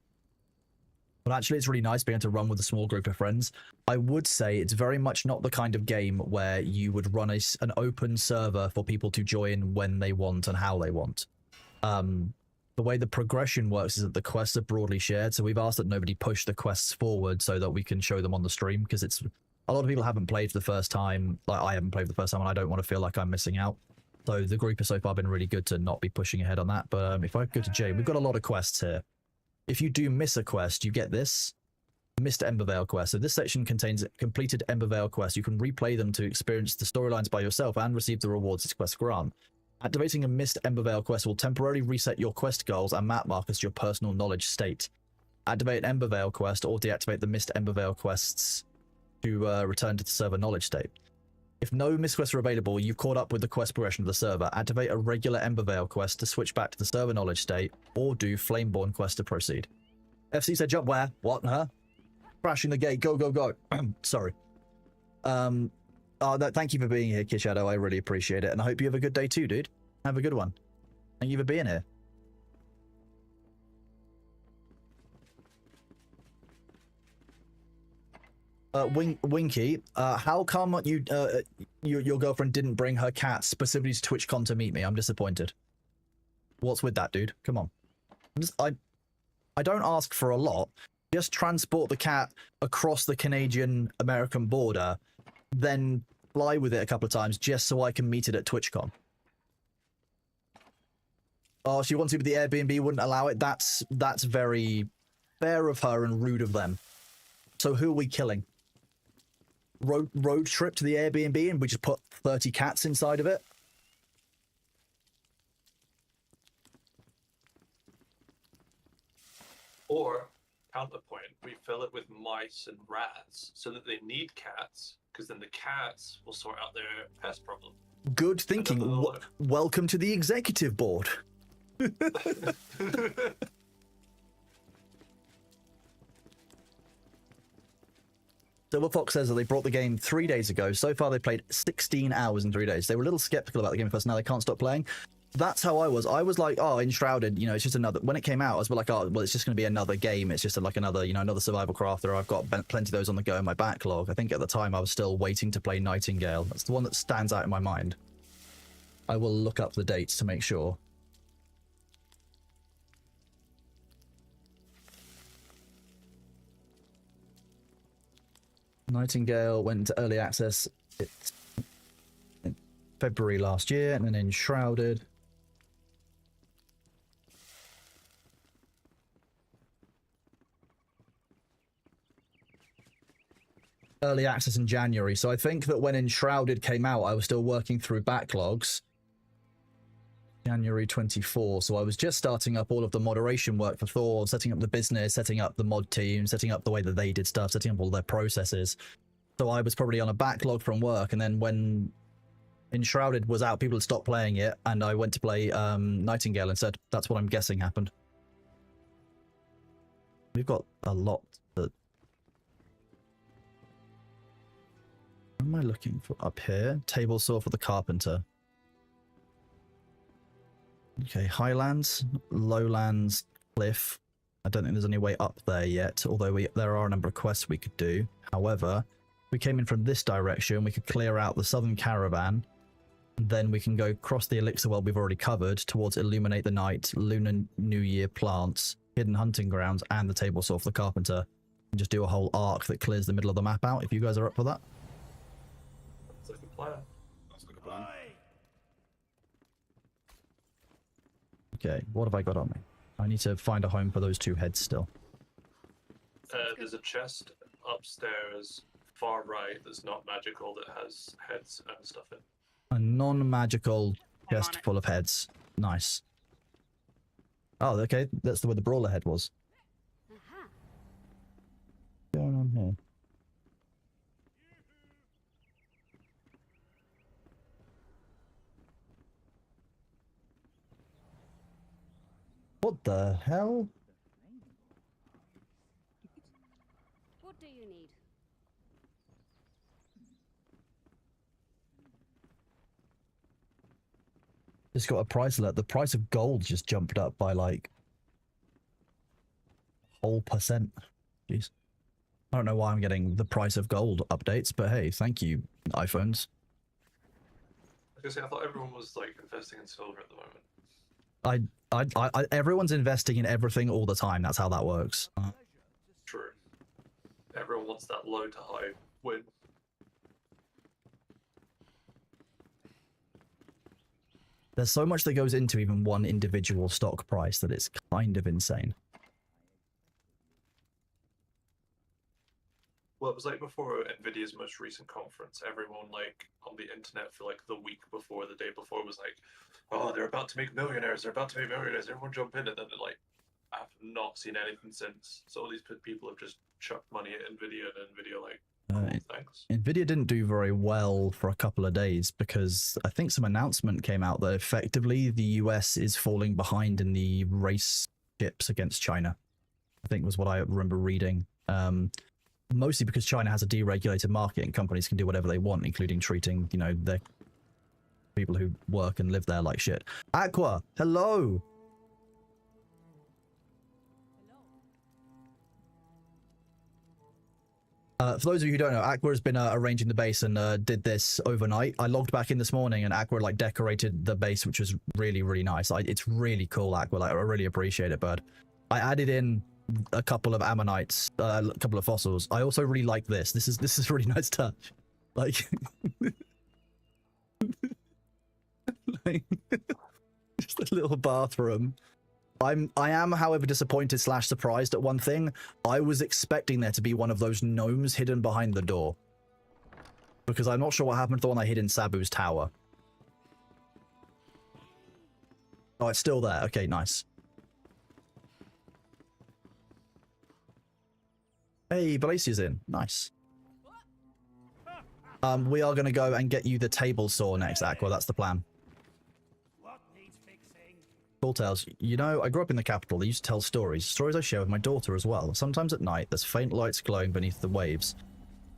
But actually, it's really nice being able to run with a small group of friends. I would say it's very much not the kind of game where you would run an open server for people to join when they want and how they want. The way the progression works is that the quests are broadly shared, so we've asked that nobody push the quests forward so that we can show them on the stream, because it's a lot of people haven't played for the first time. Like, I haven't played for the first time, and I don't want to feel like I'm missing out. So the group has so far been really good to not be pushing ahead on that. But if I go to Jay, we've got a lot of quests here. If you do miss a quest, you get this. Missed Embervale quest. So this section contains completed Embervale quests. You can replay them to experience the storylines by yourself and receive the rewards this quest grant. Activating a missed Embervale quest will temporarily reset your quest goals and map markers to your personal knowledge state. Activate an Embervale quest or deactivate the missed Embervale quests to return to the server knowledge state. If no missed quests are available, you've caught up with the quest progression of the server. Activate a regular Embervale quest to switch back to the server knowledge state, or do Flameborn quest to proceed. FC said jump where? What, huh? Crashing the gate, go, go, go. Sorry. Thank you for being here, Kid Shadow. I really appreciate it, and I hope you have a good day too, dude. Have a good one. Thank you for being here. Winky, how come your girlfriend didn't bring her cat specifically to TwitchCon to meet me? I'm disappointed. What's with that, dude? Come on. I don't ask for a lot. Just transport the cat across the Canadian-American border, then fly with it a couple of times just so I can meet it at TwitchCon. Oh, she wants to, but the Airbnb wouldn't allow it. That's very fair of her and rude of them. So who are we killing? Road trip to the Airbnb and we just put 30 cats inside of it? Or counterpoint, we fill it with mice and rats so that they need cats, because then the cats will sort out their pest problem. Good thinking. Welcome to the executive board. Silver Fox says that they brought the game 3 days ago. So far, they played 16 hours in 3 days. They were a little skeptical about the game at first. Now they can't stop playing. That's how I was. I was like, oh, Enshrouded, you know, it's just another. When it came out, I was like, oh, well, it's just going to be another game. It's just like another, you know, another survival crafter. I've got plenty of those on the go in my backlog. I think at the time I was still waiting to play Nightingale. That's the one that stands out in my mind. I will look up the dates to make sure. Nightingale went into early access in February last year, and then Enshrouded. Early access in January. So I think that when Enshrouded came out, I was still working through backlogs. January 24. So I was just starting up all of the moderation work for Thor, setting up the business, setting up the mod team, setting up the way that they did stuff, setting up all their processes. So I was probably on a backlog from work. And then when Enshrouded was out, people had stopped playing it, and I went to play Nightingale instead. That's what I'm guessing happened. We've got a lot that... What am I looking for? Up here? Table saw for the carpenter. Okay, Highlands, Lowlands, Cliff. I don't think there's any way up there yet, although there are a number of quests we could do. However, we came in from this direction, we could clear out the southern caravan, and then we can go across the elixir well we've already covered towards Illuminate the Night, Lunar New Year plants, Hidden Hunting Grounds, and the Table Saw for the Carpenter. And just do a whole arc that clears the middle of the map out, if you guys are up for that. That's like a plan. Sounds like a plan. Okay, what have I got on me? I need to find a home for those two heads still. There's a chest upstairs, far right, that's not magical, that has heads and stuff in. A non-magical I'm on chest it. full of heads. Nice. Oh, okay, that's where the brawler head was. What's going on here? What the hell? What do you need? Just got a price alert. The price of gold just jumped up by like whole percent. Jeez. I don't know why I'm getting the price of gold updates, but hey, thank you, iPhones. Like I say, I thought everyone was like investing in silver at the moment. Everyone's investing in everything all the time. That's how that works. True. Everyone wants that low to high win. There's so much that goes into even one individual stock price that it's kind of insane. Well, it was like before Nvidia's most recent conference, everyone like on the internet for like the week before, the day before was like, oh, they're about to make millionaires, everyone jump in, and then like, I've not seen anything since. So all these people have just chucked money at Nvidia, and Nvidia like, thanks. Nvidia didn't do very well for a couple of days because I think some announcement came out that effectively the US is falling behind in the race ships against China. I think was what I remember reading. Mostly because China has a deregulated market and companies can do whatever they want, including treating, you know, their people who work and live there like shit. Aqua, hello! For those of you who don't know, Aqua has been arranging the base and did this overnight. I logged back in this morning and Aqua like decorated the base, which was really, really nice. It's really cool, Aqua. Like, I really appreciate it, bud. I added in a couple of ammonites, a couple of fossils. I also really like this. This is a really nice touch. Like, like just a little bathroom. I am, however, disappointed / surprised at one thing. I was expecting there to be one of those gnomes hidden behind the door, because I'm not sure what happened to the one I hid in Sabu's tower. Oh, it's still there. Okay, nice. Hey, Balasia's in. Nice. We are going to go and get you the table saw next, Aqua. That's the plan. What needs fixing? Tall Tales, you know, I grew up in the capital. They used to tell stories. Stories I share with my daughter as well. Sometimes at night, there's faint lights glowing beneath the waves.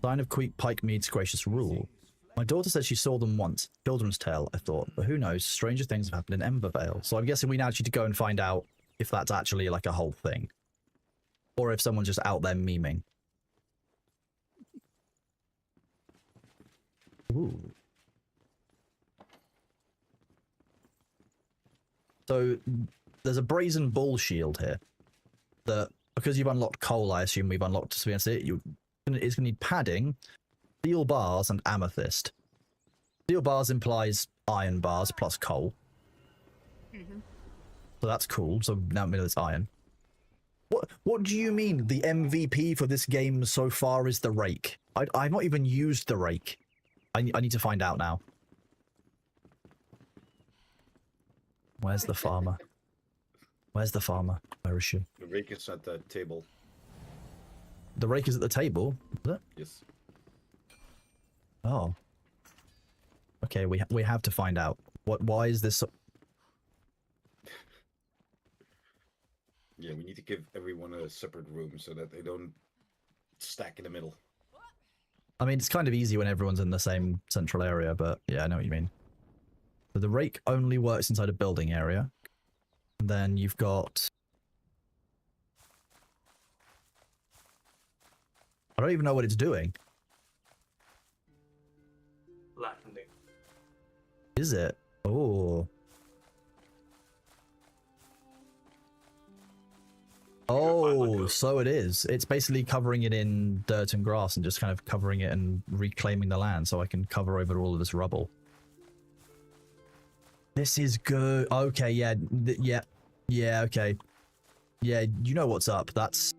Sign of Pike Mead's gracious rule. My daughter said she saw them once. Children's tale, I thought. But who knows? Stranger things have happened in Embervale. So I'm guessing we now need to go and find out if that's actually like a whole thing. Or if someone's just out there memeing. Ooh. So there's a brazen bull shield here that, because you've unlocked coal, I assume we've unlocked to be able to see it, it's going to need padding, steel bars, and amethyst. Steel bars implies iron bars plus coal. Mm-hmm. So that's cool. So now we know it's iron. What do you mean the MVP for this game so far is the rake? I've not even used the rake. I need to find out now. Where's the farmer? Where's the farmer? Where is she? The rake is at the table. The rake is at the table? Is it? Yes. Oh. Okay, we have to find out. Why is this so... Yeah, we need to give everyone a separate room so that they don't stack in the middle. I mean, it's kind of easy when everyone's in the same central area, but yeah, I know what you mean. So the rake only works inside a building area. And then you've got... I don't even know what it's doing. Flattening. Is it? Oh. Oh, so it is. It's basically covering it in dirt and grass and just kind of covering it and reclaiming the land so I can cover over all of this rubble. This is good. Okay, yeah. Yeah, okay. Yeah, you know what's up. That's...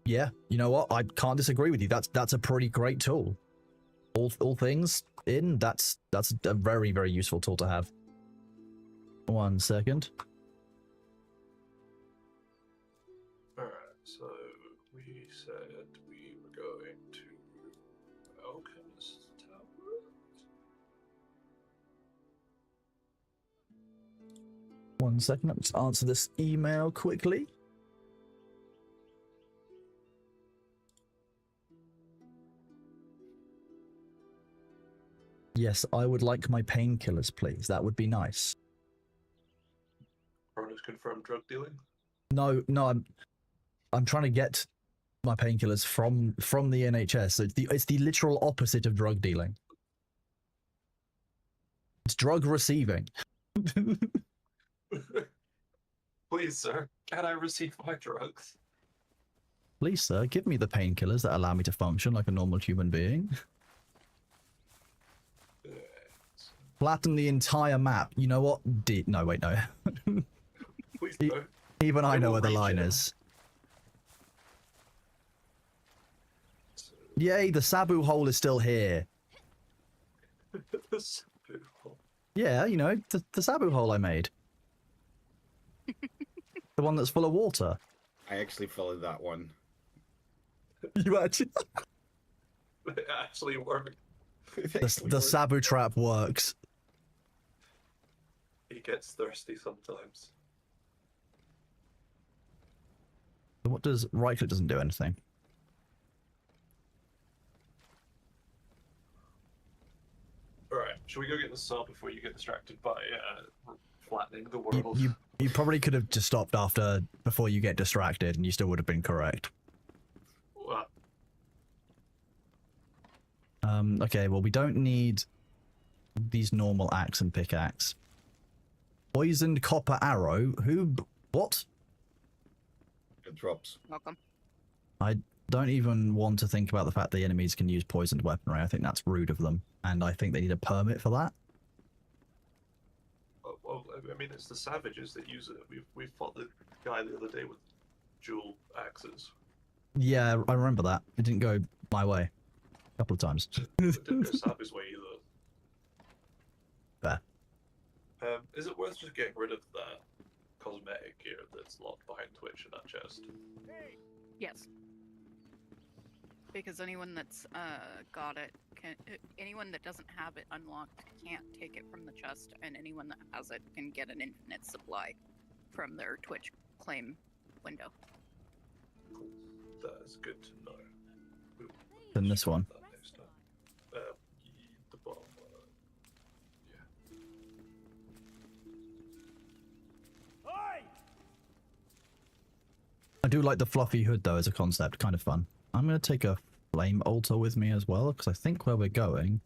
Yeah, you know what? I can't disagree with you. That's a pretty great tool. All things in, that's a very, very useful tool to have. 1 second. Alright, so we said we were going to Alchemist Tower. 1 second, let me just answer this email quickly. Yes, I would like my painkillers, please. That would be nice. Coroner's confirmed drug dealing. No, I'm trying to get my painkillers from the NHS. So it's the literal opposite of drug dealing. It's drug receiving. Please, sir, can I receive my drugs? Please, sir, give me the painkillers that allow me to function like a normal human being. Flatten the entire map. You know what? No, wait, no. Please, no. Even I know where the reach line it. is. Yay, the Sabu hole is still here. This beautiful. Yeah, you know, the Sabu hole I made. The one that's full of water. I actually fell in that one. You actually... It actually worked. The Sabu trap works. He gets thirsty sometimes. What does... Right click doesn't do anything. Alright, should we go get the saw before you get distracted by flattening the world? You probably could have just stopped before you get distracted and you still would have been correct. What? Okay, well, we don't need these normal axe and pickaxe. Poisoned copper arrow? What? It drops. Welcome. I don't even want to think about the fact the enemies can use poisoned weaponry. I think that's rude of them, and I think they need a permit for that. Well, I mean, it's the savages that use it. We fought the guy the other day with dual axes. Yeah, I remember that. It didn't go my way a couple of times. It didn't go Sabu's way either. Fair. Is it worth just getting rid of that cosmetic gear that's locked behind Twitch in that chest? Yes. because anyone that's got it can. Anyone that doesn't have it unlocked can't take it from the chest, and anyone that has it can get an infinite supply from their Twitch claim window. Cool. That is good to know. We'll Then this one. that next time. The bottom one. Yeah. Oi! I do like the fluffy hood though as a concept, kind of fun. I'm going to take a flame altar with me as well, because I think where we're going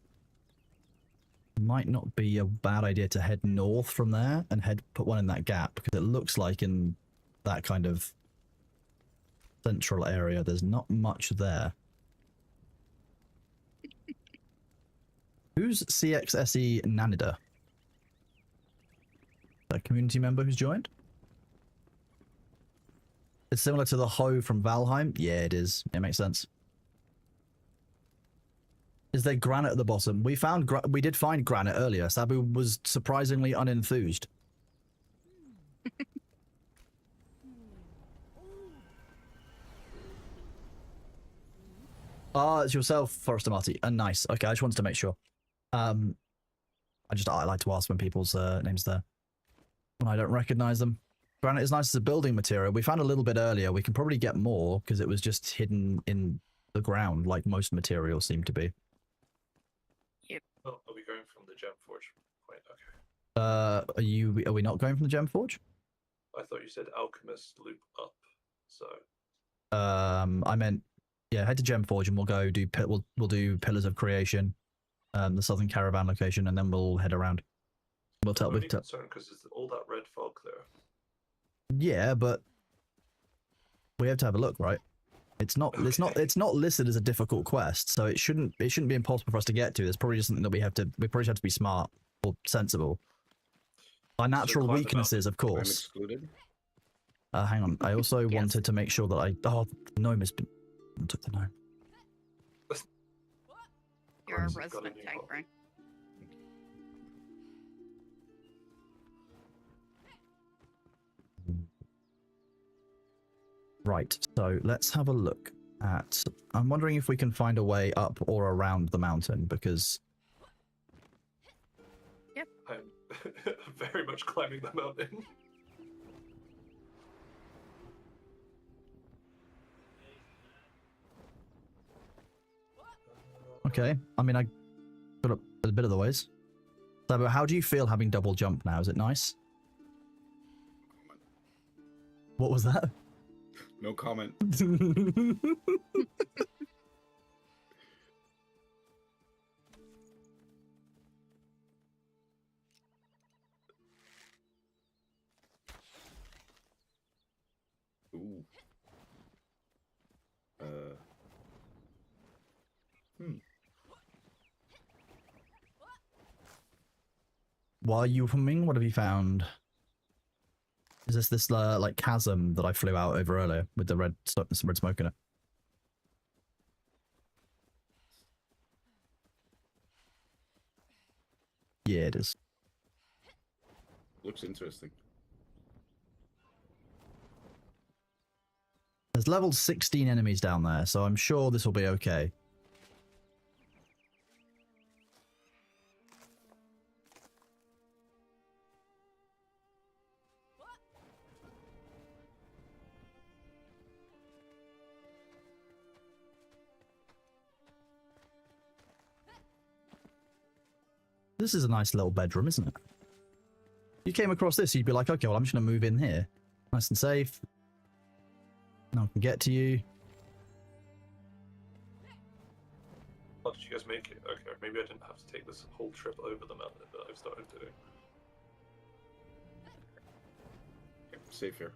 might not be a bad idea to head north from there and put one in that gap, because it looks like in that kind of central area there's not much there. Who's CXSE Nanida? That community member who's joined? It's similar to the hoe from Valheim? Yeah, it is. It makes sense. Is there granite at the bottom? We did find granite earlier. Sabu was surprisingly unenthused. It's yourself, Forrester Marty. Nice. Okay, I just wanted to make sure. I like to ask when people's names there when I don't recognize them. Granite is nice as a building material. We found a little bit earlier. We can probably get more because it was just hidden in the ground, like most materials seem to be. Oh, are we going from the Gem Forge point? Okay. Are we not going from the Gem Forge? I thought you said Alchemist loop up. So. I meant, yeah, head to Gem Forge and we'll do Pillars of Creation, the Southern Caravan location, and then we'll head around. We'll tell. I'm only concerned because there's all that red fog there. Yeah, but we have to have a look, right? It's not listed as a difficult quest, so it shouldn't be impossible for us to get to. There's probably just something that we probably have to be smart or sensible. Our natural weaknesses, of course. I'm excluded. Hang on. I also wanted to make sure that the gnome has been. I took the gnome. You're a resident tank, right? Right, so let's have a look at... I'm wondering if we can find a way up or around the mountain, because... Yep. I'm very much climbing the mountain. Okay, I mean, I got up a bit of the ways. So, how do you feel having double jump now? Is it nice? What was that? No comment. Ooh. While you were humming, what have you found? Is this like chasm that I flew out over earlier with the red smoke in it? Yeah, it is. Looks interesting. There's level 16 enemies down there, so I'm sure this will be okay. This is a nice little bedroom, isn't it? You came across this, you'd be like, okay, well, I'm just going to move in here. Nice and safe. No one can get to you. How did you guys make it? Okay, maybe I didn't have to take this whole trip over the mountain that I've started doing. Safe here.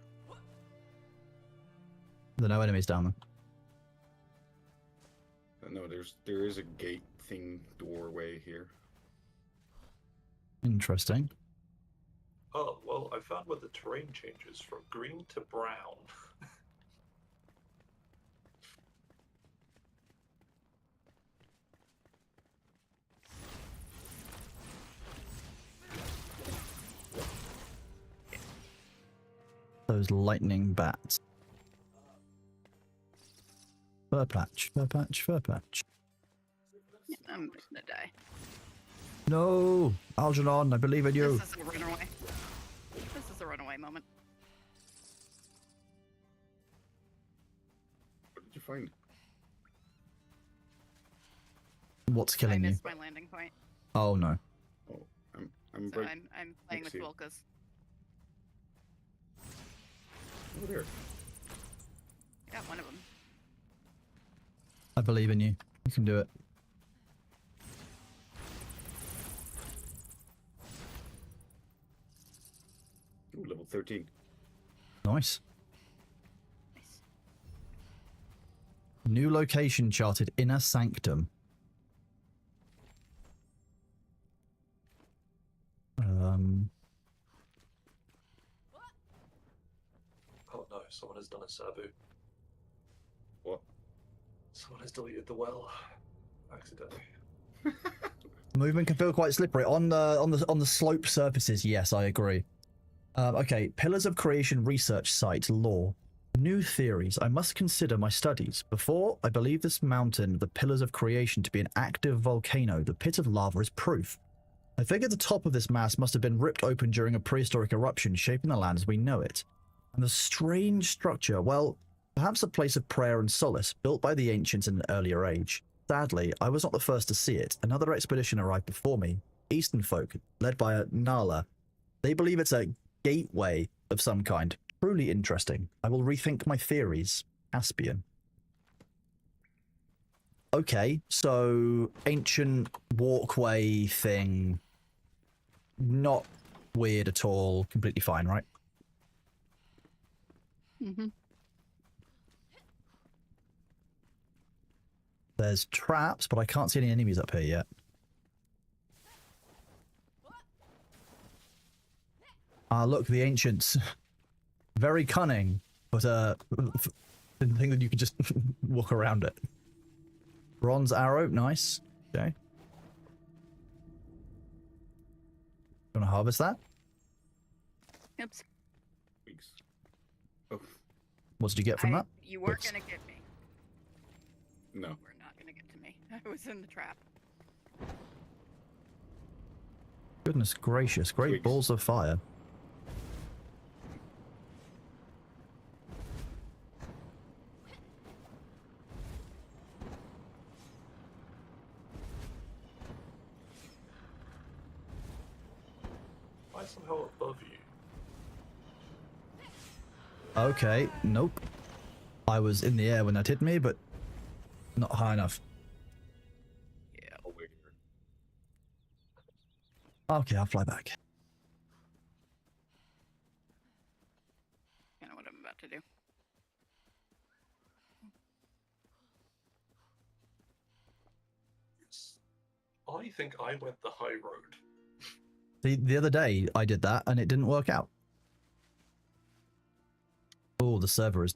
There are no enemies down there. No, there is a gate thing doorway here. Interesting. Oh, well, I found where the terrain changes from green to brown. Those lightning bats. Fur patch, fur patch, fur patch. I'm gonna die. No! Algernon, I believe in you. This is a runaway. This is a runaway moment. What did you find? What's I killing you? missed my landing point, Oh no. Oh, I'm so right I'm playing next with to you. Volkas. over there. I got one of them. I believe in you. You can do it. Ooh, level 13. Nice. Nice. New location charted, Inner Sanctum. Oh no, someone has done a Sabu. What? Someone has deleted the well. Accidentally. Movement can feel quite slippery on the slope surfaces. Yes, I agree. Okay, Pillars of Creation research site lore. New theories. I must consider my studies. Before I believe this mountain, the Pillars of Creation, to be an active volcano, the pit of lava is proof. I figure the top of this mass must have been ripped open during a prehistoric eruption, shaping the land as we know it. And the strange structure, well, perhaps a place of prayer and solace, built by the ancients in an earlier age. Sadly, I was not the first to see it. Another expedition arrived before me. Eastern folk, led by a Nala. They believe it's a gateway of some kind. Truly interesting. I will rethink my theories. Caspian. Okay, so ancient walkway thing. Not weird at all. Completely fine, right? Mm-hmm. There's traps, but I can't see any enemies up here yet. Ah, look, the ancients. Very cunning, but didn't think that you could just walk around it. Bronze arrow, nice. Okay. You want to harvest that? Yep. Weeks. Oh, What did you get from that? You weren't Oops. gonna get me. no. You were not gonna get to me. I was in the trap. Goodness gracious, great Twigs. balls of fire. Am I somehow above you? Okay, nope. I was in the air when that hit me, but not high enough. Yeah. Oh, wait here. Okay, I'll fly back. I know what I'm about to do. I think I went the high road. The other day I did that and it didn't work out. Oh, the server is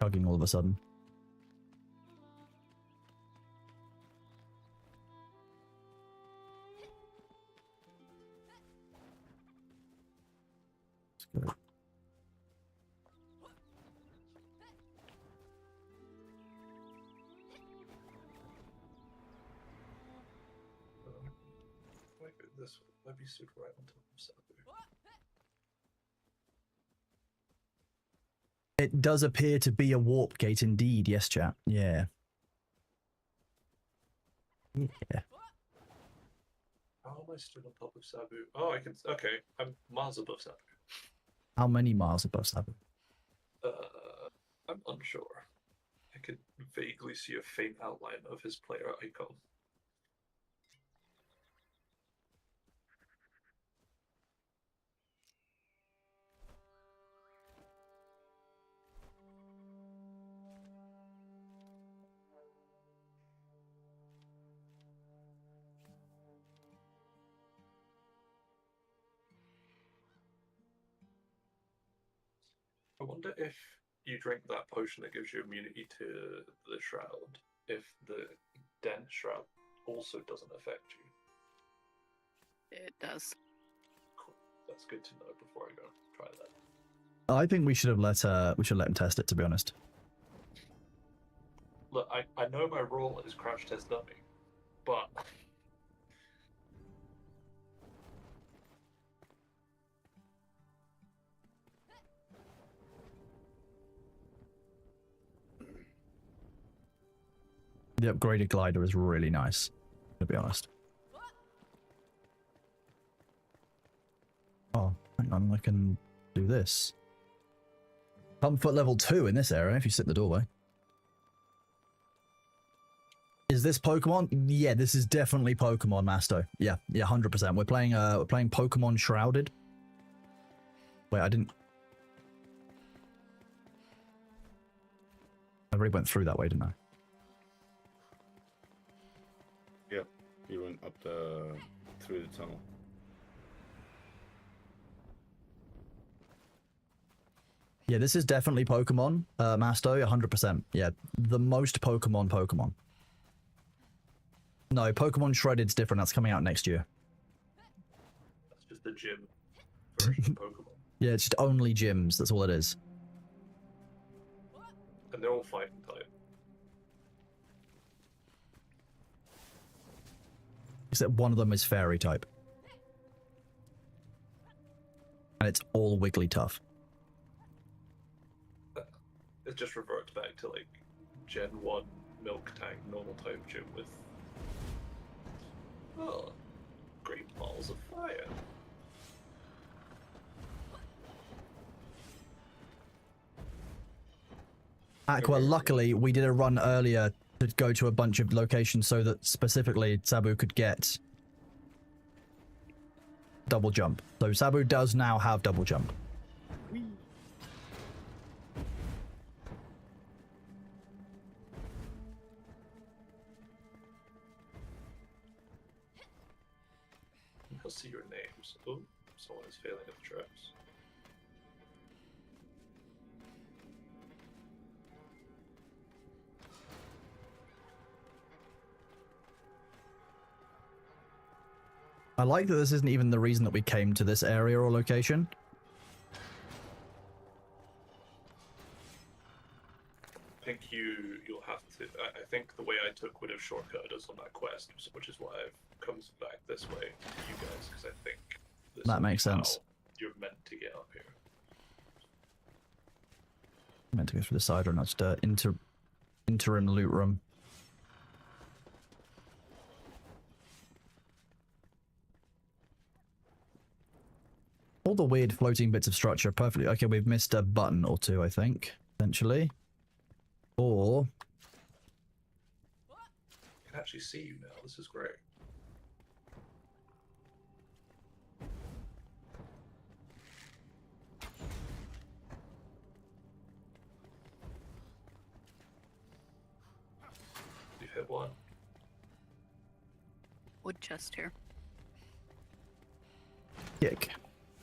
chugging all of a sudden. Let's go. Might go this way. Might be stood right on top of Sabu. It does appear to be a warp gate indeed, yes, chat. Yeah. Yeah. How am I stood on top of Sabu? Oh, I can. Okay, I'm miles above Sabu. How many miles above Sabu? I'm unsure. I could vaguely see a faint outline of his player icon. I wonder if you drink that potion that gives you immunity to the shroud, if the dense shroud also doesn't affect you. It does. Cool. That's good to know before I go try that. I think we should have let him test it, to be honest. Look, I know my role is crash test dummy, but The upgraded glider is really nice, to be honest. Oh, hang on, I can do this. Comfort level 2 in this area if you sit in the doorway. Is this Pokemon? Yeah, this is definitely Pokemon, Masto. Yeah, 100%. We're playing Pokemon Enshrouded. Wait, I already went through that way, didn't I? Yep, you went up through the tunnel. Yeah, this is definitely Pokemon, Masto, 100%. Yeah, the most Pokemon. No, Pokemon Shredded's different. That's coming out next year. that's just the gym version of Pokemon. Yeah, it's just only gyms. That's all it is. And they're all fighting type. Except one of them is Fairy type. And it's all Wigglytuff. It just reverts back to like Gen 1 Milk Tank normal type gym with great balls of fire. Aqua, luckily, we did a run earlier to go to a bunch of locations so that specifically Sabu could get double jump. So Sabu does now have double jump. I'll see your names. Oh, someone is failing at the traps. I like that this isn't even the reason that we came to this area or location. I think you'll have to. I think the way I took would have shortcutted us on that quest, which is why I've come back this way to you guys, because I think this That is makes how sense. You're meant to get up here. I meant to go through the side or not, just interim loot room. All the weird floating bits of structure perfectly. Okay, we've missed a button or two, I think, potentially. Or I can actually see you now. This is great. You hit one. Wood chest here. kick.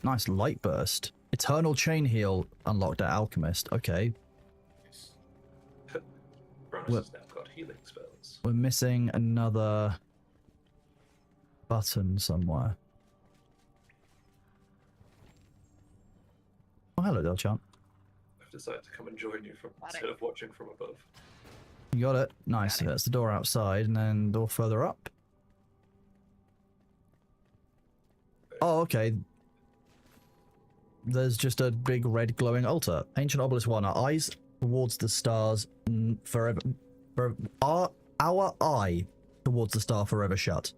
Nice light burst. Eternal chain heal unlocked at Alchemist. Okay. Bronus has now got healing spells. We're missing another button somewhere. Oh, hello, Delchant. I've decided to come and join you from Got it. instead of watching from above. You got it. Nice. Got it. That's the door outside, and then door further up. Oh, okay. There's just a big red glowing altar. Ancient Obelisk 1. Our eyes towards the stars forever. Our eye towards the star forever shut.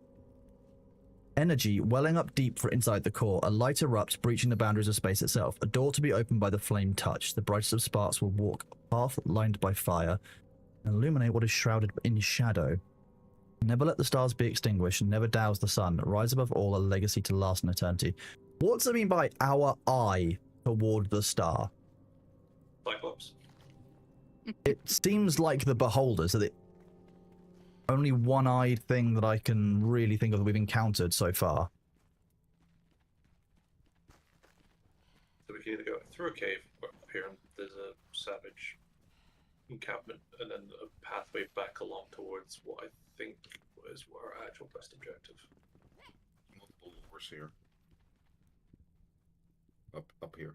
Energy welling up deep for inside the core. A light erupts, breaching the boundaries of space itself. A door to be opened by the flame touch. The brightest of sparks will walk a path lined by fire and illuminate what is shrouded in shadow. Never let the stars be extinguished, never douse the sun. Rise above all, a legacy to last an eternity. What's it mean by our eye toward the star? Cyclops. It seems like the beholders, the only one-eyed thing that I can really think of that we've encountered so far. So we can either go through a cave or up here and there's a savage encampment and then a pathway back along towards what I think was our actual best objective. Multiple doors here. Up here.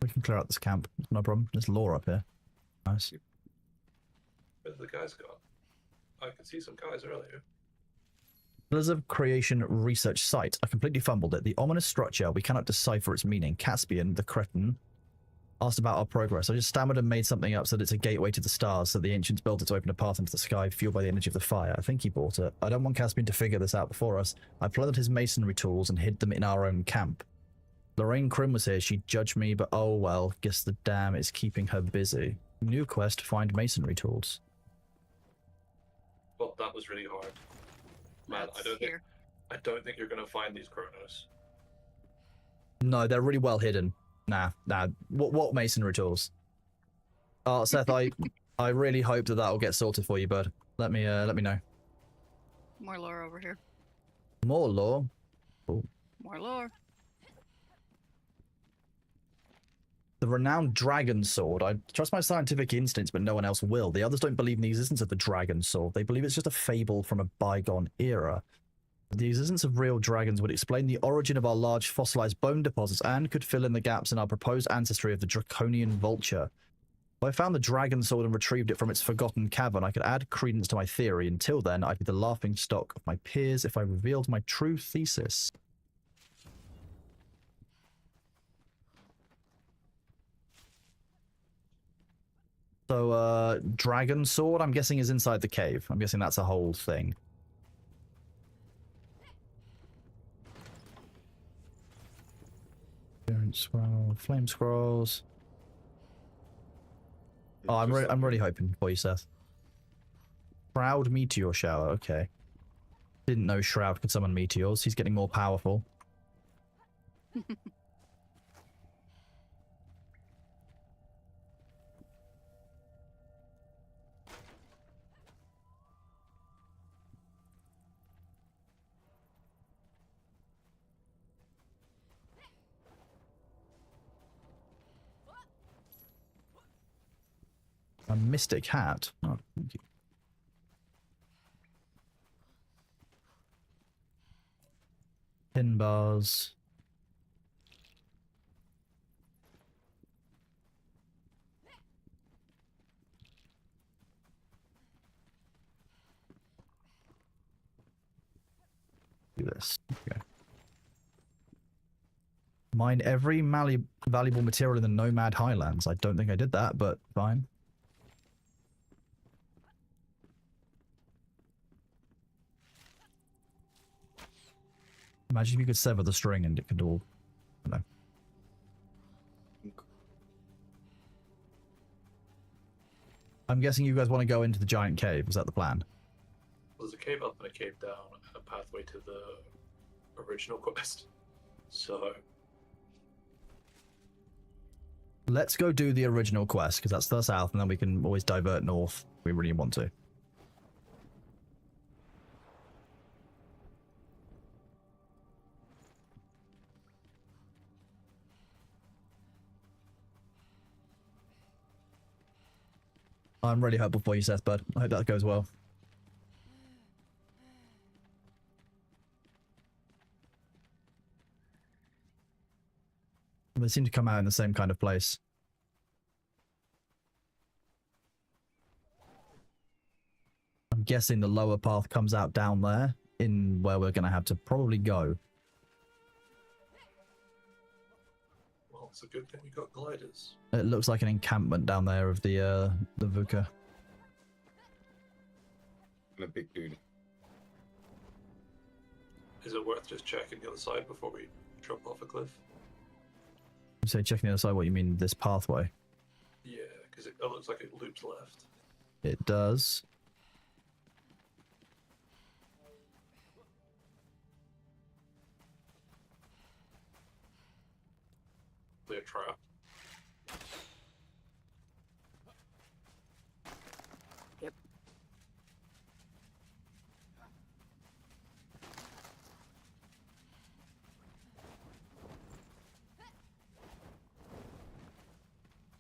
We can clear out this camp. No problem. There's lore up here. Nice. Where did the guys go? I could see some guys earlier. Pillars of Creation Research Site. I completely fumbled it. The ominous structure, we cannot decipher its meaning. Caspian, the cretin, asked about our progress. I just stammered and made something up so that it's a gateway to the stars, so the ancients built it to open a path into the sky, fueled by the energy of the fire. I think he bought it. I don't want Caspian to figure this out before us. I plundered his masonry tools and hid them in our own camp. Lorraine Krim was here. She'd judge me, but oh well. Guess the dam is keeping her busy. New quest, find masonry tools. Well, that was really hard. Man, That's I don't think you're gonna find these chronos. No, they're really well hidden. Nah. What masonry tools? Oh, Seth, I really hope that'll get sorted for you, bud. Let me know. More lore over here. More lore. More lore. The renowned dragon sword. I trust my scientific instincts, but no one else will. The others don't believe in the existence of the dragon sword. They believe it's just a fable from a bygone era. The existence of real dragons would explain the origin of our large fossilized bone deposits and could fill in the gaps in our proposed ancestry of the draconian vulture. If I found the dragon sword and retrieved it from its forgotten cavern, I could add credence to my theory. Until then, I'd be the laughing stock of my peers if I revealed my true thesis. So, dragon sword, I'm guessing, is inside the cave. I'm guessing that's a whole thing. Scroll, flame scrolls. Oh, I'm really hoping for you, Seth. Shroud meteor shower. Okay. Didn't know Shroud could summon meteors. He's getting more powerful. A mystic hat. Oh, thank you. Pin bars. Do this. Okay. Mine every valuable material in the Nomad Highlands. I don't think I did that, but fine. Imagine if you could sever the string and it could all, I don't know. I'm guessing you guys want to go into the giant cave. Is that the plan? There's a cave up and a cave down, and a pathway to the original quest. So Let's go do the original quest, because that's the south, and then we can always divert north if we really want to. I'm really hopeful for you, Seth, bud. I hope that goes well. They seem to come out in the same kind of place. I'm guessing the lower path comes out down there, in where we're going to have to probably go. well, it's a good thing we got gliders. It looks like an encampment down there of the VUCA. And a big dude. Is it worth just checking the other side before we drop off a cliff? You say checking the other side, what you mean, this pathway? Yeah, because it looks like it loops left. It does. Clear trap. Yep.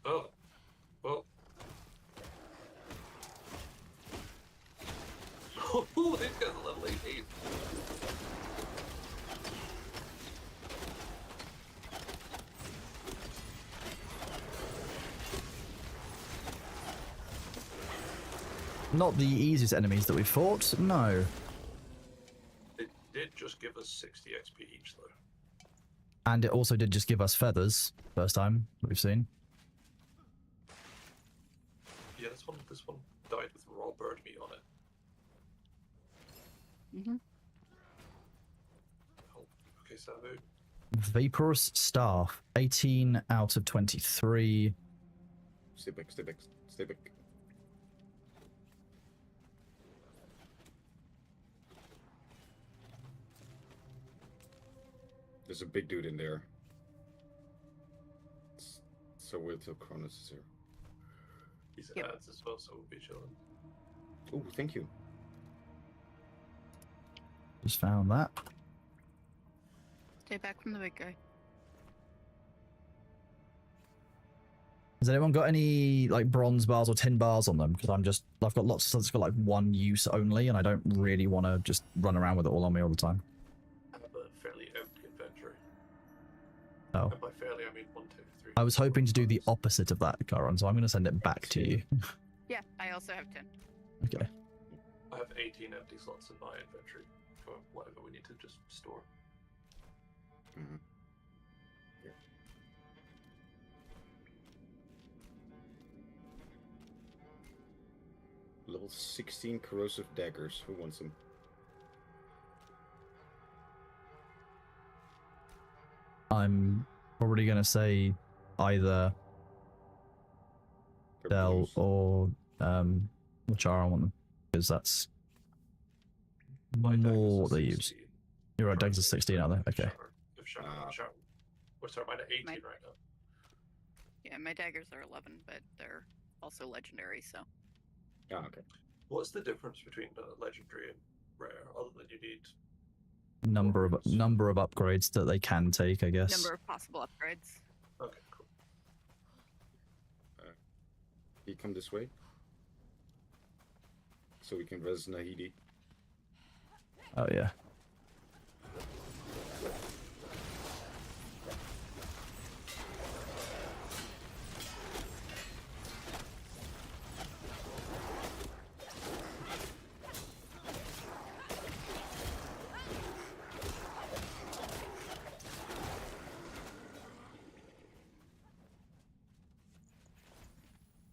Oh, well. Oh, these guys are level 18. not the easiest enemies that we've fought. No. It did just give us 60 XP each, though. And it also did just give us feathers first time that we've seen. Yeah, this one died with raw bird meat on it. Mm-hmm. Oh, okay, Sabu. Vaporous Staff, 18 out of 23. Stay back, stay back, stay back. There's a big dude in there. So wait till Cronus is here. He's Yep. ads as well, so we'll be chilling. Oh, thank you. Just found that. Stay back from the big guy. Has anyone got any like bronze bars or tin bars on them? Because I've got lots of stuff that's got like one use only, and I don't really want to just run around with it all on me all the time. I have a fairly empty inventory. Oh. And by fairly, I mean 1, 2, 3. I was hoping to do the opposite of that, Karan, so I'm going to send it back to you. Yeah, I also have 10. Okay. I have 18 empty slots in my inventory for whatever we need to just store. Mm-hmm. Level 16 corrosive daggers. Who wants them? I'm probably going to say either Dell or Machara. I want them because that's My daggers more are what they use. 16. You're right, Degs are 16, are they? Okay. We're sorry, mine are 18 My- right now. Yeah, my daggers are 11, but they're also legendary, so. Ah, okay. What's the difference between legendary and rare, other than you need? Number of upgrades that they can take, I guess. Number of possible upgrades. Okay, cool. You come this way. So we can res Nahidi. Oh yeah.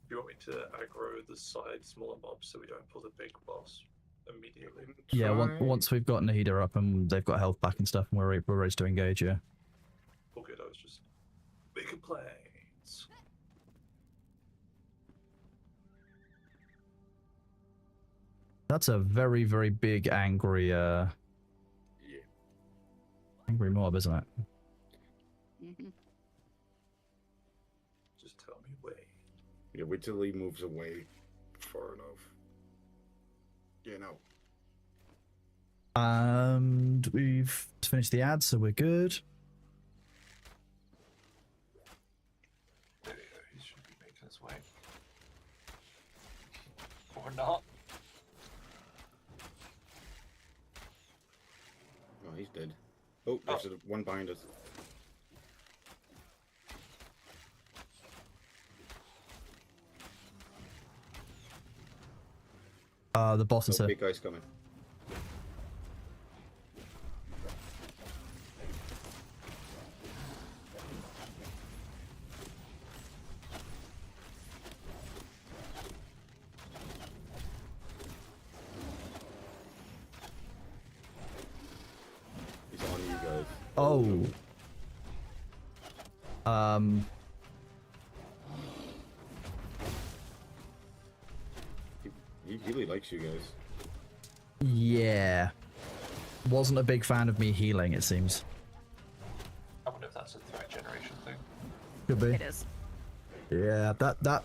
Do you want me to aggro the side smaller mobs so we don't pull the big boss immediately? Yeah, Try- once we've got Nahida up and they've got health back and stuff, and we're ready to engage, yeah. All good, I was just making plans. That's a very, very big angry Yeah. angry mob, isn't it? Mm-hmm. Just tell me when. Yeah, wait till he moves away far enough. Yeah, no. And we've finished the ad, so we're good. There we go, he should be making his way. Or not. Oh, he's dead. Oh, there's one behind us. The boss is Oh, here. big guy's coming. He's on you guys. Oh. He really likes you guys. Yeah. Wasn't a big fan of me healing, it seems. I wonder if that's a threat generation thing. Could be. It is. Yeah, that.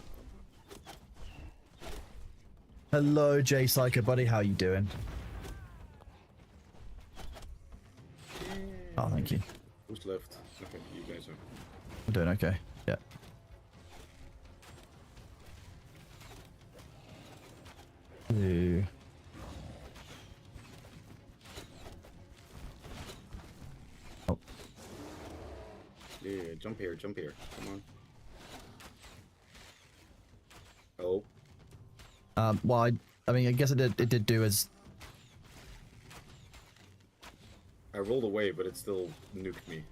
Hello, Jay Psycho buddy, how you doing? Oh, thank you. Who's left? Okay, you guys are. I'm doing okay. Yeah. Ooh. Oh, Yeah, jump here, jump here. Come on. Oh, well, I mean, I guess it did do as... I rolled away, but it still nuked me.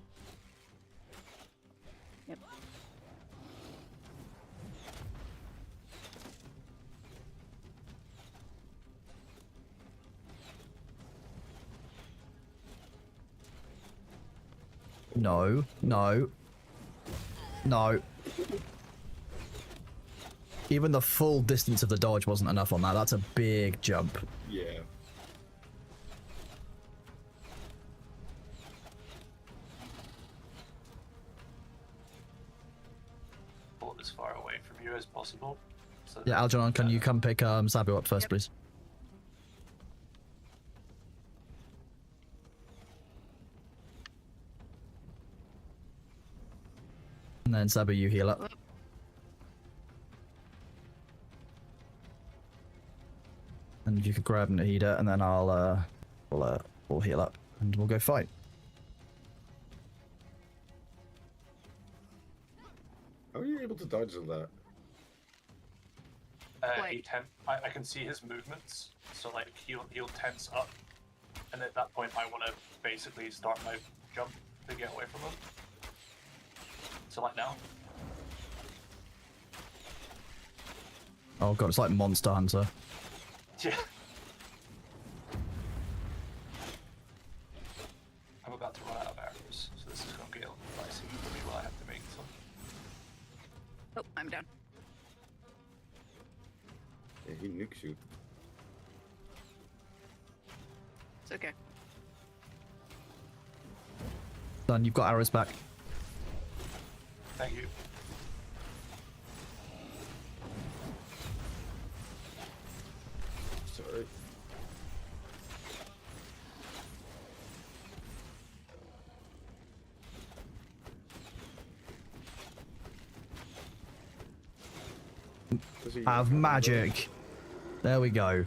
Yep. No, no. No. Even the full distance of the dodge wasn't enough on that. That's a big jump. Yeah. Pull it as far away from you as possible. So Yeah, Algernon, can you come pick Sabu up first, Yep. please? And then Sabu, you heal up. And if you could grab Nahida, and then we'll heal up, and we'll go fight. How are you able to dodge all that? Like- I can see his movements, so like he'll tense up, and at that point I want to basically start my jump to get away from him. So like now. Oh god, it's like Monster Hunter. Yeah. I'm about to run out of arrows, so this is going to get a little dicey for me while I have to make some. Oh, I'm down. Yeah, he nukes you. It's okay. Done, you've got arrows back. Thank you. Sorry. Does he Have magic. There we go.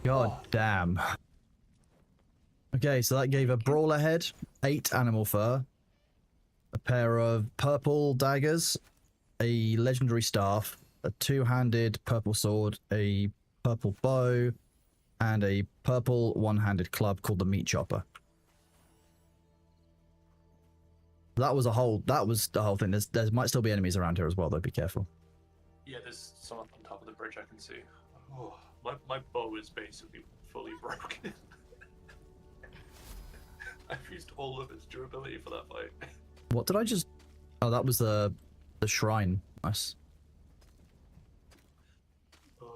God damn. Okay, so that gave a brawler head, 8 animal fur, a pair of purple daggers, a legendary staff, a 2-handed purple sword, a purple bow, and a purple one-handed club called the Meat Chopper. That was the whole thing. There might still be enemies around here as well, though. Be careful. Yeah, there's someone on top of the bridge I can see. Oh, my bow is basically fully broken. I've used all of its durability for that fight. What did I just... Oh, that was the shrine. Nice. Oh.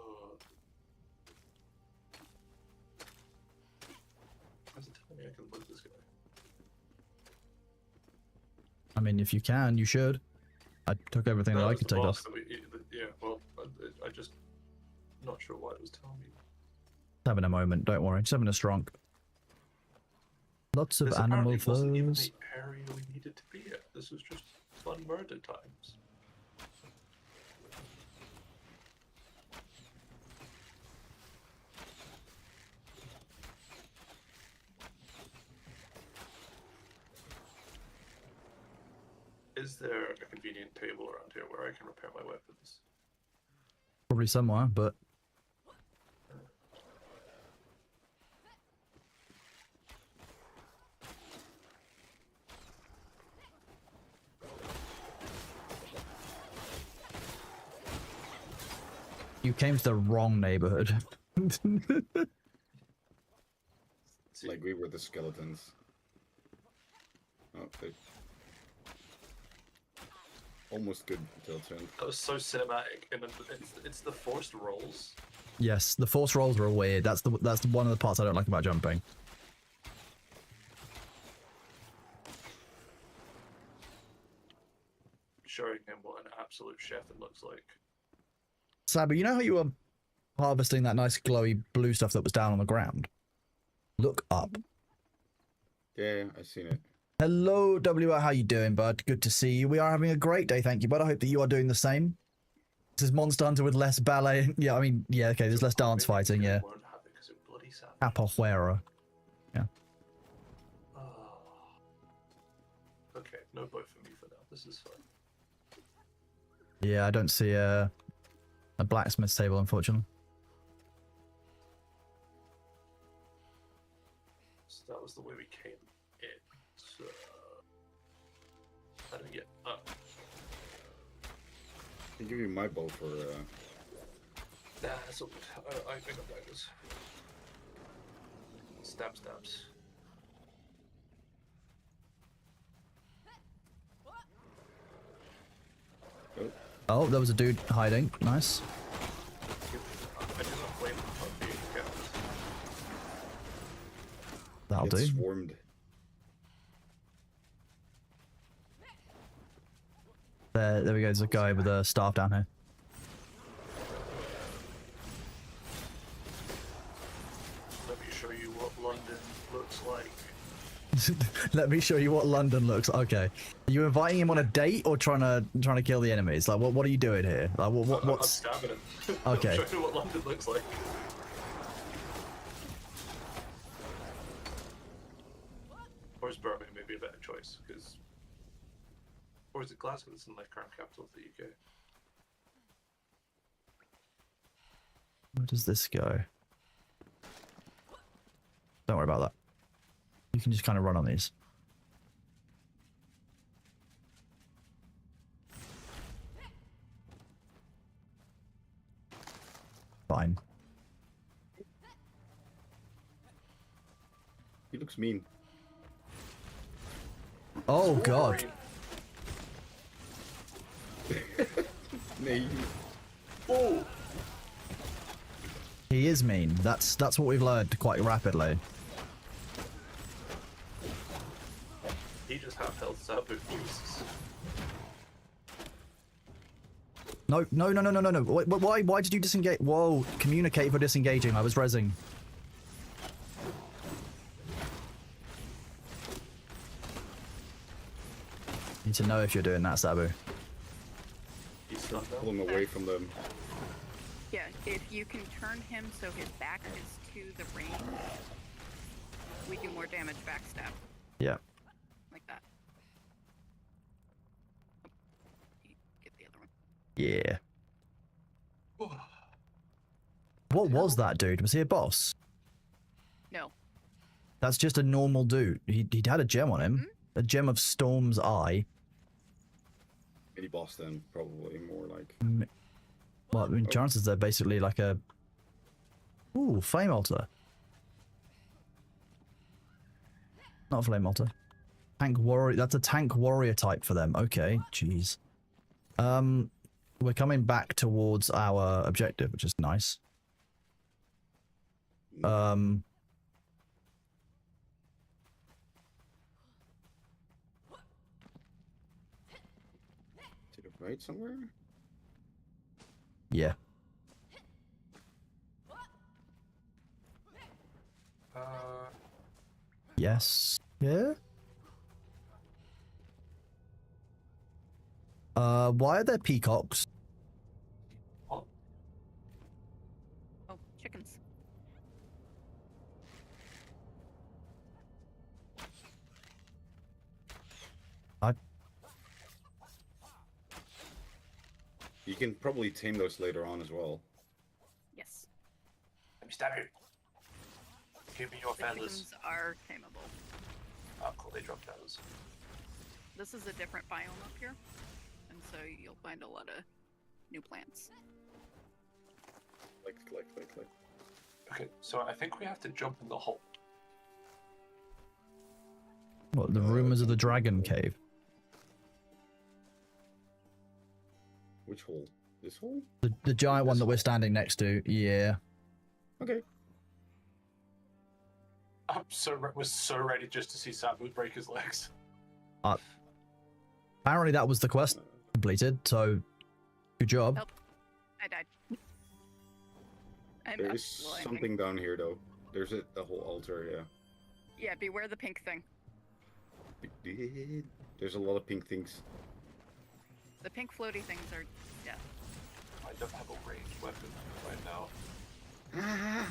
Why's it telling me I can loot this guy? I mean, if you can, you should. I took everything that No, I it's could the take boss off. that yeah, well, I just not sure why it was telling me. Having a moment, don't worry. Just having a strong. Lots of This animal apparently wasn't even furs. the area we needed to be at. This was just fun murder times. Is there a convenient table around here where I can repair my weapons? Probably somewhere, but you came to the wrong neighborhood. See, Like we were the skeletons. Oh, they... Almost good until it turned. that was so cinematic, and it's the forced rolls. Yes, the force rolls are weird. That's one of the parts I don't like about jumping. Showing him what an absolute chef it looks like. Sabu, you know how you were harvesting that nice glowy blue stuff that was down on the ground? Look up. Yeah, I seen it. Hello, WR. How you doing, bud? Good to see you. We are having a great day, thank you, bud. I hope that you are doing the same. This is Monster Hunter with less ballet. Yeah, I mean, yeah, okay, there's less dance Maybe fighting, you yeah. won't have it 'cause it bloody savage. Capoeira. Oh. Okay, no boat for me for now. This is fine. Yeah, I don't see a blacksmith's table, unfortunately. that was the way we came in. So, I don't get up. I can give you my bow for. Nah, that's all good. I think I'll die this. Stabs. Oh, there was a dude hiding. Nice. I do not blame him for being kept. That'll Get do. swarmed. There we go. There's a guy with a staff down here. Let me show you what London looks like. Let me show you what London looks. Okay, are you inviting him on a date or trying to kill the enemies? Like, what are you doing here? Like, I'm what's? stabbing him. Okay. I'm showing you what London looks like. Or is Birmingham maybe a better choice? Because, or is it Glasgow that's in the current capital of the UK? Where does this go? Don't worry about that. You can just kind of run on these. Fine. He looks mean. Oh god. Nee. Oh! He is mean. That's what we've learned quite rapidly. He just half health Sabu. Jesus. No. Why did you disengage? Whoa, communicate for disengaging. I was rezzing. Need to know if you're doing that, Sabu. He's stuck Pull him now. away from them. Yeah, if you can turn him so his back is to the range, we do more damage backstab. Yeah. Like that. Oh, get the other one. Yeah. What was that dude? Was he a boss? No. That's just a normal dude. He had a gem on him. A gem of Storm's Eye. Any boss then, probably more like. Well, I mean, chances they're basically like a... Ooh, Flame Altar. Not a Flame Altar. Tank Warrior. That's a Tank Warrior type for them. Okay, jeez. We're coming back towards our objective, which is nice. To the right somewhere? Yeah. Yes. Yeah? Why are there peacocks? Oh, Oh, chickens. You can probably tame those later on as well. Yes. let me stab you. Give me your The feathers. chickens are tameable. Oh, cool, they drop feathers. This is a different biome up here, and so you'll find a lot of new plants. Like. Okay, so I think we have to jump in the hole. What, the rumors of the dragon cave? Which hole? This hole? The giant one that we're standing next to, yeah. Okay. Was so ready just to see Sabu break his legs. Apparently that was the quest completed, so good job. Nope. I died. I'm There up is landing. something down here though. There's a whole altar, yeah. Yeah, beware the pink thing. There's a lot of pink things. The pink floaty things are death. I don't have a ranged weapon right now.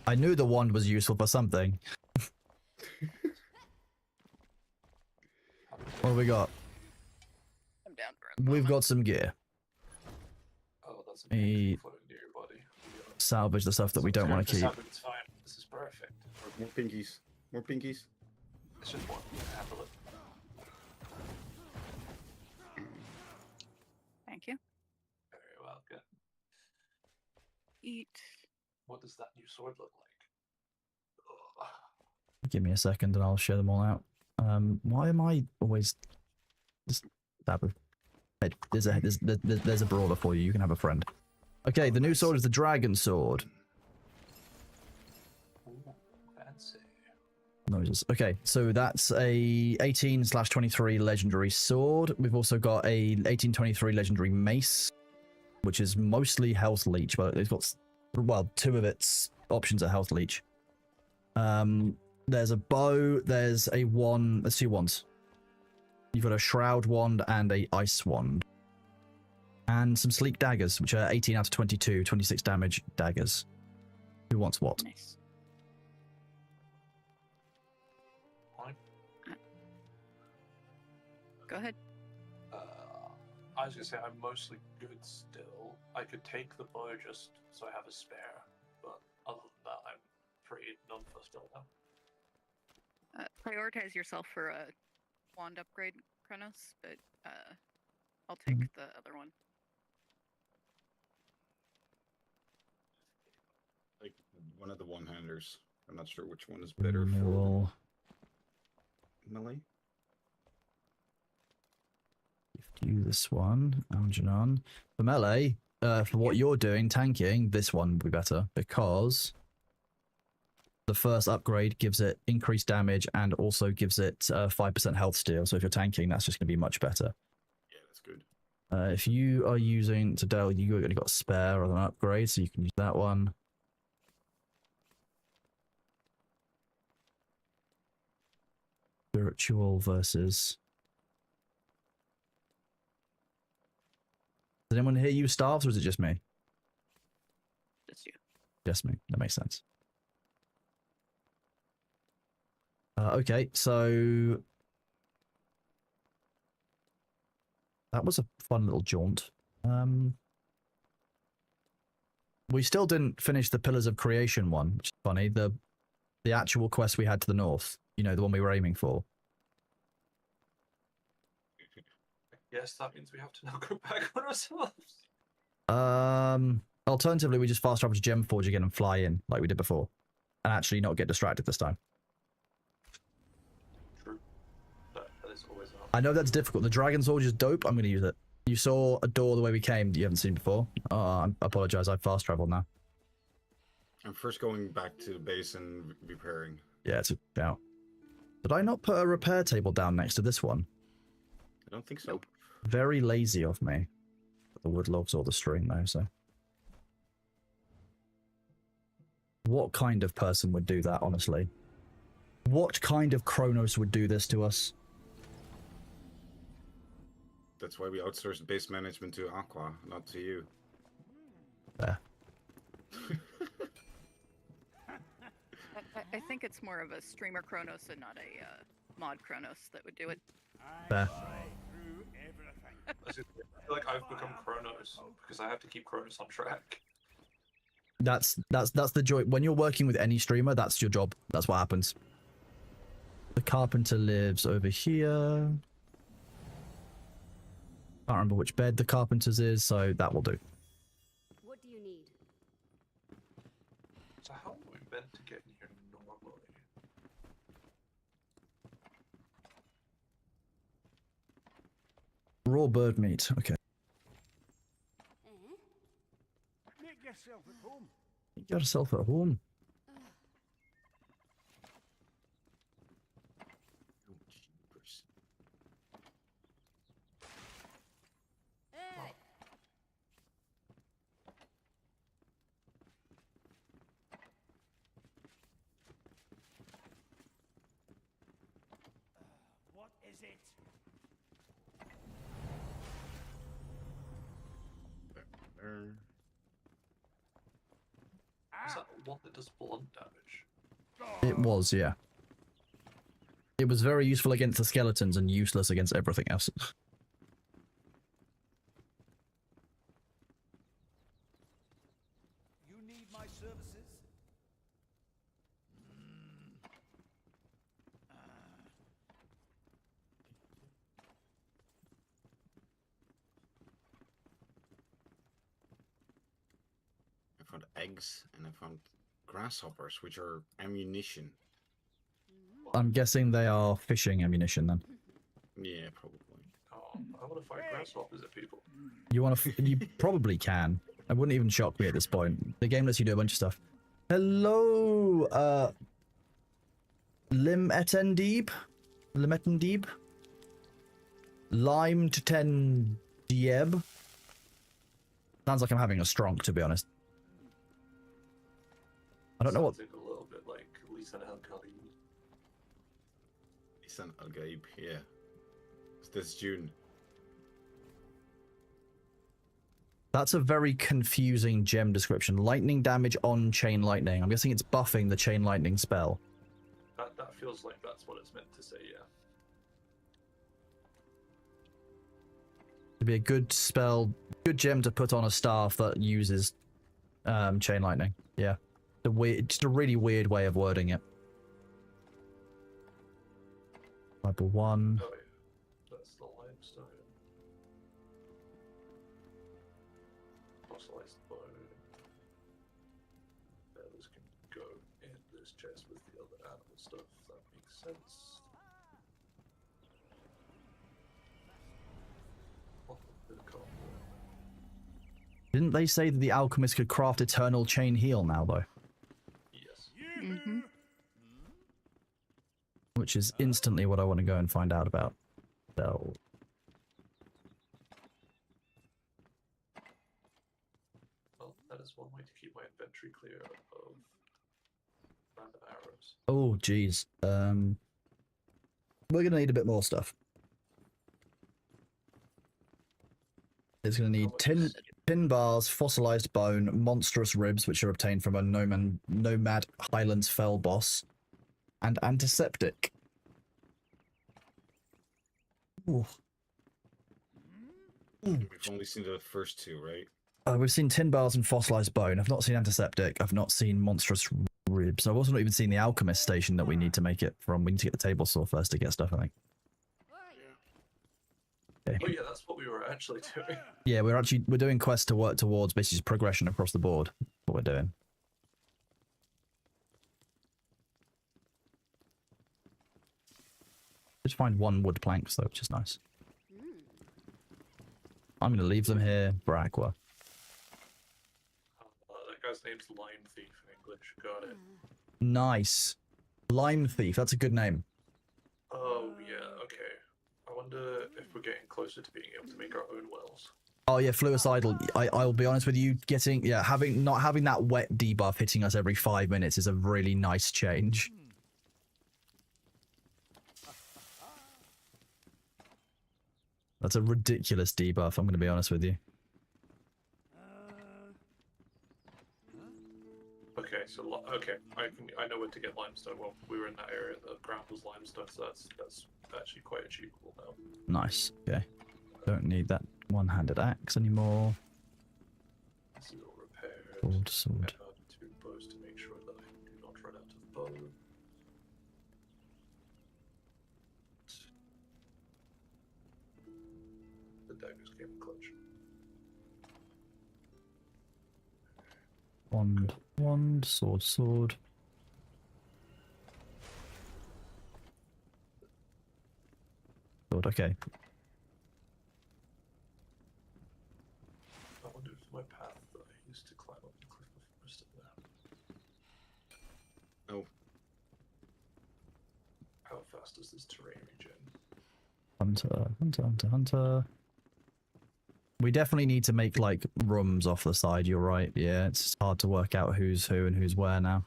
I knew the wand was useful for something. What have we got? I'm down for it. We've got some gear. Oh, that's a Hey. pink floating near your body. Salvage the stuff that we don't want to keep. Sabu, it's fine. This is perfect. More pinkies. More pinkies. It's just one. Handle it. Thank you. Very well, good. Eat. What does that new sword look like? Ugh. Give me a second and I'll show them all out. Why am I always just that with? Hey, there's a brawler for you. You can have a friend. Okay, the new sword is the dragon sword. Ooh, fancy. Noises. Okay, so that's a 18/23 legendary sword. We've also got a 18/23 legendary mace, which is mostly health leech, but it's got, well, two of its options are health leech. There's a bow, there's a wand, there's two wands. You've got a shroud wand and a ice wand. And some sleek daggers, which are 18 out of 22, 26 damage daggers. Who wants what? Nice. Fine. Go ahead. I was gonna say I'm mostly good still. I could take the bow just so I have a spare, but other than that, I'm pretty non-fussed still now. Prioritize yourself for a wand upgrade, Kronos, but I'll take the other one. Like one of the one-handers. I'm not sure which one is better Well, for melee. gift you this one, Algernon. For melee, for what you're doing, tanking, this one would be better because the first upgrade gives it increased damage and also gives it 5% health steal. So if you're tanking, that's just going to be much better. Yeah, that's good. If you are using to Dell, you've only got a spare or an upgrade, so you can use that one. Spiritual versus. Did anyone hear you staffs, or is it just me? Just you. Just me. That makes sense. Okay, so that was a fun little jaunt. We still didn't finish the Pillars of Creation one, which is funny. The actual quest we had to the north, you know, the one we were aiming for. Yes, that means we have to now go back on ourselves. Alternatively, we just fast travel to Gemforge again and fly in like we did before, and actually not get distracted this time. True. That is always an I know that's difficult. The Dragon Sword is dope. I'm going to use it. You saw a door the way we came that you haven't seen before. Oh, I apologize. I've fast traveled now. I'm first going back to the base and repairing. Yeah, it's a out. Did I not put a repair table down next to this one? I don't think so. Nope. Very lazy of me. The wood logs or the string though, so. What kind of person would do that, honestly? What kind of Kronos would do this to us? That's why we outsourced base management to Aqua, not to you. There. I think it's more of a streamer Kronos and not a mod Kronos that would do it. There. I feel like I've become Kronos because I have to keep Kronos on track. That's the joy. When you're working with any streamer, that's your job. That's what happens. The carpenter lives over here. Can't remember which bed the carpenter's is, so that will do. What do you need? So how are we meant to get in here normally? Raw bird meat. Okay. Make yourself at home. You got yourself at home. Hey! What is it? There. Is that one that does blunt damage? It was, yeah. It was very useful against the skeletons and useless against everything else. You need my services? found eggs, and I found grasshoppers, which are ammunition. I'm guessing they are fishing ammunition then. Yeah, probably. Oh, I want to fight grasshoppers at people. You want to? You probably can. It wouldn't even shock me at this point. The game lets you do a bunch of stuff. Hello, Limetendib? Limetendib? Lime to 10 Dieb? Sounds like I'm having a stronk, to be honest. I don't know what. Sounds like a little bit like Lisa and Al-Khalid. Isan Al-Gaib, yeah. It's this June. That's a very confusing gem description. Lightning damage on chain lightning. I'm guessing it's buffing the chain lightning spell. That feels like that's what it's meant to say, yeah. It'd be a good spell, good gem to put on a staff that uses chain lightning. Yeah. Just a really weird way of wording it. Level 1. Oh, yeah. That's the limestone. Fossilized bone. Feathers can go in this chest with the other animal stuff. That makes sense. Oh, bit of cardboard. Didn't they say that the alchemist could craft eternal chain heal now, though? Yes. Mm-hmm. Which is instantly what I want to go and find out about. So, Well, that is one way to keep my inventory clear of random arrows. oh, geez. We're going to need a bit more stuff. It's going to need tin bars, fossilized bone, monstrous ribs, which are obtained from a nomad Highlands fell boss, and antiseptic. Ooh. We've only seen the first two, right? We've seen tin bars and fossilized bone. I've not seen antiseptic. I've not seen monstrous ribs. I've also not even seen the alchemist station that we need to make it from. We need to get the table saw first to get stuff, I think. Okay. Oh yeah, that's what we were actually doing. Yeah, we're doing quests to work towards basically just progression across the board. What we're doing. Just find one wood planks though, which is nice. I'm gonna leave them here for Aqua. That guy's name's Lime Thief in English. Got it. Nice. Lime Thief, that's a good name. Oh yeah, okay. I wonder if we're getting closer to being able to make our own wells. Oh yeah, fluicidal. I'll be honest with you, not having that wet debuff hitting us every 5 minutes is a really nice change. That's a ridiculous debuff, I'm gonna be honest with you. Okay, so I know where to get limestone. Well, we were in that area. The ground was limestone, so that's actually quite achievable now. Nice. Okay. Don't need that one-handed axe anymore. This is all repaired. Sword. I have 2 bows to make sure that I do not run out of bow. The daggers came in clutch. Wand, sword. Sword, okay. I wonder if my path that I used to climb up the cliff before is still there. Oh. How fast does this terrain regen? Hunter. We definitely need to make, like, rooms off the side, you're right. Yeah, it's hard to work out who's who and who's where now.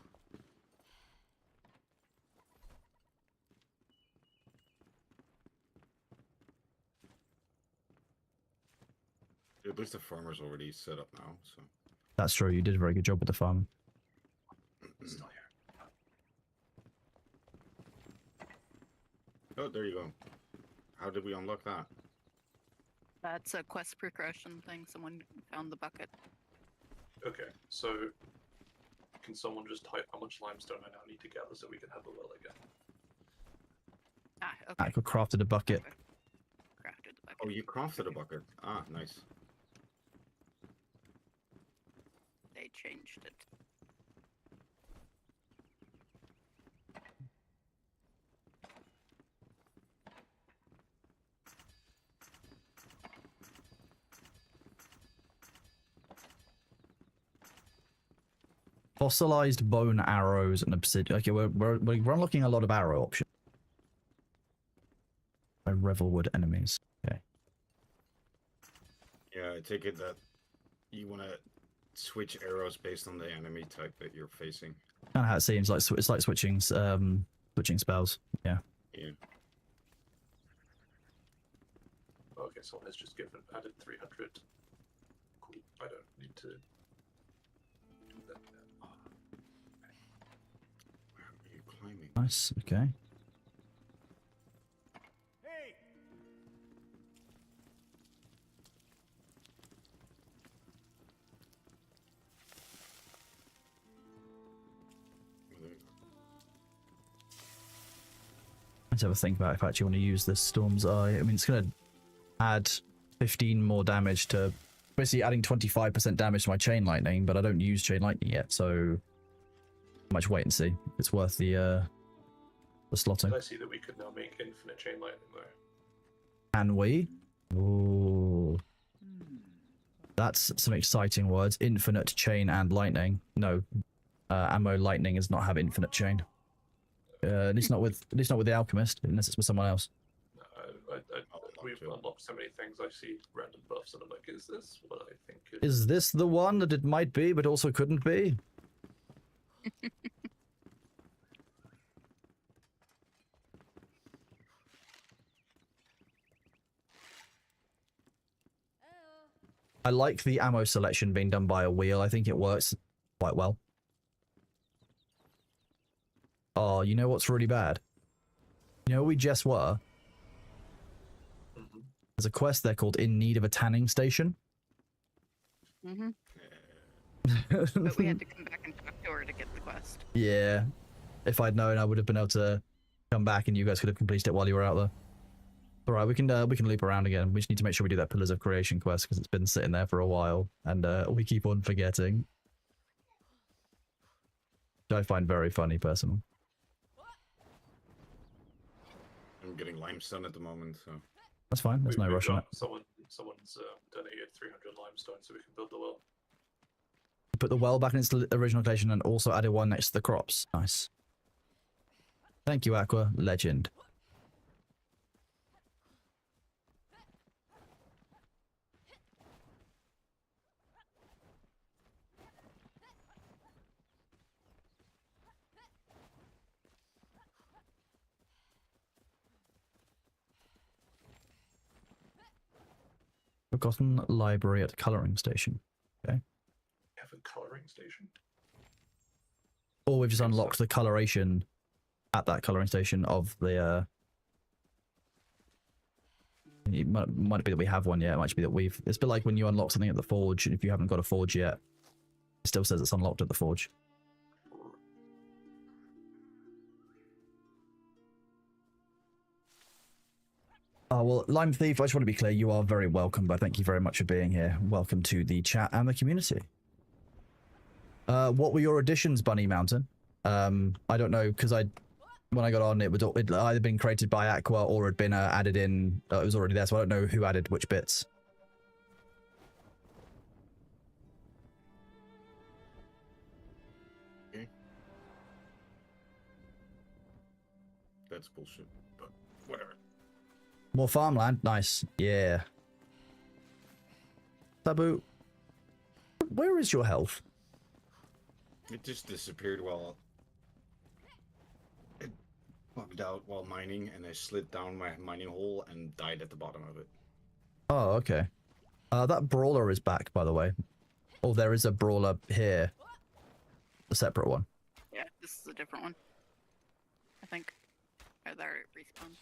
At least the farmer's already set up now, so. That's true, you did a very good job with the farm. Still here. Oh, there you go. How did we unlock that? That's a quest progression thing. Someone found the bucket. Okay, so can someone just type how much limestone I now need to gather so we can have a well again? Ah, okay. Aqua crafted a bucket. Crafted the bucket. Oh, you crafted a bucket. Ah, nice. They changed it. Fossilized bone arrows and obsidian. Okay, we're unlocking a lot of arrow options. By Revelwood enemies. Okay. Yeah, I take it that you want to switch arrows based on the enemy type that you're facing. Kind of how it seems like it's like switching switching spells. Yeah. Yeah. Okay, someone has just added 300. Cool. I don't need to do that now. Where are you climbing? Nice. Okay. Hey! Let's have a think about if I actually want to use this Storm's Eye. I mean, it's going to add 15 more damage to... Basically adding 25% damage to my Chain Lightning, but I don't use Chain Lightning yet, so... I might wait and see. It's worth the slotting. I see that we could now make infinite chain lightning there. Can we? Ooh. That's some exciting words. Infinite chain and lightning. No. Ammo lightning does not have infinite chain. At least not with the alchemist, unless it's with someone else. We've unlocked so many things. I see random buffs, and I'm like, is this what I think it Is this the one that it might be, but also couldn't be? I like the ammo selection being done by a wheel. I think it works quite well. Oh, you know what's really bad? You know where we just were? Mhm. There's a quest there called In Need of a Tanning Station. Mm-hmm. But we had to come back and talk to her to get the quest. Yeah. If I'd known, I would have been able to come back and you guys could have completed it while you were out there. Alright, we can loop around again. We just need to make sure we do that Pillars of Creation quest because it's been sitting there for a while and we keep on forgetting. Which I find very funny, personally. I'm getting limestone at the moment, so... That's fine. There's no We've rush on it. got someone's donated 300 limestone so we can build the well. Put the well back in its original location and also added one next to the crops. Nice. Thank you, Aqua. Legend. Forgotten library at coloring station. Okay. We have a coloring station. Or we've just unlocked the coloration at that coloring station of the it might be that we have one yet. It might be that we've... It's a bit like when you unlock something at the forge, and if you haven't got a forge yet, it still says it's unlocked at the forge. Oh, well, Lime Thief, I just want to be clear, you are very welcome, but thank you very much for being here. Welcome to the chat and the community. What were your additions, Bunny Mountain? I don't know, because when I got on, it'd either been created by Aqua or had been added in. It was already there, so I don't know who added which bits. Okay. That's bullshit, but whatever. More farmland? Nice. Yeah. Sabu, where is your health? It just disappeared while... It bugged out while mining, and I slid down my mining hole and died at the bottom of it. Oh, okay. That brawler is back, by the way. Oh, there is a brawler here. A separate one. Yeah, this is a different one. I think. Oh, there it respawned.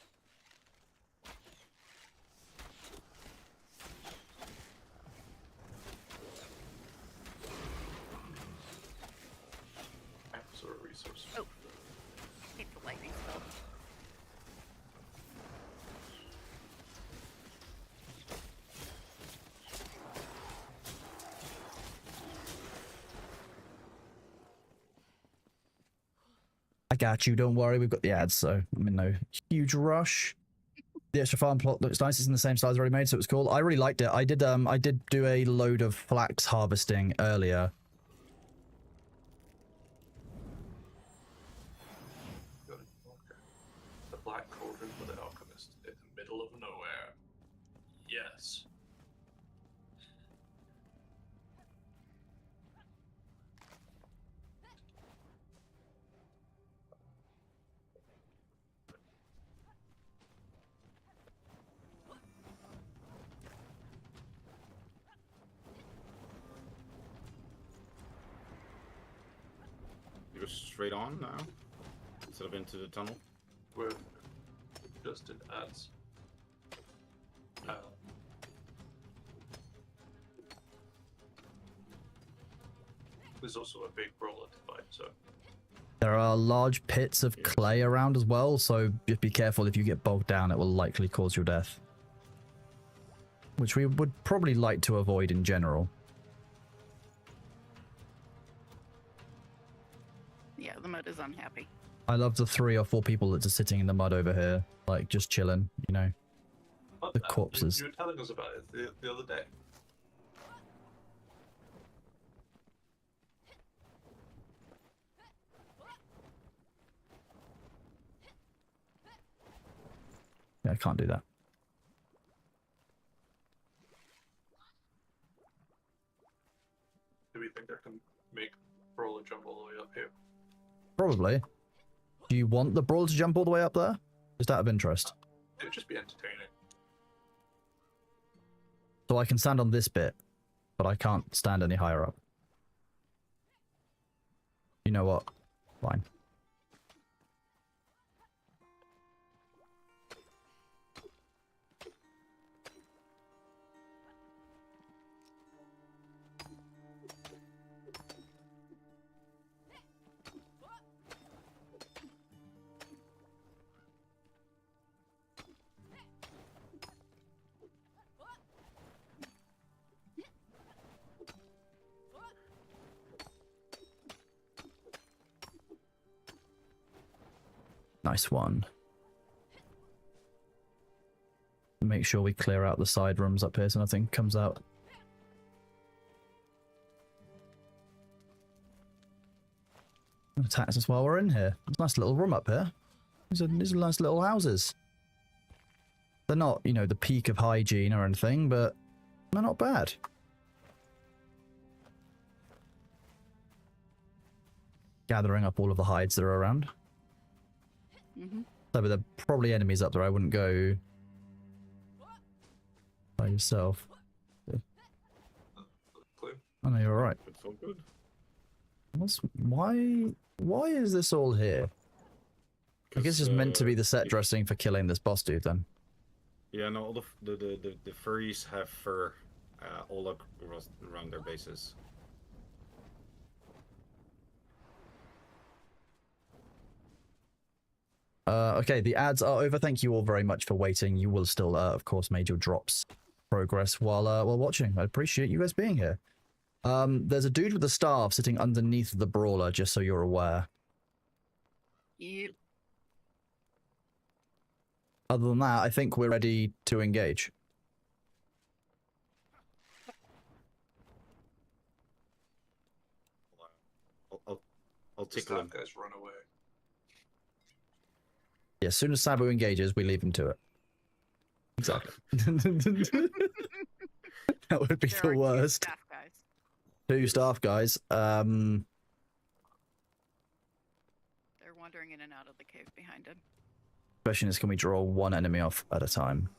Sort of resource. Oh. Hate the lightning spell. I got you. Don't worry. We've got the ads, so I'm in no huge rush. The extra farm plot looks nice. It's in the same size already made, so it's cool. I really liked it. I did do a load of flax harvesting earlier. Got it. Okay. The Black Cauldron for the Alchemist in the middle of nowhere. Yes. You go straight on now, instead of into the tunnel. We're just in ads. There's also a big brawler to fight, so There are large pits of clay around as well, so just be careful. If you get bogged down, it will likely cause your death. Which we would probably like to avoid in general. Yeah, the mud is unhappy. I love the 3 or 4 people that are sitting in the mud over here, like just chilling, you know. But, The corpses. You were telling us about it the other day. Yeah, I can't do that. Do we think I can make brawler jump all the way up here? Probably. Do you want the brawler to jump all the way up there? Just out of interest. It'd just be entertaining. So I can stand on this bit, but I can't stand any higher up. You know what? Fine. Nice one. Make sure we clear out the side rooms up here so nothing comes out. Attacks us while we're in here. There's a nice little room up here. These are nice little houses. They're not, you know, the peak of hygiene or anything, but they're not bad. Gathering up all of the hides that are around. Mm-hmm. So, but there are probably enemies up there. I wouldn't go by yourself. Clue. Oh no, you're alright. It's all good. Why is this all here? I guess it's meant to be the set dressing for killing this boss dude then. Yeah, no, all the furries have fur all around their bases. Okay, the ads are over. Thank you all very much for waiting. You will still, of course, made your drops progress while watching. I appreciate you guys being here. There's a dude with a staff sitting underneath the brawler, just so you're aware. Yep. Other than that, I think we're ready to engage. I'll The tickle him. staff guys run away. Yeah, as soon as Sabu engages, we leave him to it. Exactly. That would be There the are worst. 2 staff guys. 2 staff guys. They're wandering in and out of the cave behind him. Question is, can we draw 1 enemy off at a time?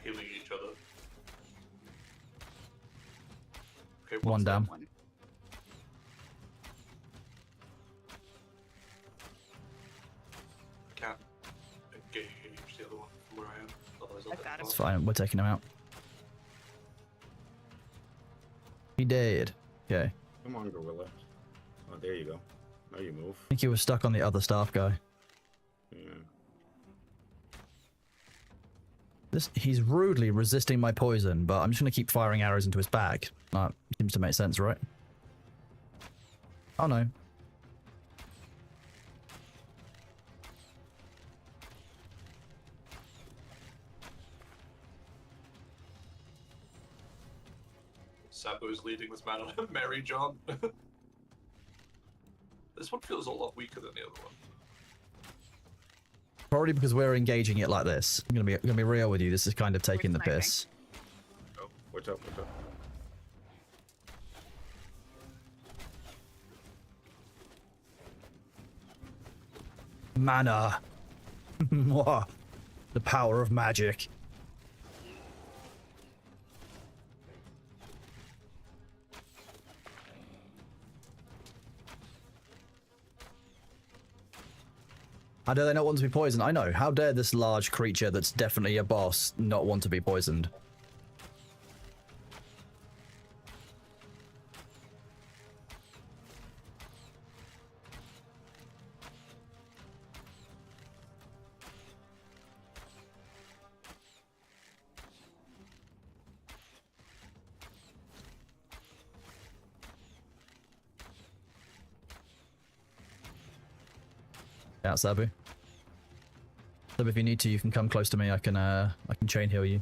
Healing each other. Okay, One what's down. One. I can't engage the other one from where I am. Otherwise I'll I've got him. It's fine, we're taking him out. He dead. Okay. Come on, gorilla. Oh, there you go. Now you move. I think he was stuck on the other staff guy. Yeah. He's rudely resisting my poison, but I'm just going to keep firing arrows into his back. That seems to make sense, right? Oh no. Sabu is leading this man on a merry jaunt. This one feels a lot weaker than the other one. Probably because we're engaging it like this. I'm gonna be real with you. This is kind of taking the sniping. piss. Oh, watch out, watch out. Mana. Mwah. The power of magic. How do they not want to be poisoned? I know. How dare this large creature that's definitely a boss not want to be poisoned? Yeah, Sabu. Sabu, if you need to, you can come close to me. I can chain heal you. I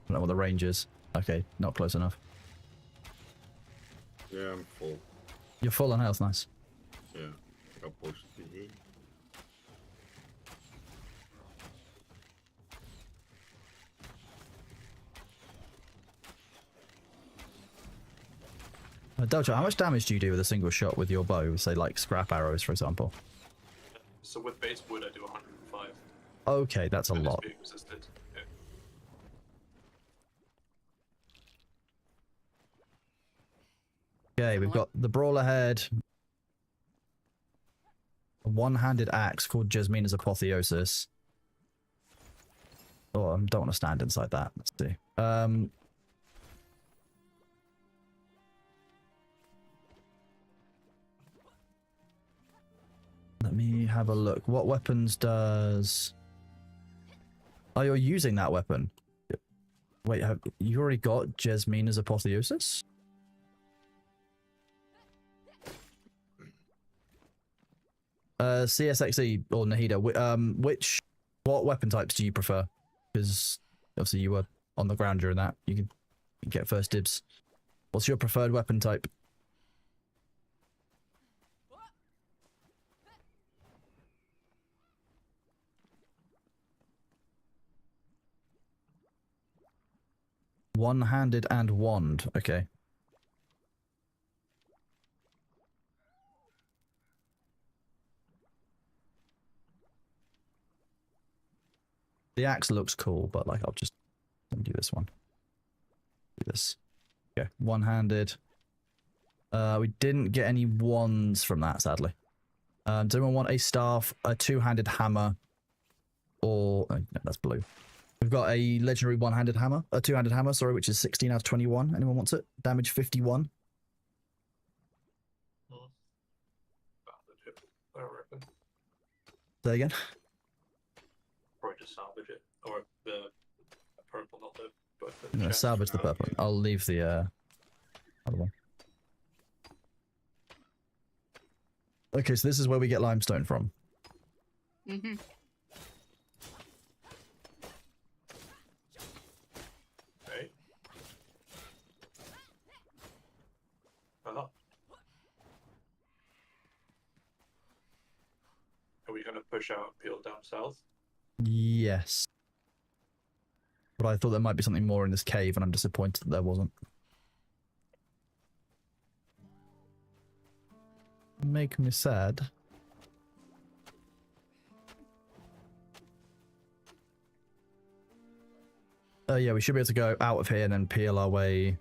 don't know what the range is. Okay, not close enough. Yeah, I'm full. You're full on health, nice. Yeah, I got pushed. Delta, how much damage do you do with a single shot with your bow? Say like scrap arrows, for example. So with base wood, I do 105. Okay, that's a and it's lot. being resisted. Yeah. Okay, we've got the brawler head. A one-handed axe called Jasmina's Apotheosis. Oh, I don't want to stand inside that. Let's see. Let me have a look. What weapons does... Oh, you're using that weapon. Wait, have you already got Jasmina's Apotheosis? CSXE or Nahida, what weapon types do you prefer? Because obviously you were on the ground during that. You can get first dibs. What's your preferred weapon type? One-handed and wand. Okay. The axe looks cool, but like I'll just do this one. Do this. Okay, one-handed. We didn't get any wands from that, sadly. Does anyone want a staff, a two-handed hammer, or no, that's blue. We've got a legendary one-handed hammer, a two-handed hammer, sorry, which is 16 out of 21. Anyone wants it? Damage 51. I reckon. Say again. Probably just salvage it. Or the purple, not the... But the I'm gonna chest salvage for the now. purple. I'll leave the other one. Okay, so this is where we get limestone from. Mm-hmm. Okay. Uh-huh. Are we gonna push out and peel down south? Yes. But I thought there might be something more in this cave, and I'm disappointed that there wasn't. Make me sad. Yeah, we should be able to go out of here and then peel our way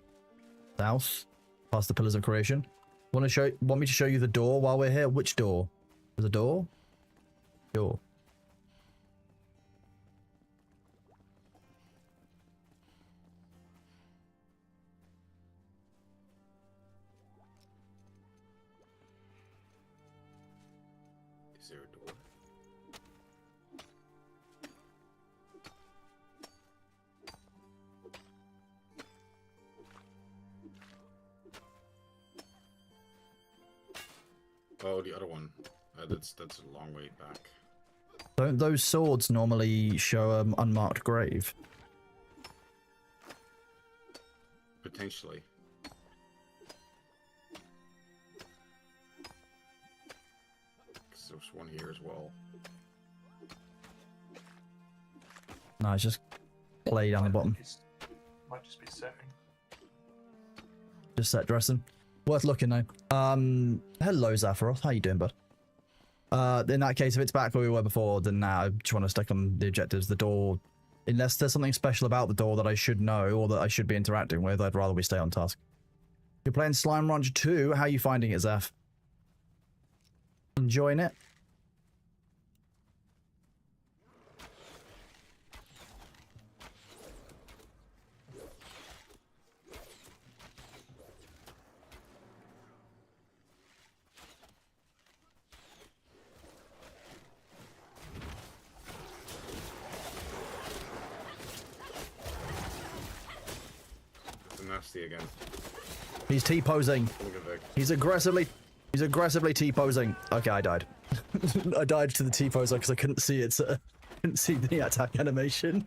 south, past the Pillars of Creation. Want me to show you the door while we're here? Which door? There's a door? Door. Is there a door? Oh, the other one. That's a long way back. Don't those swords normally show an unmarked grave? Potentially. Because there's one here as well. No, it's just play down the bottom. Might just be setting. Just set dressing. Worth looking though. Hello Zapharoth, how you doing, bud? In that case, if it's back where we were before, then now I just want to stick on the objectives. The door, unless there's something special about the door that I should know or that I should be interacting with, I'd rather we stay on task. You're playing Slime Rancher 2. How are you finding it, Zeph? Enjoying it? Nasty again. He's T-posing. Look at that. He's aggressively T-posing. Okay, I died. I died to the T-poser because I couldn't see it. Couldn't see the attack animation.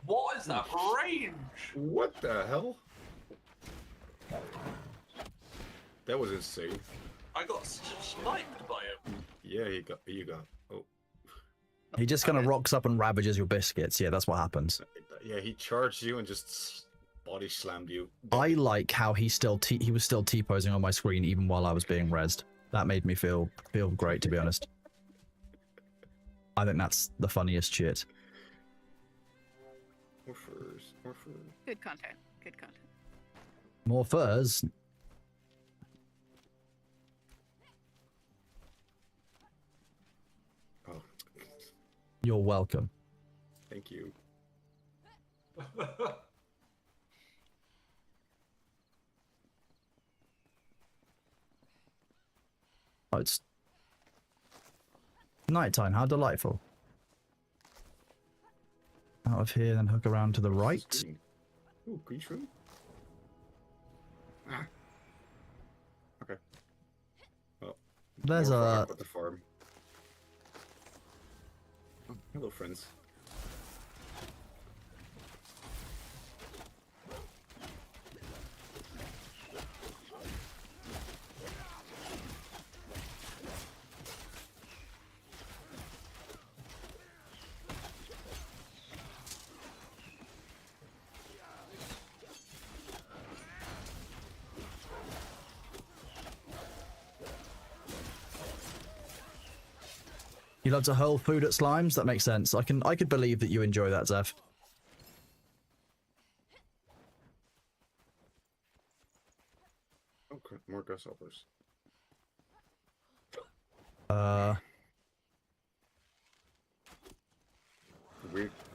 What is that range? What the hell? That was insane. I got sniped by him. Yeah, you got. Oh, He just kind of rocks up and ravages your biscuits. Yeah, that's what happens. yeah, he charged you and just body slammed you. I like how he was still T-posing on my screen even while I was being rezzed. That made me feel great, to be honest. I think that's the funniest shit. More furs, more furs. Good content. Good content. More furs. Oh, You're welcome. thank you. Oh, it's nighttime. How delightful. Out of here, then hook around to the right. Green. Ooh, green shroom. Ah. Okay. Well, There's more a... fire at the farm. Oh, hello, friends. You love to hurl food at slimes? That makes sense. I could believe that you enjoy that, Zeph. Okay, more grasshoppers.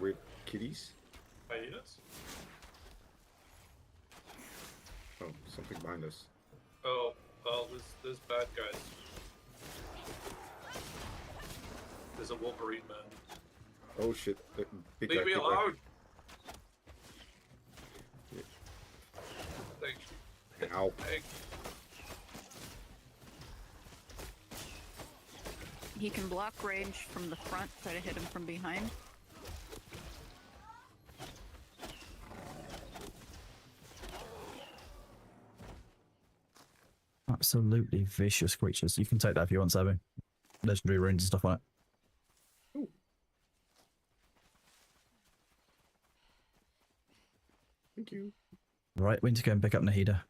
Weird kitties. Hyenas? Oh, something behind us. Oh, there's bad guys. There's a Wolverine man. Oh shit! Big Leave guy, me big guy. alone! Yeah. Thank you. Ow. Thank He can block range from the front, try to hit him from behind. Absolutely vicious creatures. You can take that if you want, Sabu. Legendary runes and stuff on it. Ooh. Thank you. Right, we need to go and pick up Nahida.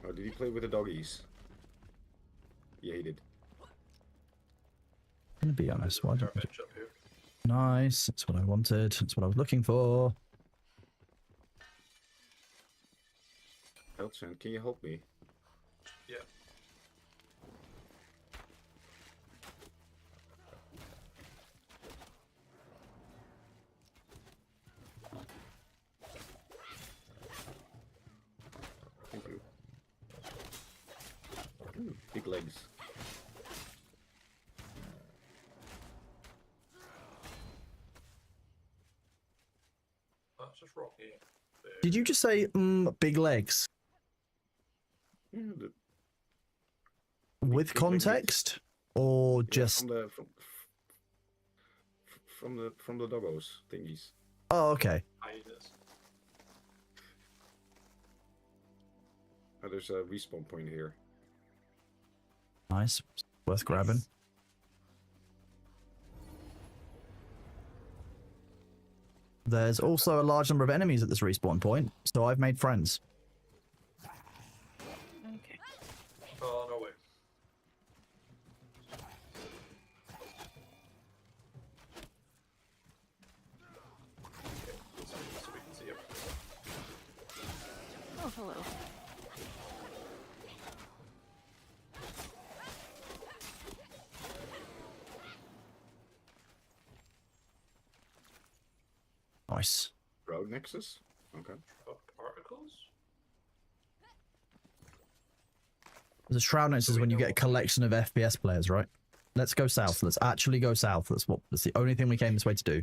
Oh, did he play with the doggies? Yeah, he did. I'm gonna be honest, why our don't bench up here. Nice, that's what I wanted. That's what I was looking for. Helchan, can you help me? Yeah. Thank you. it's just rocky. Did you just say big legs? Yeah, With big legs. context? Or Yeah, just... from the doggos thingies. Oh, okay. Hyenas. Oh, there's a respawn point here. Nice. Worth grabbing. There's also a large number of enemies at this respawn point, so I've made friends. Okay. Oh, no way. Okay, so we can see him. Oh, hello. Nice. Road Nexus? Okay. Particles? The Shroud Nexus is when you get a collection of FPS players, right? Let's go south. Let's actually go south. That's the only thing we came this way to do.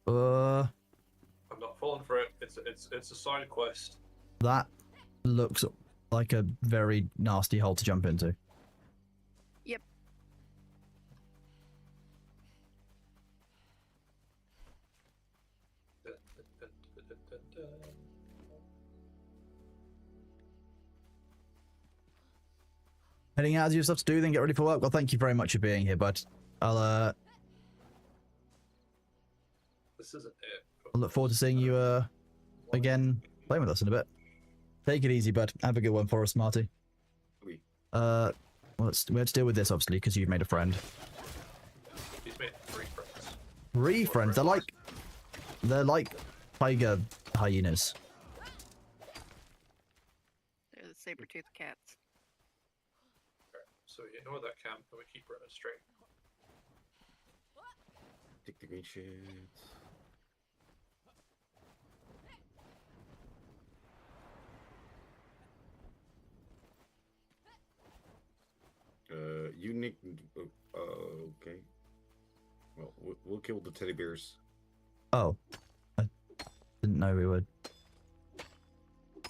I'm not falling for it. It's a side quest. That looks like a very nasty hole to jump into. Yep. Heading out, as you have stuff to do, then get ready for work. Well, thank you very much for being here, bud. I'll This isn't it. look forward to seeing you again playing with us in a bit. Take it easy, bud. Have a good one for us, Marty. Oui. Well, we have to deal with this obviously because you've made a friend. He's made 3 friends. 3 friends. They're like tiger hyenas. They're the saber-toothed cats. So we ignore that camp and we keep running straight. Take the green shit. Unique. Okay. Well, we'll kill the teddy bears. Oh, I didn't know we would.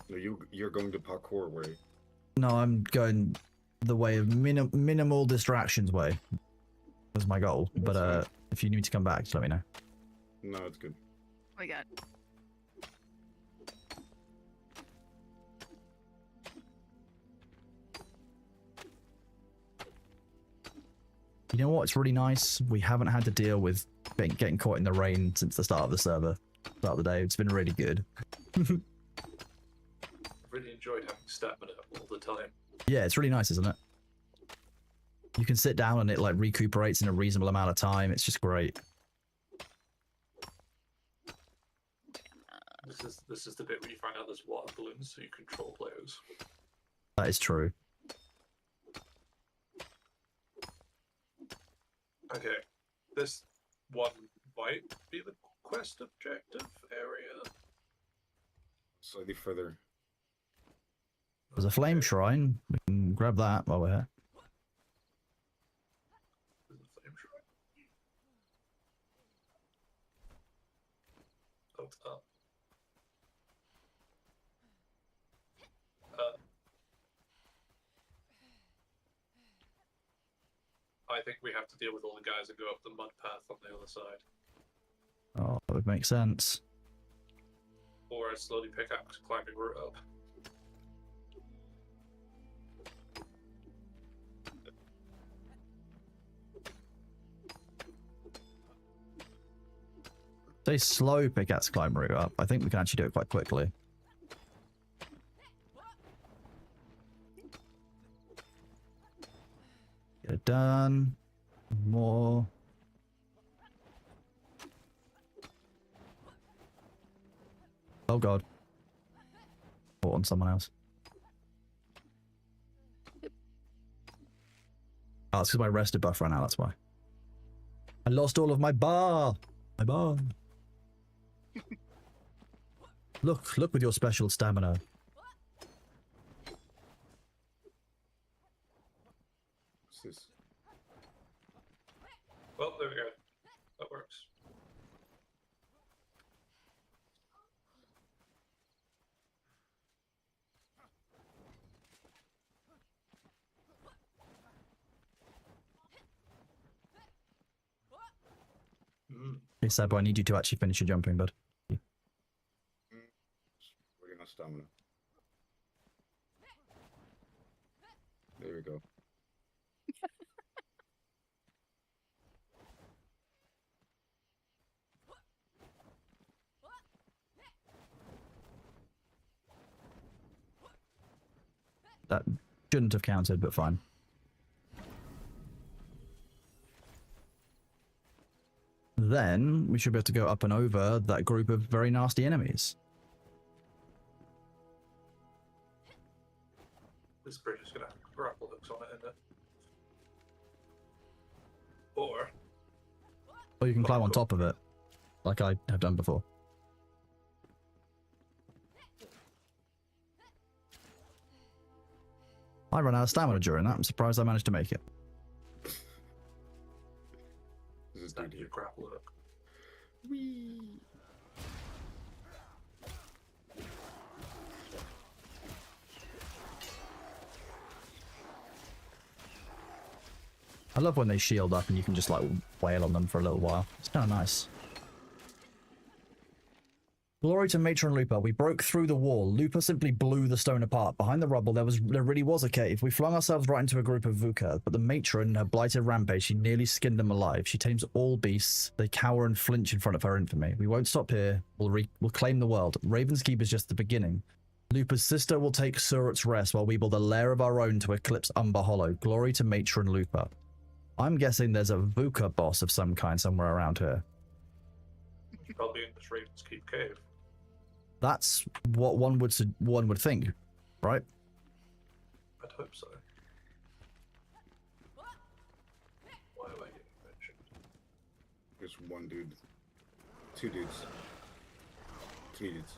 No, you're going the parkour way. No, I'm going the way of minimal distractions way. Was my goal. That's But fine. if you need to come back, just let me know. No, it's good. We got. You know what's really nice? We haven't had to deal with getting caught in the rain since the start of the server. Start of the day. It's been really good. I've really enjoyed having stamina all the time. Yeah, it's really nice, isn't it? You can sit down and it like recuperates in a reasonable amount of time. It's just great. This is the bit where you find out there's water balloons, so you control players. That is true. Okay, this one might be the quest objective area. Slightly further. There's a flame Okay, shrine. We can grab that while we're here. there's a flame shrine. Oh, it's up. I think we have to deal with all the guys that go up the mud path on the other side. Oh, that would make sense. Or a slowly pickaxe climbing route up. Say slow pickaxe climb route up. I think we can actually do it quite quickly. Get it done. More. Oh god. Or on someone else. Oh, it's because my rested buff ran out, that's why. I lost all of my bar! My bar! Look with your special stamina. Well, there we go. That works. Hey, Sabo, I need you to actually finish your jumping, bud. We're gonna stamina. There we go. That shouldn't have counted, but fine. Then we should be able to go up and over that group of very nasty enemies. This bridge is gonna have grapple hooks on it, isn't it? Or Or you can climb on top of it, like I have done before. I ran out of stamina during that. I'm surprised I managed to make it. This is that dude your grapple hook. Whee! I love when they shield up and you can just like wail on them for a little while. It's kind of nice. Glory to Matron Lupa. We broke through the wall. Lupa simply blew the stone apart. Behind the rubble, there really was a cave. We flung ourselves right into a group of Vuka, but the Matron, in her blighted rampage, she nearly skinned them alive. She tames all beasts. They cower and flinch in front of her infamy. We won't stop here. We'll claim the world. Raven's Keep is just the beginning. Lupa's sister will take Surat's rest while we build a lair of our own to eclipse Umber Hollow. Glory to Matron Lupa. I'm guessing there's a Vuka boss of some kind somewhere around here. Probably in this Raven's Keep cave. That's what one would think, right? I'd hope so. Why am I getting mentioned? There's one dude. Two dudes. Three dudes.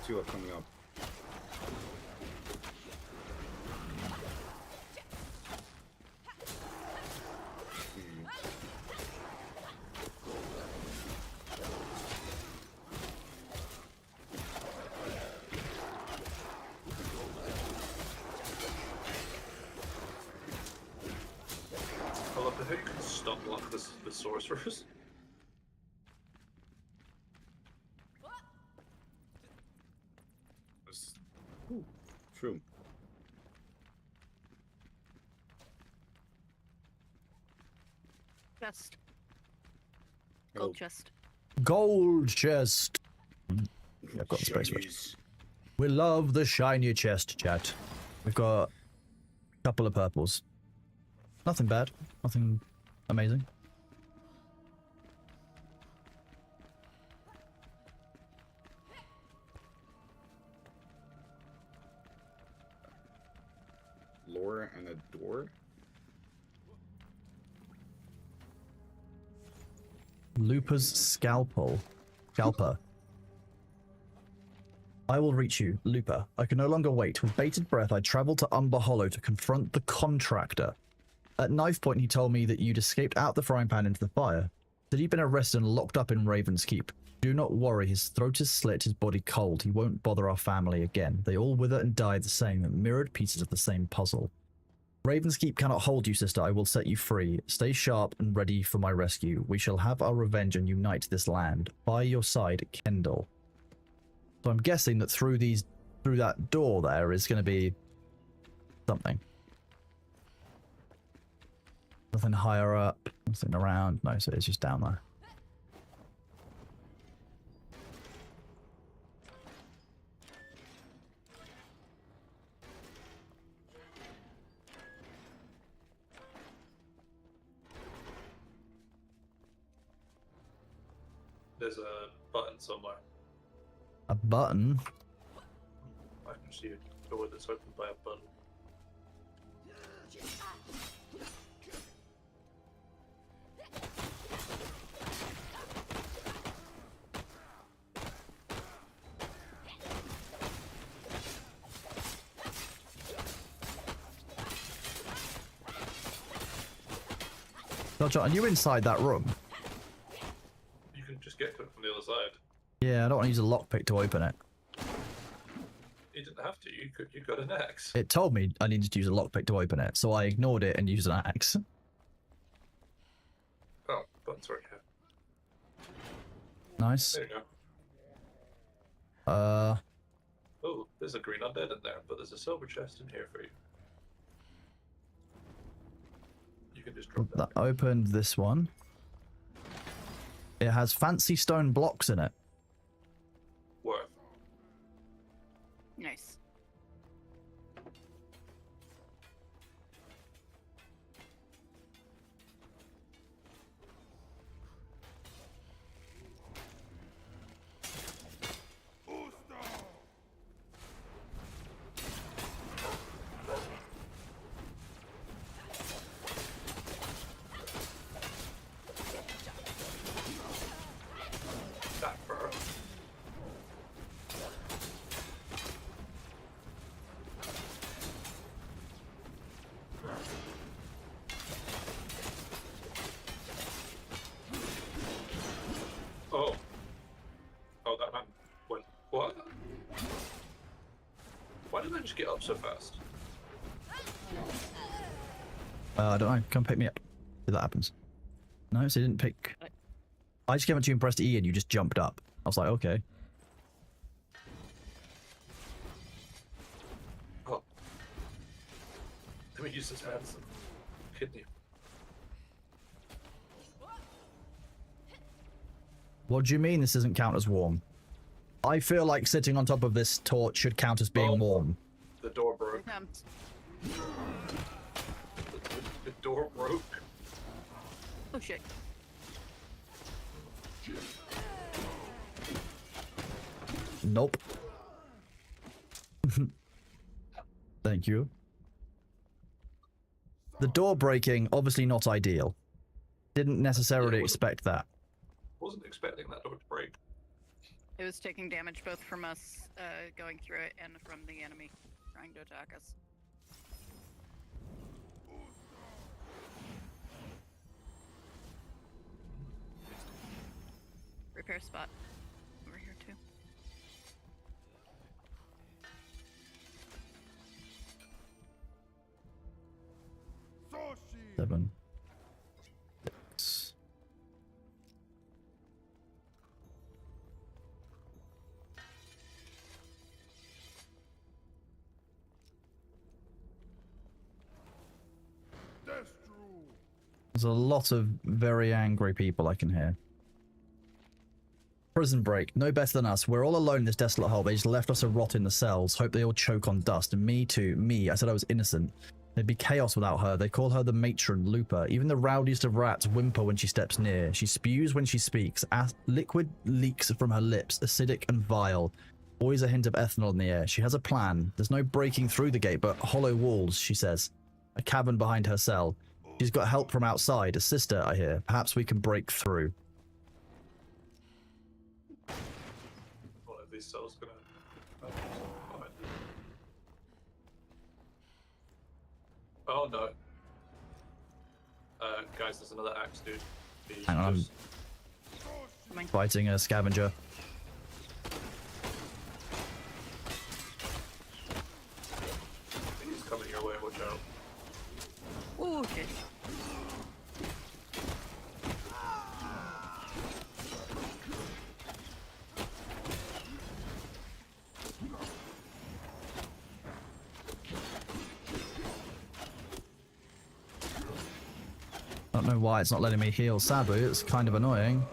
Two are coming up. I love how you can stun block the sorcerers. True. Chest. Oh. Gold chest. Gold chest. Yeah, I've got the space for it. Shinies. We love the shiny chest, chat. We've got a couple of purples. Nothing bad. Nothing amazing. Lore and a door. Lupa's scalpel. Scalper. I will reach you, Lupa. I can no longer wait. With bated breath, I traveled to Umber Hollow to confront the contractor. At knife point, he told me that you'd escaped out the frying pan into the fire. That he'd been arrested and locked up in Raven's Keep. Do not worry, his throat is slit, his body cold. He won't bother our family again. They all wither and die the same, mirrored pieces of the same puzzle. Raven's Keep cannot hold you, sister. I will set you free. Stay sharp and ready for my rescue. We shall have our revenge and unite this land. By your side, Kendall. So I'm guessing that through that door there is going to be something. Nothing higher up, nothing around. No, so it's just down there. There's a button somewhere. A button? I can see a door that's opened by a button. So, John, are you inside that room? You can just get to it from the other side. Yeah, I don't want to use a lockpick to open it. You didn't have to. You got an axe. It told me I needed to use a lockpick to open it, so I ignored it and used an axe. Oh, that's right here. Nice. There you go. Oh, there's a green undead in there, but there's a silver chest in here for you. You can just drop that that. opened this one. It has fancy stone blocks in it. Worth. Nice. That fur. Oh. Oh, that man went. What? Why did I just get up so fast? I don't know. Come pick me up. See if that happens. No, so he didn't pick. I just came up to you and pressed E and you just jumped up. I was like, okay. Oh. Let me use this medicine. Kidney. What do you mean this doesn't count as warm? I feel like sitting on top of this torch should count as being Oh. warm. The door broke. Um, The door broke. oh shit. Nope. Thank you. The door breaking, obviously not ideal. Didn't necessarily expect that. Wasn't expecting that door to break. It was taking damage both from us going through it and from the enemy trying to attack us. Repair spot over here too. Soshi! 7. 6. There's a lot of very angry people I can hear. Prison break. No better than us. We're all alone in this desolate hole. They just left us to rot in the cells. Hope they all choke on dust. And me too. Me. I said I was innocent. There'd be chaos without her. They call her the matron, Looper. Even the rowdiest of rats whimper when she steps near. She spews when she speaks. Liquid leaks from her lips, acidic and vile. Always a hint of ethanol in the air. She has a plan. There's no breaking through the gate, but hollow walls, she says. A cavern behind her cell. She's got help from outside. A sister, I hear. Perhaps we can break through. One of these cells gonna. Oh no. Guys, there's another axe, dude. He's Hang on, just- I'm fighting a scavenger. He's coming your way, watch out. Oh shit. I don't know why it's not letting me heal Sabu. It's kind of annoying.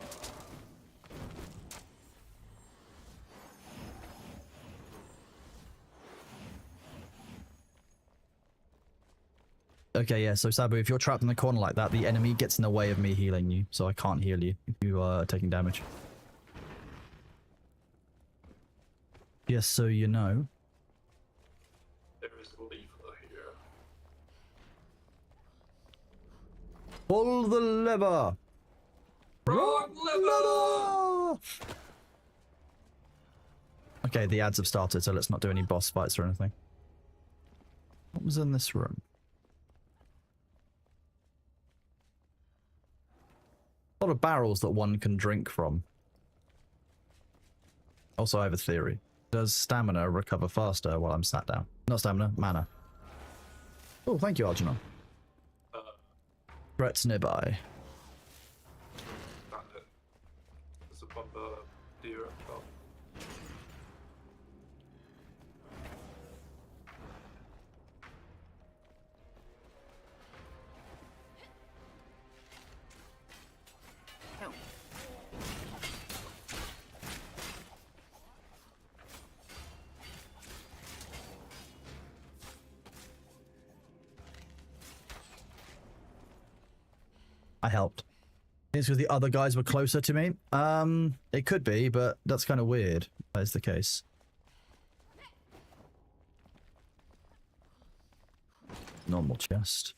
Okay, yeah, so Sabu, if you're trapped in the corner like that, the enemy gets in the way of me healing you, so I can't heal you if you are taking damage. Yes, so you know. There is a lever here. Pull the lever! Wrong lever! Okay, the ads have started, so let's not do any boss fights or anything. What was in this room? A lot of barrels that one can drink from. Also, I have a theory. Does stamina recover faster while I'm sat down? Not stamina, mana. Oh, thank you, Algernon. Uh, Threats nearby. found it. There's a bumper deer up top. Oh. I helped. It's because the other guys were closer to me. It could be, but that's kind of weird. That is the case. Normal chest.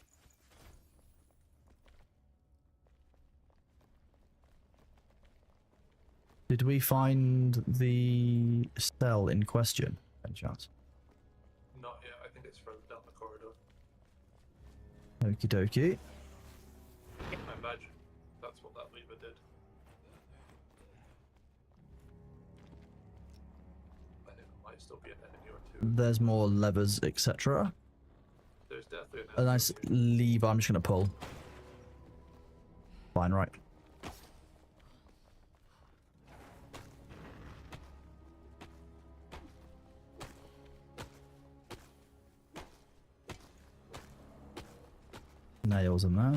Did we find the cell in question? Any chance? Not yet. I think it's further down the corridor. Okie dokie. I imagine that's what that lever did. And it might still be an enemy or two. There's more levers, etc. There's definitely an A enemy nice here. lever I'm just going to pull. Fine, right. Nails in there.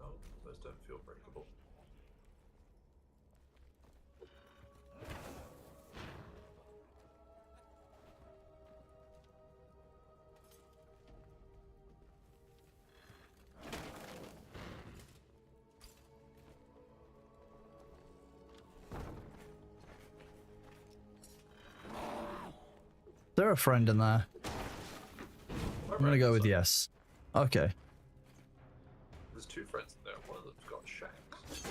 No, those don't feel breakable. Is there a friend in there? I'm gonna go with Alright, yes. Okay. There's two friends in there. One of them's got shanks.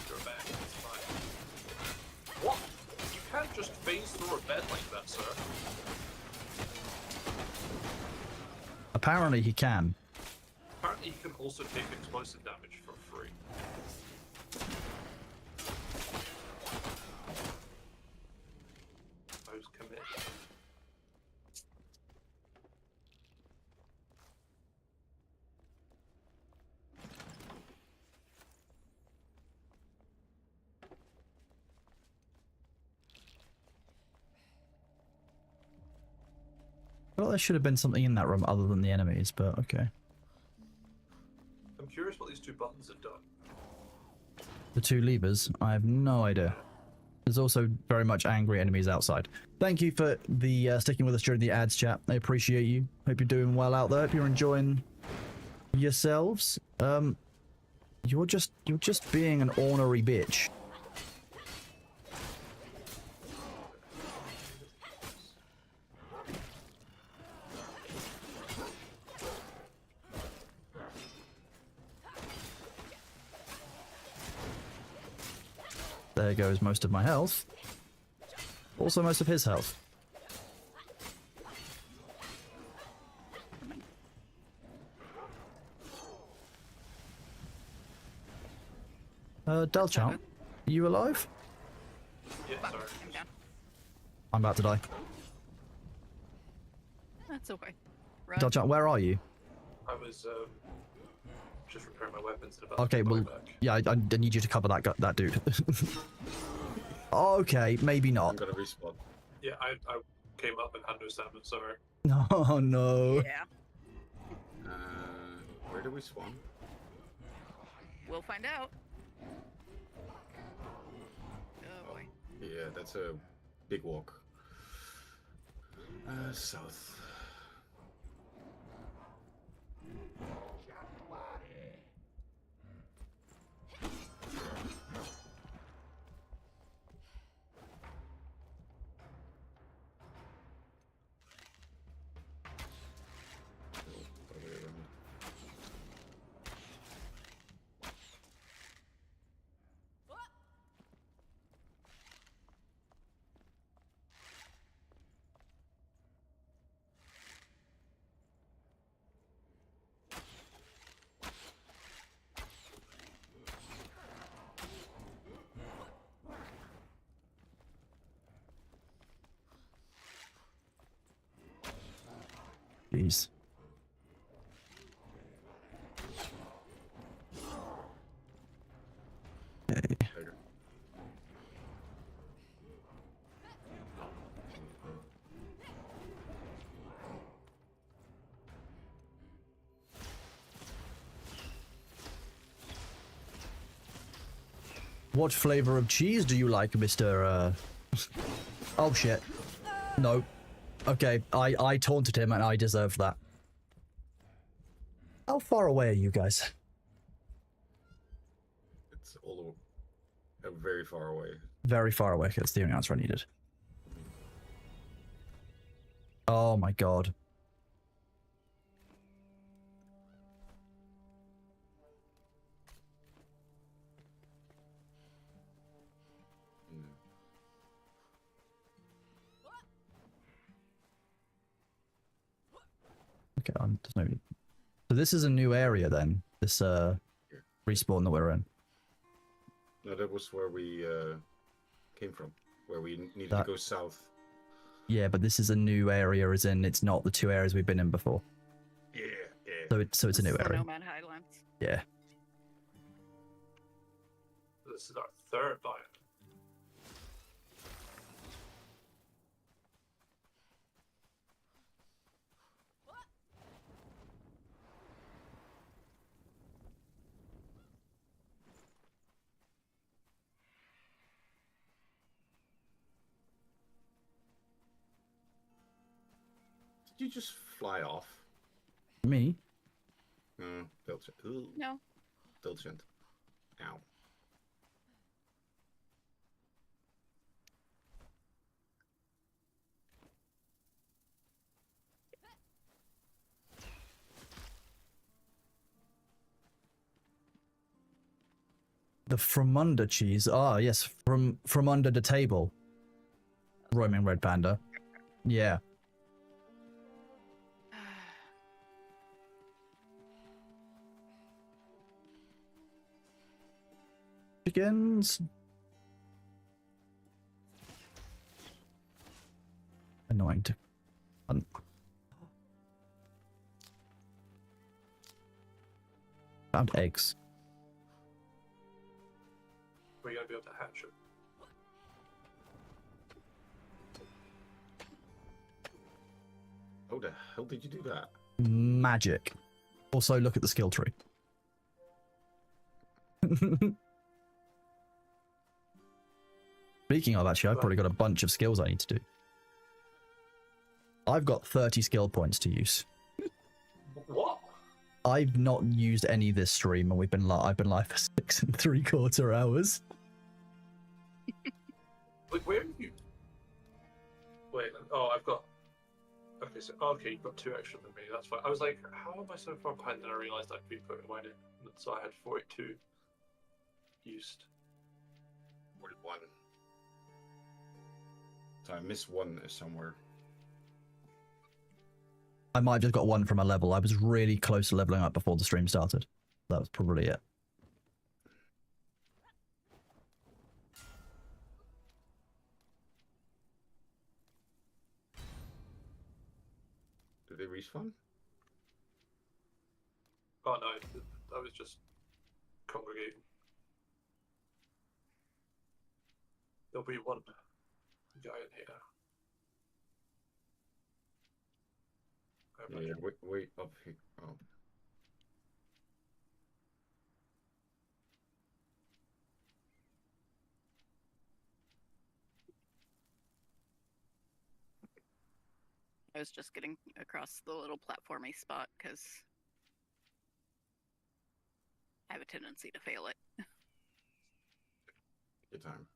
You're back. It's fine. What? You can't just phase through a bed like that, sir. Apparently he can. Apparently, you can also take explosive damage for free. I was committed. Well, there should have been something in that room other than the enemies, but okay. I'm curious what these two buttons have done. The two levers, I have no idea. There's also very much angry enemies outside. Thank you for the sticking with us during the ads, chat. I appreciate you. Hope you're doing well out there. Hope you're enjoying yourselves. You're just being an ornery bitch. There goes most of my health. Also most of his health. Delchamp, you alive? Yeah, sorry. I'm down. I'm about to die. That's okay. Run. Delchamp, where are you? I was just repairing my weapons and about Okay, to well, buy back. yeah, I need you to cover that dude. Okay, maybe I'm not. gonna respawn. Yeah, I came up and had no stamina, sorry. Oh no. Yeah. Where do we spawn? We'll find out. Oh boy. Yeah, that's a big walk. South. Jeez. Okay. Later. What flavor of cheese do you like, Mr. Oh shit. No. Okay, I taunted him and I deserve that. How far away are you guys? It's all very far away. Very far away. That's the only answer I needed. Oh my god. Mm. Okay, there's no... So this is a new area then, this respawn that we're in. No, that was where we came from, where we needed That- to go south. Yeah, but this is a new area, as in it's not the two areas we've been in before. Yeah, yeah. So it's a new The area. Nomad Highlands. Yeah. This is our third biome. Did you just fly off? Me? Diligent. Ooh, No. diligent. Ow. The from under cheese. Ah, yes, from under the table. Roaming red panda. Yeah. Chickens. Annoying to... Found eggs. We're gonna be able to hatch it. How the hell did you do that? Magic. Also, look at the skill tree. Speaking of, actually, I've probably got a bunch of skills I need to do. I've got 30 skill points to use. What? I've not used any this stream, and I've been live for 6 3/4 hours. Like, where have you? Wait. Oh, I've got. Okay, so you've got 2 extra than me. That's fine. I was like, how am I so far behind? Then I realized I'd been putting mine in, so I had 42 used. 41. So I missed one somewhere. I might have just got one from a level. I was really close to leveling up before the stream started. That was probably it. Did they respawn? Oh no, I was just congregating. There'll be one guy in here. I Yeah, imagine. wait up here. Oh. I was just getting across the little platformy spot because I have a tendency to fail it. Good time.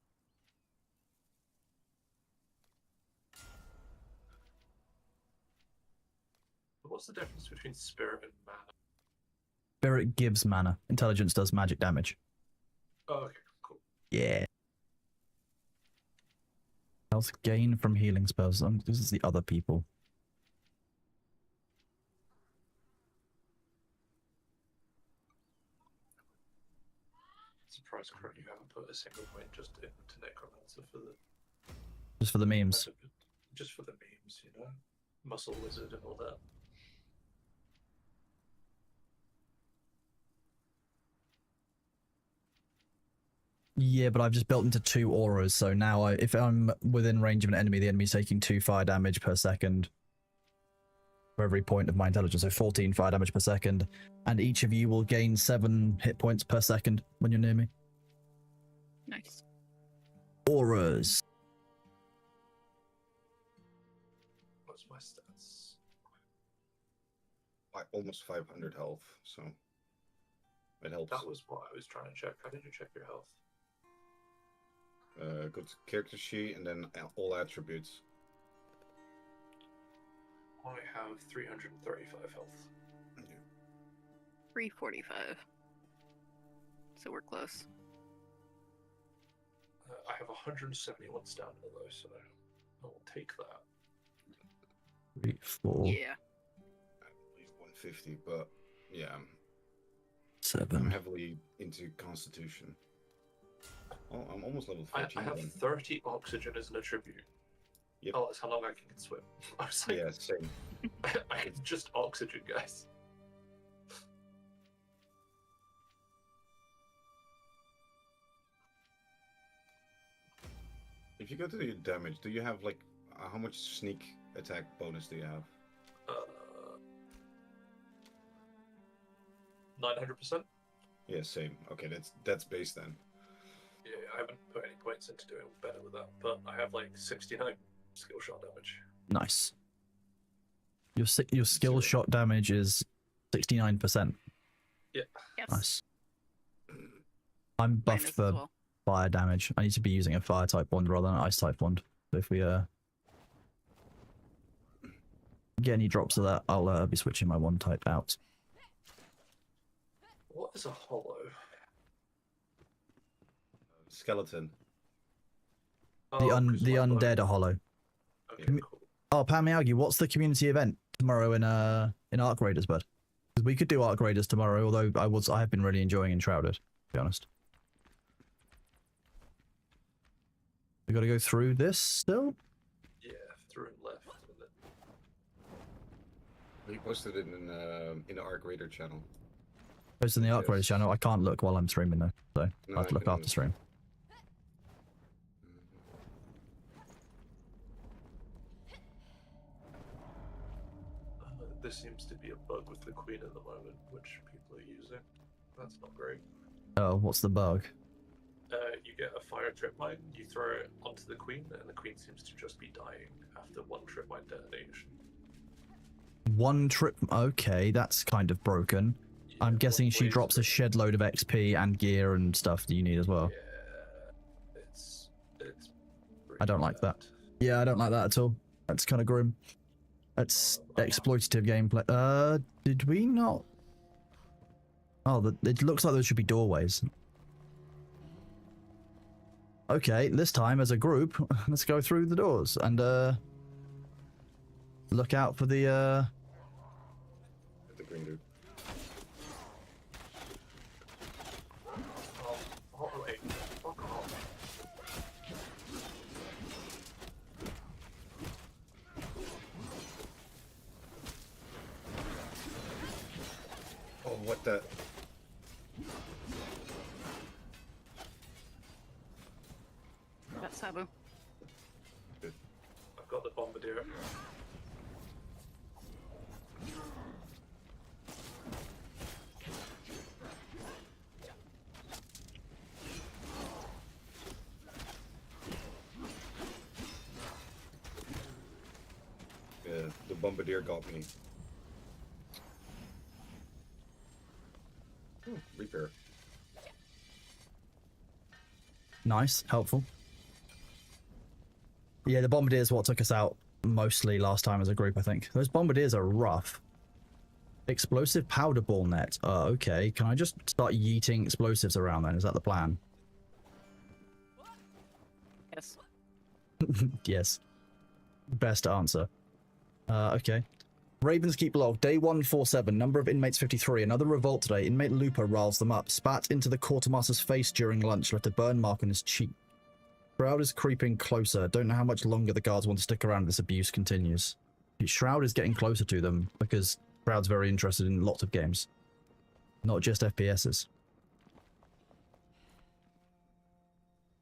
What's the difference between spirit and mana? Spirit gives mana. Intelligence does magic damage. Oh, okay, cool. Yeah. Health gain from healing spells. This is the other people. Surprised, Crow, you haven't put a single point just into Necromancer for the Just for the memes. just for the memes, you know, muscle wizard and all that. Yeah, but I've just built into 2 auras, so now if I'm within range of an enemy, the enemy's taking 2 fire damage per second for every point of my intelligence, so 14 fire damage per second, and each of you will gain 7 hit points per second when you're near me. Nice. Auras. What's my stats? Almost 500 health, so it helps. That was what I was trying to check. How did you check your health? Go to character sheet and then all attributes. I have 335 health. 345. So we're close. I have 171 stamina though, so I will take that. 3, 4, Yeah. I believe 150, but yeah, I'm 7. heavily into Constitution. Oh, I'm almost level 13. I have then. 30 oxygen as an attribute. Yep. Oh, that's how long I can swim. I was like, Yeah, same. I can just oxygen, guys. If you go to your damage, do you have like how much sneak attack bonus do you have? 900%. Yeah, same. Okay, that's base then. Yeah, I haven't put any points into doing better with that, but I have like 69 skill shot damage. Nice. Your skill 0. shot damage is 69%. Yeah. Yes. Nice. I'm buffed Minus for as well. fire damage. I need to be using a fire type wand rather than an ice type wand. So if we get any drops of that, I'll be switching my wand type out. What is a hollow? Skeleton. The Oh, 'cause my bone- undead are hollow. Okay, Commu- cool. Oh, Pam Miyagi, what's the community event tomorrow in Arc Raiders, bud? 'Cause we could do Arc Raiders tomorrow, although I have been really enjoying Enshrouded, to be honest. We got to go through this still. Yeah, through and left. And then... We posted it in the Arc Raider channel. Post in the Arc Yes. Raiders channel. I can't look while I'm streaming though, so No, I have to I look can- after stream. This seems to be a bug with the queen at the moment, which people are using. That's not great. Oh, what's the bug? You get a fire trip mine, you throw it onto the queen, and the queen seems to just be dying after one trip mine detonation. One trip. Okay, that's kind of broken. Yeah, I'm guessing she ways drops a that- shed load of XP and gear and stuff that you need as well. Yeah, it's. I don't like that. bad. Yeah, I don't like that at all. That's kind of grim. That's exploitative gameplay. Did we not? Oh, it looks like those should be doorways. Okay, this time as a group, let's go through the doors and look out for the The green dude. Oh, wait. Fuck off. Oh, what the? That's Sabu. I've got the bombardier. Yeah, the bombardier got me. Oh, repair. nice, helpful. Yeah, the bombardier is what took us out mostly last time as a group, I think. Those bombardiers are rough. Explosive powder ball net. Okay. Can I just start yeeting explosives around then? Is that the plan? Yes. Yes. Best answer. Okay. Ravens keep log. Day 147. Number of inmates 53. Another revolt today. Inmate Looper riles them up. Spat into the quartermaster's face during lunch. Left a burn mark on his cheek. Shroud is creeping closer. Don't know how much longer the guards want to stick around if this abuse continues. Shroud is getting closer to them because Shroud's very interested in lots of games. Not just FPSs.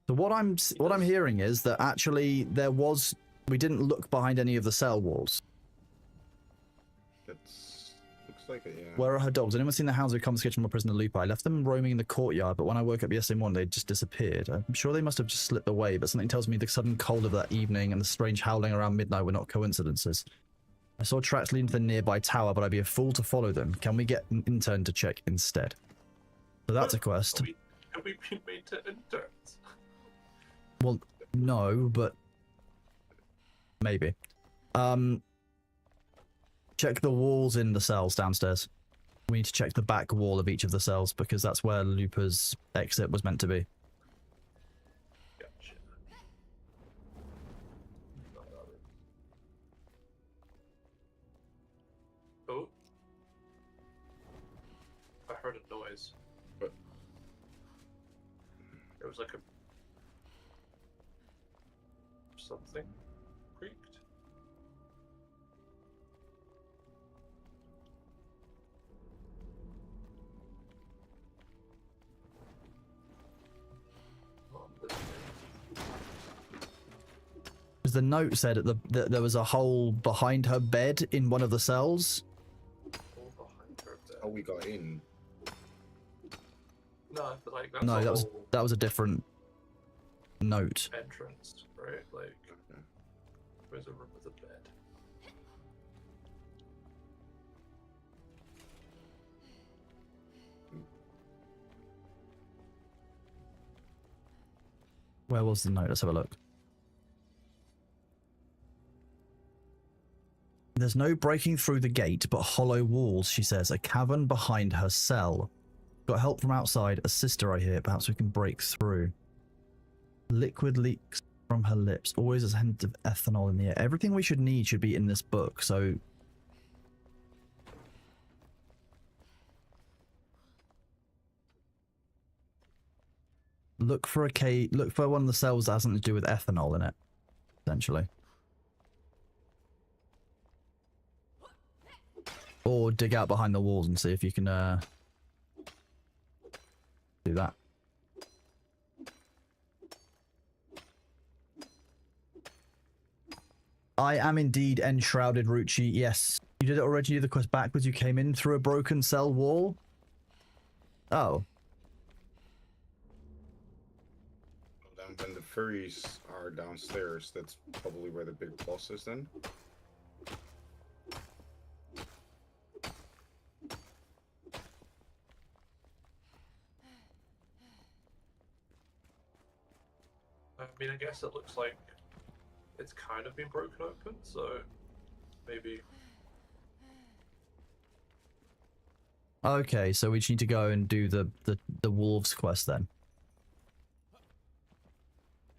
So what I'm hearing is that actually we didn't look behind any of the cell walls. Looks like it, yeah. Where are her dogs? Anyone seen the hounds who confiscated from a prisoner Lupa? I left them roaming in the courtyard, but when I woke up yesterday morning, they'd just disappeared. I'm sure they must have just slipped away, but something tells me the sudden cold of that evening and the strange howling around midnight were not coincidences. I saw tracks leading to the nearby tower, but I'd be a fool to follow them. Can we get an intern to check instead? So that's a quest. Have we been made to interns? Well, no, but maybe. Check the walls in the cells downstairs. We need to check the back wall of each of the cells because that's where Lupa's exit was meant to be. Gotcha. Oh. I heard a noise. What? It was like a... something creaked. Because the note said that there was a hole behind her bed in one of the cells. All behind her there. Oh, we got in. No, but like that's No, a that whole was a different note. entrance, right? Like, where's a room with a bed? Where was the note? Let's have a look. There's no breaking through the gate, but hollow walls, she says. A cavern behind her cell. Got help from outside. A sister, I hear. Perhaps we can break through. Liquid leaks from her lips. Always a hint of ethanol in the air. Everything we should need should be in this book, so... Look for one of the cells that has something to do with ethanol in it, essentially. Or dig out behind the walls and see if you can do that. I am indeed enshrouded, Rucci. Yes. You did it already. You did the quest backwards. You came in through a broken cell wall. Oh. Then when the furries are downstairs, that's probably where the big boss is then. I mean, I guess it looks like it's kind of been broken open, so maybe. Okay, so we just need to go and do the wolves quest then.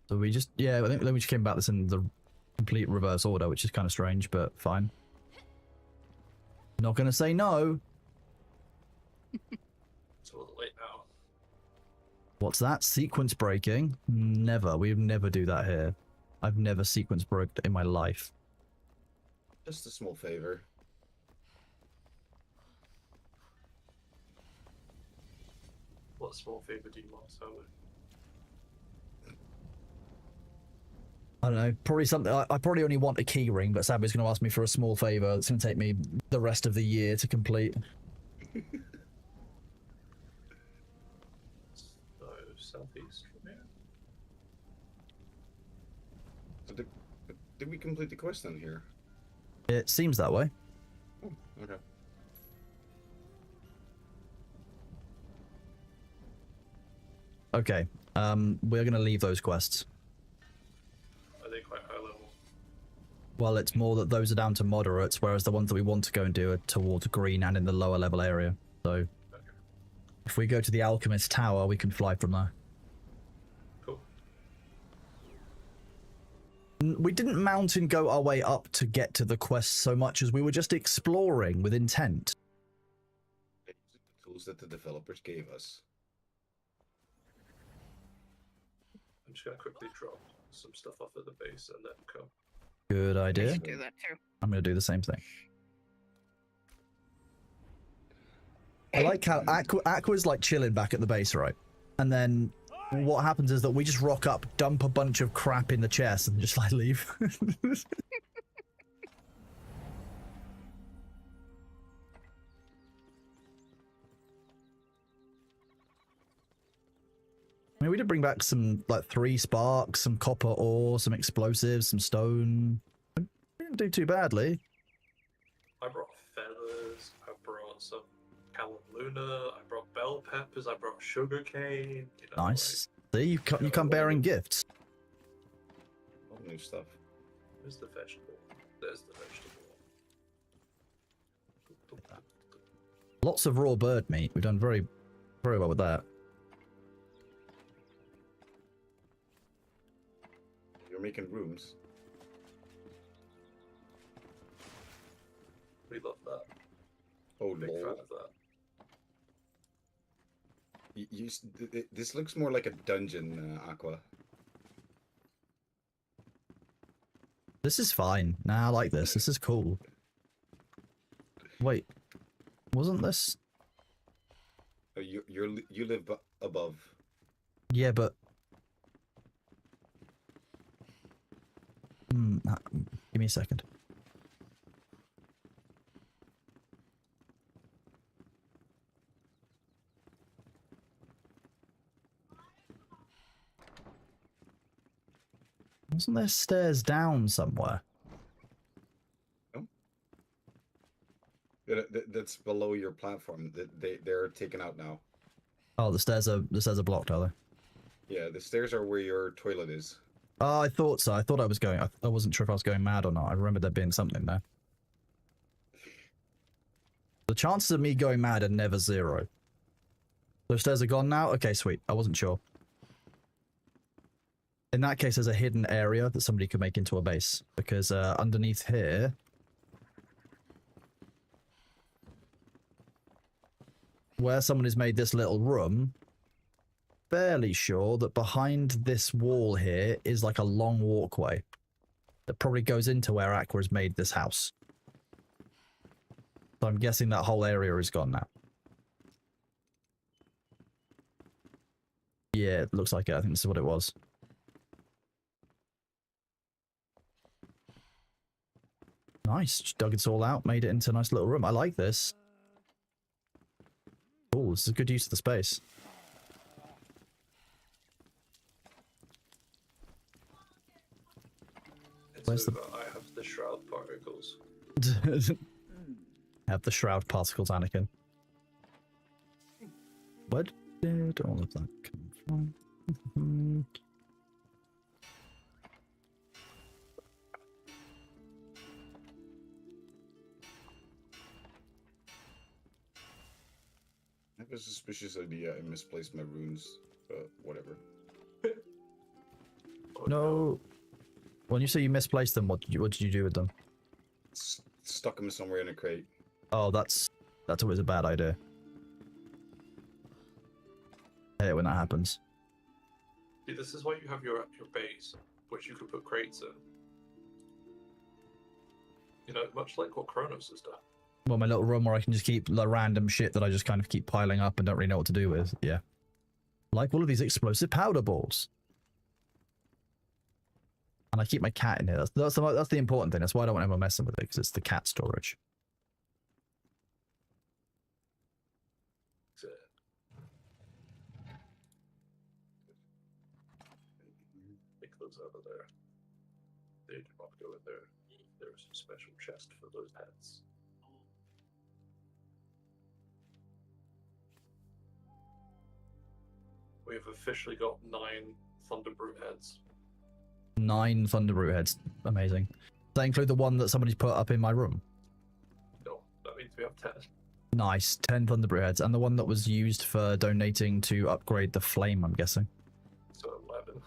So we just, yeah, I think we just came about this in the complete reverse order, which is kind of strange, but fine. Not gonna say no. It's a little late now. What's that? Sequence breaking? Never. We would never do that here. I've never sequence broke in my life. Just a small favor. What small favor do you want, Sally? I don't know. Probably something. I probably only want a key ring, but Sabby's going to ask me for a small favor. It's going to take me the rest of the year to complete. So southeast from here. So did we complete the quest then here? It seems that way. Oh, okay. Okay. We're going to leave those quests. Are they quite high level? Well, it's more that those are down to moderates, whereas the ones that we want to go and do are towards green and in the lower level area. So, Okay. if we go to the Alchemist Tower, we can fly from there. Cool. We didn't mount and go our way up to get to the quest so much as we were just exploring with intent. The tools that the developers gave us. I'm just gonna quickly drop some stuff off at the base and then come. Good I idea. should do that too. I'm going to do the same thing. I like how Aqua's like chilling back at the base, right? And then what happens is that we just rock up, dump a bunch of crap in the chest, and just like leave. I mean, we did bring back some, like, 3 sparks, some copper ore, some explosives, some stone. We didn't do too badly. I brought feathers, I brought some Callum Luna, I brought bell peppers, I brought sugar cane. You know, Nice. See, you come bearing gifts. All new stuff. There's the vegetable. There's the vegetable. Lots of raw bird meat. We've done very, very well with that. You're making rooms. We love that. Oh, Big fan lol. of that. This looks more like a dungeon, Aqua. This is fine. Nah, I like this. This is cool. Wait, wasn't this? Oh, you live above. Yeah, but give me a second. Wasn't there stairs down somewhere? No. That's below your platform. They're taken out now. Oh, the stairs are blocked, are they? Yeah, the stairs are where your toilet is. Oh, I thought so. I thought I was going. I wasn't sure if I was going mad or not. I remember there being something there. The chances of me going mad are never 0. Those stairs are gone now? Okay, sweet. I wasn't sure. In that case, there's a hidden area that somebody could make into a base. Because underneath here... where someone has made this little room... fairly sure that behind this wall here is like a long walkway. That probably goes into where Aqua has made this house. So I'm guessing that whole area is gone now. Yeah, it looks like it. I think this is what it was. Nice. Just dug it all out, made it into a nice little room. I like this. Oh, this is a good use of the space. Where's I have the shroud particles. Have the shroud particles, Anakin. Where did all of that come from? I have a suspicious idea I misplaced my runes, but whatever. Oh, No. When you say you misplaced them, what did you do with them? Stuck them somewhere in a crate. Oh, that's always a bad idea. I hate when that happens. See, this is why you have your base, which you can put crates in. You know, much like what Kronos has done. Well, my little room where I can just keep the random shit that I just kind of keep piling up and don't really know what to do with. Yeah. Like all of these explosive powder balls. And I keep my cat in here. That's the important thing. That's why I don't want anyone messing with it, because it's the cat storage. Take those out of there. They do not go in there. There is a special chest for those heads. We have officially got 9 Thunderbrute heads. 9 Thunderbrute heads. Amazing. Does that include the one that somebody's put up in my room? No, that means we have 10. Nice. 10 Thunderbrute heads. And the one that was used for donating to upgrade the flame, I'm guessing. So 11.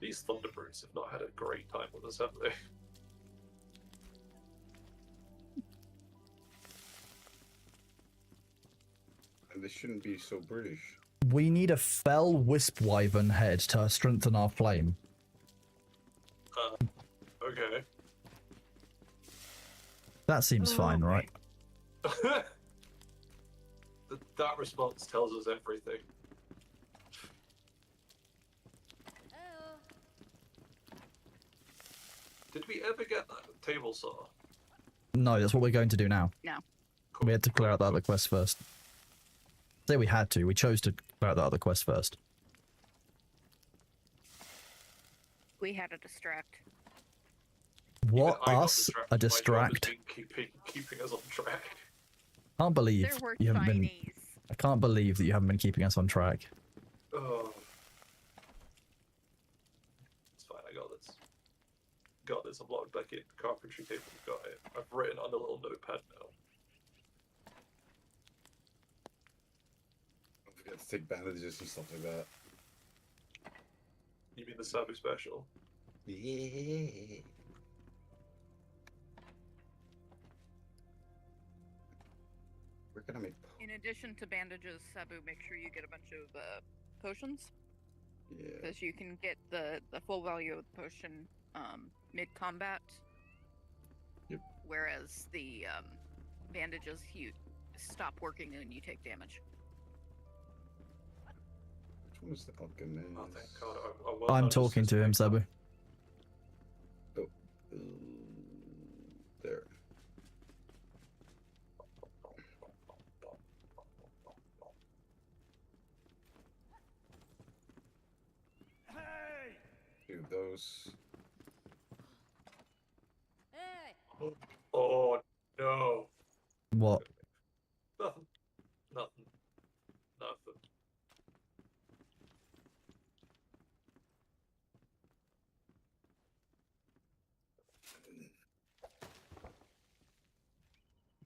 These Thunderbrutes have not had a great time with us, have they? And they shouldn't be so British. We need a fell wisp wyvern head to strengthen our flame. Okay. That seems fine, right? That response tells us everything. Did we ever get that table saw? No, that's what we're going to do now. No. Cool. We had to clear out the other quest first. Say we had to. We chose to clear out the other quest first. We had to distract. What? Even I got Us? distracted. A My job has distract? been keeping us on track. Can't believe There were you haven't been. Chinese. I can't believe that you haven't been keeping us on track. Oh. It's fine, I got this. Got this, I'm logged back in. Carpentry table, got it. I've written on a little notepad now. Don't forget to take bandages and stuff like that. You mean the Sabu special? Yeah. We're gonna make. In addition to bandages, Sabu, make sure you get a bunch of potions. Yeah. Because you can get the full value of the potion mid-combat. Yep. Whereas the bandages, you stop working and you take damage. Which one is the alchemist? Oh, thank God. I will I'm not talking just to him, take Sabu. Oh. There. Hey! Do those. Hey! Oh, no. What? Nothing. Nothing. Nothing.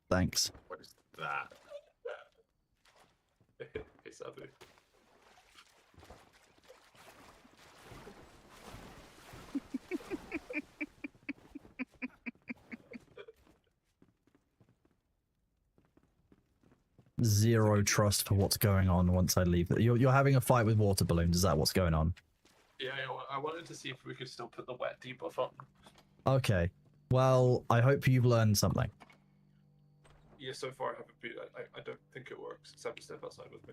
Thanks. What is that? Hey, Sabu. 0 trust for what's going on once I leave. You're having a fight with water balloons. Is that what's going on? Yeah, I wanted to see if we could still put the wet debuff on. Okay. Well, I hope you've learned something. Yeah, so far I haven't been. I don't think it works. Sabu, step outside with me.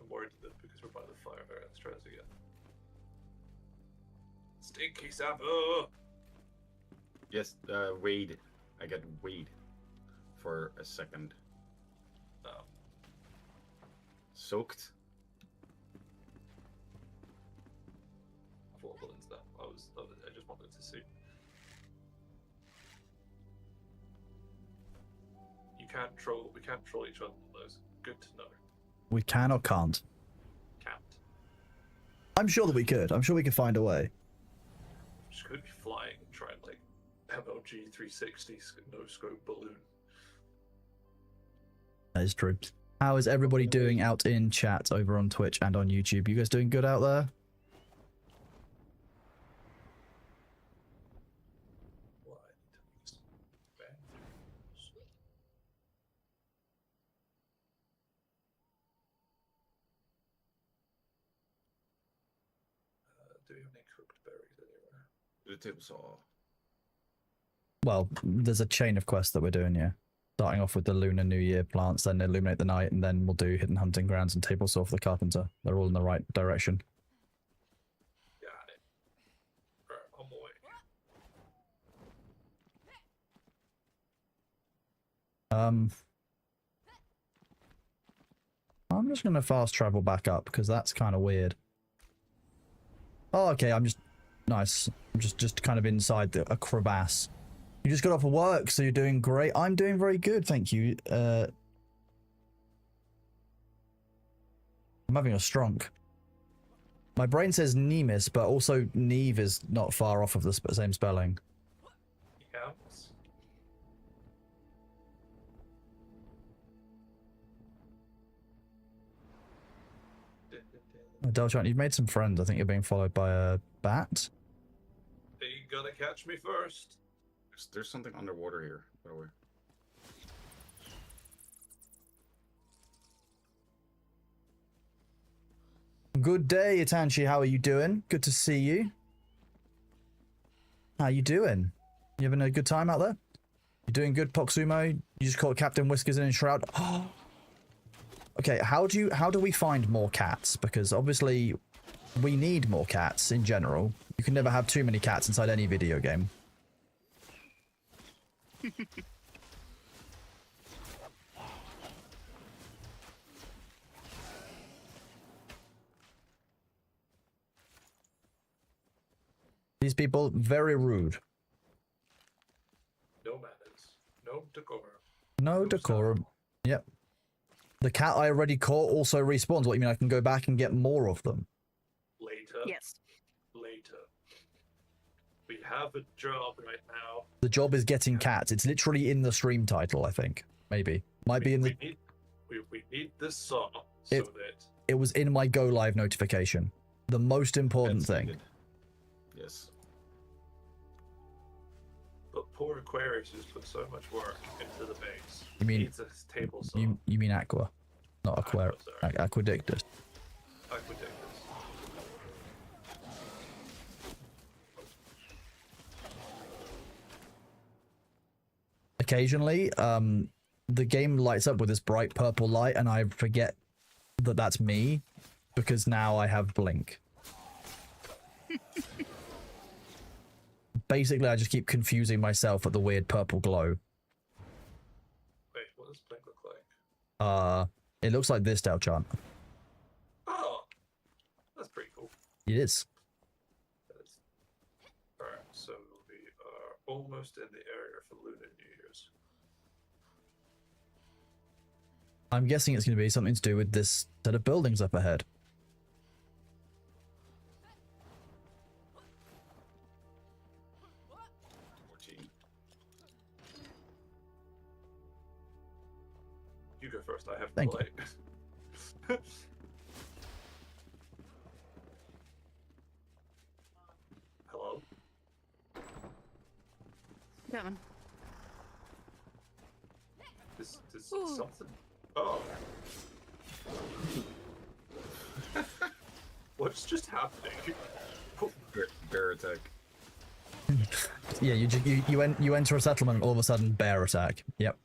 I'm worried that because we're by the fire, let's try this again. Stinky Sabu! Yes, Wade. I got Wade for a second. Soaked. What balloons that? I just wanted to see. We can't troll each other on those. Good to know. We can or can't. Can't. I'm sure that we could. I'm sure we could find a way. Just gonna be flying and trying like MLG 360 no scope balloon. That is true. How is everybody doing out in chat over on Twitch and on YouTube? You guys doing good out there? Well, I need to make some bandages. Do we have any cooked berries anywhere? The table saw. Well, there's a chain of quests that we're doing, yeah. Starting off with the Lunar New Year plants, then Illuminate the Night, and then we'll do Hidden Hunting Grounds and Table Saw for the Carpenter. They're all in the right direction. Got it. Alright, on my way. I'm just gonna fast travel back up because that's kind of weird. Oh, okay. I'm just nice. I'm just kind of inside a crevasse. You just got off of work, so you're doing great. I'm doing very good, thank you. I'm having a stronk. My brain says Nemis, but also Neve is not far off of the same spelling. Yams. Delchant, you've made some friends. I think you're being followed by a bat. They gonna catch me first. There's something underwater here, by the way. Good day, Itanchi. How are you doing? Good to see you. How you doing? You having a good time out there? You doing good, Poxumo? You just caught Captain Whiskers in Enshrouded. Okay, how do we find more cats? Because obviously we need more cats in general. You can never have too many cats inside any video game. These people, very rude. No manners. No decorum. No decorum. Yep. The cat I already caught also respawns. What, you mean I can go back and get more of them? Later. Yes. Later. We have a job right now. The job is getting cats. It's literally in the stream title, I think. Maybe. Might be in the... We need this saw so It- that... It was in my go live notification. The most important That's thing. needed. Yes. But poor Aquarius has put so much work into the base. You mean- He needs a table saw. You mean Aqua, not Aquarius. sorry. Aquadictus. Aquadictus. Occasionally, the game lights up with this bright purple light, and I forget that that's me because now I have blink. Basically, I just keep confusing myself with the weird purple glow. Wait, what does Blink look like? It looks like this, Chant. Oh! That's pretty cool. It is. Alright, so we are almost in the area for Lunar New Year's. I'm guessing it's going to be something to do with this set of buildings up ahead. You go first, I have Thank the you. light. Hello? Kevin. This Ooh. something. Oh. What's just happening? Bear attack. Yeah, you enter a settlement, all of a sudden bear attack. Yep.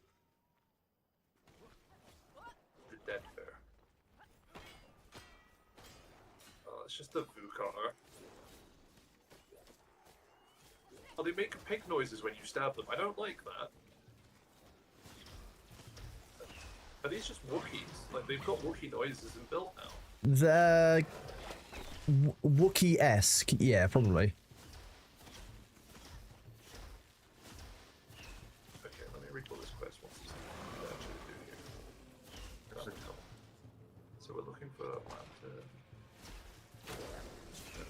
The dead bear. Oh, it's just a Vukar. Oh, they make pig noises when you stab them. I don't like that. Are these just Wookiees? Like, they've got Wookiee noises in build now. They're Wookiee-esque. Yeah, probably. Okay, let me recall this quest once it's actually do here. So we're looking for lantern.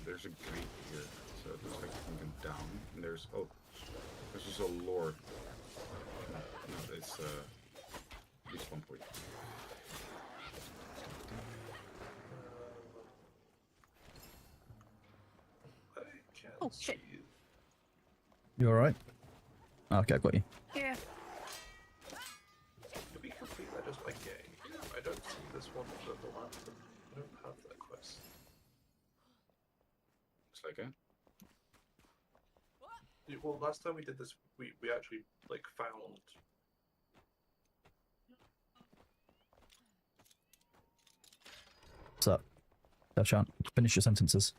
There's a gate here, so it looks like you can go down. And there's there's just a lore. No, it's respawn point. I can't Oh, shit. see. You alright? Okay, I've got you. Yeah. To be complete, I just like getting. I don't see this one for the lantern. I don't have that quest. Looks like it. Yeah, well, last time we did this, we actually like found. What's up? Chant, finish your sentences.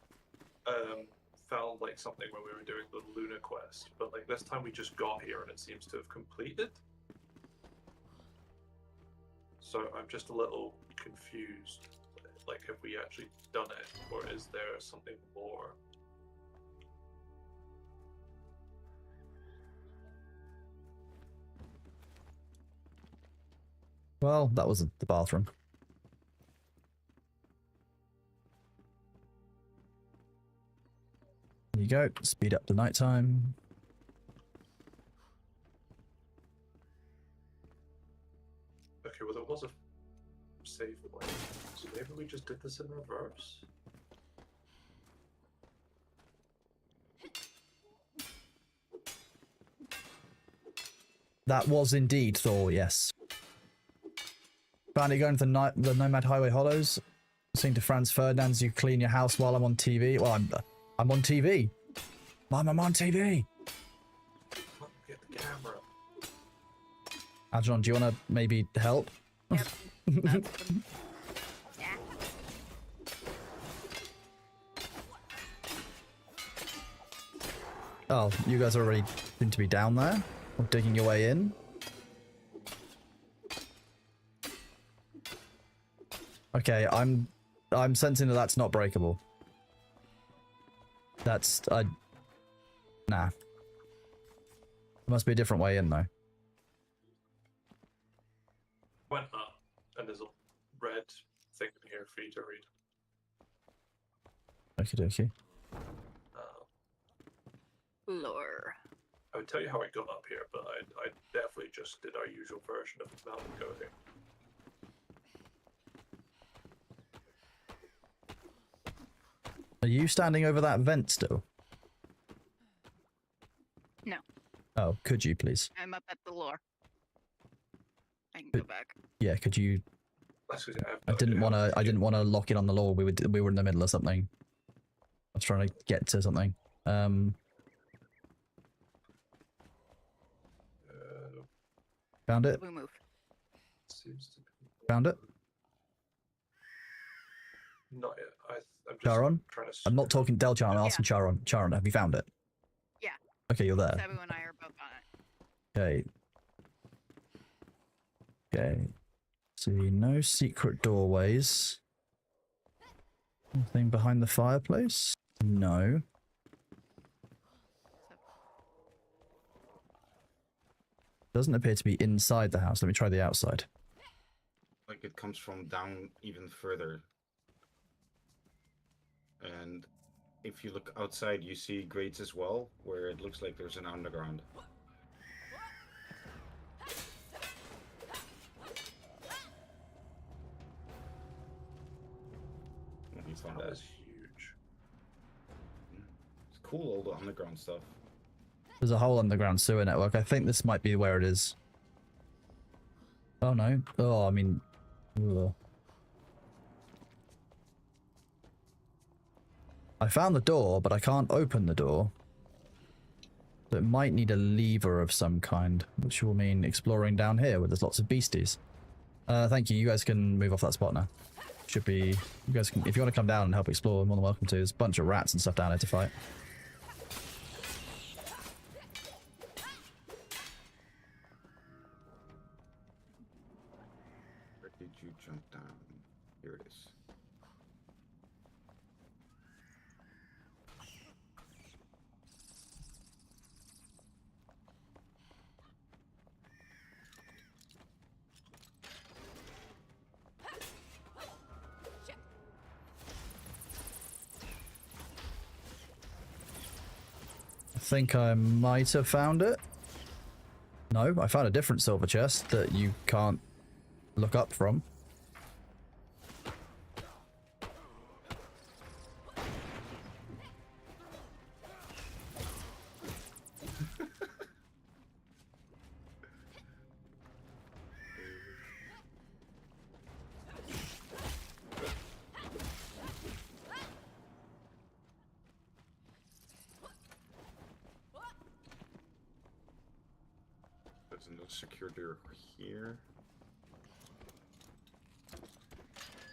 Found like something when we were doing the Luna quest, but like this time we just got here and it seems to have completed. So I'm just a little confused. Like, have we actually done it, or is there something more? Well, that was the bathroom. There you go. Speed up the nighttime. Okay, well there was a save point, so maybe we just did this in reverse. That was indeed Thor, yes. Finally going to the Nomad Highway Hollows. Saying to Franz Ferdinand, you clean your house while I'm on TV. Well, I'm on TV. Mom, I'm on TV. Come on, get the camera. Algernon, do you want to maybe help? Yep. That's the... Yeah. Oh, you guys already seem to be down there? Or digging your way in? Okay, I'm sensing that that's not breakable. That's... Nah. There must be a different way in, though. Went up, and there's a red thing in here for you to read. Okie dokie. Lore. I would tell you how I got up here, but I definitely just did our usual version of mountain goating. Are you standing over that vent still? No. Oh, could you please? I'm up at the lore. I can go back. Yeah, could you... That's 'cause I have I no didn't idea want how to. I didn't want to lock it on the law. We were in the middle of something. I was trying to get to something. Found it. We move. Seems to be Found it. not yet. I'm just Charon. trying to. I'm not talking Del Charon. I'm asking Charon. Charon, have you found it? Yeah. Okay, you're there. Sabu and I are both on it. Okay. Okay. See, no secret doorways. Nothing behind the fireplace? No. Doesn't appear to be inside the house. Let me try the outside. Like it comes from down even further. And if you look outside, you see grates as well, where it looks like there's an underground. You found That that. was huge. It's cool, all the underground stuff. There's a whole underground sewer network. I think this might be where it is. Oh no. Oh, I mean... Ugh. I found the door, but I can't open the door. So it might need a lever of some kind, which will mean exploring down here where there's lots of beasties. Thank you. You guys can move off that spot now. Should be... You guys can... If you want to come down and help explore, more than welcome to. There's a bunch of rats and stuff down there to fight. Where did you jump down? Here it is. I think I might have found it. No, I found a different silver chest that you can't look up from. There's another secure door here.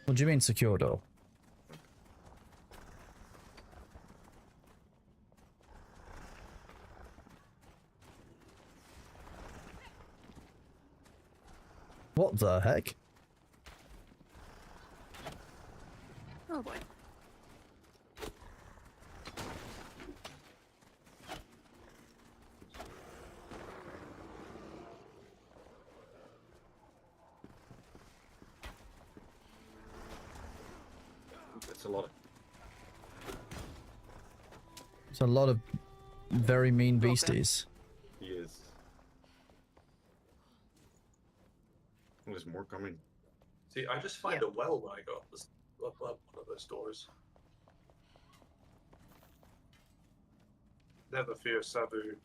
What do you mean secure door? What the heck? Oh boy. That's a lot of... It's a lot of very mean beasties. He is. Oh, there's more coming. See, I just find a well when I go up one of those doors. Never fear, Sabu.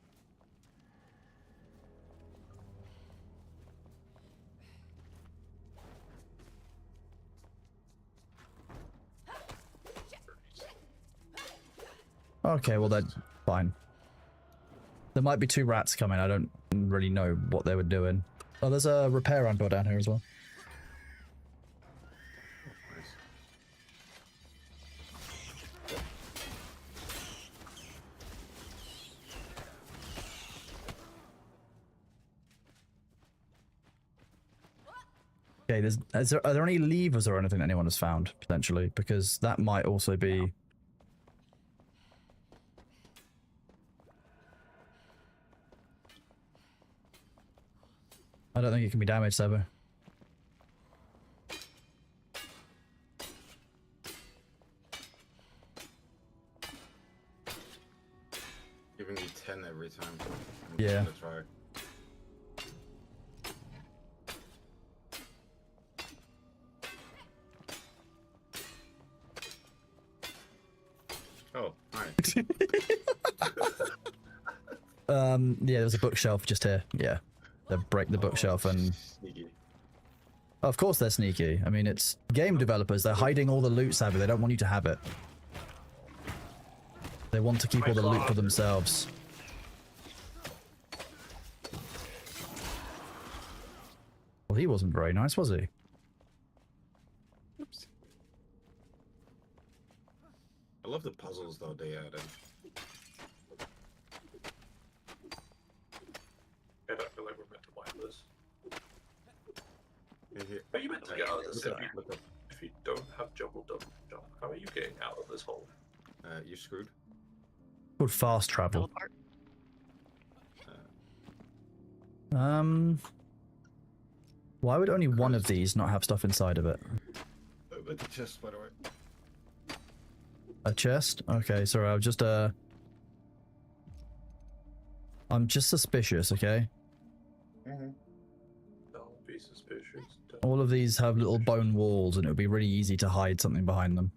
Okay, well that's fine. There might be two rats coming. I don't really know what they were doing. Oh, there's a repair door down here as well. Nice. Okay, are there any levers or anything that anyone has found, potentially? Because that might also be... I don't think it can be damaged, Sebo. Giving me 10 every time. I'm Yeah. gonna try. Oh, hi. Yeah, there's a bookshelf just here. Yeah. They break the bookshelf and... Sneaky. Of course they're sneaky. I mean, it's game developers. They're hiding all the loot, Savvy. They don't want you to have it. They want to keep all the loot for themselves. Well, he wasn't very nice, was he? Oops. I love the puzzles though they added. I don't feel like we're meant to wipe this. Here. Are you meant to get out of this Look if up, look up. you don't have jump? How are you getting out of this hole? You're screwed. Called fast travel. Teleport. Why would only one of these not have stuff inside of it? With the chest, by the way. A chest? Okay, sorry, I'm just suspicious, okay? Don't be suspicious. All of these have little bone walls and it would be really easy to hide something behind them.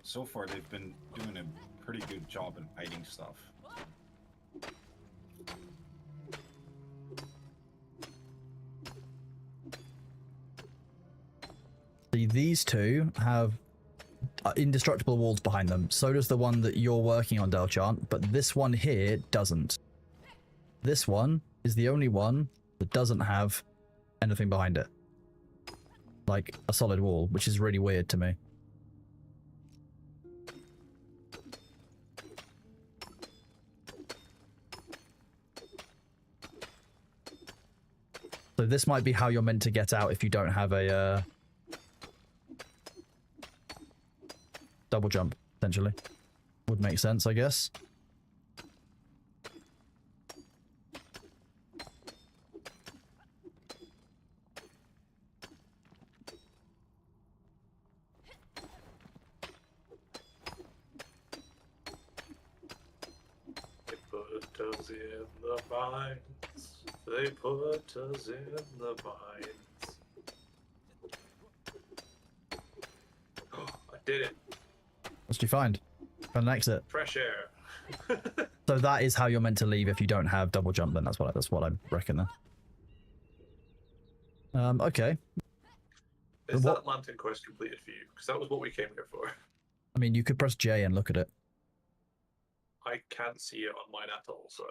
So far, they've been doing a pretty good job in hiding stuff. See, these two have indestructible walls behind them. So does the one that you're working on, Delchant, but this one here doesn't. This one is the only one that doesn't have anything behind it. Like a solid wall, which is really weird to me. So this might be how you're meant to get out if you don't have a double jump, potentially. Would make sense, I guess. They put us in the mines. They put us in the mines. Oh, I did it. What did you find? Found an exit. Fresh air. So that is how you're meant to leave if you don't have double jump. Then that's what I reckon. Then. Okay. Is What- that lantern quest completed for you? Because that was what we came here for. I mean, you could press J and look at it. I can't see it on mine at all, so...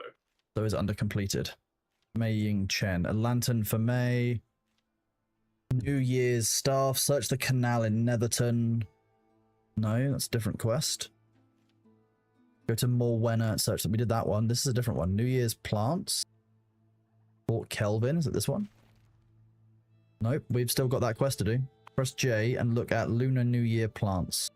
So is it under completed? Mei Ying Chen. A lantern for May. New Year's staff. Search the canal in Netherton. No, that's a different quest. Go to Morwenna and search that. We did that one. This is a different one. New Year's plants. Fort Kelvin. Is it this one? Nope. We've still got that quest to do. Press J and look at Lunar New Year plants.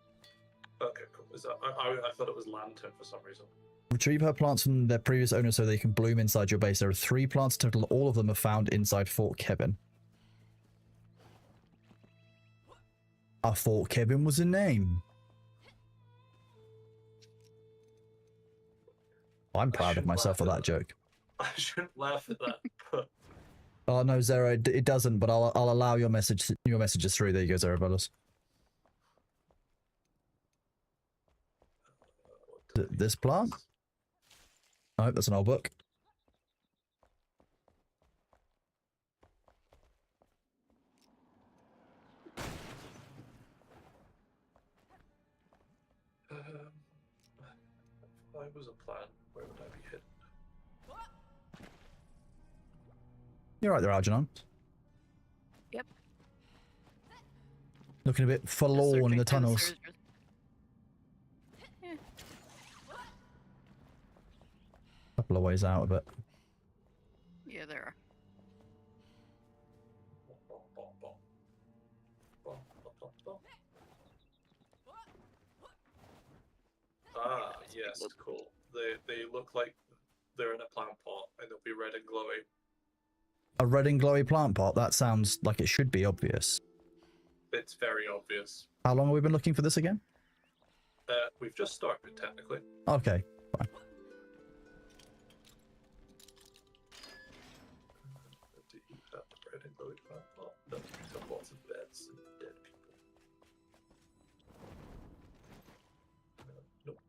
Okay, cool. Is that... I thought it was lantern for some reason. Retrieve her plants from their previous owner so they can bloom inside your base. There are 3 plants total. All of them are found inside Fort Kevin. I thought Kevin was a name. I'm proud of myself for that joke. I shouldn't laugh at that, but... Oh no, Zero, it doesn't. But I'll allow your messages through. There you go, Zero Velas. This plant? Oh, that's an old book. If I was a plan, where would I be hidden? You're right there, Algernon. Yep. Looking a bit forlorn in the tunnels. Yeah. Couple of ways out of it. Yeah, there are. Yes, cool. They look like they're in a plant pot and they'll be red and glowy. A red and glowy plant pot? That sounds like it should be obvious. It's very obvious. How long have we been looking for this again? We've just started technically. Okay, fine. To eat that red and glowy plant pot. That brings up lots of beds and dead people. Nope.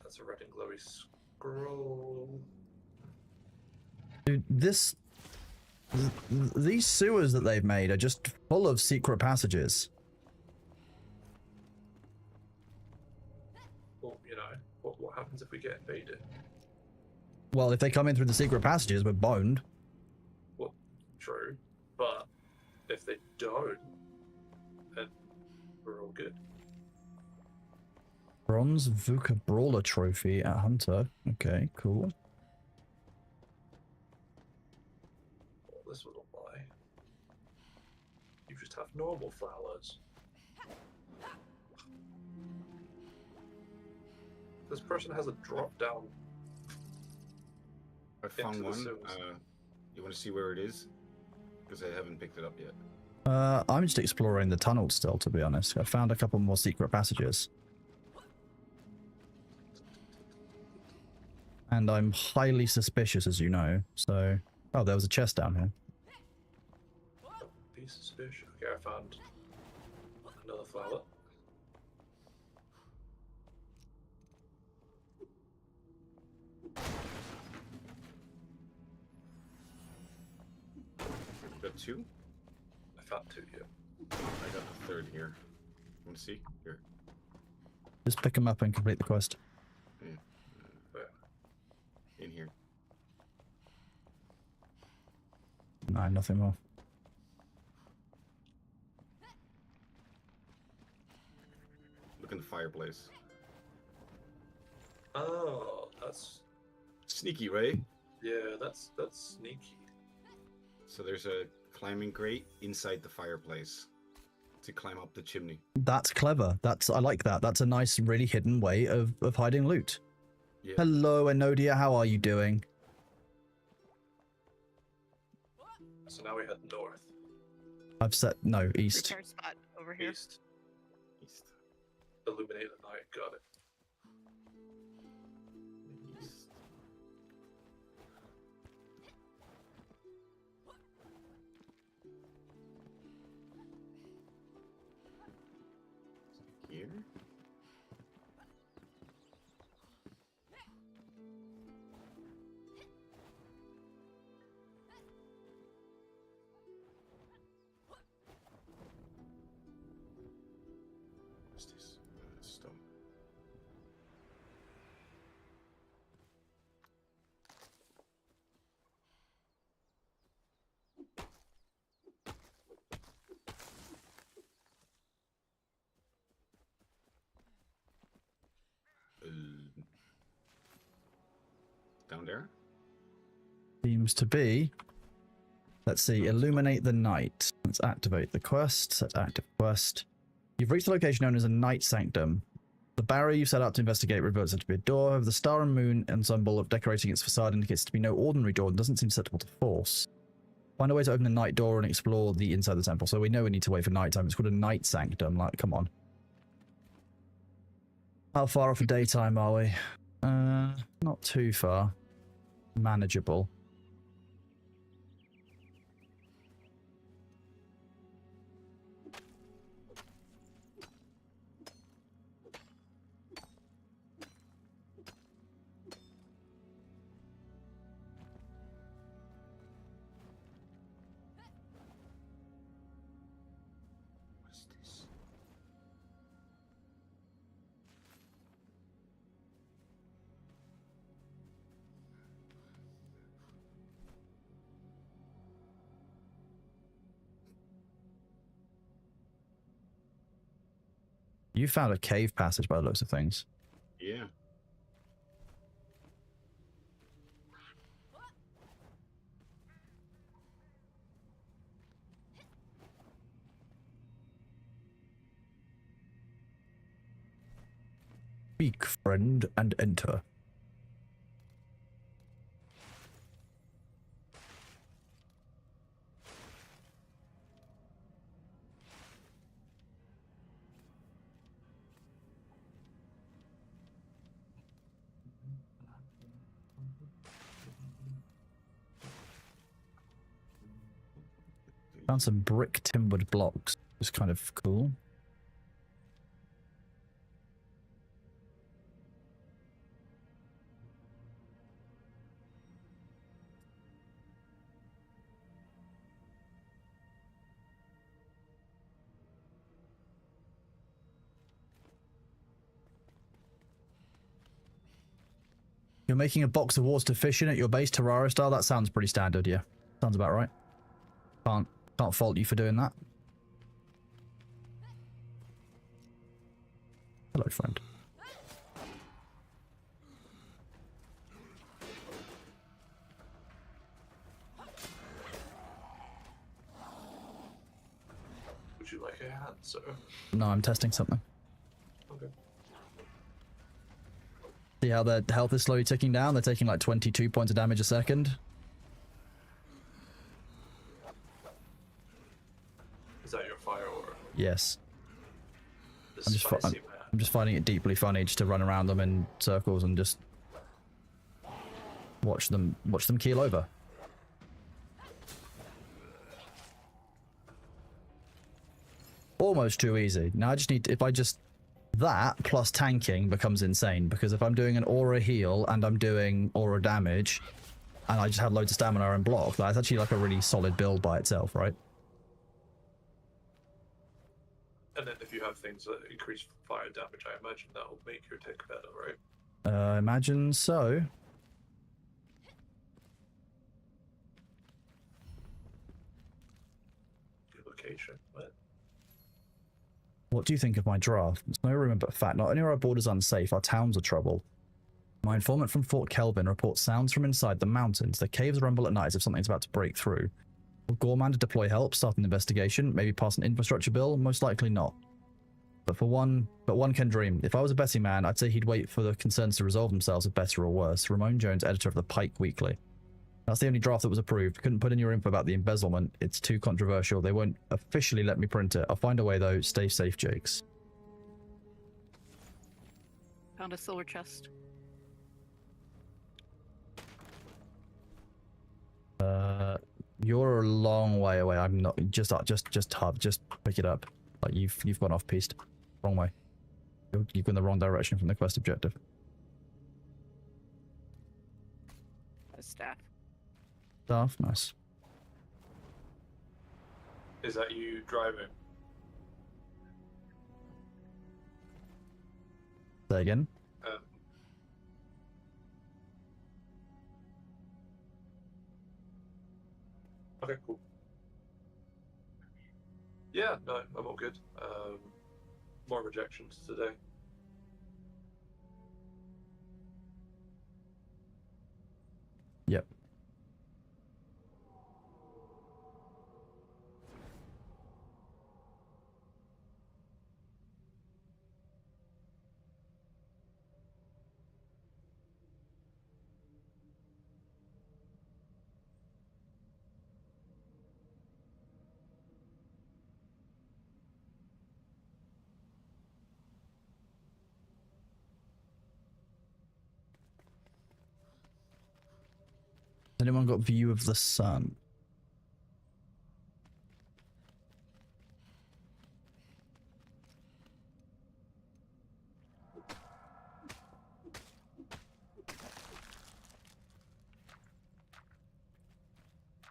That's a red and glowy scroll. Dude, these sewers that they've made are just full of secret passages. Well, you know, what happens if we get invaded? Well, if they come in through the secret passages, we're boned. Well, true, but if they don't, then we're all good. Bronze Vuka Brawler Trophy at Hunter. Okay, cool. Well, this was a lie. You just have normal flowers. This person has a drop down. I found Into the one. sewers. You want to see where it is? Because I haven't picked it up yet. I'm just exploring the tunnel still, to be honest. I found a couple more secret passages. And I'm highly suspicious, as you know, so... Oh, there was a chest down here. Be suspicious. Okay, I found another flower. Got two? I found two here. I got the third here. Want to see? Here. Just pick them up and complete the quest. Where? In here. No, nothing more. Look in the fireplace. Oh, that's Sneaky, right? yeah, that's sneaky. So there's a climbing grate inside the fireplace to climb up the chimney. That's clever. I like that. That's a nice, really hidden way of hiding loot. Yeah. Hello, Enodia. How are you doing? So now we head north, I've set... No, east. Repair spot over here. east, East. illuminate the night. Got it. East. Here. What's this? Stone. Down there? Seems to be. Let's see. Illuminate the night. Let's activate the quest. Let's active quest. You've reached the location known as a night sanctum. The barrier you set out to investigate reveals it to be a door. However, the star and moon ensemble of decorating its facade indicates it to be no ordinary door and doesn't seem susceptible to force. Find a way to open the night door and explore the inside of the temple. So we know we need to wait for nighttime. It's called a night sanctum. Like, come on. How far off of daytime are we? Not too far. Manageable. What's this? You found a cave passage by the looks of things. Yeah. Speak, friend, and enter. Found some brick timbered blocks. It's kind of cool. You're making a box of water to fish in at your base, Terraria style? That sounds pretty standard, yeah. Sounds about right. Can't fault you for doing that. Hello, friend. Would you like a hand, sir? No, I'm testing something. Okay. See how their health is slowly ticking down? They're taking like 22 points of damage a second. Is that your fire aura? Yes. The I'm just, spicy man. I'm just finding it deeply funny just to run around them in circles and just watch them keel over. Almost too easy. Now I just need, that plus tanking becomes insane, because if I'm doing an aura heal and I'm doing aura damage and I just have loads of stamina and block, that's actually like a really solid build by itself, right? And then if you have things that increase fire damage, I imagine that will make your tick better, right? I imagine so. Good location, but What do you think of my draft? There's no room but fat. Not only are our borders unsafe, our towns are trouble. My informant from Fort Kelvin reports sounds from inside the mountains. The caves rumble at night as if something's about to break through. Will Gorman deploy help, start an investigation, maybe pass an infrastructure bill? Most likely not. But one can dream. If I was a betting man, I'd say he'd wait for the concerns to resolve themselves, for better or worse. Ramon Jones, editor of the Pike Weekly. That's the only draft that was approved. Couldn't put in your info about the embezzlement. It's too controversial. They won't officially let me print it. I'll find a way though. Stay safe, Jakes. Found a silver chest. You're a long way away. I'm not. Just pick it up. Like you've gone off piste. Wrong way. You've gone the wrong direction from the quest objective. A staff. Staff, nice. is that you driving? Say again. Okay, cool. Yeah, no, I'm all good. More rejections today. Yep. Has anyone got view of the sun?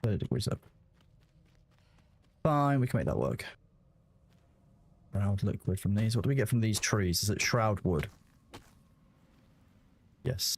Degrees up. Fine, we can make that work. Shroud liquid from these. What do we get from these trees? Is it shroud wood? Yes.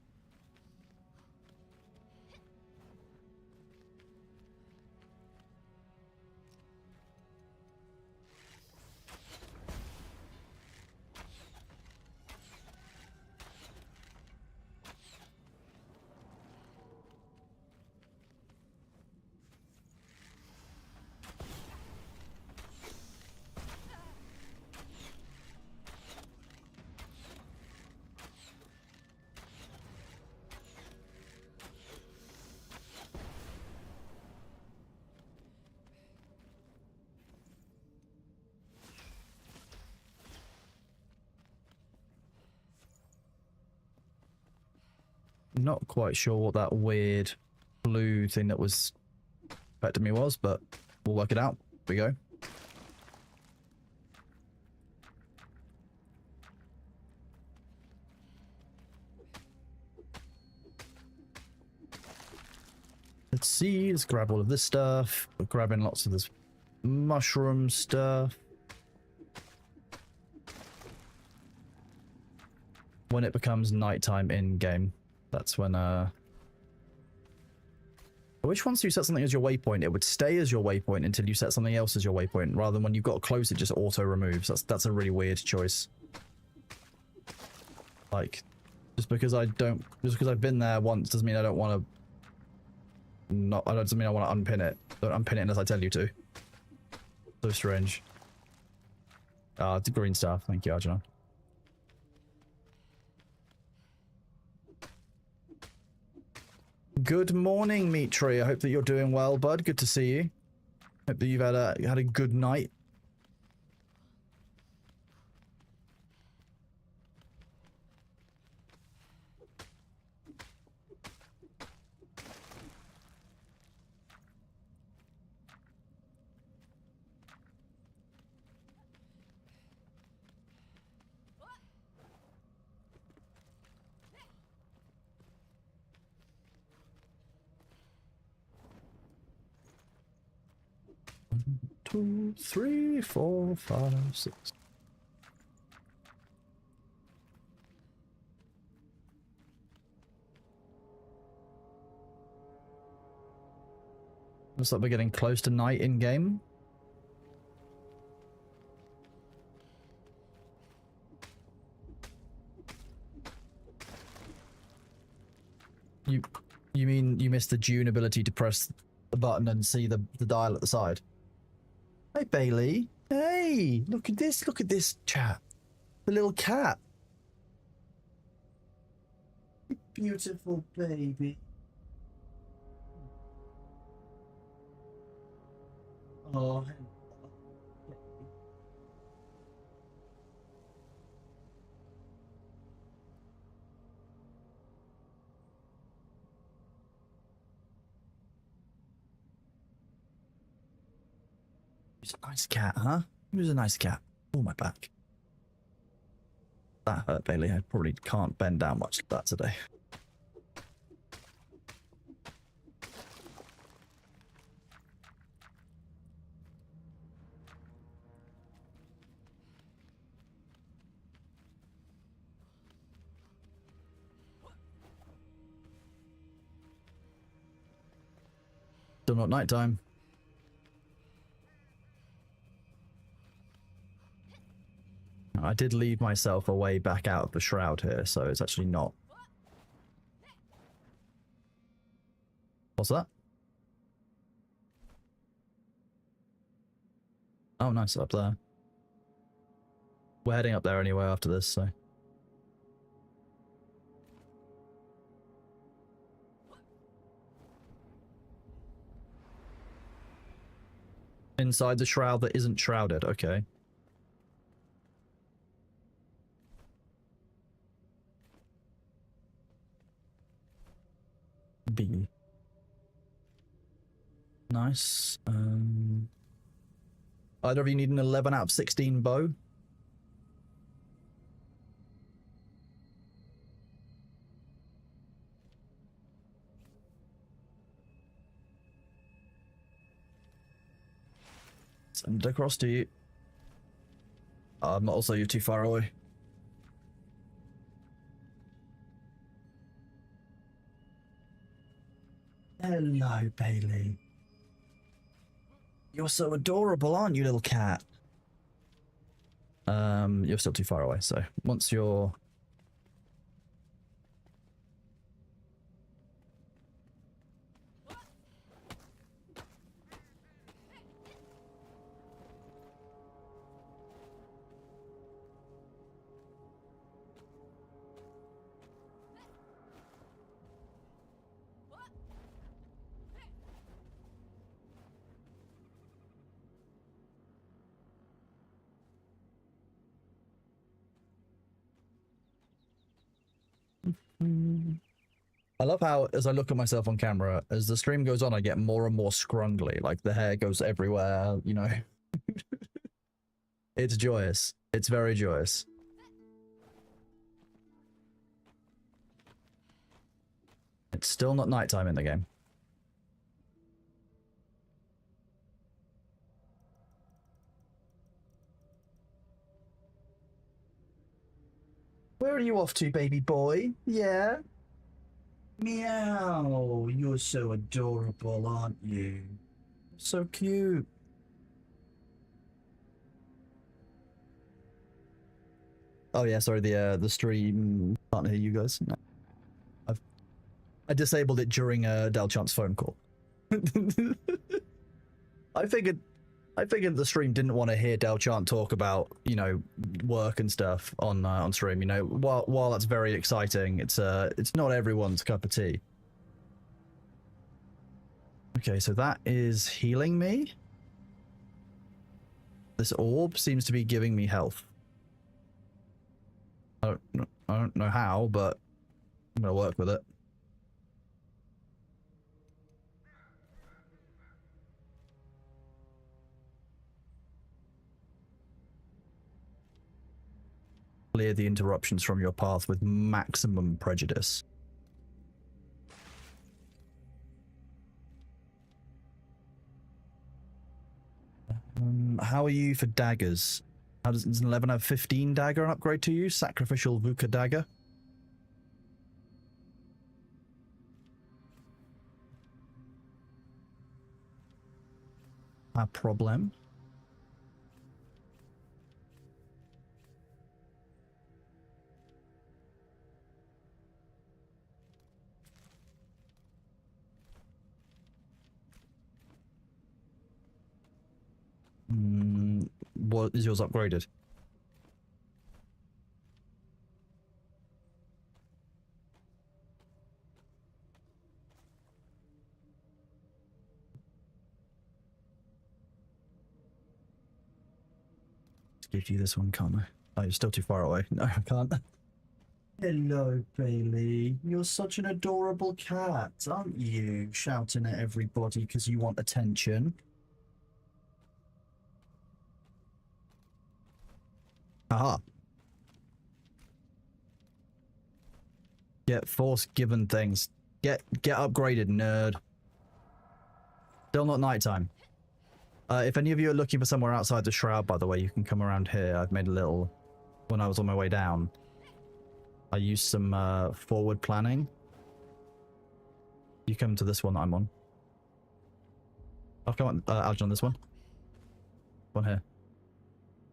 Not quite sure what that weird blue thing that was affecting me was, but we'll work it out. Here we go. Let's see, let's grab all of this stuff. We're grabbing lots of this mushroom stuff. When it becomes nighttime in game, that's when which once you set something as your waypoint, it would stay as your waypoint until you set something else as your waypoint, rather than when you've got close, it just auto removes. That's a really weird choice. Like, just because I've been there once doesn't mean I don't want to. Doesn't mean I want to unpin it. Don't unpin it unless I tell you to. So strange. The green stuff. Thank you, Arjuna. Good morning, Meat Tree. I hope that you're doing well, bud. Good to see you. Hope that you've had a good night. Two, three, four, five, six. Looks like we're getting close to night in game. You mean you missed the June ability to press the button and see the dial at the side? Hey, Bailey. Hey, look at this chap. The little cat. Beautiful baby. Oh, he's a nice cat, huh? He was a nice cat. Oh, my back. That hurt, Bailey. I probably can't bend down much like that today. Still not nighttime. I did leave myself a way back out of the shroud here, so it's actually not. What's that? Oh, nice, up there. We're heading up there anyway after this, so. Inside the shroud that isn't shrouded, okay. B. Nice. Either of you need an 11 out of 16 bow? Send it across to you. I'm not also, you're too far away. Hello, Bailey. You're so adorable, aren't you, little cat? You're still too far away, so once you're... I love how, as I look at myself on camera, as the stream goes on, I get more and more scrungly. Like the hair goes everywhere, you know. It's joyous. It's very joyous. It's still not nighttime in the game. Where are you off to, baby boy? Yeah? Meow. You're so adorable, aren't you? So cute. Oh yeah, sorry, the stream can't hear you guys. No. I disabled it during Delchant's phone call. I figured the stream didn't want to hear Delchant talk about, you know, work and stuff on stream. You know, while that's very exciting, it's not everyone's cup of tea. Okay, so that is healing me. This orb seems to be giving me health. I don't know how, but I'm gonna work with it. Clear the interruptions from your path with maximum prejudice. How are you for daggers? How does an 11 have 15 dagger an upgrade to you? Sacrificial Vuka dagger? A problem. What is yours upgraded? Give you this one, can't I? Oh, you're still too far away. No, I can't. Hello, Bailey. You're such an adorable cat, aren't you? Shouting at everybody because you want attention. Aha. Get force given things. Get upgraded, nerd. Still not nighttime. If any of you are looking for somewhere outside the shroud, by the way, you can come around here. I've made a little... When I was on my way down, I used some forward planning. You come to this one that I'm on. I'll come on, Alge on this one. One here.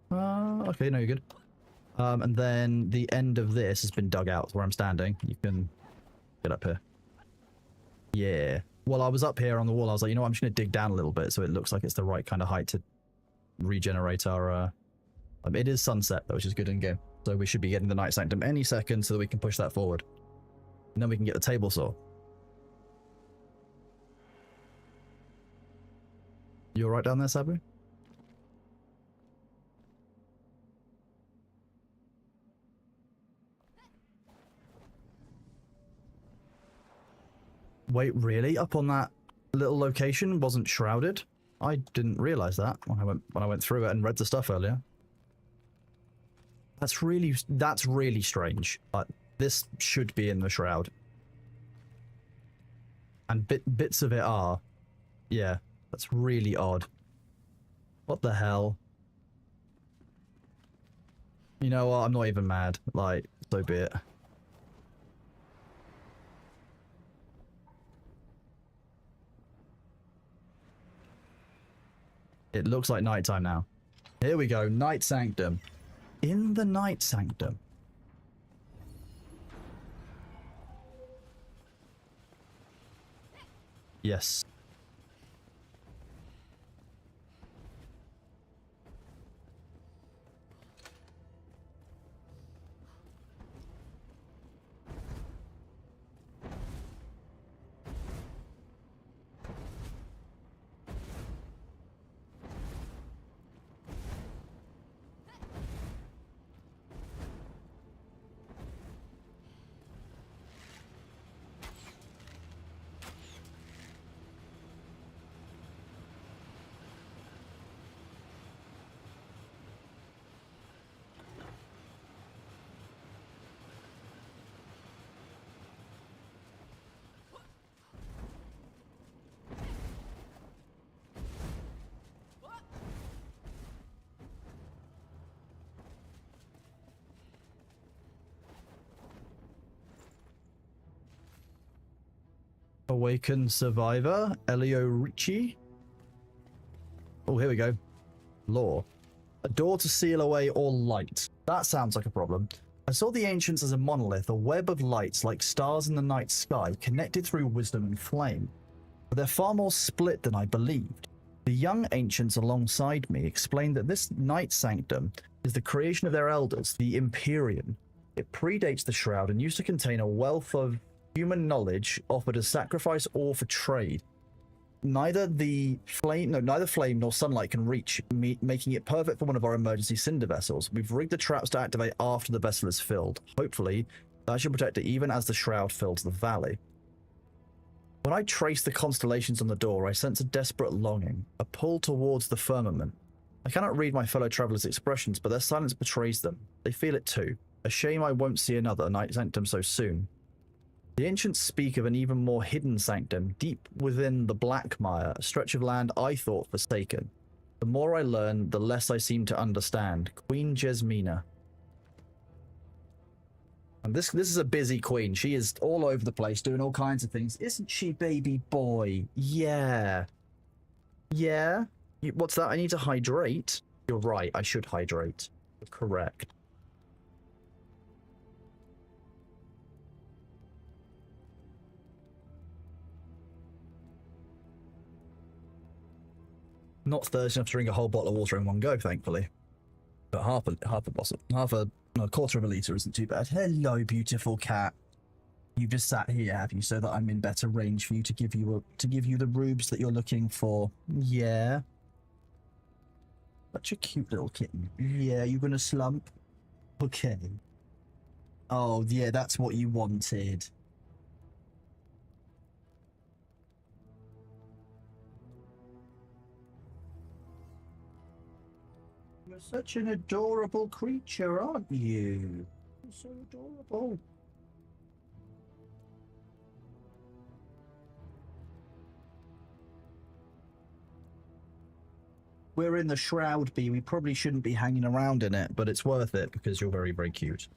Okay, no, you're good. And then the end of this has been dug out where I'm standing. You can get up here. Yeah. Well, I was up here on the wall. I was like, you know what? I'm just going to dig down a little bit so it looks like it's the right kind of height to regenerate our... it is sunset, though, which is good in game. So we should be getting the Night Sanctum any second so that we can push that forward. And then we can get the table saw. You alright down there, Sabu? Wait, really? Up on that little location wasn't shrouded? I didn't realize that when I went through it and read the stuff earlier. That's really strange. This should be in the shroud. And bits of it are. Yeah, that's really odd. What the hell? You know what? I'm not even mad. Like, so be it. It looks like nighttime now. Here we go, Night Sanctum. In the Night Sanctum. Yes. Awakened survivor, Elio Ricci. Oh, here we go. Law. A door to seal away all light. That sounds like a problem. I saw the ancients as a monolith, a web of lights like stars in the night sky, connected through wisdom and flame. But they're far more split than I believed. The young ancients alongside me explained that this night sanctum is the creation of their elders, the Imperium. It predates the Shroud and used to contain a wealth of human knowledge offered as sacrifice or for trade. Neither flame nor sunlight can reach, making it perfect for one of our emergency cinder vessels. We've rigged the traps to activate after the vessel is filled. Hopefully, that should protect it even as the Shroud fills the valley. When I trace the constellations on the door, I sense a desperate longing, a pull towards the firmament. I cannot read my fellow travelers' expressions, but their silence betrays them. They feel it too. A shame I won't see another night sanctum so soon. The ancients speak of an even more hidden sanctum deep within the Black Mire, a stretch of land I thought forsaken. The more I learn, the less I seem to understand. Queen Jesmina. And this is a busy queen. She is all over the place doing all kinds of things. Isn't she, baby boy? Yeah. Yeah? What's that? I need to hydrate? You're right, I should hydrate. You're correct. Not thirsty enough to drink a whole bottle of water in one go, thankfully. But half a quarter of a litre isn't too bad. Hello, beautiful cat. You've just sat here, have you, so that I'm in better range for you to give you the rubes that you're looking for. Yeah. Such a cute little kitten. Yeah, you gonna slump? Okay. Oh, yeah, that's what you wanted. You're such an adorable creature, aren't you? You're so adorable. We're in the Shroud Bee. We probably shouldn't be hanging around in it, but it's worth it because you're very, very cute.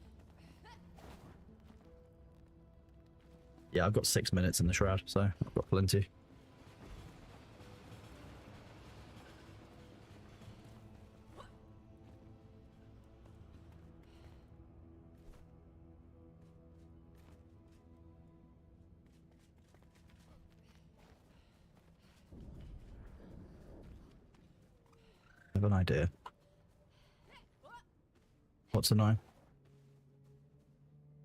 Yeah, I've got 6 minutes in the Shroud, so I've got plenty. I have an idea. What's the name?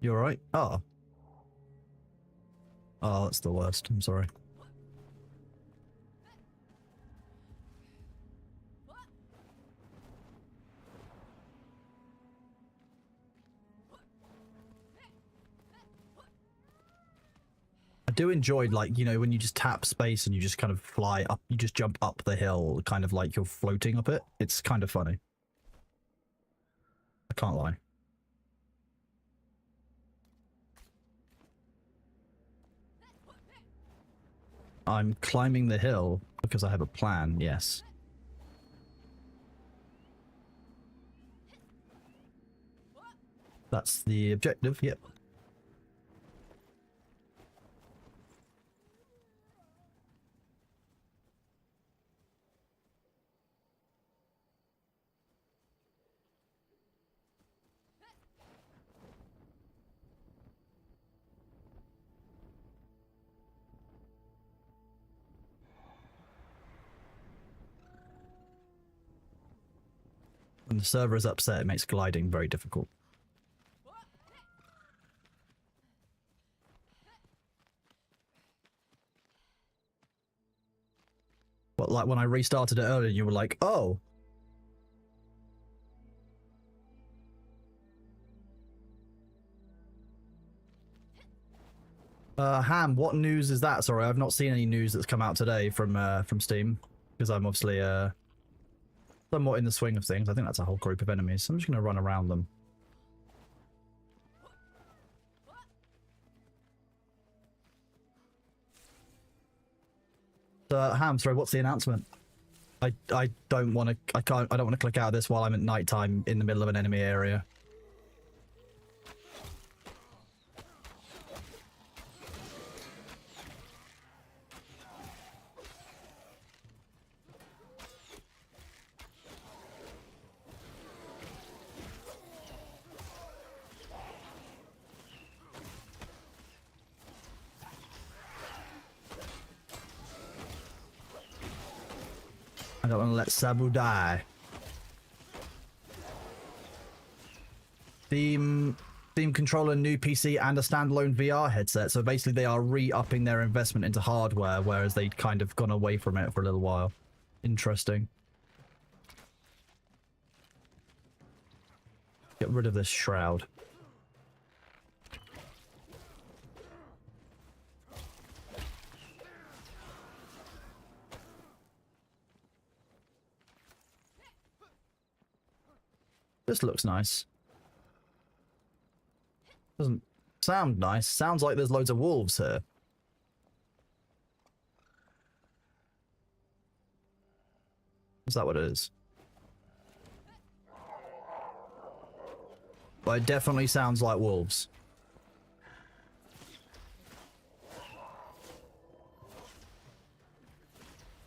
You alright? Oh. Oh, that's the worst. I'm sorry. I do enjoy, like, you know, when you just tap space and you just kind of fly up, you just jump up the hill, kind of like you're floating up it. It's kind of funny. I can't lie. I'm climbing the hill because I have a plan, yes. That's the objective, yep. When the server is upset, it makes gliding very difficult. But like when I restarted it earlier, you were like, oh. Ham, what news is that? Sorry, I've not seen any news that's come out today from Steam, because I'm obviously somewhat in the swing of things. I think that's a whole group of enemies, so I'm just going to run around them. Ham, sorry, what's the announcement? I don't want to. I don't want to click out of this while I'm at nighttime in the middle of an enemy area. I don't want to let Sabu die. Theme controller, new PC, and a standalone VR headset. So basically they are re-upping their investment into hardware, whereas they'd kind of gone away from it for a little while. Interesting. Get rid of this shroud. This looks nice. Doesn't sound nice. Sounds like there's loads of wolves here. Is that what it is? But it definitely sounds like wolves.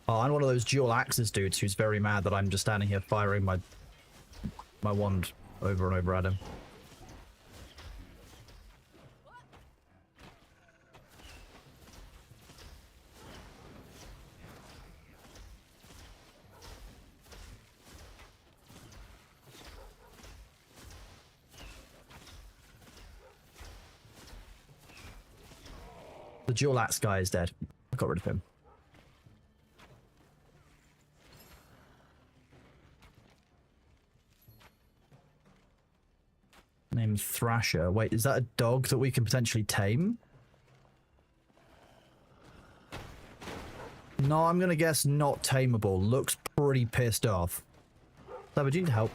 Oh, I'm one of those dual axes dudes who's very mad that I'm just standing here firing my wand over and over at him. The dual axe guy is dead. I got rid of him. Named Thrasher. Wait, is that a dog that we can potentially tame? No, I'm gonna guess not tameable. Looks pretty pissed off. Sabah, do you need help?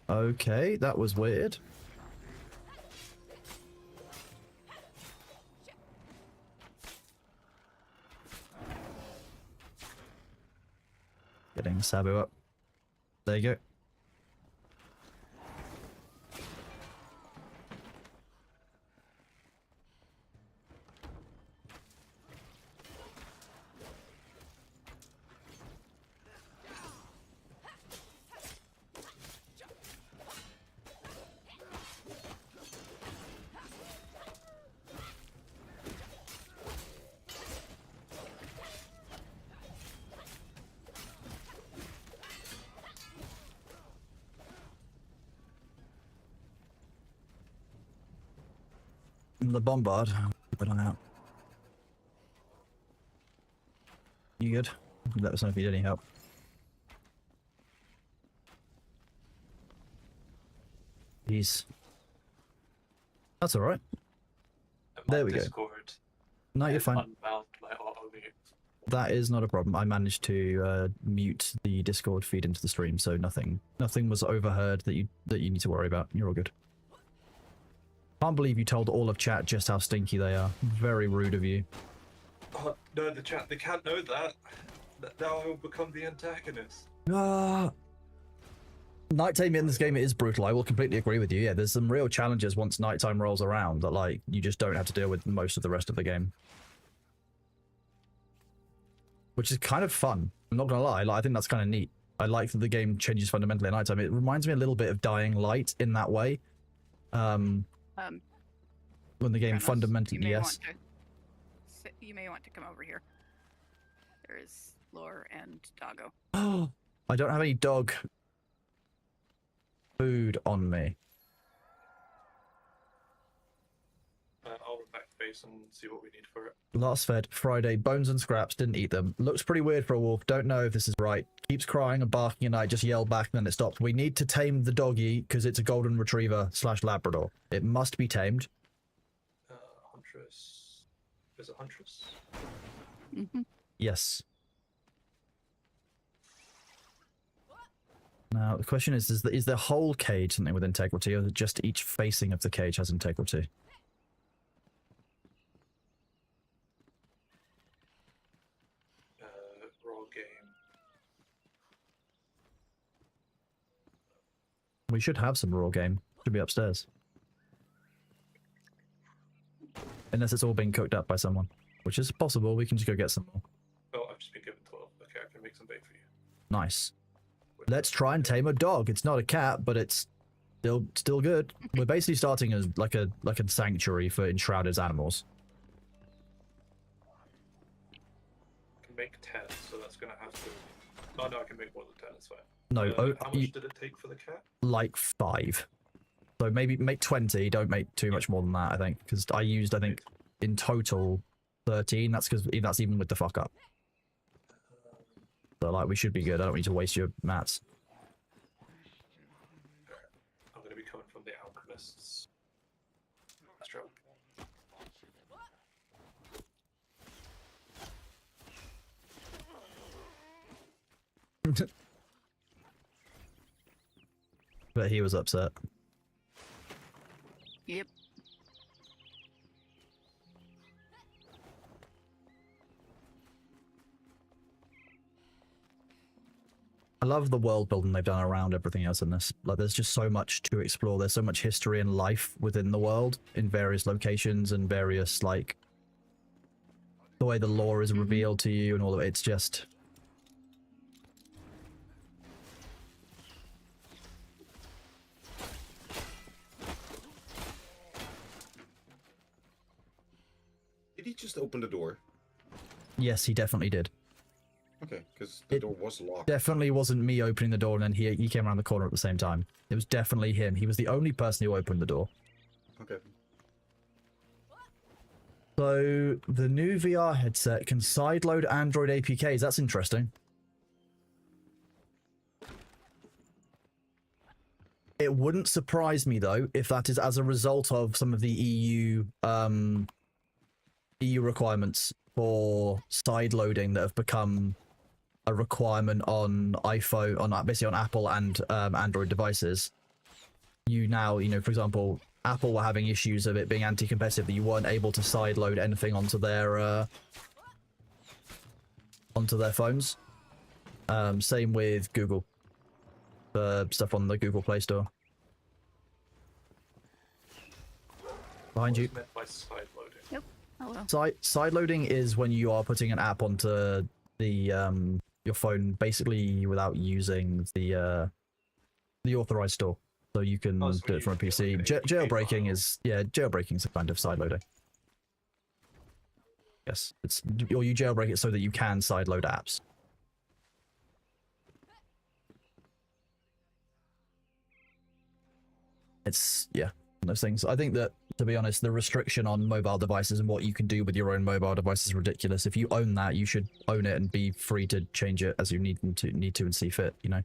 Okay, that was weird. Getting Sabu up. There you go. The bombard. Keep an eye out. You good? Let us know if you need any help. Peace. That's alright. There we go. Discord, No, you're fine. Unbound my auto mute. That is not a problem. I managed to mute the Discord feed into the stream, so nothing was overheard that you need to worry about. You're all good. Can't believe you told all of chat just how stinky they are. Very rude of you. No, the chat, they can't know that. Now I will become the antagonist. Nighttime in this game is brutal. I will completely agree with you. Yeah, there's some real challenges once nighttime rolls around that, like, you just don't have to deal with most of the rest of the game. Which is kind of fun. I'm not gonna lie. Like, I think that's kind of neat. I like that the game changes fundamentally at nighttime. It reminds me a little bit of Dying Light in that way. When the game Kronos, fundamentally, yes. You may want to come over here. There is Lore and Doggo. Oh, I don't have any dog food on me. I'll run back to base and see what we need for it. Last fed Friday, bones and scraps, didn't eat them. Looks pretty weird for a wolf. Don't know if this is right. Keeps crying and barking and I just yell back and then it stops. We need to tame the doggy because it's a golden retriever / Labrador. It must be tamed. Huntress. Is it Huntress? Mm-hmm. Yes. Now the question is the whole cage something with integrity, or is it just each facing of the cage has integrity? Raw game. We should have some raw game. Should be upstairs. Unless it's all being cooked up by someone. Which is possible, we can just go get some more. Oh, I've just been given 12. bait for you. Nice. Let's try and tame a dog. It's not a cat, but it's still good. We're basically starting as like a sanctuary for Enshrouded animals. I can make 10, so that's gonna have to. Oh no, I can make more than 10. It's fine. No, How much did it take for the cat? like 5. So maybe make 20. Don't make too much more than that. I think because I used in total 13. That's because that's even with the fuck up. So like we should be good. I don't need to waste your mats. I'm gonna be coming from the alchemists. Astro. But he was upset. Yep. I love the world building they've done around everything else in this. Like, there's just so much to explore. There's so much history and life within the world in various locations and various, like, the way the lore is revealed to you and all of it. It's just... Did he just open the door? Yes, he definitely did. Okay, because the door was locked. Definitely wasn't me opening the door and then he came around the corner at the same time. It was definitely him. He was the only person who opened the door. Okay. So, the new VR headset can sideload Android APKs. That's interesting. It wouldn't surprise me, though, if that is as a result of some of the EU requirements for sideloading that have become a requirement on iPhone, basically on Apple and Android devices. You now, for example, Apple were having issues of it being anti-competitive, that you weren't able to sideload anything onto their phones. Same with Google, stuff on the Google Play Store. Behind you. What's meant by side loading? Yep. Hello. Sideloading is when you are putting an app onto the your phone, basically without using the authorized store, so you can Oh, so do it from a you PC. get like an APK Jailbreaking file. is jailbreaking is a kind of sideloading. Yes, or you jailbreak it so that you can sideload apps. It's those things. I think that, to be honest, the restriction on mobile devices and what you can do with your own mobile device is ridiculous. If you own that, you should own it and be free to change it as you need to and see fit. Did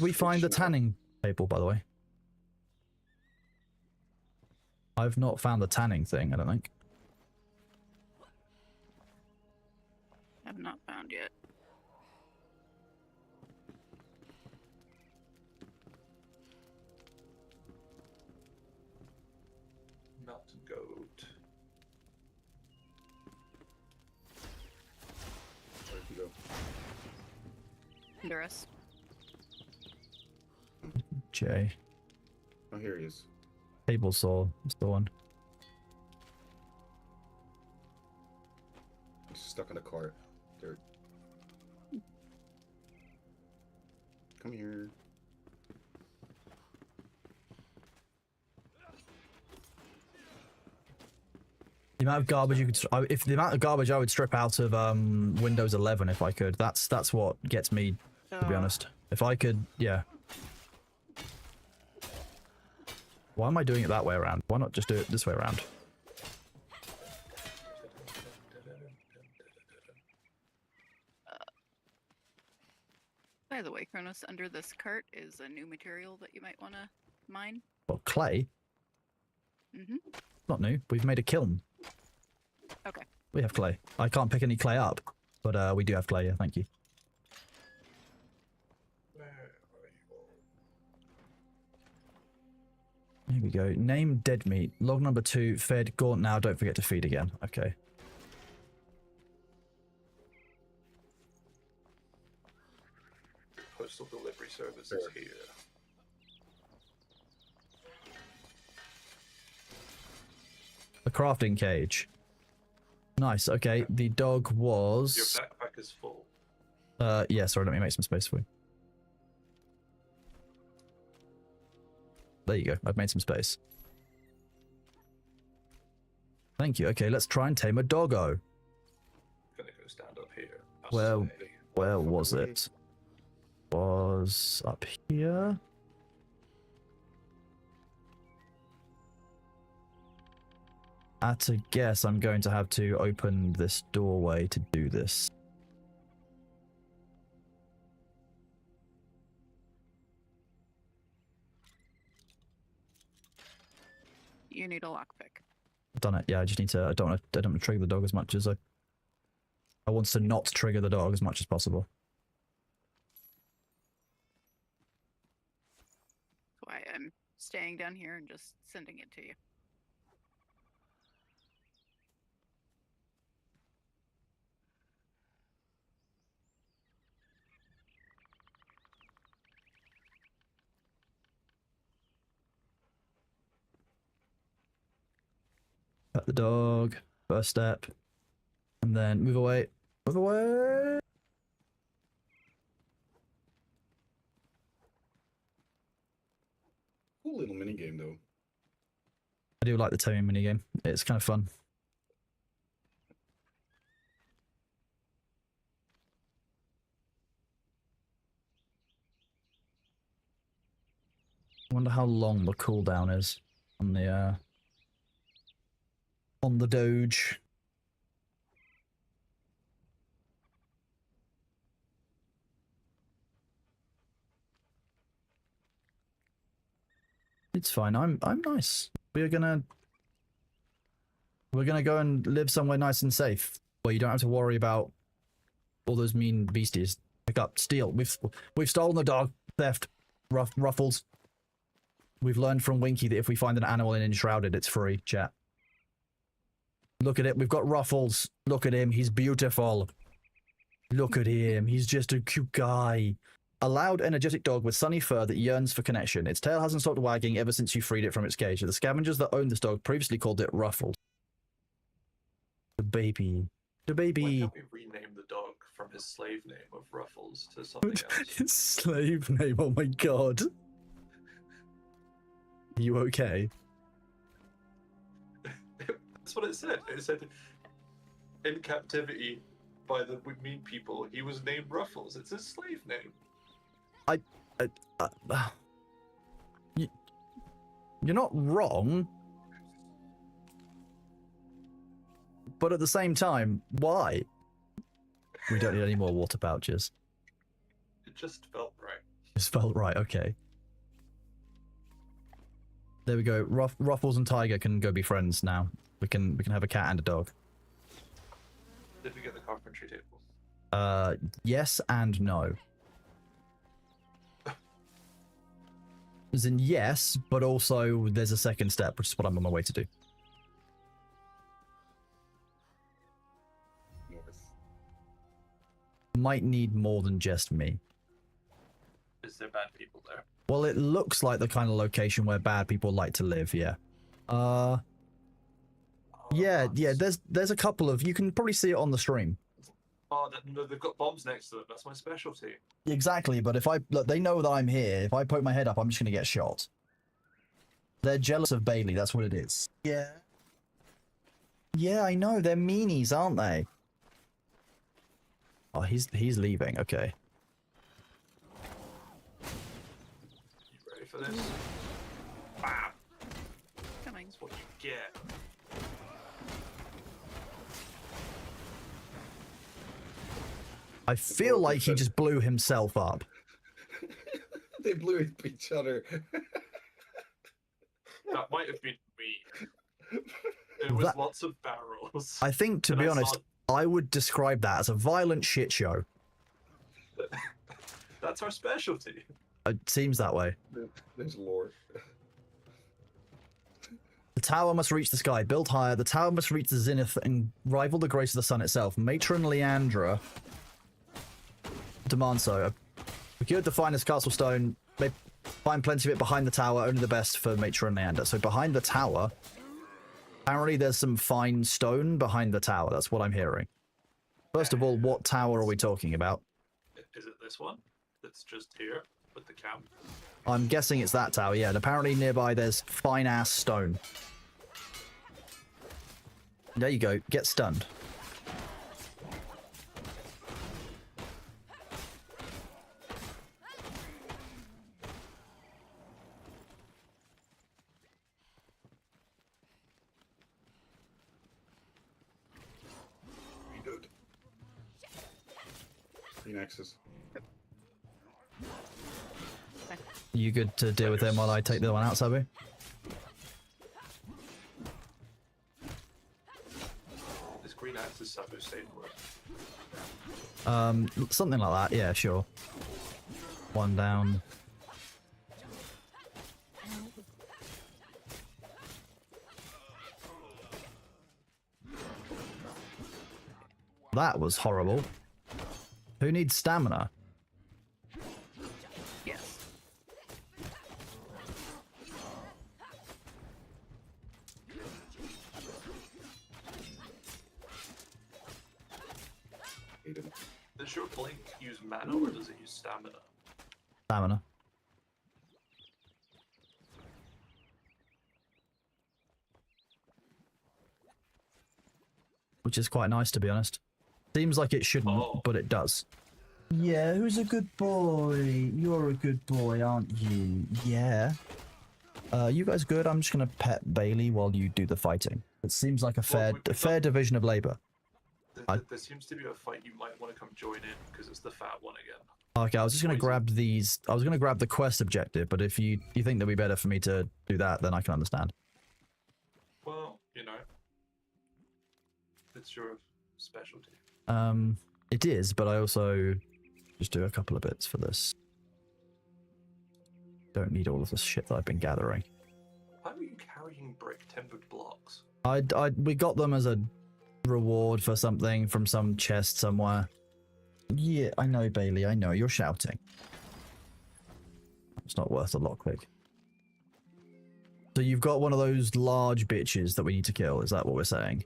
we find the tanning table, by the way? I've not found the tanning thing, I don't think. Have not found yet. Mountain goat. Where'd he go? Under us. J. Oh, here he is. Table saw is the one. He's stuck in a cart. Dirt. Come here. The amount of garbage you could, if the amount of garbage I would strip out of Windows 11 if I could, that's what gets me, to be honest. If I could, yeah. Why am I doing it that way around? Why not just do it this way around? By the way, Kronos, under this cart is a new material that you might want to mine. Well, clay? Mm-hmm. Not new. We've made a kiln. Okay. We have clay. I can't pick any clay up, but we do have clay, yeah, thank you. Where are you all? Here we go. Name dead meat. Log number 2, fed, gaunt now, don't forget to feed again. Okay. Postal delivery service is here. The crafting cage. Nice, okay. The dog Your was... backpack is full. Yeah, sorry, let me make some space for you. There you go, I've made some space. Thank you. Okay, let's try and tame a doggo. Gonna go stand up here. Well, Slowly. where was it? Was up here? At a guess, I'm going to have to open this doorway to do this. You need a lockpick. I've done it. Yeah, I just need to. I don't want to trigger the dog as much as I want to not trigger the dog as much as possible. So I am staying down here and just sending it to you. Pet the dog. First step, and then move away. Move away. Cool little mini game though. I do like the taming minigame. It's kind of fun. I wonder how long the cooldown is on the Doge. It's fine. I'm nice. We're gonna go and live somewhere nice and safe where you don't have to worry about all those mean beasties. Pick up, steal. We've stolen the dog. Theft. Ruffles. We've learned from Winky that if we find an animal in Enshrouded, it's free. Chat. Look at it. We've got Ruffles. Look at him. He's beautiful. Look at him. He's just a cute guy. A loud, energetic dog with sunny fur that yearns for connection. Its tail hasn't stopped wagging ever since you freed it from its cage. The scavengers that owned this dog previously called it Ruffles. The baby. The Why baby. can't we rename the dog from his slave name of Ruffles to something else? His slave name. Oh my god. Are you okay? That's what it said. It said, in captivity by the mean people, he was named Ruffles. It's his slave name. You're not wrong. But at the same time, why? We don't need any more water pouches. It just felt right. Just felt right, okay. There we go. Ruffles and Tiger can go be friends now. We can have a cat and a dog. Did we get the carpentry table? Yes and no. As in yes, but also there's a second step, which is what I'm on my way to do. North. Might need more than just me. Is there bad people there? Well, it looks like the kind of location where bad people like to live, yeah. Yeah, there's a couple of, you can probably see it on the stream. Oh, no, they've got bombs next to them. That's my specialty. Exactly, but if look, they know that I'm here. If I poke my head up, I'm just gonna get shot. They're jealous of Bailey, that's what it is. Yeah. Yeah, I know, they're meanies, aren't they? Oh, he's leaving, okay. You ready for this? Bam! Coming. That's what you get. I feel like he just blew himself up. They blew each other. That might have been me. There was lots of barrels. I think, to And be I honest, I would describe that as a violent shit show. That's our specialty. It seems that way. There's lore. The tower must reach the sky. Build higher. The tower must reach the zenith and rival the grace of the sun itself. Matron Leandra demands so. Procured the finest castle stone. May find plenty of it behind the tower. Only the best for Matron Leander. So behind the tower, apparently there's some fine stone behind the tower. That's what I'm hearing. First of all, what tower are we talking about? Is it this one? That's just here with the camp? I'm guessing it's that tower, yeah. And apparently nearby there's fine-ass stone. There you go. Get stunned. Reload. 3 nexus. You good to deal with him while I take the one out, Sabu? This green axe is Sabu safe word. Something like that, yeah, sure. One down. That was horrible. Who needs stamina? Yes. Hate him. Does your blink use mana or does it use stamina? Stamina. Which is quite nice, to be honest. Seems like it shouldn't, but it does. Yeah, who's a good boy? You're a good boy, aren't you? Yeah. You guys good? I'm just gonna pet Bailey while you do the fighting. It seems like a fair division of labor. There seems to be a fight you might want to come join in because it's the fat one again. Okay, I was just gonna grab these. I was gonna grab the quest objective, but if you think that'd be better for me to do that, then I can understand. Well, you know, it's your specialty. It is, but I also just do a couple of bits for this. Don't need all of this shit that I've been gathering. Why were you carrying brick tempered blocks? We got them as a reward for something from some chest somewhere. Yeah, I know, Bailey. I know you're shouting. It's not worth a lockpick. So you've got one of those large bitches that we need to kill. Is that what we're saying?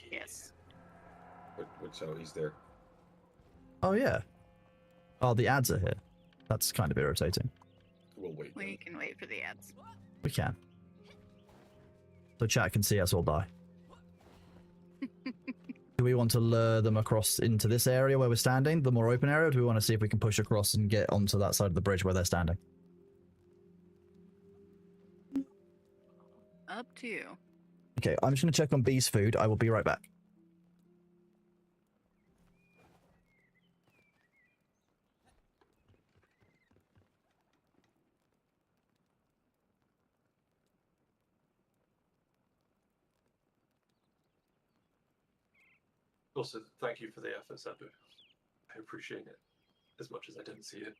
Yes. Watch out, he's there. Oh yeah. Oh, the ads are here. That's kind of irritating. We'll wait. We can wait for the ads. We can. So chat can see us all die. Do we want to lure them across into this area where we're standing, the more open area, or do we want to see if we can push across and get onto that side of the bridge where they're standing? Up to you. Okay, I'm just going to check on B's food. I will be right back. Also, thank you for the effort, Sabu. I appreciate it as much as I didn't see it.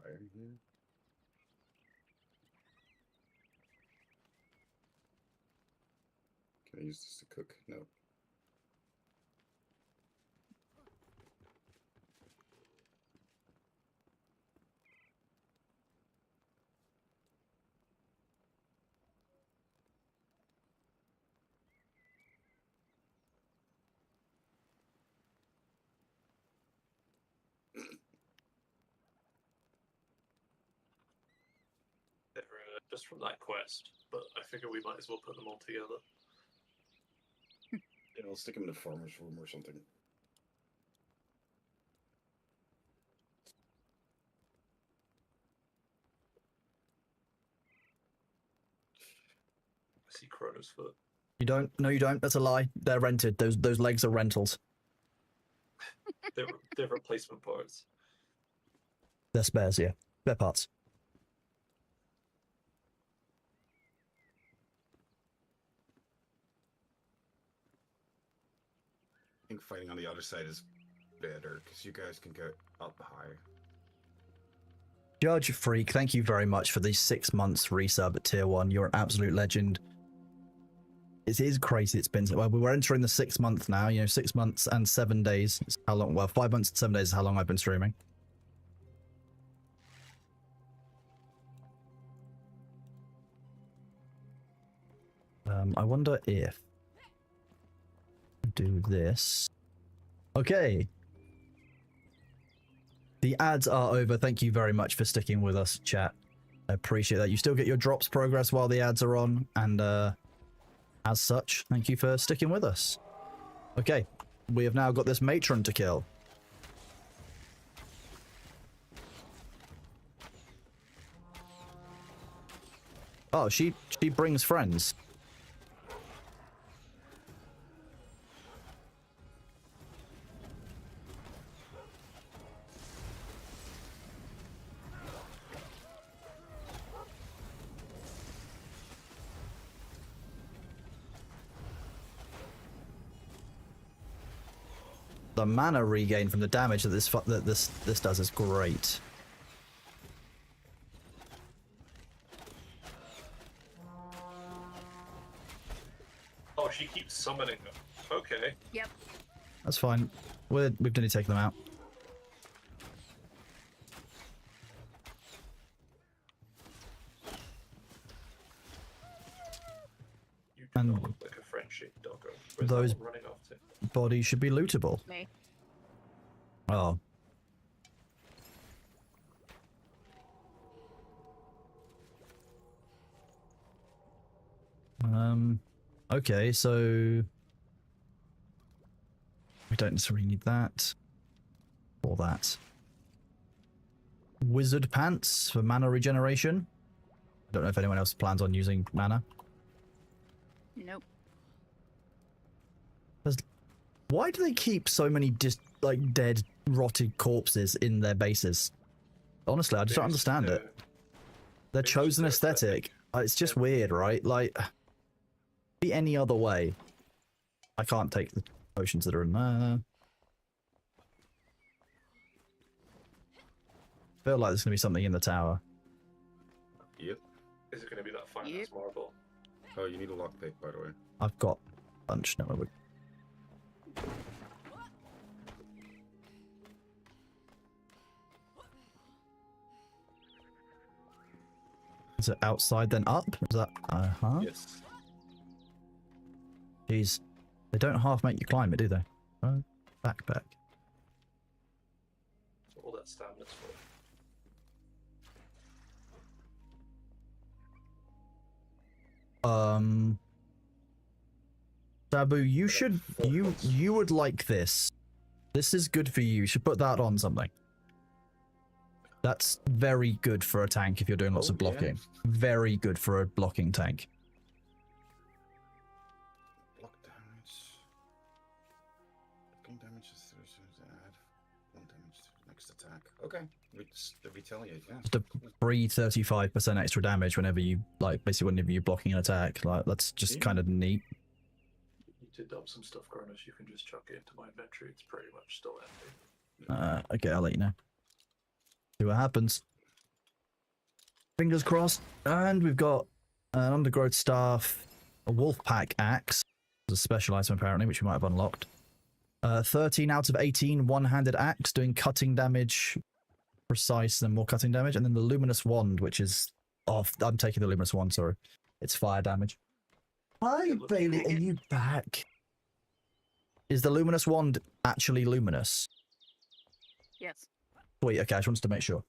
Fire here. Can I use this to cook? No. They're just from that quest, but I figure we might as well put them all together. Yeah, I'll stick him in the farmer's room or something. I see Chronos foot. You don't? No, you don't. That's a lie. They're rented. Those legs are rentals. They're replacement parts. They're spares, yeah. They're parts. think fighting on the other side is better because you guys can go up higher. Judge Freak, thank you very much for these 6 months resub at tier 1. You're an absolute legend. It is crazy. It's been, well, we're entering the 6th month now. You know, 6 months and 7 days. Is how long? Well, 5 months and 7 days is how long I've been streaming. I wonder if I do this. Okay. The ads are over. Thank you very much for sticking with us, chat. I appreciate that. You still get your drops progress while the ads are on, and as such, thank you for sticking with us. Okay, we have now got this matron to kill. Oh, she brings friends. The mana regain from the damage that this does is great. Oh, she keeps summoning them. Okay. Yep. That's fine. We've nearly taken them out. You do And not look like a French-shaped doggo. Where's those- that one running off to? Bodies should be lootable. Me. Oh. Okay, so we don't necessarily need that or that. Wizard pants for mana regeneration. I don't know if anyone else plans on using mana. Nope. Why do they keep so many like dead, rotted corpses in their bases? Honestly, I just don't understand it. Their it's chosen their aesthetic. It's just weird, right? Like, be any other way. I can't take the potions that are in there. Feel like there's gonna be something in the tower. Yep. Is it going to be that finance Yep. marble? Oh, you need a lockpick, by the way. I've got a bunch. No, is it outside then up? Is that Yes. Jeez, they don't half make you climb it, do they? Back. That's what all that stamina's for. Sabu, you would like this. This is good for you. You should put that on something. That's very good for a tank if you're doing lots of yeah. blocking. Very good for a blocking tank. Block damage. Blocking damage is add 1 damage to the next attack. Okay. Retaliate, yeah. Just a free 35% extra damage whenever you, like, basically whenever you're blocking an attack. Like, that's just kind of neat. You need to dump some stuff, Cronus. You can just chuck it into my inventory. It's pretty much still empty. Okay, I'll let you know. See what happens. Fingers crossed. And we've got an undergrowth staff, a wolf pack axe, a special item apparently, which we might have unlocked. 13 out of 18 one-handed axe, doing cutting damage, precise and more cutting damage, and then the luminous wand, which is off. I'm taking the luminous wand. Sorry, it's fire damage. Hi, Bailey, are you back? Is the luminous wand actually luminous? Yes. Wait, okay, I just wanted to make sure.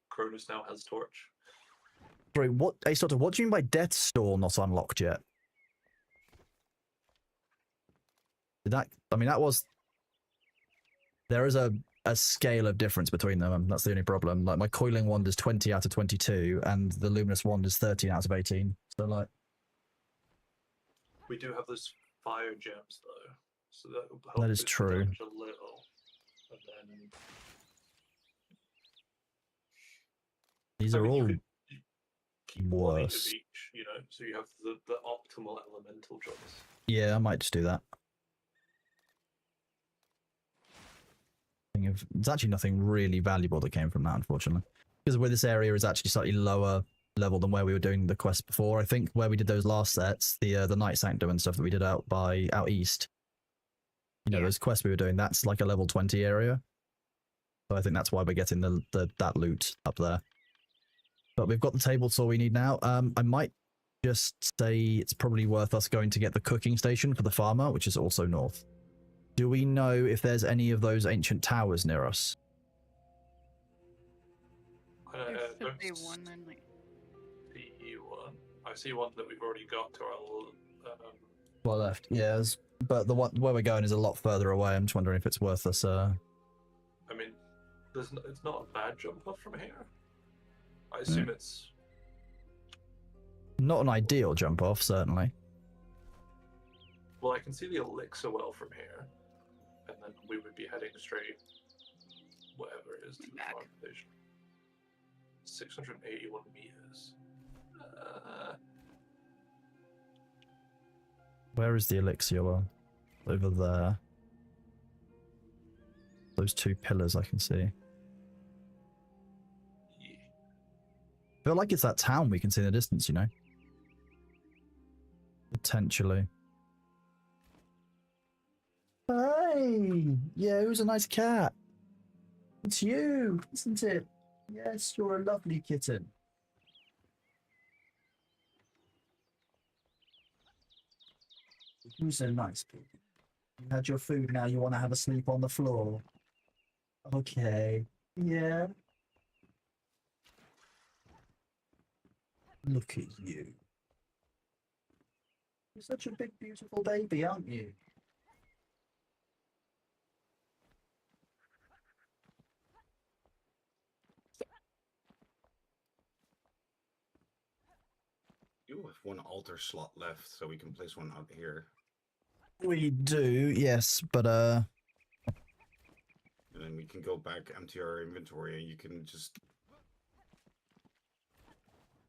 Cronus now has torch. Sorry, what, Ace Doctor, what do you mean by Death Stall not unlocked yet? Did that, I mean, that was... There is a scale of difference between them, and that's the only problem. Like, my Coiling Wand is 20 out of 22, and the Luminous Wand is 13 out of 18. So, like... We do have those fire gems, though. So that will help That is with the true. damage a little. And then... These I are mean, you all could keep one worse. of each, you know, so you have the optimal elemental choice. Yeah, I might just do that. There's actually nothing really valuable that came from that, unfortunately. Because where this area is actually slightly lower level than where we were doing the quest before. I think where we did those last sets, the Night Sanctum and stuff that we did out east. You know, Yeah. those quests we were doing, that's like a level 20 area. So I think that's why we're getting that loot up there. But we've got the table saw we need now. I might just say it's probably worth us going to get the cooking station for the farmer, which is also north. Do we know if there's any of those ancient towers near us? There should don't be one then. Like, see one. I see one that we've already got to our Well left, yeah. But the one where we're going is a lot further away. I'm just wondering if it's worth us. I mean, it's not a bad jump off from here. I assume it's Not an ideal jump off, certainly. well. I can see the elixir well from here, and then we would be heading straight, whatever it is, to the Back. farm station. 681 meters. Where is the elixir well? Over there. Those two pillars I can see. Yeah. I feel like it's that town we can see in the distance, you know? Potentially. Hey! Yeah, who's a nice cat? It's you, isn't it? Yes, you're a lovely kitten. Who's a nice baby? You had your food, now you want to have a sleep on the floor. Okay. Yeah. Look at you. You're such a big, beautiful baby, aren't you? You have one altar slot left, so we can place one out here. We do, yes, but And then we can go back, empty our inventory, and you can just...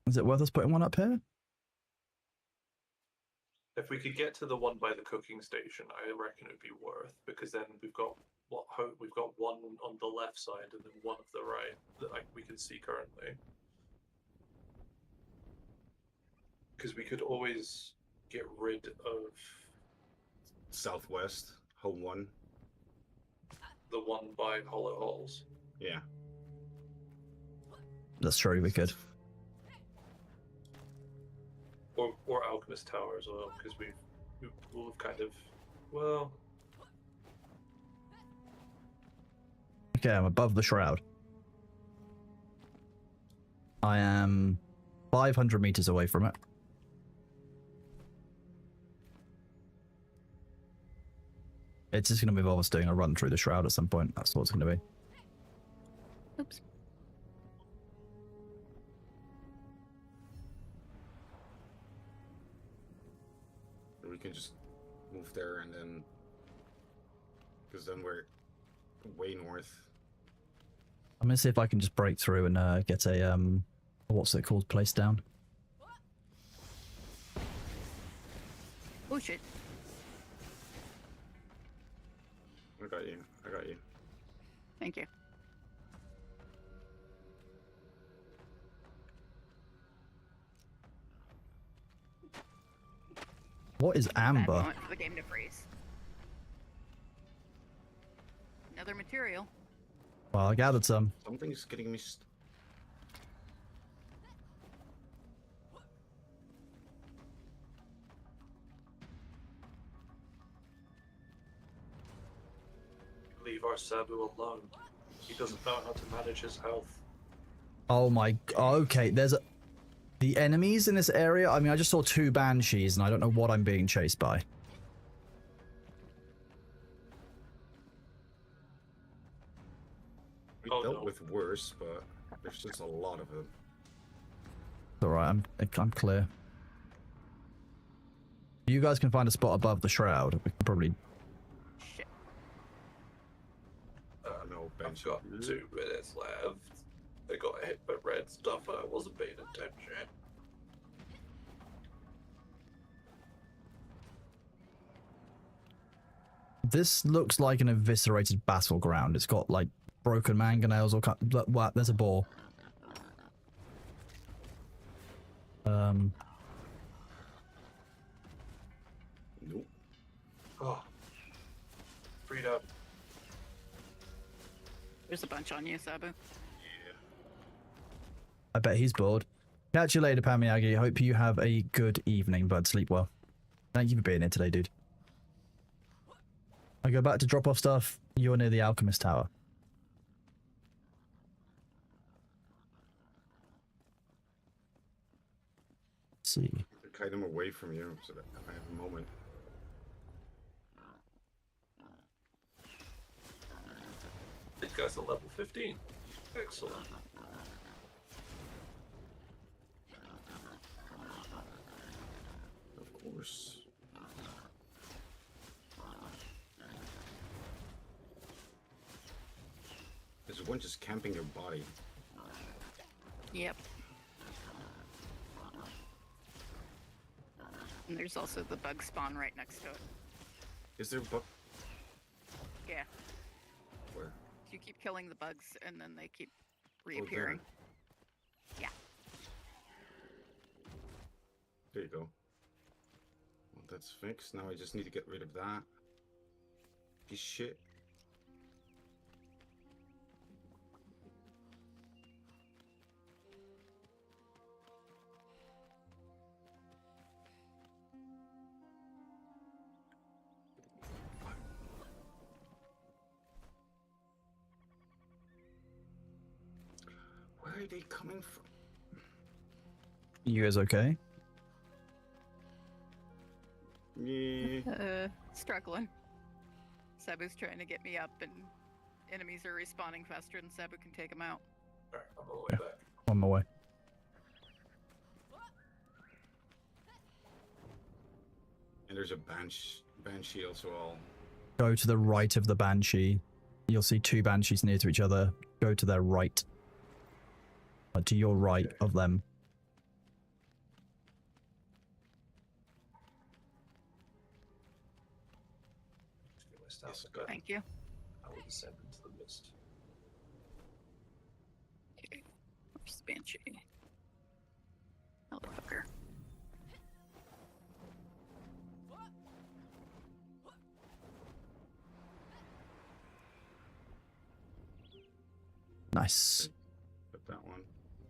is it worth us putting one up here? If we could get to the one by the cooking station, I reckon it'd be worth, because then we've got we've got one on the left side and then one of the right that we can see currently. Because we could always get rid of Southwest, home one. the one by Hollow Halls. Yeah. That's true, we could. Or Alchemist Tower as well, because we've kind of, well... Okay, I'm above the shroud. I am 500 meters away from it. It's just going to involve us doing a run through the shroud at some point. That's what it's going to be. oops. We can just move there and then... because then we're way north. I'm going to see if I can just break through and get a, what's it called, place down. Oh shit. I got you. I got you. Thank you. What is Bad amber? moment for the game to freeze. Another material. Well, I gathered some. Something's getting me... Leave our Sabu alone. He doesn't know how to manage his health. Oh my... okay, there's a... the enemies in this area, I mean, I just saw 2 banshees and I don't know what I'm being chased by. We Oh, dealt no. with worse, but there's just a lot of them. It's alright, I'm clear. You guys can find a spot above the shroud. We can probably... Shit. No, I've bench. got 2 minutes left. I got hit by red stuff and I wasn't paying attention. This looks like an eviscerated battleground. It's got like broken mangonels or what? There's a boar. Nope. Oh. Freedom. There's a bunch on you, Sabu. Yeah. I bet he's bored. Catch you later, Pamiyagi. Hope you have a good evening, bud. Sleep well. Thank you for being here today, dude. I go back to drop off stuff. You're near the Alchemist Tower. Let's see. Kite him away from you so that I have a moment. This guy's a level 15. Excellent. Of course. There's one just camping your body. Yep. And there's also the bug spawn right next to it. Is there bug? Yeah. Where? You keep killing the bugs and then they keep Oh, there. reappearing. Yeah. There you go. Well, that's fixed. Now I just need to get rid of that. Piece of shit. Where are they coming from? You guys okay? Yeah. Struggling. Sabu's trying to get me up and enemies are respawning faster than Sabu can take them out. Alright, I'm on the way back. On my way. And there's a banshee also all. Go to the right of the Banshee. You'll see two Banshees near to each other. Go to their right. To your right of them. Just get my stuff. Yes. Good. Thank you. I will descend into the mist. Okay. Where's the Banshee? Motherfucker. Nice. Put that one.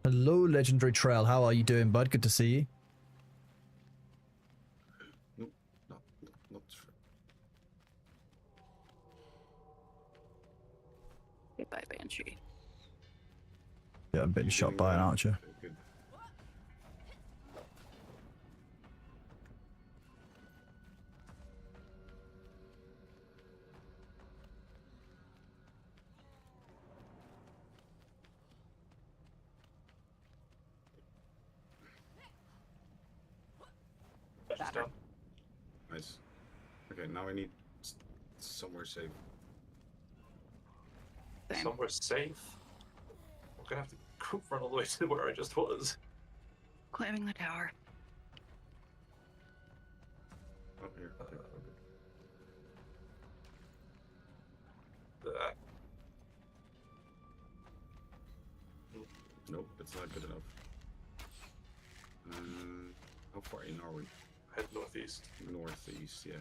Hello, Legendary Trail. How are you doing, bud? Good to see you. Nope. Not true. Goodbye, Banshee. Yeah, I'm being You're shot doing by an well. archer. Good. Just done. Nice. Okay, now I need somewhere safe. Same. Somewhere safe. I'm gonna have to go run all the way to where I just was. Climbing the tower. Oh, here. Okay. Nope, it's not good enough. How far in are we? Head northeast. Northeast, yeah.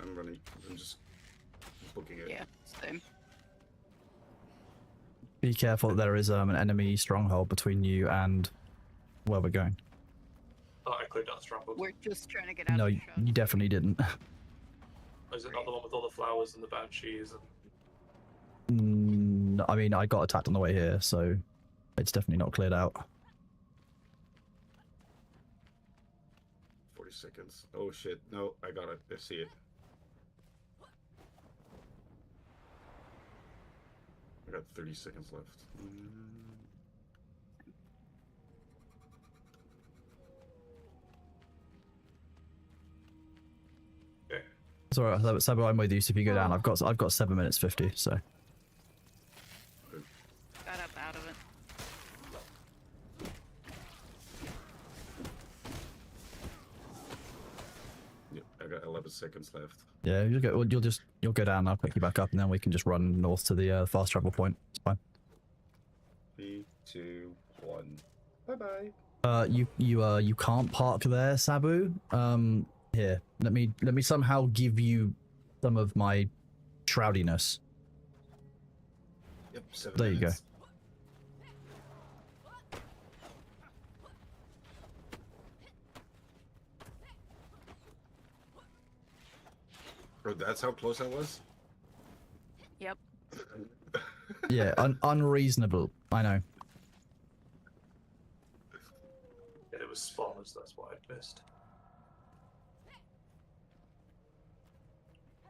I'm running. I'm just booking it. Yeah, same. Be careful, there is an enemy stronghold between you and where we're going. Oh, I cleared out Stronghold. We're just trying to get out No, of the you shot. definitely didn't. Is it not the one with all the flowers and the banshees? I mean, I got attacked on the way here, so it's definitely not cleared out. 40 seconds. Oh shit. No, I got it. I see it. I got 30 seconds left. Okay. It's alright, Sabo, I'm with you. So if you go down, I've got 7 minutes 50. So Got up out of it. of seconds left. Yeah, you'll go down. I'll pick you back up, and then we can just run north to the fast travel point. It's fine. 3, 2, 1. Bye-bye. You can't park there, Sabu. Here, let me somehow give you some of my shroudiness. Yep, 7 There you go. minutes. Bro, that's how close I was? Yep. Yeah, unreasonable. I know. Yeah, it was spawners, that's why I missed.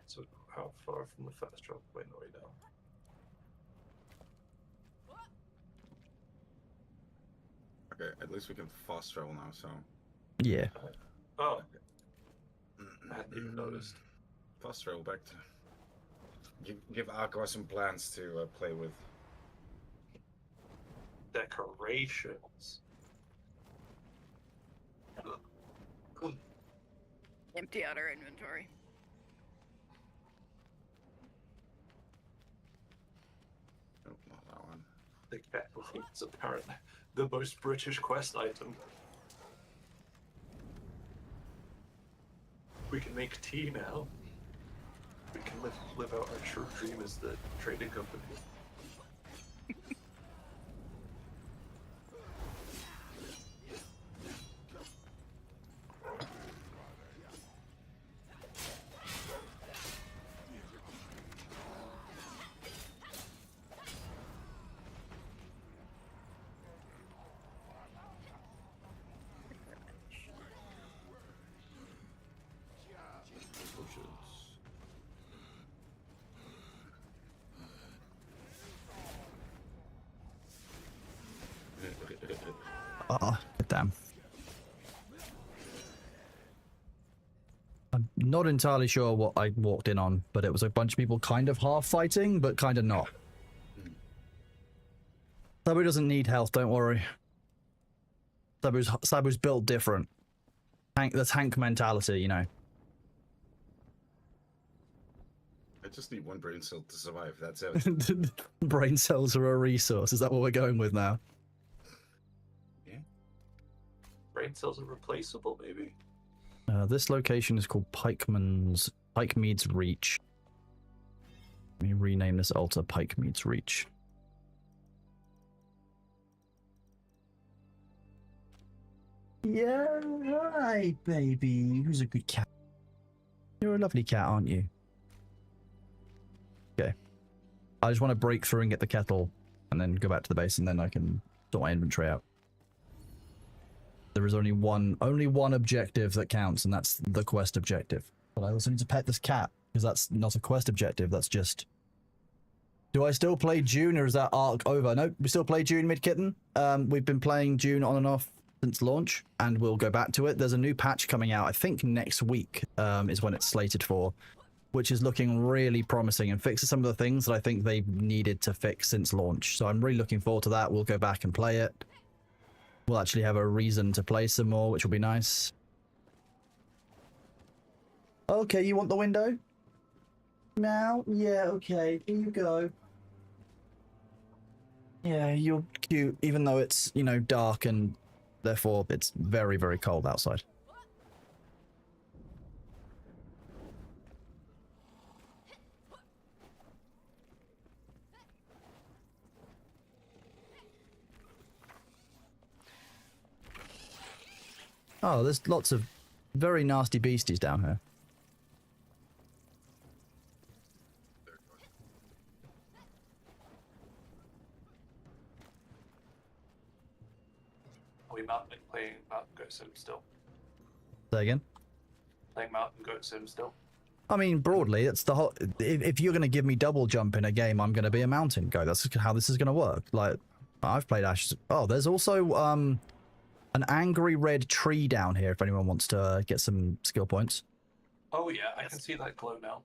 So, how far from the fast travel point are we now? Okay, at least we can fast travel now, so... Yeah. Oh, I hadn't even noticed. Fast travel back to... Give Aqua some plans to play with. Decorations. Empty out our inventory. Oh, not that one. The kettle is apparently the most British quest item. We can make tea now. We can live out our true dream as the trading company. Oh, damn. I'm not entirely sure what I walked in on, but it was a bunch of people kind of half fighting, but kind of not. Sabu doesn't need health, don't worry. Sabu's built different. The tank mentality, you know. I just need one brain cell to survive, that's it. Brain cells are a resource. Is that what we're going with now? Brain cells are replaceable, maybe. This location is called Pikemead's Reach. Let me rename this altar Pikemead's Reach. Yeah, right, baby. Who's a good cat? You're a lovely cat, aren't you? Okay. I just want to break through and get the kettle, and then go back to the base, and then I can sort my inventory out. There is only one objective that counts, and that's the quest objective. But I also need to pet this cat, because that's not a quest objective, that's just... Do I still play June, or is that arc over? Nope, we still play June mid-kitten. We've been playing June on and off since launch, and we'll go back to it. There's a new patch coming out, I think next week is when it's slated for, which is looking really promising and fixes some of the things that I think they needed to fix since launch. So I'm really looking forward to that. We'll go back and play it. We'll actually have a reason to play some more, which will be nice. Okay, you want the window? Now? Yeah, okay. Here you go. Yeah, you're cute, even though it's, you know, dark and therefore it's very, very cold outside. Oh, there's lots of very nasty beasties down here. Are we mountain playing Mountain Goat Sim still? Say again? Playing Mountain Goat Sim still? I mean, broadly, it's the whole... If you're going to give me double jump in a game, I'm going to be a mountain goat. That's how this is going to work. Like, I've played Ashes... Oh, there's also an angry red tree down here if anyone wants to get some skill points. Oh yeah, I can see that glow now.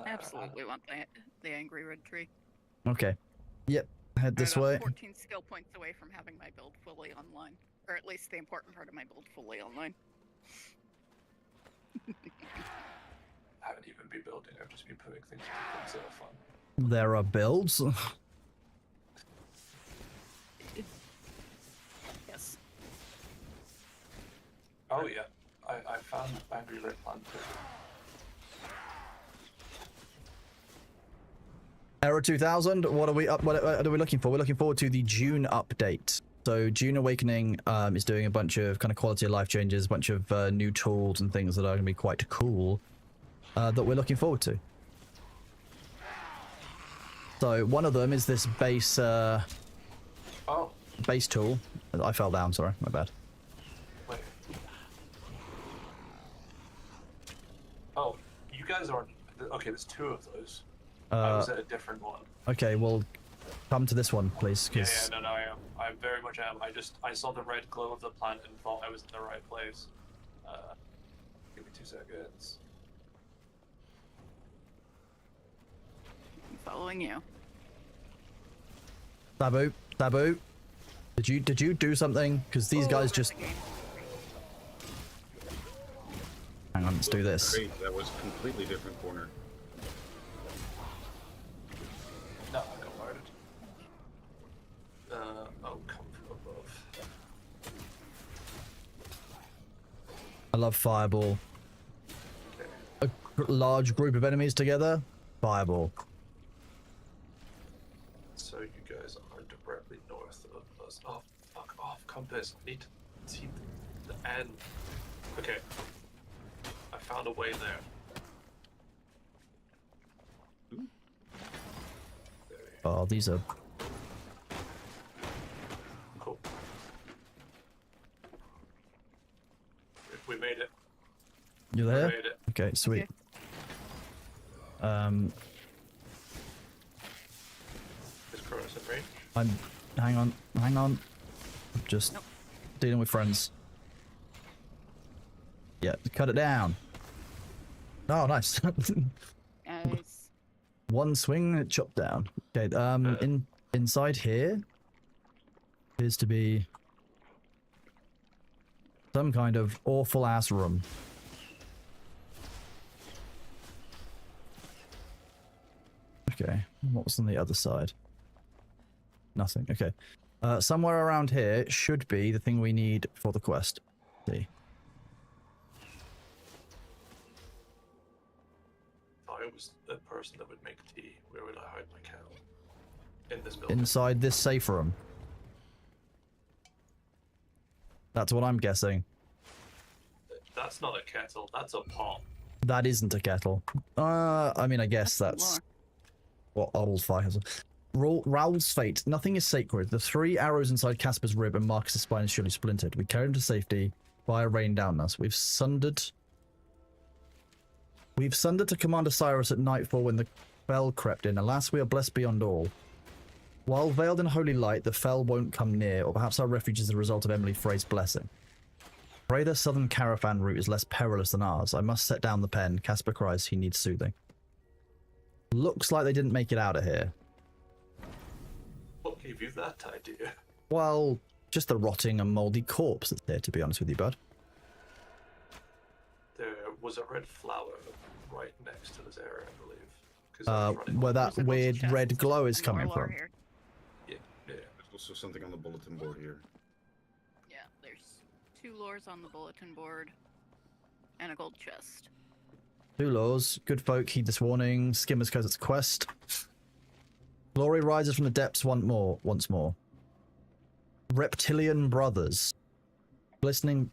Absolutely want the angry red tree. Okay. Yep. Head this I'm way. about 14 skill points away from having my build fully online. Or at least the important part of my build fully online. I haven't even been building. I've just been putting things that are fun. There are builds. Yes. Oh yeah, I found Angry Red Plant. Era 2000. What are we up? What are we looking for? We're looking forward to the June update. So June Awakening is doing a bunch of kind of quality of life changes, a bunch of new tools and things that are going to be quite cool that we're looking forward to. So one of them is this base base tool. I fell down. Sorry, my bad. Wait. Oh, you guys aren't. Okay, there's two of those. I was at a different one. Okay, well, come to this one, please. Yeah, 'Cause no, I am. I very much am. I saw the red glow of the plant and thought I was in the right place. Give me 2 seconds. I'm following you. Sabu, Sabu, did you do something? Because these guys just. Hang on, let's do this. Great, that was a completely different corner. No, I got murdered. Oh, come from above. I love Fireball. Okay. A large group of enemies together. Fireball. So you guys are directly north of us. Oh, fuck off, compass. I need to see the end. Okay. I found a way there. Oh, these are. Cool. We made it. You We there? made it. Okay, sweet. Okay. Is Cronus in range? Hang on. I'm just Nope. dealing with friends. Yeah, cut it down. Oh, nice. Nice. One swing, chop down. Okay, inside here appears to be some kind of awful ass room. Okay, what was on the other side? Nothing. Okay, somewhere around here should be the thing we need for the quest. See. If I was the person that would make tea, where would I hide my cow? In this building. Inside this safe room. That's what I'm guessing. That's not a kettle, that's a pot. That isn't a kettle. I mean, I guess that's what old fire has. Raoul's fate. Nothing is sacred. The 3 arrows inside Casper's rib and Marcus's spine is surely splintered. We carried him to safety. Fire rained down on us. We've sundered to Commander Cyrus at nightfall when the fell crept in. Alas, we are blessed beyond all. While veiled in holy light, the fell won't come near, or perhaps our refuge is the result of Emily Frey's blessing. Pray the southern caravan route is less perilous than ours. I must set down the pen. Casper cries he needs soothing. Looks like they didn't make it out of here. What gave you that idea? Well, just the rotting and mouldy corpse that's there, to be honest with you, bud. There was a red flower right next to this area, I believe. 'Cause I was running Where over- that There's a bunch of weird chests red glow is and coming more lore from. here. Yeah. There's also something on the bulletin board here. Yeah, there's 2 lores on the bulletin board and a gold chest. 2 laws. Good folk heed this warning. Skimmers cause its quest. Glory rises from the depths once more. Reptilian brothers. Glistening.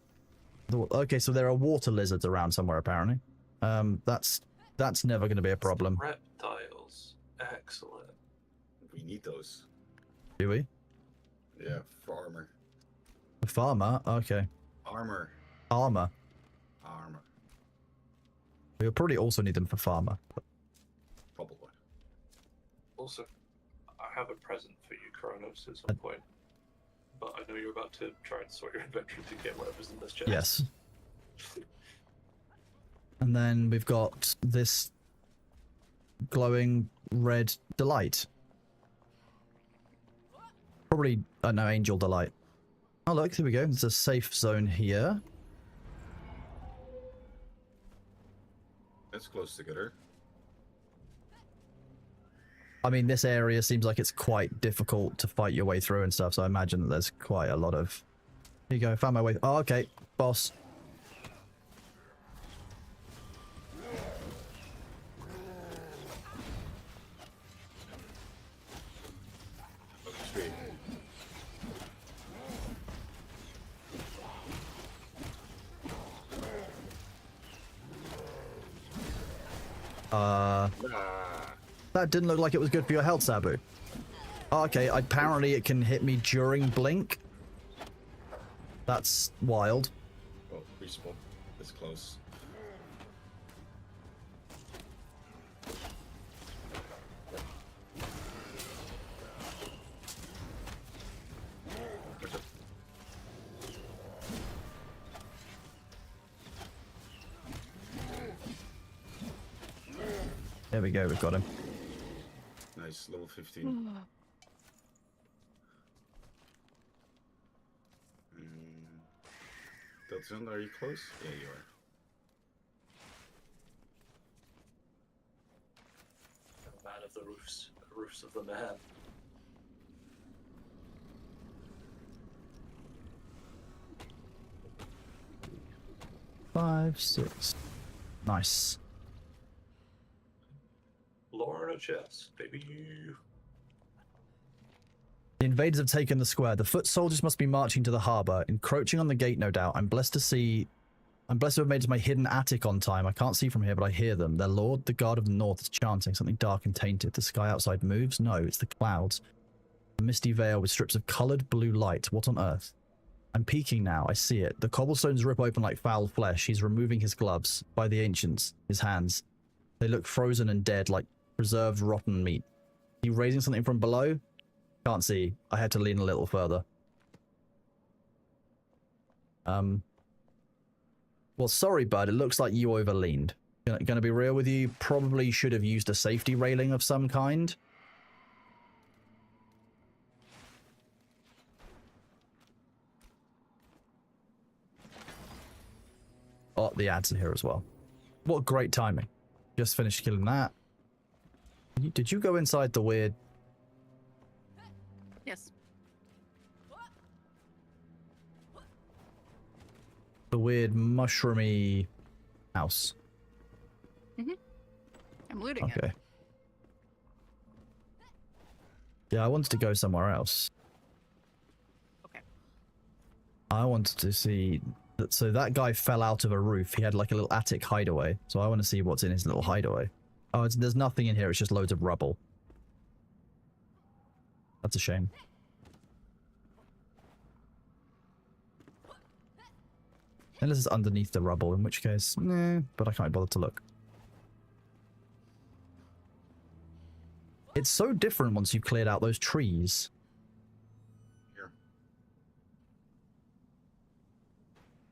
Okay, so there are water lizards around somewhere apparently. That's never going to be a problem. Reptiles. Excellent. We need those. Do we? Yeah, for armor. A farmer? Okay. Armor. Armor. Armor. We'll probably also need them for farmer. Probably. Also, I have a present for you, Kronos, at some point. But I know you're about to try and sort your inventory to get whatever's in this chest. Yes. And then we've got this glowing red delight. Probably, I don't know, angel delight. Oh look, here we go. There's a safe zone here. It's close together. I mean, this area seems like it's quite difficult to fight your way through and stuff, so I imagine that there's quite a lot of... Here you go, found my way... Oh, okay, boss. Sweet. Uh... That didn't look like it was good for your health, Sabu. Oh, okay, apparently it can hit me during blink. That's wild. Oh, respawn. It's close. There we go, we've got him. Nice, level 15. Delton, are you close? Yeah, you are. I'm out of the roofs of the man. Five, six. Nice. Lore in a chest, baby. The invaders have taken the square. The foot soldiers must be marching to the harbour, encroaching on the gate, no doubt. I'm blessed to have made it to my hidden attic on time. I can't see from here, but I hear them. Their lord, the guard of the north, is chanting something dark and tainted. The sky outside moves. No, it's the clouds. A misty veil with strips of coloured blue light. What on earth? I'm peeking now. I see it. The cobblestones rip open like foul flesh. He's removing his gloves. By the ancients. His hands. They look frozen and dead, like preserved rotten meat. He raising something from below? Can't see. I had to lean a little further. Well, sorry, bud. It looks like you overleaned. Gonna be real with you. Probably should have used a safety railing of some kind. Oh, the ads are here as well. What great timing. Just finished killing that. Did you go inside the weird... Yes. The weird mushroomy house? I'm looting Okay. it. Yeah, I wanted to go somewhere else. Okay. I wanted to see... So that guy fell out of a roof. He had like a little attic hideaway. So I want to see what's in his little hideaway. Oh, there's nothing in here. It's just loads of rubble. That's a shame. Unless it's underneath the rubble, in which case, nah, but I can't bother to look. It's so different once you've cleared out those trees. Here.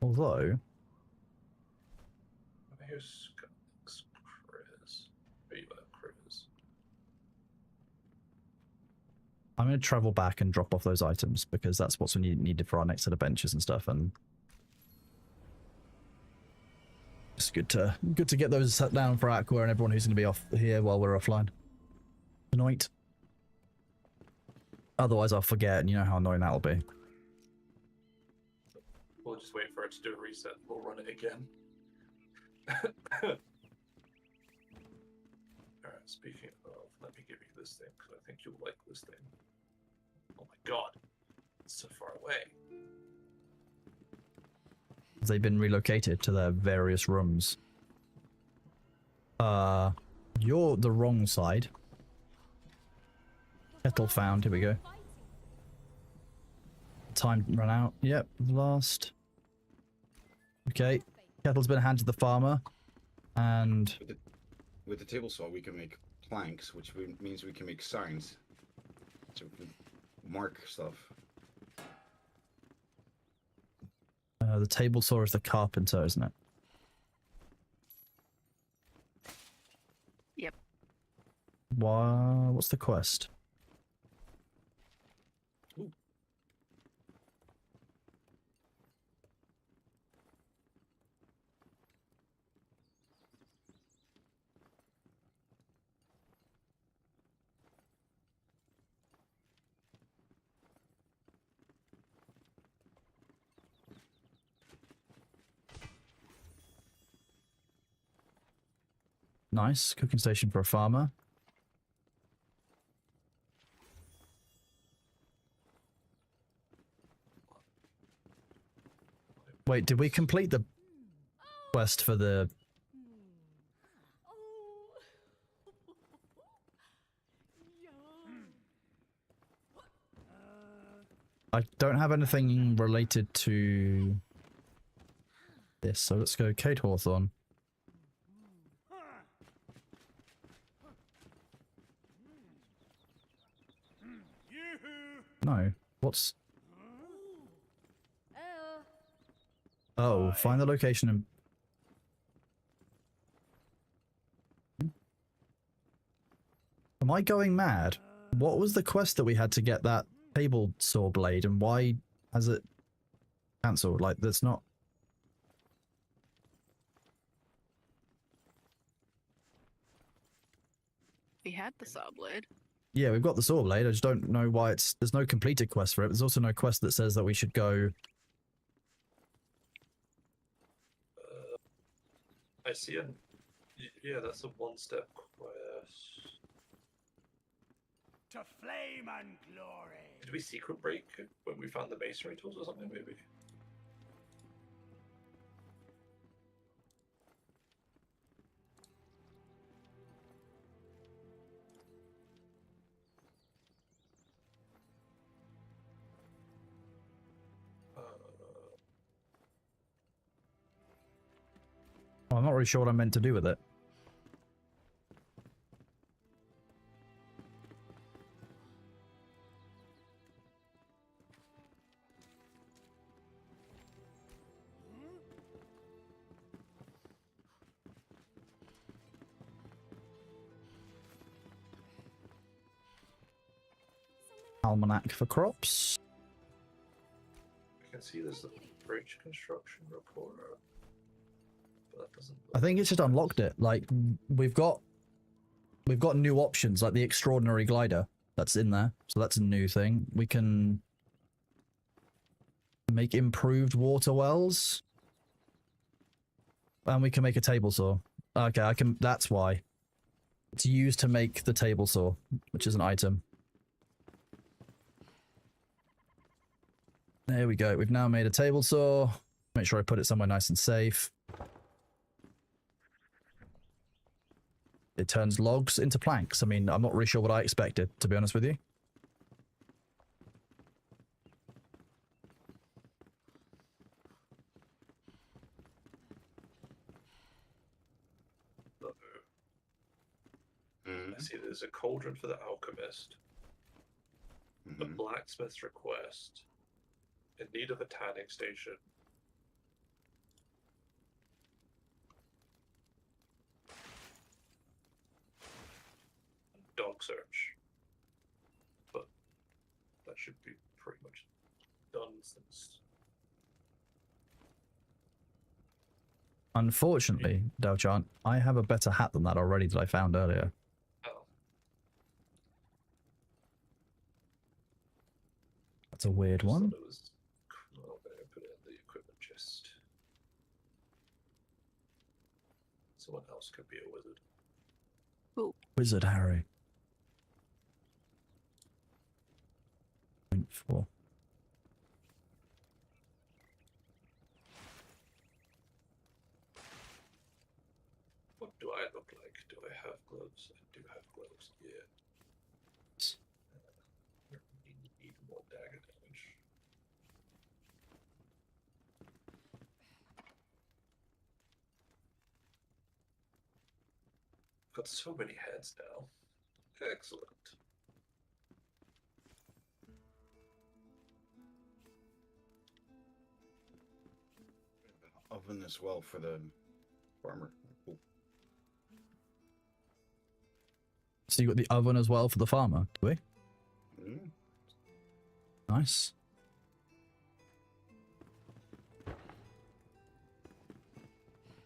Although... Here's Chris. Where you at, Chris? I'm going to travel back and drop off those items, because that's what's needed for our next set of benches and stuff, and... It's good to get those set down for Aqua and everyone who's going to be off here while we're offline. Tonight. Otherwise I'll forget, and you know how annoying that'll be. We'll just wait for it to do a reset. We'll run it again. Alright, speaking of, let me give you this thing, because I think you'll like this thing. Oh my god. It's so far away. They've been relocated to their various rooms. You're the wrong side. Kettle found, here we go. Time run out. Yep, last. Okay, kettle's been handed to the farmer. And... With the table saw, we can make planks, which means we can make signs. So we can mark stuff. The table saw is the carpenter, isn't it? Yep. What's the quest? Ooh. Nice. Cooking station for a farmer. Wait, did we complete the quest for the... I don't have anything related to this, so let's go Kate Hawthorne. No. What's... Oh, find the location and... Am I going mad? What was the quest that we had to get that table saw blade, and why has it cancelled? Like, that's not... We had the saw blade. Yeah, we've got the saw blade. I just don't know why it's... There's no completed quest for it. There's also no quest that says that we should go... I see it. Yeah, that's a one-step quest. To flame and glory. Did we secret break when we found the masonry tools or something, maybe? Oh, I'm not really sure what I'm meant to do with it. Almanac for crops. I can see there's a bridge construction report. But that doesn't I think it's just unlocked it. Like, we've got new options, like the extraordinary glider that's in there. So that's a new thing. We can make improved water wells. And we can make a table saw. Okay, I can... That's why. It's used to make the table saw, which is an item. There we go. We've now made a table saw. Make sure I put it somewhere nice and safe. It turns logs into planks. I mean, I'm not really sure what I expected, to be honest with you. I see there's a cauldron for the alchemist, a blacksmith's request, in need of a tanning station, and dog search. But that should be pretty much done since... Unfortunately, Dalchan, I have a better hat than that already that I found earlier. Oh. That's a weird Just one. thought it was... Well, I'm gonna put it in the equipment chest. Someone else could be a wizard. Wizard Harry. 0.4. What do I look like? Do I have gloves? I do have gloves, yeah. Need more dagger damage. Got so many heads now. Excellent. Oven as well for the farmer. Cool. So you got the oven as well for the farmer, do we? Mm. Nice.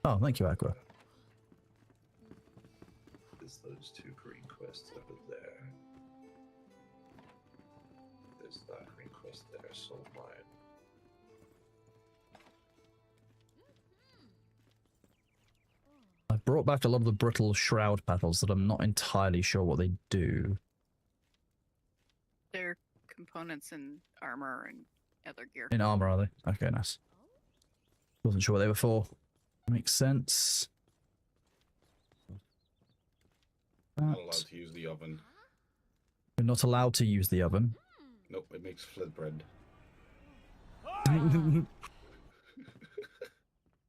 Oh, thank you, Aqua. There's those two green quests over there. There's that green quest there, soul mine. brought back a lot of the brittle shroud petals that I'm not entirely sure what they do. They're components in armor and other gear. In armor, are they? Okay, nice. Wasn't sure what they were for. Makes sense. Not allowed to use the oven. We're not allowed to use the oven. Nope, it makes flit bread.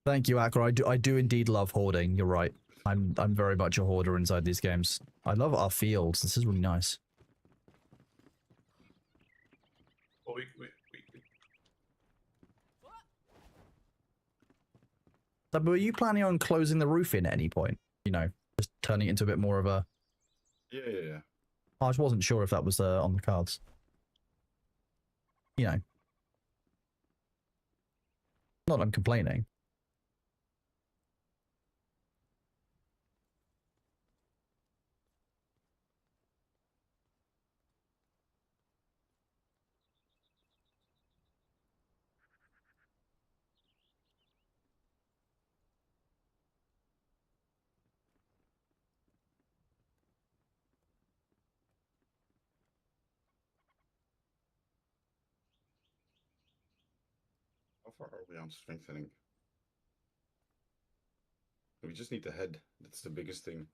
Thank you, Akra. I do indeed love hoarding. You're right. I'm very much a hoarder inside these games. I love our fields. This is really nice. Well, But were you planning on closing the roof in at any point? You know, just turning it into a bit more of a... Yeah. I just wasn't sure if that was on the cards. You know. Not that I'm complaining. How far are we on strengthening? We just need the head. That's the biggest thing.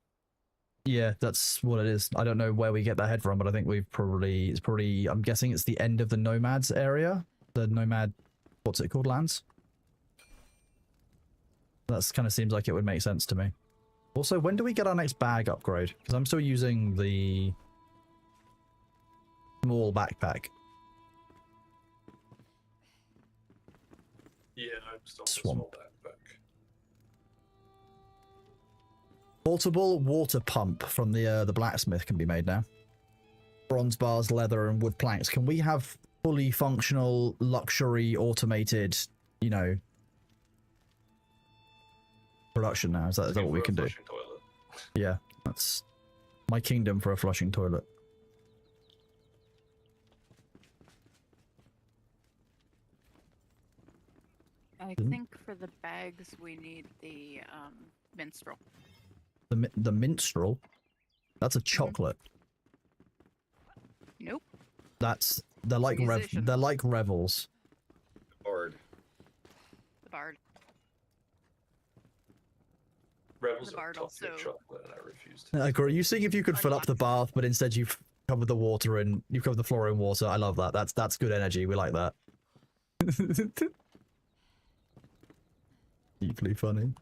Yeah, that's what it is. I don't know where we get that head from, but I think we've probably... It's probably... I'm guessing it's the end of the Nomads area. The Nomad... What's it called? Lands? That kind of seems like it would make sense to me. Also, when do we get our next bag upgrade? Because I'm still using the... small backpack. yeah, I'm still on the Swamp. small backpack. Portable water pump from the blacksmith can be made now. Bronze bars, leather, and wood planks. Can we have fully functional, luxury, automated, you know, production now? Is that what we can do? Flushing toilet. Yeah, that's my kingdom for a flushing toilet. I think for the bags we need the minstrel. The minstrel? That's a chocolate. Nope. That's... They're like Musician. they're like revels. Bard. The bard. Rebels The are bard top tier also- chocolate, and I refused. Are you seeing if you could fill up the bath, but instead you've covered the water and you've covered the floor in water? I love that. That's good energy. We like that. Deeply funny.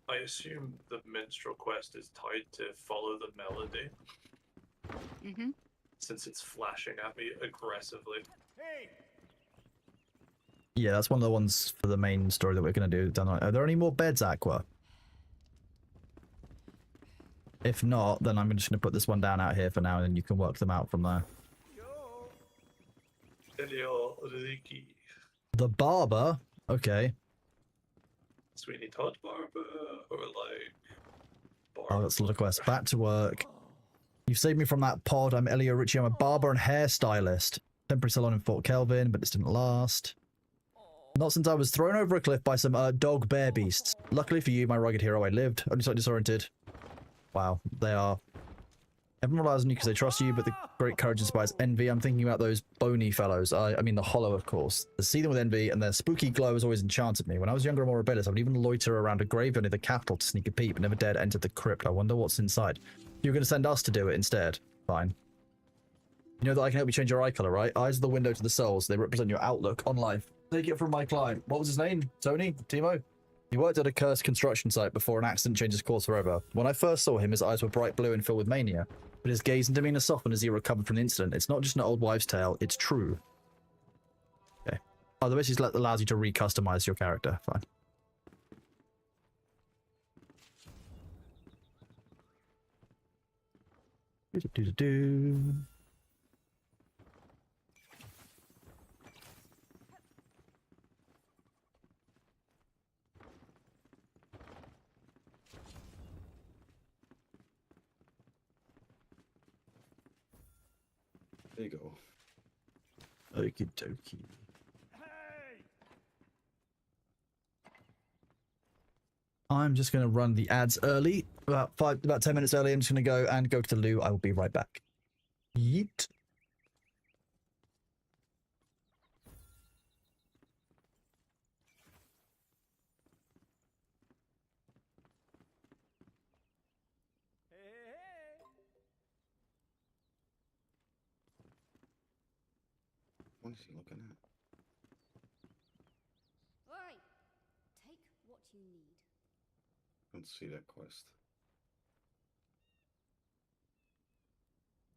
I assume the minstrel quest is tied to follow the melody, Mm-hmm. since it's flashing at me aggressively. Hey! Yeah, that's one of the ones for the main story that we're going to do down the line. Are there any more beds, Aqua? If not, then I'm just going to put this one down out here for now, and then you can work them out from there. Elio Riki. The barber? Okay. Sweeney Todd Barber, or like... Barber. Oh, that's a lot of quests. Back to work. You've saved me from that pod. I'm Elio Ricci. I'm a barber and hairstylist. Temporary salon in Fort Kelvin, but this didn't last. Not since I was thrown over a cliff by some dog bear beasts. Luckily for you, my rugged hero, I lived. Only slightly disoriented. Wow, they are... Everyone relies on you because they trust you, but the great courage inspires envy. I'm thinking about those bony fellows. I mean the hollow, of course. I see them with envy, and their spooky glow has always enchanted me. When I was younger and more rebellious, I would even loiter around a graveyard near the capital to sneak a peep, but never dared enter the crypt. I wonder what's inside. You're going to send us to do it instead. Fine. You know that I can help you change your eye color, right? Eyes are the window to the souls. They represent your outlook on life. Take it from my client. What was his name? Tony? Timo? He worked at a cursed construction site before an accident changed his course forever. When I first saw him, his eyes were bright blue and filled with mania. But his gaze and demeanor softened as he recovered from the incident. It's not just an old wives' tale, it's true. Okay. Oh, the message allows you to recustomize your character. Fine. Do-do-do-do. There you go. Okie dokie. Hey! I'm just going to run the ads early, about 10 minutes early. I'm just going to go to the loo. I will be right back. Yeet. Hey, hey, hey! What is he looking at? Oi! Take what you need. Don't see that quest.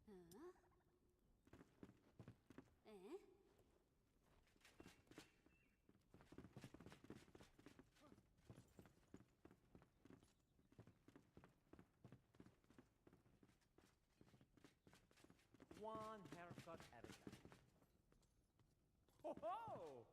Huh? Eh? One haircut at a time. Ho ho!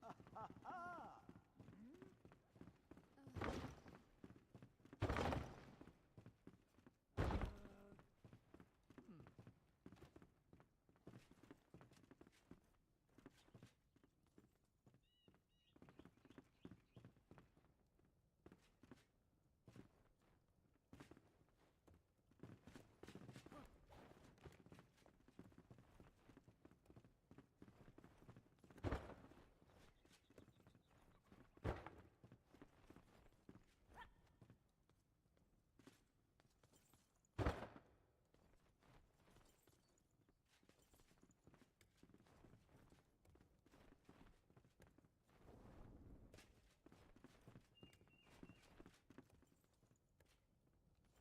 Ha ha!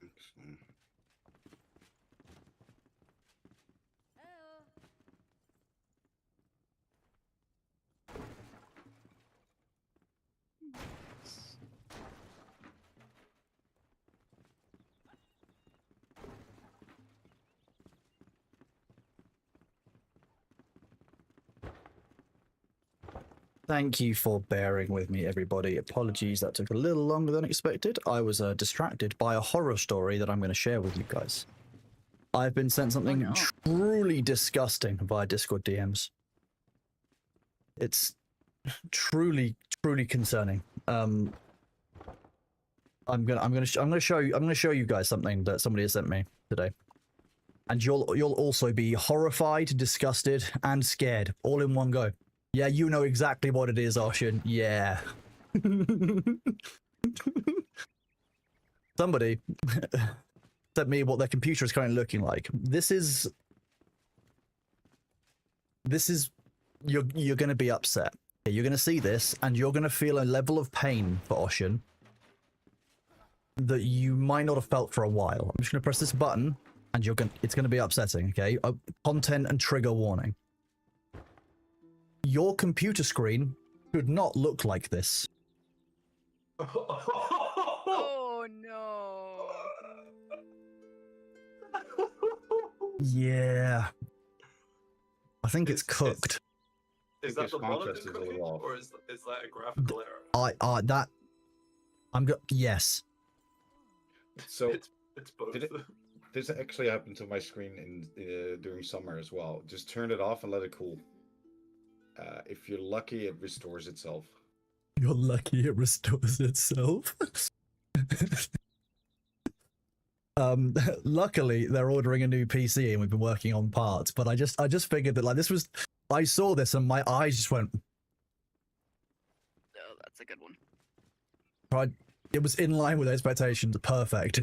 Excellent. Oh. Thank you for bearing with me, everybody. Apologies, that took a little longer than expected. I was distracted by a horror story that I'm going to share with you guys. I've been sent something no. truly disgusting via Discord DMs. It's truly concerning. I'm gonna show you guys something that somebody has sent me today, and you'll also be horrified, disgusted, and scared all in one go. Yeah, you know exactly what it is, Ocean. Yeah. Somebody sent me what their computer is currently looking like. This is you're gonna be upset. You're gonna see this, and you're gonna feel a level of pain for Ocean that you might not have felt for a while. I'm just gonna press this button, and it's going to be upsetting, okay? Content and trigger warning. Your computer screen should not look like this. Oh no. Yeah. I think it's It's- cooked. Is that Its the monitor contrast is a little cooking, off. or is that a graphical error? Yes. So It's both. did it- this actually happened to my screen in during summer as well. Just turn it off and let it cool. If you're lucky, it restores itself. You're lucky it restores itself. Luckily they're ordering a new PC and we've been working on parts, but I just figured that like I saw this and my eyes just went. Oh, that's a good one. It was in line with expectations. Perfect.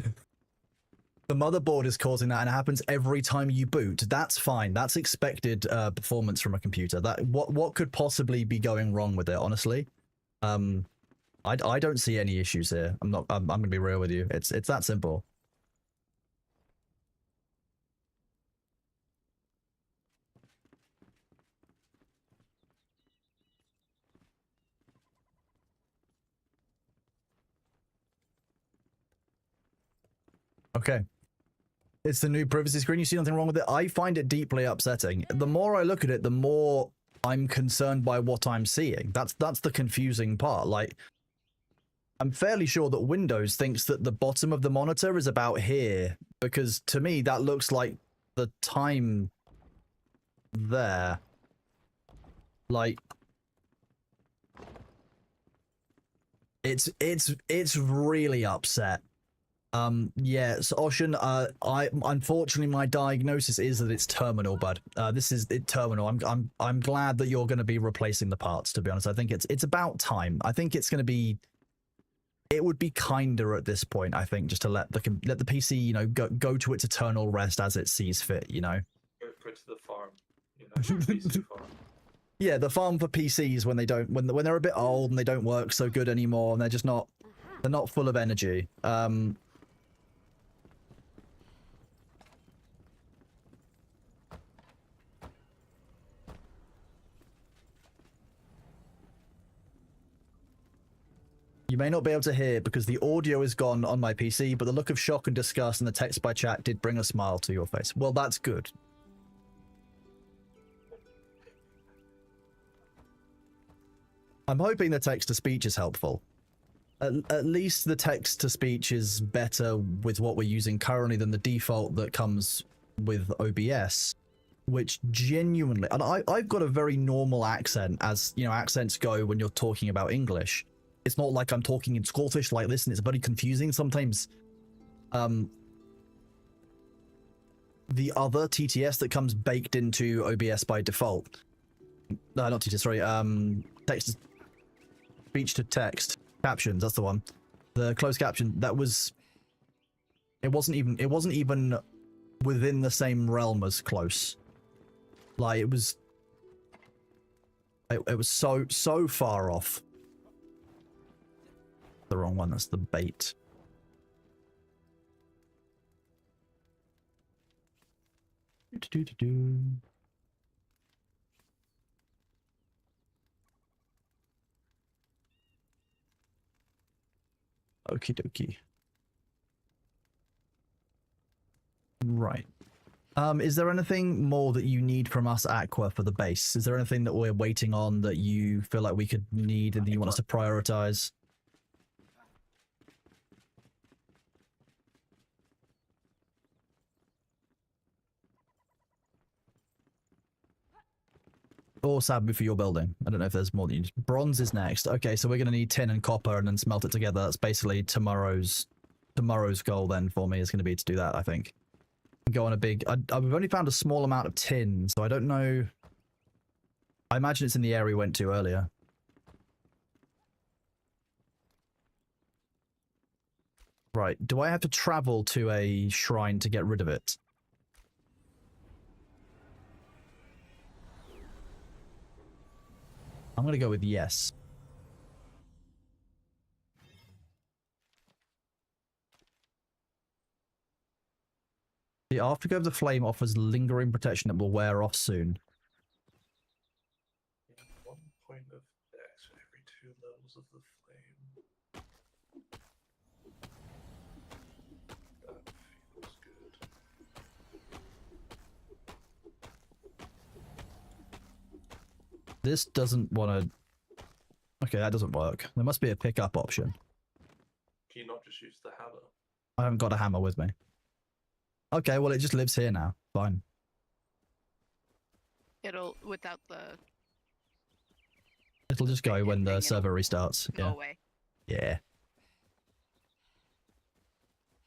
The motherboard is causing that, and it happens every time you boot. That's fine. That's expected performance from a computer. That what could possibly be going wrong with it? Honestly, I don't see any issues here. I'm gonna be real with you. It's that simple. Okay. It's the new privacy screen. You see nothing wrong with it? I find it deeply upsetting. The more I look at it, the more I'm concerned by what I'm seeing. That's the confusing part. Like, I'm fairly sure that Windows thinks that the bottom of the monitor is about here, because to me that looks like the time there. Like, it's really upset. So Ocean, unfortunately my diagnosis is that it's terminal, bud. This is it terminal. I'm glad that you're going to be replacing the parts, to be honest. I think it's about time. I think it's going to be, it would be kinder at this point, I think, just to let the PC, you know, go to its eternal rest as it sees fit, you know. Go to the farm. You know, PC farm. Yeah, the farm for PCs when they're a bit old and they don't work so good anymore and they're not full of energy. You may not be able to hear because the audio is gone on my PC, but the look of shock and disgust in the text by chat did bring a smile to your face. Well, that's good. I'm hoping the text-to-speech is helpful. At least the text-to-speech is better with what we're using currently than the default that comes with OBS, which genuinely... And I've got a very normal accent, as, you know, accents go when you're talking about English. It's not like I'm talking in Scottish like this, and it's very confusing sometimes. The other TTS that comes baked into OBS by default. No, not TTS, sorry. Text, speech to text, captions. That's the one. The closed caption. That was. It wasn't even within the same realm as close. Like it was. It was so far off. The wrong one. That's the bait. Okie dokie. Right. Is there anything more that you need from us, Aqua, for the base? Is there anything that we're waiting on that you feel like we could need and that you want us to prioritize? Or Sabu for your building. I don't know if there's more than you need. Bronze is next. Okay, so we're going to need tin and copper and then smelt it together. That's basically tomorrow's goal then for me is going to be to do that, I think. Go on a big... We've only found a small amount of tin, so I don't know... I imagine it's in the area we went to earlier. Right, do I have to travel to a shrine to get rid of it? I'm going to go with yes. The afterglow of the flame offers lingering protection that will wear off soon. Yeah, 1 point of Dex for every 2 levels of the flame. That feels good. This doesn't want to... Okay, that doesn't work. There must be a pickup option. Can you not just use the hammer? I haven't got a hammer with me. Okay, well, it just lives here now. Fine. It'll without the It'll just go when the thing, server restarts. go Yeah. away. Yeah.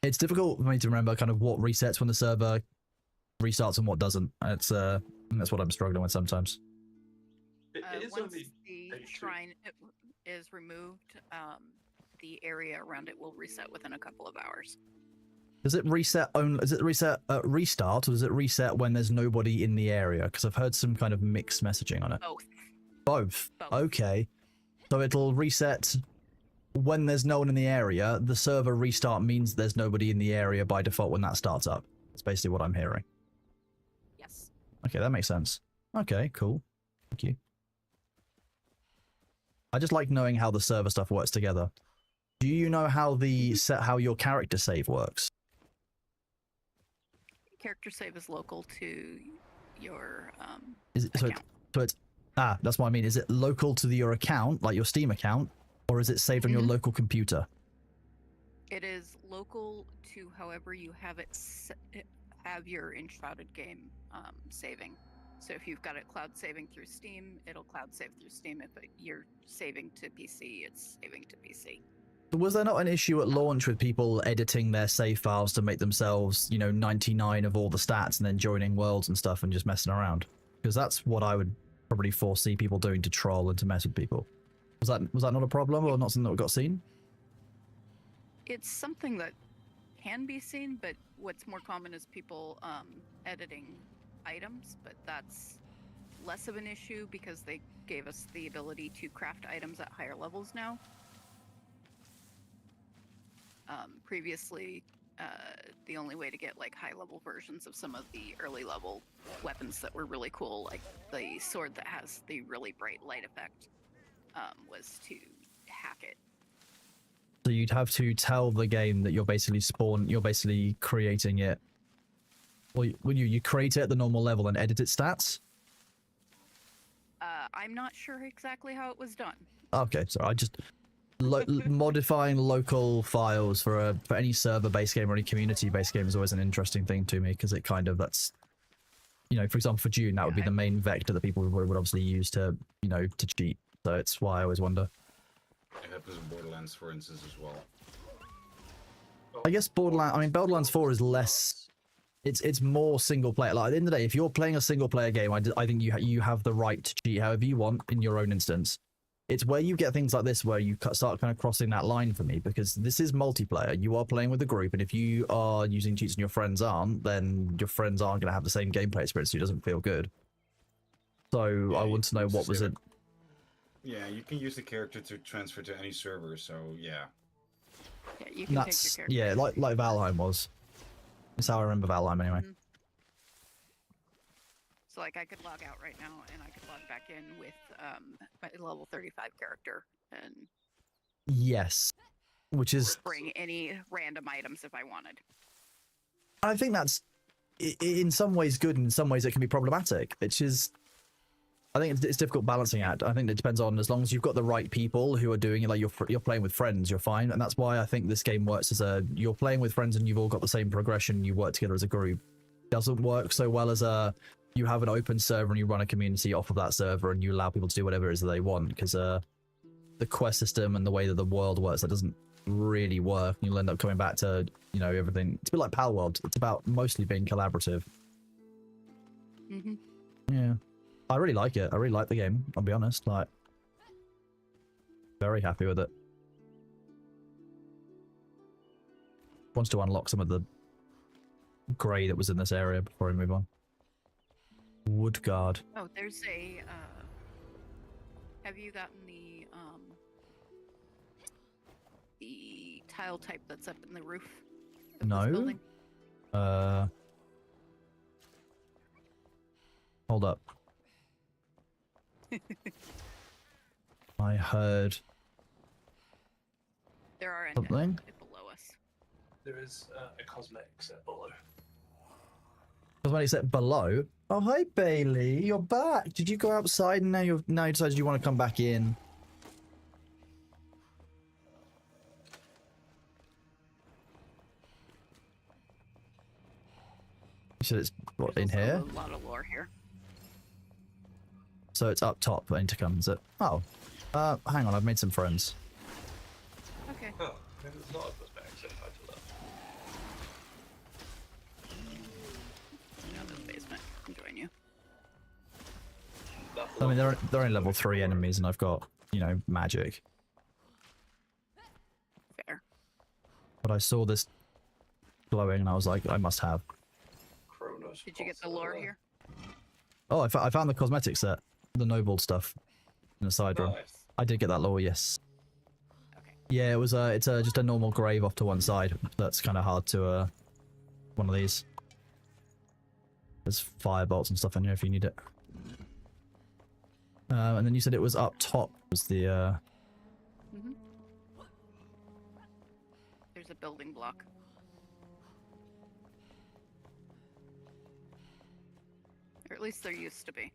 It's difficult for me to remember kind of what resets when the server restarts and what doesn't. It's that's what I'm struggling with sometimes. It is Once only the day 2. shrine is removed, the area around it will reset within a couple of hours. Does it reset only? Does it reset at restart, or does it reset when there's nobody in the area? Because I've heard some kind of mixed messaging on it. Both. Both. Both. Okay. So it'll reset when there's no one in the area. The server restart means there's nobody in the area by default when that starts up. That's basically what I'm hearing. Yes. Okay, that makes sense. Okay, cool. Thank you. I just like knowing how the server stuff works together. Do you know how how your character save works? Character save is local to your Is it, so account. it's that's what I mean. Is it local to your account, like your Steam account, or is it saved on your Mhm. local computer? It is local to however you have have your Enshrouded game saving. So if you've got it cloud saving through Steam, it'll cloud save through Steam. If you're saving to PC, it's saving to PC. Was there not an issue at launch with people editing their save files to make themselves, 99 of all the stats and then joining worlds and stuff and just messing around? Because that's what I would probably foresee people doing to troll and to mess with people. Was that not a problem or not something that got seen? It's something that can be seen, but what's more common is people editing items, but that's less of an issue because they gave us the ability to craft items at higher levels now. Previously, the only way to get like high level versions of some of the early level weapons that were really cool, like the sword that has the really bright light effect, was to hack it. So you'd have to tell the game that you're basically creating it. Well, when you create it at the normal level and edit its stats? I'm not sure exactly how it was done. Okay, so I just modifying local files for any server-based game or any community-based game is always an interesting thing to me because it kind of that's, for example, for June that would be the main vector that people would obviously use to to cheat. So it's why I always wonder. It happens in Borderlands, for instance, as well. I guess Borderlands 4 is less. It's more single player. Like at the end of the day, if you're playing a single player game, I think you have the right to cheat however you want in your own instance. It's where you get things like this where you start kind of crossing that line for me because this is multiplayer. You are playing with a group, and if you are using cheats and your friends aren't, then your friends aren't going to have the same gameplay experience. So it doesn't feel good. So Yeah, I want to know what was it. Yeah, you can use the character to transfer to any server. So yeah. Yeah, you can That's take your character. like Valheim was. That's how I remember Valheim anyway. Mhm. So like I could log out right now and I could log back in with my level 35 character and Yes, which is bring any random items if I wanted. I think that's in some ways good, and in some ways it can be problematic. I think it's difficult balancing act. I think it depends on, as long as you've got the right people who are doing it, like you're playing with friends, you're fine. And that's why I think this game works you're playing with friends and you've all got the same progression, you work together as a group. Doesn't work so well as you have an open server and you run a community off of that server and you allow people to do whatever it is that they want, because the quest system and the way that the world works, that doesn't really work. You'll end up coming back to, everything. It's a bit like Pal World. It's about mostly being collaborative. Mm-hmm. Yeah. I really like it. I really like the game, I'll be honest. Like, very happy with it. Wants to unlock some of the grey that was in this area before we move on. Woodguard. Oh, there's a have you gotten the tile type that's up in the roof of this No. building? Hold up. I heard There are something. enemies below us. There is a cosmetic set below. Cosmetic set below. Oh, hi Bailey, you're back. Did you go outside and now you decided you want to come back in? You said it's what There's in also here? A lot of lore here. So it's up top. I need to come. Is it? Oh, hang on. I've made some friends. Okay. Oh, maybe it's not a cosmetic set tied to that. Down to the basement. I'll join you. That I mean, block- they're only level 3 enemies, and I've got, you know, magic. Fair. But I saw this glowing, and I was like, I must have. Kronos Did you get the boss lore over here? Oh, I found the cosmetic set, the noble stuff, in the side there. room. Nice. I did get that lore, yes. Okay. Yeah, it was it's just a normal grave off to one side. That's kind of hard to one of these. There's fire bolts and stuff in here if you need it. And then you said it was up top. Was the Mm-hmm. There's a building block. Or at least there used to be.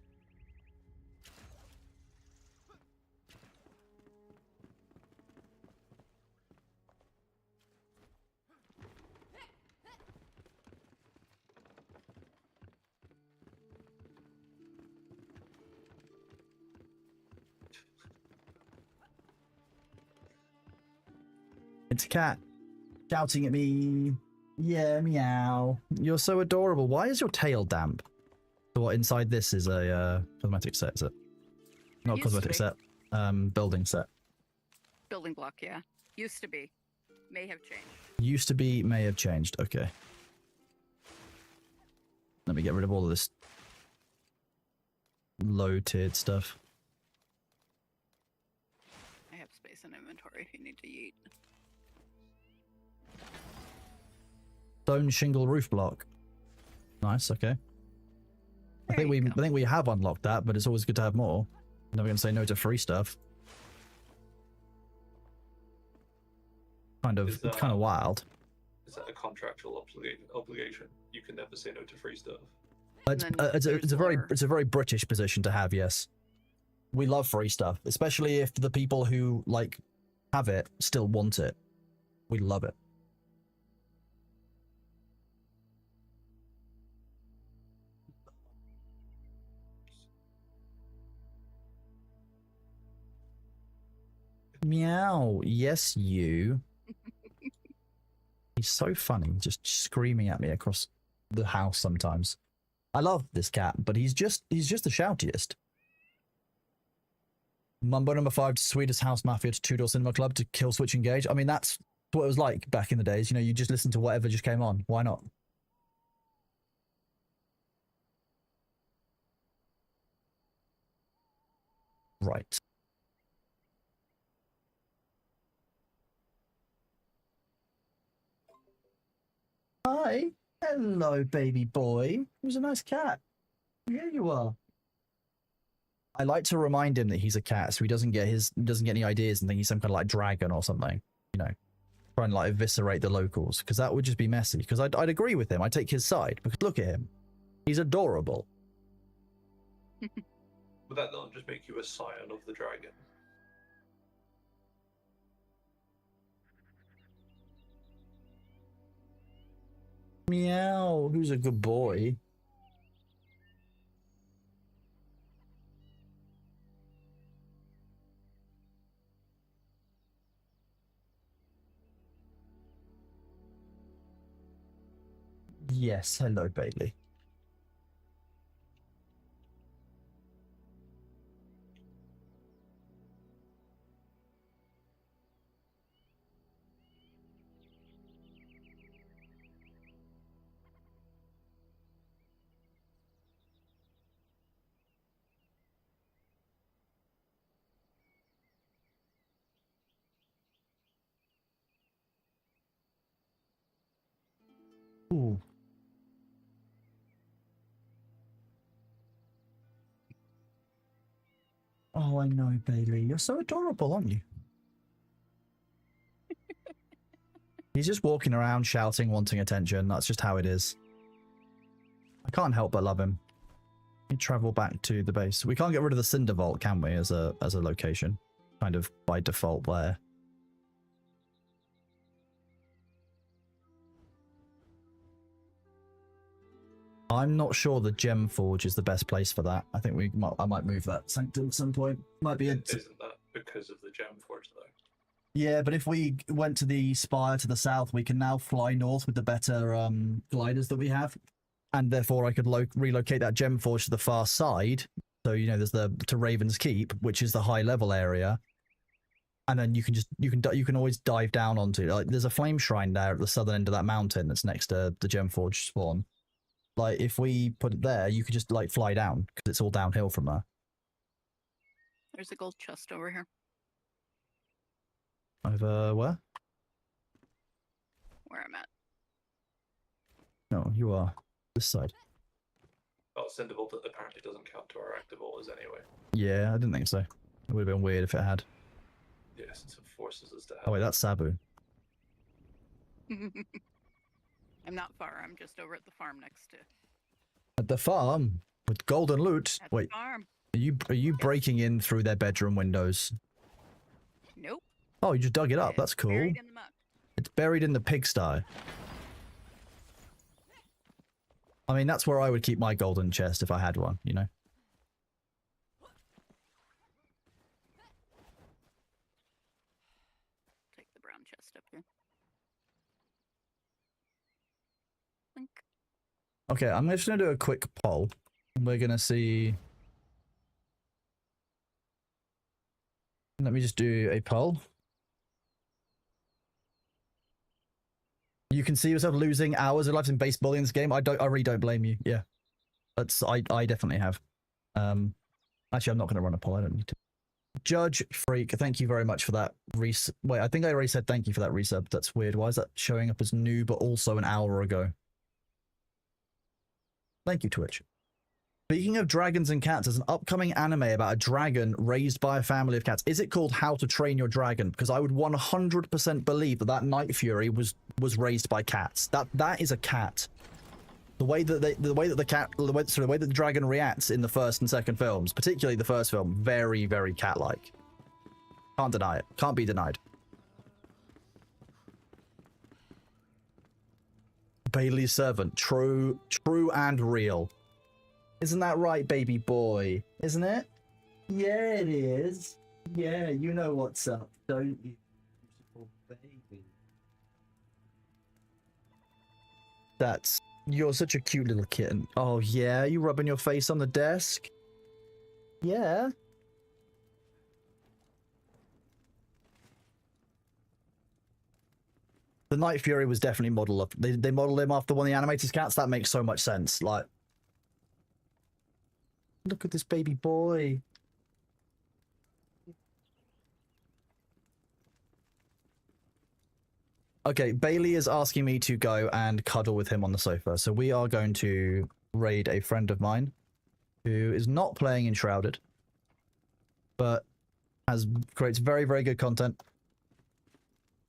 it's a cat shouting at me. Yeah, meow. You're so adorable. Why is your tail damp? So what inside this is a cosmetic set, is it? Not Used to cosmetic be. set. Building set. Building block, yeah. Used to be. May have changed. Used to be, may have changed. Okay. Let me get rid of all of this low-tiered stuff. I have space in inventory if you need to yeet. Stone shingle roof block. Nice, okay. I There you go. think we have unlocked that, but it's always good to have more. Never gonna say no to free stuff. Is It's kind of wild. Is that a contractual obligation? You can never say no to free stuff. It's, And then there's lore. it's a very British position to have. Yes, we love free stuff, especially if the people who like have it still want it. We love it. Meow. Yes, you. He's so funny, just screaming at me across the house sometimes. I love this cat, but he's just the shoutiest. Mumbo number 5 to Swedish House Mafia to Two-Door Cinema Club to Kill Switch Engage. I mean, that's what it was like back in the days. You know, you just listen to whatever just came on. Why not? Right. Hi. Hello, baby boy. Who's a nice cat. Here you are. I like to remind him that he's a cat, so he doesn't get any ideas and think he's some kind of like dragon or something. You know, trying to like eviscerate the locals, because that would just be messy. Because I'd agree with him. I'd take his side. Because look at him. He's adorable. Would that not just make you a scion of the dragon? Meow. Who's a good boy? Yes, hello, Bailey. Ooh. Oh, I know, Bailey. You're so adorable, aren't you? He's just walking around shouting, wanting attention. That's just how it is. I can't help but love him. We travel back to the base. We can't get rid of the Cinder Vault, can we, as a location? Kind of by default there. I'm not sure the Gem Forge is the best place for that. I think I might move that sanctum at some point. Might be Isn't that because of the Gem Forge, though? Yeah, but if we went to the spire to the south, we can now fly north with the better gliders that we have. And therefore I could relocate that Gem Forge to the far side. So, you know, there's to Raven's Keep, which is the high level area. And then you can always dive down onto, like, there's a flame shrine there at the southern end of that mountain that's next to the Gem Forge spawn. Like, if we put it there, you could just, like, fly down, because it's all downhill from there. There's a gold chest over here. Over where? Where I'm at. No, you are. This side. Well, Cinderbolt apparently doesn't count to our active orders anyway. Yeah, I didn't think so. It would have been weird if it had. Yeah, since it forces us to have. Oh, wait, that's Sabu. I'm not far. I'm just over at the farm next to. At the farm? With golden loot? At Wait, the farm. are you breaking in through their bedroom windows? Nope. Oh, you just dug it up. It's That's cool. buried in the muck. It's buried in the pigsty. I mean, that's where I would keep my golden chest if I had one, you know? Take the brown chest up here. Link. Okay, I'm just going to do a quick poll. We're going to see... Let me just do a poll. You can see yourself losing hours of life in base bullying in this game. I really don't blame you. Yeah. I definitely have. Actually, I'm not going to run a poll. I don't need to. Judge Freak, thank you very much for that wait, I think I already said thank you for that resub. That's weird. Why is that showing up as new, but also an hour ago? Thank you, Twitch. Speaking of dragons and cats, there's an upcoming anime about a dragon raised by a family of cats. Is it called How to Train Your Dragon? Because I would 100% believe that Night Fury was raised by cats. That is a cat. The way that the dragon reacts in the first and second films, particularly the first film, very, very cat-like. Can't deny it. Can't be denied. Bailey's servant. True and real. Isn't that right, baby boy? Isn't it? Yeah, it is. Yeah, you know what's up, don't you? Beautiful baby. You're such a cute little kitten. Oh, yeah? You rubbing your face on the desk? Yeah. The Night Fury was definitely modeled. They modeled him after one of the animated cats. That makes so much sense. Like, look at this baby boy. Okay, Bailey is asking me to go and cuddle with him on the sofa. So we are going to raid a friend of mine who is not playing Enshrouded, but creates very, very good content.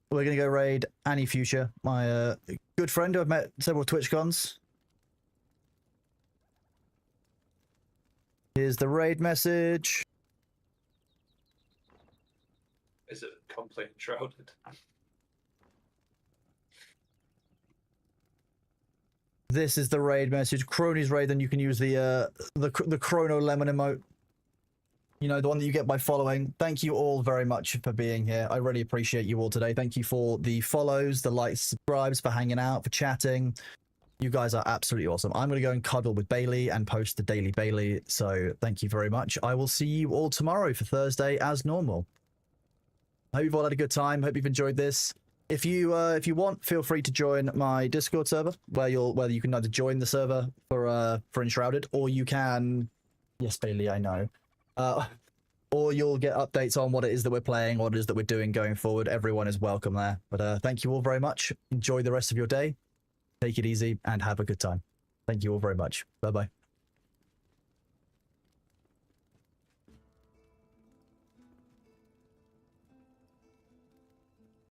We're going to go raid Annie Fuchsia, my good friend who I've met several TwitchCons. Here's the raid message. Is it complaint shrouded? This is the raid message. Crony's raid, then you can use the Chrono Lemon emote. You know, the one that you get by following. Thank you all very much for being here. I really appreciate you all today. Thank you for the follows, the likes, subscribes, for hanging out, for chatting. You guys are absolutely awesome. I'm going to go and cuddle with Bailey and post the Daily Bailey. So thank you very much. I will see you all tomorrow for Thursday as normal. Hope you've all had a good time. Hope you've enjoyed this. If you want, feel free to join my Discord server, where you can either join the server for Enshrouded, or you can, yes, Bailey, I know, or you'll get updates on what it is that we're playing, what it is that we're doing going forward. Everyone is welcome there. But thank you all very much. Enjoy the rest of your day. Take it easy and have a good time. Thank you all very much. Bye bye.